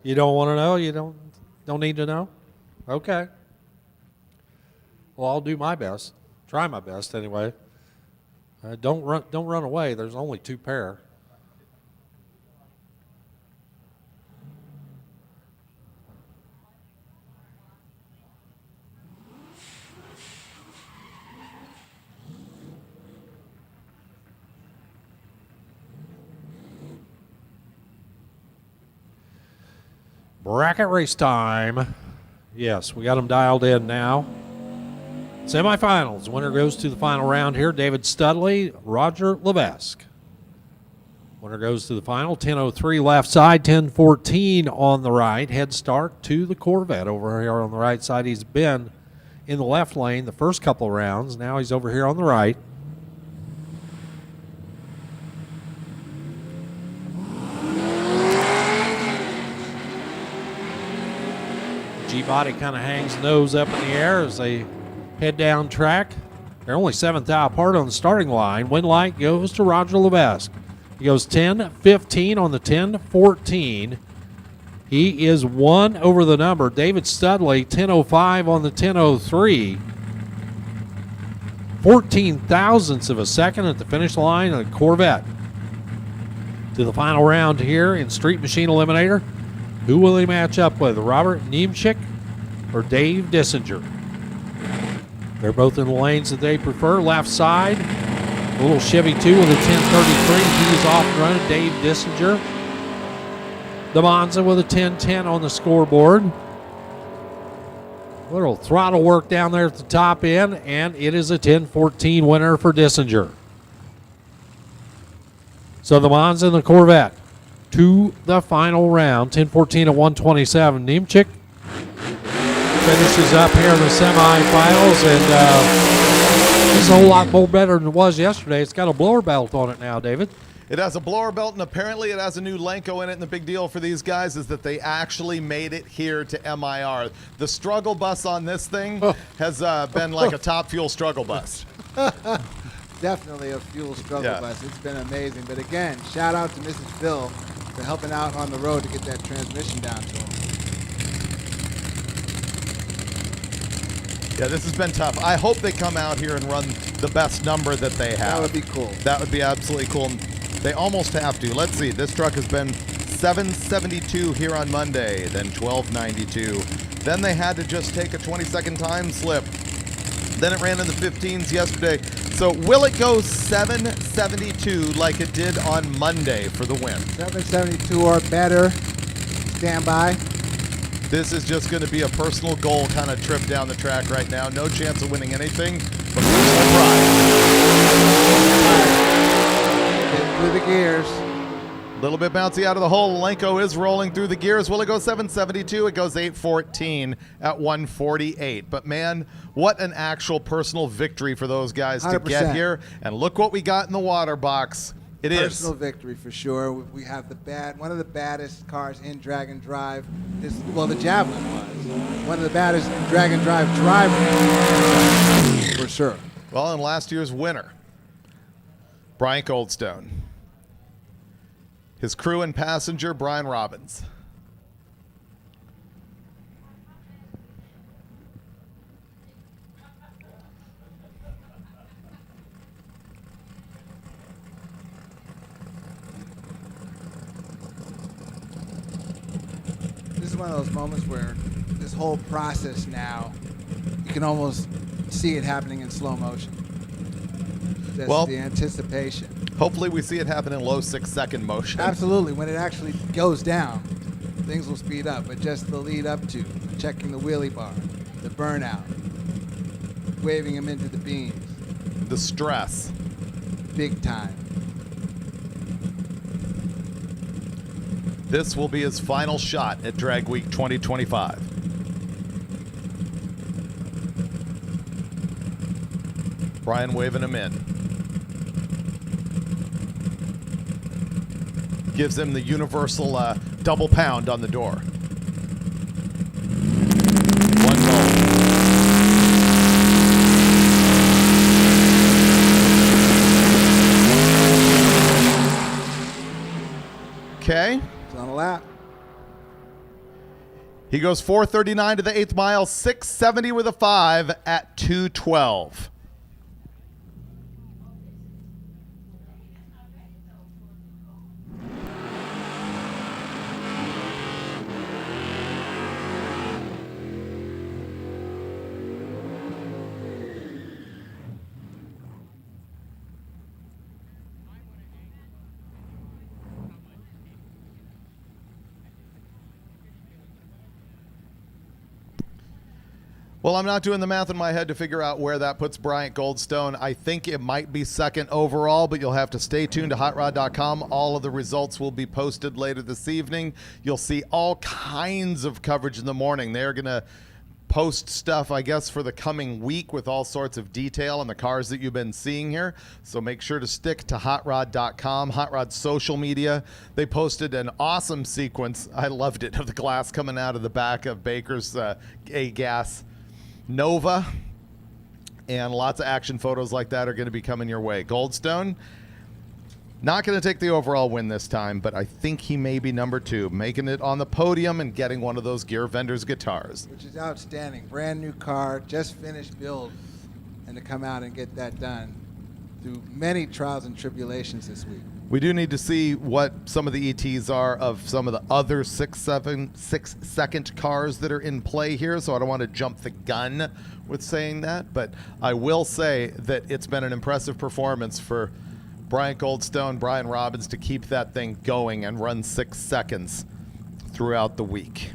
you don't want to know? You don't need to know? Okay. Well, I'll do my best. Try my best anyway. Don't run away. There's only 2 pair. Bracket race time. Yes, we got them dialed in now. Semifinals. Winner goes to the final round here. David Studley, Roger Levesque. Winner goes to the final. 10:03 left side, 10:14 on the right. Head start to the Corvette over here on the right side. He's been in the left lane the first couple of rounds. Now he's over here on the right. G-Body kind of hangs nose up in the air as they head down track. They're only 7th out apart on the starting line. Win light goes to Roger Levesque. He goes 10-15 on the 10-14. He is 1 over the number. David Studley, 10:05 on the 10:03. 14 thousandths of a second at the finish line of the Corvette. To the final round here in Street Machine Eliminator. Who will he match up with, Robert Niemczyk or Dave Dissinger? They're both in the lanes that they prefer. Left side, a little Chevy 2 with a 1033. He is off and running, Dave Dissinger. The Monza with a 1010 on the scoreboard. Little throttle work down there at the top end, and it is a 1014 winner for Dissinger. So the Monza and the Corvette to the final round, 10:14 at 127. Niemczyk finishes up here in the semifinals, and it's a whole lot more better than it was yesterday. It's got a blower belt on it now, David. It has a blower belt, and apparently it has a new Lenko in it, and the big deal for these guys is that they actually made it here to MIR. The struggle bus on this thing has been like a Top Fuel struggle bus. Definitely a fuel struggle bus. It's been amazing. But again, shout out to Mrs. Phil for helping out on the road to get that transmission down to him. Yeah, this has been tough. I hope they come out here and run the best number that they have. That would be cool. That would be absolutely cool. They almost have to. Let's see. This truck has been 772 here on Monday, then 1292. Then they had to just take a 20-second time slip. Then it ran in the 15s yesterday. So will it go 772 like it did on Monday for the win? 772 or better. Stand by. This is just going to be a personal goal kind of trip down the track right now. No chance of winning anything, but personal pride. Through the gears. A little bit bouncy out of the hole. Lenko is rolling through the gears. Will it go 772? It goes 814 at 148. But man, what an actual personal victory for those guys 100%. to get here. And look what we got in the water box. It is personal victory for sure. We have one of the baddest cars in drag and drive. The Javelin was one of the baddest drag and drive drivers for sure. Well, and last year's winner, Brian Goldstone. His crew and passenger, Brian Robbins. This is one of those moments where this whole process now, you can almost see it happening in slow motion. Just the anticipation. Hopefully we see it happen in low 6-second motion. Absolutely. When it actually goes down, things will speed up. But just the lead up to checking the wheelie bar, the burnout, waving him into the beams. The stress. Big time. This will be his final shot at Drag Week 2025. Brian waving him in. Gives him the universal double pound on the door. One goal. Okay. It's on a lap. He goes 439 to the 8th mile, 670 with a 5 at 212. Well, I'm not doing the math in my head to figure out where that puts Bryant Goldstone. I think it might be second overall, but you'll have to stay tuned to hotrod.com. All of the results will be posted later this evening. You'll see all kinds of coverage in the morning. They're going to post stuff, I guess, for the coming week with all sorts of detail on the cars that you've been seeing here. So make sure to stick to hotrod.com, Hot Rod social media. They posted an awesome sequence. I loved it, of the glass coming out of the back of Baker's A-Gas Nova, and lots of action photos like that are going to be coming your way. Goldstone, not going to take the overall win this time, but I think he may be number 2, making it on the podium and getting one of those Gear Vendors guitars. Which is outstanding. Brand new car, just finished build, and to come out and get that done through many trials and tribulations this week. We do need to see what some of the ETs are of some of the other 6-second cars that are in play here, so I don't want to jump the gun with saying that, but I will say that it's been an impressive performance for Bryant Goldstone, Brian Robbins to keep that thing going and run 6 seconds throughout the week.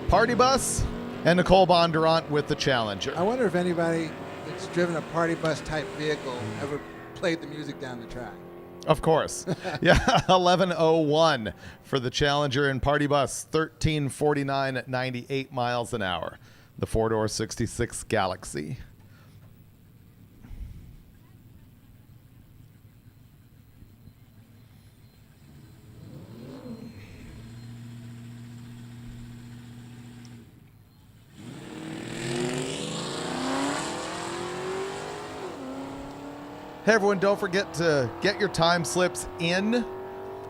Party Bus and Nicole Bondurant with the Challenger. I wonder if anybody that's driven a party bus type vehicle ever played the music down the track. Of course. Yeah, 11:01 for the Challenger and Party Bus, 13:49 at 98 miles an hour. The 4-door 66 Galaxy. Hey everyone, don't forget to get your time slips in,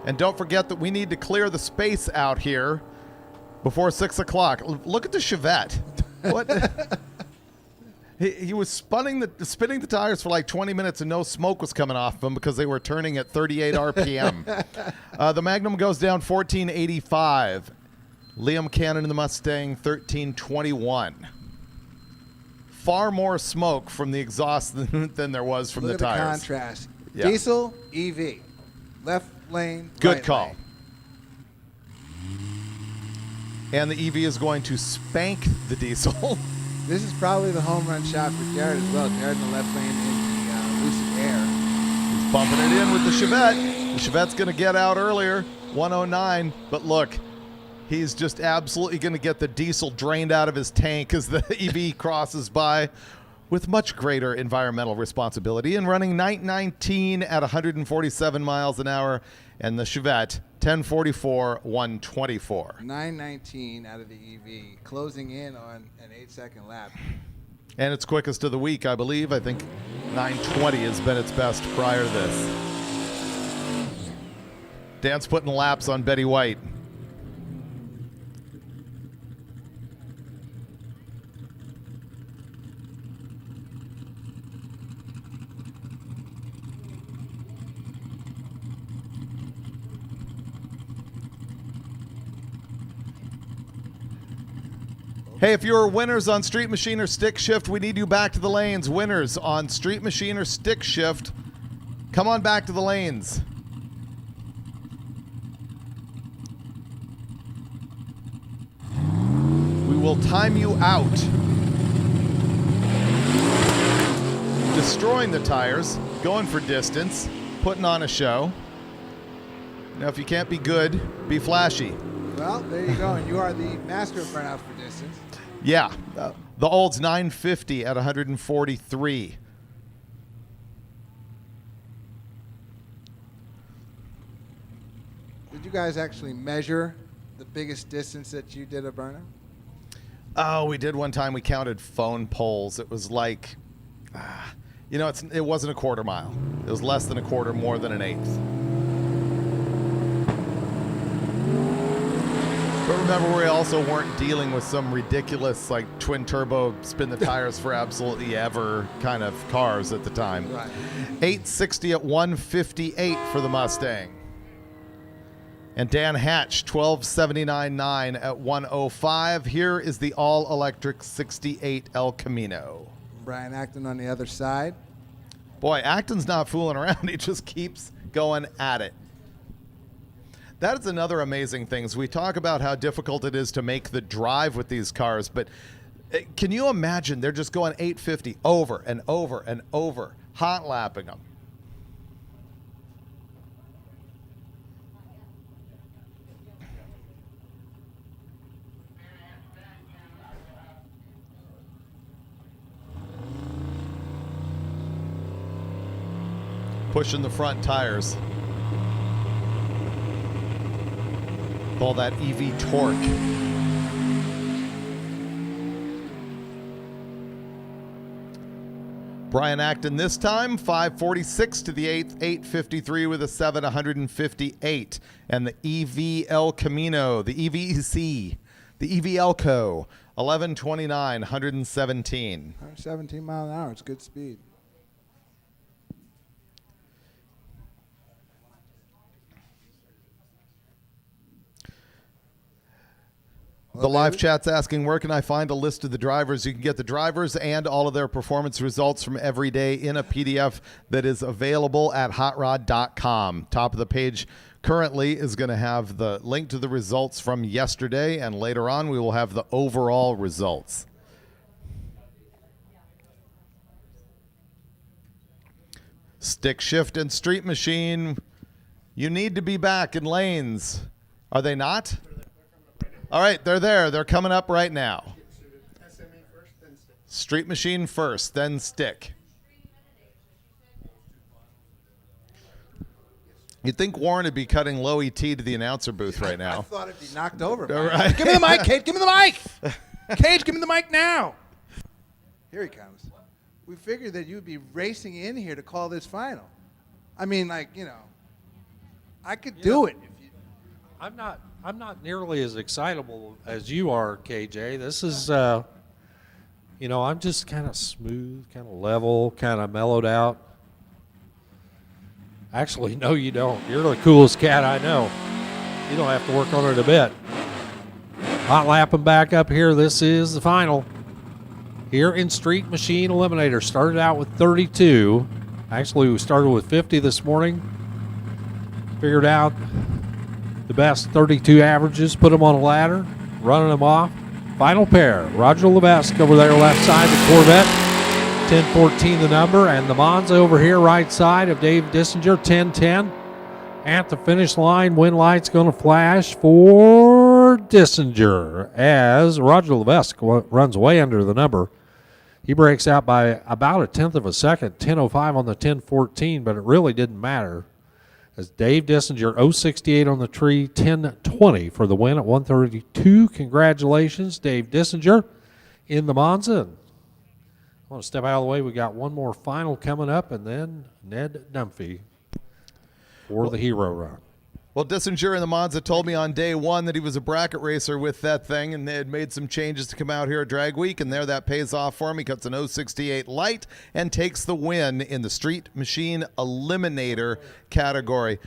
and don't forget that we need to clear the space out here before 6 o'clock. Look at the Chevette. What? He was spinning the tires for like 20 minutes and no smoke was coming off them because they were turning at 38 RPM. The Magnum goes down 1485. Liam Cannon in the Mustang 1321. Far more smoke from the exhaust than there was from Look the at tires. The contrast. Yeah. Diesel, EV. Left lane, Good right call. lane. And the EV is going to spank the diesel. This is probably the home run shot for Jared as well. Jared in the left lane in the Lucid Air. He's bumping it in with the Chevette. The Chevette's going to get out earlier, 109. But look, he's just absolutely going to get the diesel drained out of his tank as the EV crosses by with much greater environmental responsibility and running 919 at 147 miles an hour. And the Chevette, 1044, 124. 919 out of the EV, closing in on an 8-second lap. And its quickest of the week, I believe. I think 920 has been its best prior to this. Dan's putting laps on Betty White. Hey, if you're winners on Street Machine or Stick Shift, we need you back to the lanes. Winners on Street Machine or Stick Shift, come on back to the lanes. We will time you out. Destroying the tires, going for distance, putting on a show. Now, if you can't be good, be flashy. Well, there you go. And you are the master of burnout for distance. Yeah, the Olds 950 at 143. Did you guys actually measure the biggest distance that you did a burnout? Oh, we did one time. We counted phone poles. It was like, it wasn't a quarter mile. It was less than a quarter, more than an eighth. But remember, we also weren't dealing with some ridiculous, like, twin turbo, spin the tires for absolutely ever kind of cars at the time. Right. 860 at 158 for the Mustang. And Dan Hatch, 1279.9 at 105. Here is the all-electric 68 El Camino. Brian Acton on the other side. Boy, Acton's not fooling around. He just keeps going at it. That is another amazing thing. We talk about how difficult it is to make the drive with these cars, but can you imagine they're just going 850 over and over and over, hot lapping them? Pushing the front tires. All that EV torque. Brian Acton this time, 546 to the 8th, 853 with a 758. And the EV El Camino, the EVEC, the EV Elco, 1129, 117. 117 miles an hour. It's good speed. The live chat's asking, where can I find a list of the drivers? You can get the drivers and all of their performance results from every day in a PDF that is available at hotrod.com. Top of the page currently is going to have the link to the results from yesterday, and later on we will have the overall results. Stick shift and street machine, you need to be back in lanes. Are they not? All right, they're there. They're coming up right now. Street machine first, then stick. You'd think Warren would be cutting low ET to the announcer booth right now. I thought it'd be knocked over. All right. Give me the mic, Cage. Give me the mic. Cage, give me the mic now. Here he comes. We figured that you'd be racing in here to call this final. I mean, like, I could do it. If you... I'm not nearly as excitable as you are, KJ. This is, I'm just kind of smooth, kind of level, kind of mellowed out. Actually, no, you don't. You're the coolest cat I know. You don't have to work on it a bit. Hot lapping back up here. This is the final. Here in Street Machine Eliminator. Started out with 32. Actually, we started with 50 this morning. Figured out the best 32 averages, put them on a ladder, running them off. Final pair, Roger Levesque over there left side, the Corvette, 1014 the number, and the Monza over here right side of Dave Dissinger, 1010. At the finish line, wind light's going to flash for Dissinger as Roger Levesque runs way under the number. He breaks out by about a tenth of a second, 10:05 on the 1014, but it really didn't matter. As Dave Dissinger, 068 on the tree, 10:20 for the win at 132. Congratulations, Dave Dissinger in the Monza. I want to step out of the way. We got one more final coming up, and then Ned Dunphy for the hero run. Well, Dissinger in the Monza told me on day one that he was a bracket racer with that thing, and they had made some changes to come out here at Drag Week, and there that pays off for him. He cuts an 068 light and takes the win in the Street Machine Eliminator category.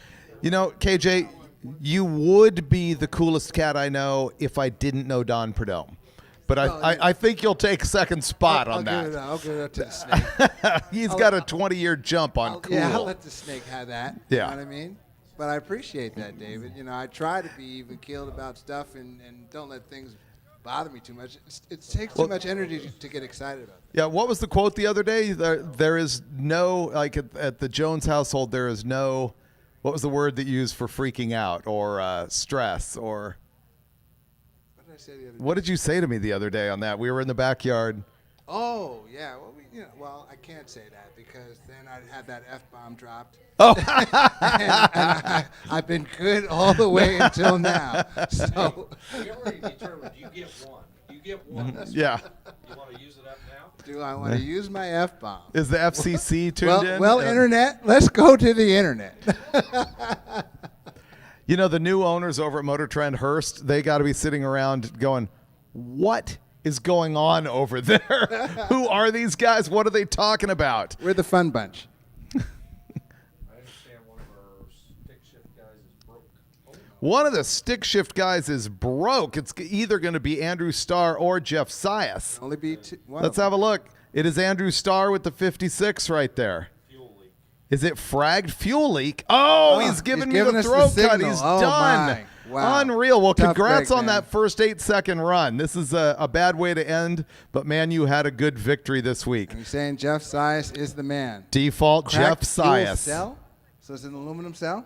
KJ, you would be the coolest cat I know if I didn't know Don Perdome. But I think you'll take second spot on that. I'll give it up to the snake. He's got a 20-year jump on cool. Yeah, I'll let the snake have that. Yeah. You know what I mean? But I appreciate that, David. I try to be even keeled about stuff and don't let things bother me too much. It takes too much energy to get excited about. Yeah, what was the quote the other day? There is no, like at the Jones household, there is no, what was the word that you used for freaking out or stress or? What did I say the other day? What did you say to me the other day on that? We were in the backyard. Oh, yeah. Well, I can't say that because then I'd have that F-bomb dropped. Oh. and I've been good all the way until now. So We already determined you get one. You You get one. That's Yeah. You want to use it up now? Do I want to use my F-bomb? Is the FCC tuned in? Well, Internet, let's go to the Internet. You know, the new owners over at MotorTrend Hearst, they got to be sitting around going, what is going on over there? Who are these guys? What are they talking about? We're the fun bunch. I understand one of our stick shift guys is broke. Oh, no. One of the stick shift guys is broke. It's either going to be Andrew Starr or Jeff Sias. Only be one. Let's have a look. It is Andrew Starr with the 56 right there. Is it fragged? Fuel leak. Oh, he's giving me the us throat the cut. signal. He's Oh, done. my. Wow. Unreal. Well, Tough congrats break, on man. that first 8-second run. This is a bad way to end, but man, you had a good victory this week. You're saying Jeff Sias is the man. Default Cracked Jeff fuel Sias. Cell? So it's an aluminum cell?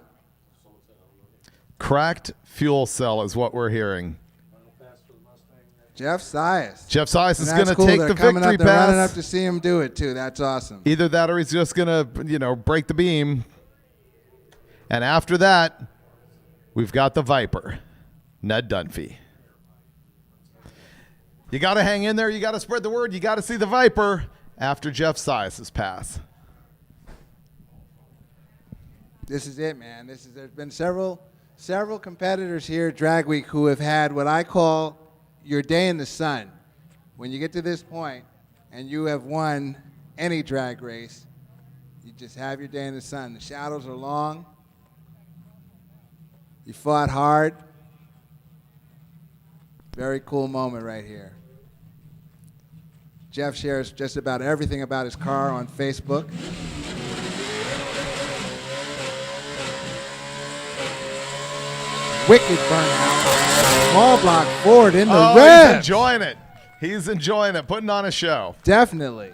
Cracked fuel cell is what we're hearing. Jeff Sias. Jeff Sias is And going that's to cool. take They're the coming victory up, they're running up pass. to see him do it, too. That's awesome. Either that or he's just going to, break the beam. And after that, we've got the Viper, Ned Dunphy. You got to hang in there. You got to spread the word. You got to see the Viper after Jeff Sias' pass. This is it, man. There's been several competitors here at Drag Week who have had what I call your day in the sun. When you get to this point and you have won any drag race, you just have your day in the sun. The shadows are long. You fought hard. Very cool moment right here. Jeff shares just about everything about his car on Facebook. Wicked burnout. Small block forward in the Oh, red. he's enjoying it. He's enjoying it, putting on a show. Definitely.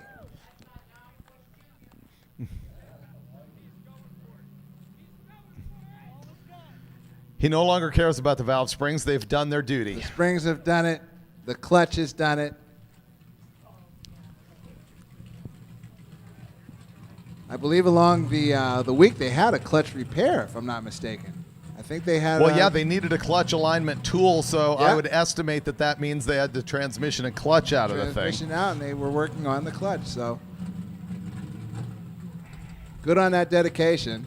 He no longer cares about the valve springs. They've done their duty. The springs have done it. The clutch has done it. I believe along the week they had a clutch repair, if I'm not mistaken. I think they had. Well, yeah, they needed a clutch alignment tool, so I Yeah. would estimate that means they had the transmission and clutch out of the thing. transmission out, and they were working on the clutch. So good on that dedication.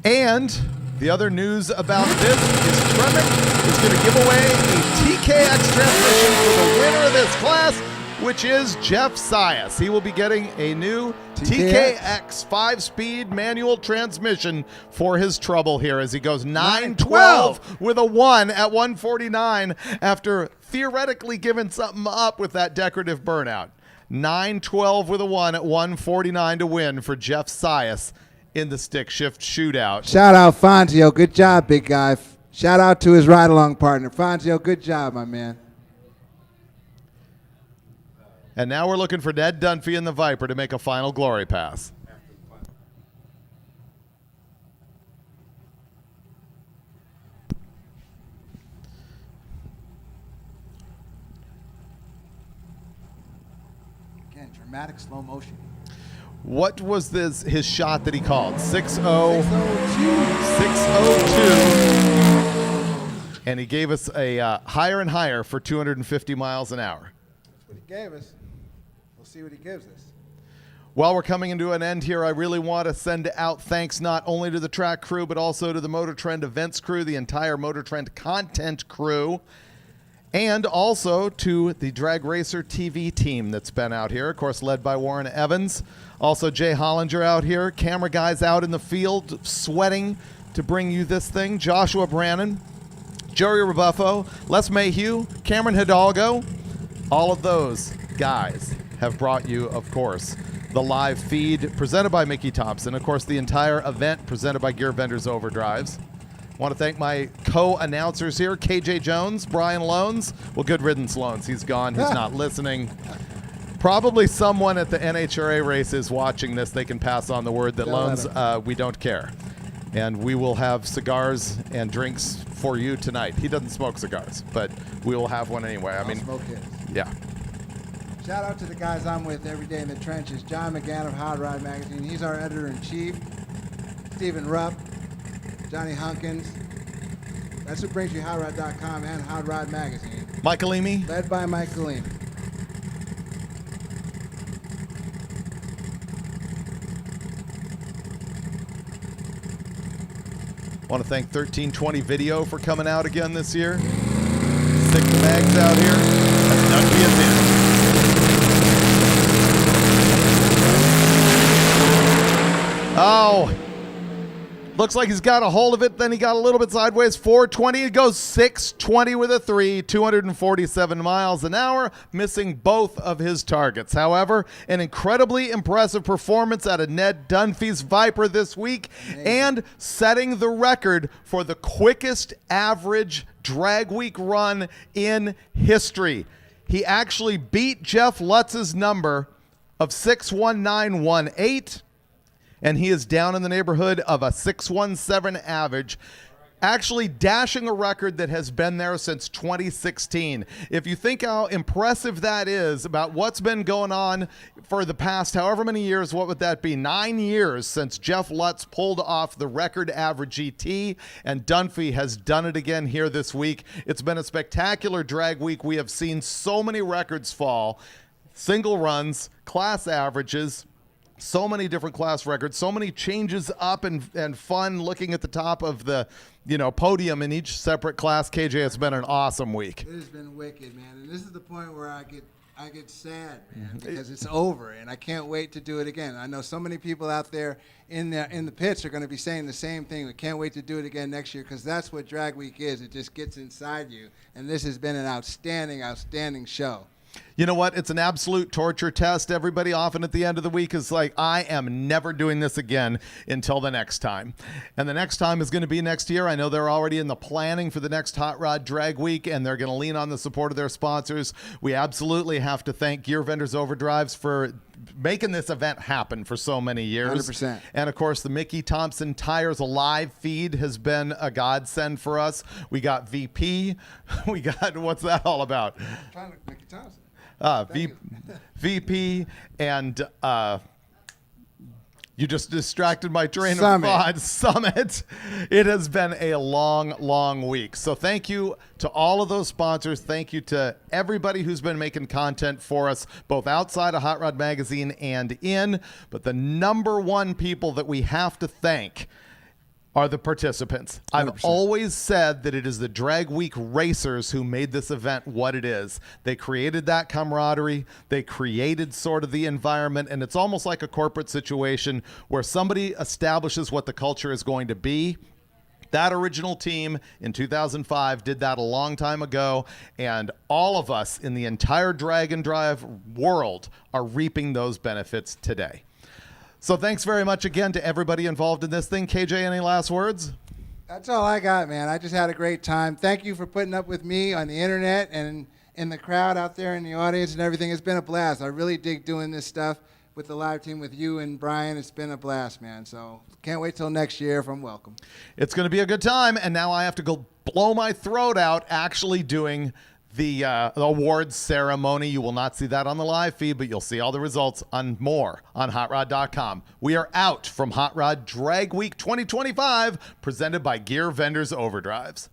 And the other news about this is Tremec is going to give away a TKX transmission for the winner of this class, which is Jeff Sias. He will be getting a new TKX 5-speed manual transmission for his trouble here as he goes 912 with a 1 at 149 after theoretically giving something up with that decorative burnout. 912 with a 1 at 149 to win for Jeff Sias in the stick shift shootout. Shout out Fonzio. Good job, big guy. Shout out to his ride-along partner. Fonzio, good job, my man. And now we're looking for Ned Dunphy and the Viper to make a final glory pass. Again, dramatic slow motion. What was his shot that he called? 602. 602. And he gave us a higher and higher for 250 miles an hour. That's what he gave us. We'll see what he gives us. While we're coming into an end here, I really want to send out thanks not only to the track crew, but also to the MotorTrend events crew, the entire MotorTrend content crew, and also to the Drag Racer TV team that's been out here, of course, led by Warren Evans. Also, Jay Hollinger out here, camera guys out in the field, sweating to bring you this thing. Joshua Brannon, Joey Rebuffo, Les Mayhew, Cameron Hidalgo. All of those guys have brought you, of course, the live feed presented by Mickey Thompson. Of course, the entire event presented by Gear Vendors Overdrives. I want to thank my co-announcers here, KJ Jones, Brian Loans. Well, good riddance, Loans. He's gone. He's not listening. Probably someone at the NHRA race is watching this. They can pass on the word that Loans, we don't care. And we will have cigars and drinks for you tonight. He doesn't smoke cigars, but we will have one anyway. I'll smoke his. Yeah. Shout out to the guys I'm with every day in the trenches. John McGann of Hot Rod Magazine. He's our editor-in-chief. Stephen Rupp, Johnny Hunkins, That's what brings you HotRod.com and Hot Rod Magazine. Michael Emy. Led by Michael Emy. Want to thank 1320 Video for coming out again this year. Stick the mags out here. That's Dunphy is in. Oh, looks like he's got a hold of it. Then he got a little bit sideways. 420. It goes 620 with a 3. 247 miles an hour, missing both of his targets. However, an incredibly impressive performance out of Ned Dunphy's Viper this week, and setting the record for the quickest average drag week run in history. He actually beat Jeff Lutz's number of 61918. And he is down in the neighborhood of a 617 average, actually dashing a record that has been there since 2016. If you think how impressive that is about what's been going on for the past however many years, what would that be? 9 years since Jeff Lutz pulled off the record average GT, and Dunphy has done it again here this week. It's been a spectacular drag week. We have seen so many records fall, single runs, class averages, so many different class records, so many changes up and fun looking at the top of the podium in each separate class. KJ, it's been an awesome week. It has been wicked, man. And this is the point where I get sad, man, because it's over, and I can't wait to do it again. I know so many people out there in the pits are going to be saying the same thing. We can't wait to do it again next year, because that's what Drag Week is. It just gets inside you, and this has been an outstanding, outstanding show. You know what? It's an absolute torture test. Everybody often at the end of the week is like, I am never doing this again until the next time. And the next time is going to be next year. I know they're already in the planning for the next Hot Rod Drag Week, and they're going to lean on the support of their sponsors. We absolutely have to thank Gear Vendors Overdrives for making this event happen for so many years. 100%. And of course, the Mickey Thompson Tires live feed has been a godsend for us. We got VP. We got, what's that all about? Mickey Thompson. VP and you just distracted my train Summit. of thought. Summit. It has been a long, long week. So thank you to all of those sponsors. Thank you to everybody who's been making content for us, both outside of Hot Rod Magazine and in. But the number one people that we have to thank are the participants. 100%. I've always said that it is the Drag Week racers who made this event what it is. They created that camaraderie. They created sort of the environment, and it's almost like a corporate situation where somebody establishes what the culture is going to be. That original team in 2005 did that a long time ago, and all of us in the entire drag and drive world are reaping those benefits today. So thanks very much again to everybody involved in this thing. KJ, any last words? That's all I got, man. I just had a great time. Thank you for putting up with me on the internet and in the crowd out there in the audience and everything. It's been a blast. I really dig doing this stuff with the live team with you and Brian. It's been a blast, man. So can't wait till next year if I'm welcome. It's going to be a good time, and now I have to go blow my throat out actually doing the awards ceremony. You will not see that on the live feed, but you'll see all the results on HotRod.com. We are out from Hot Rod Drag Week 2025, presented by Gear Vendors Overdrives.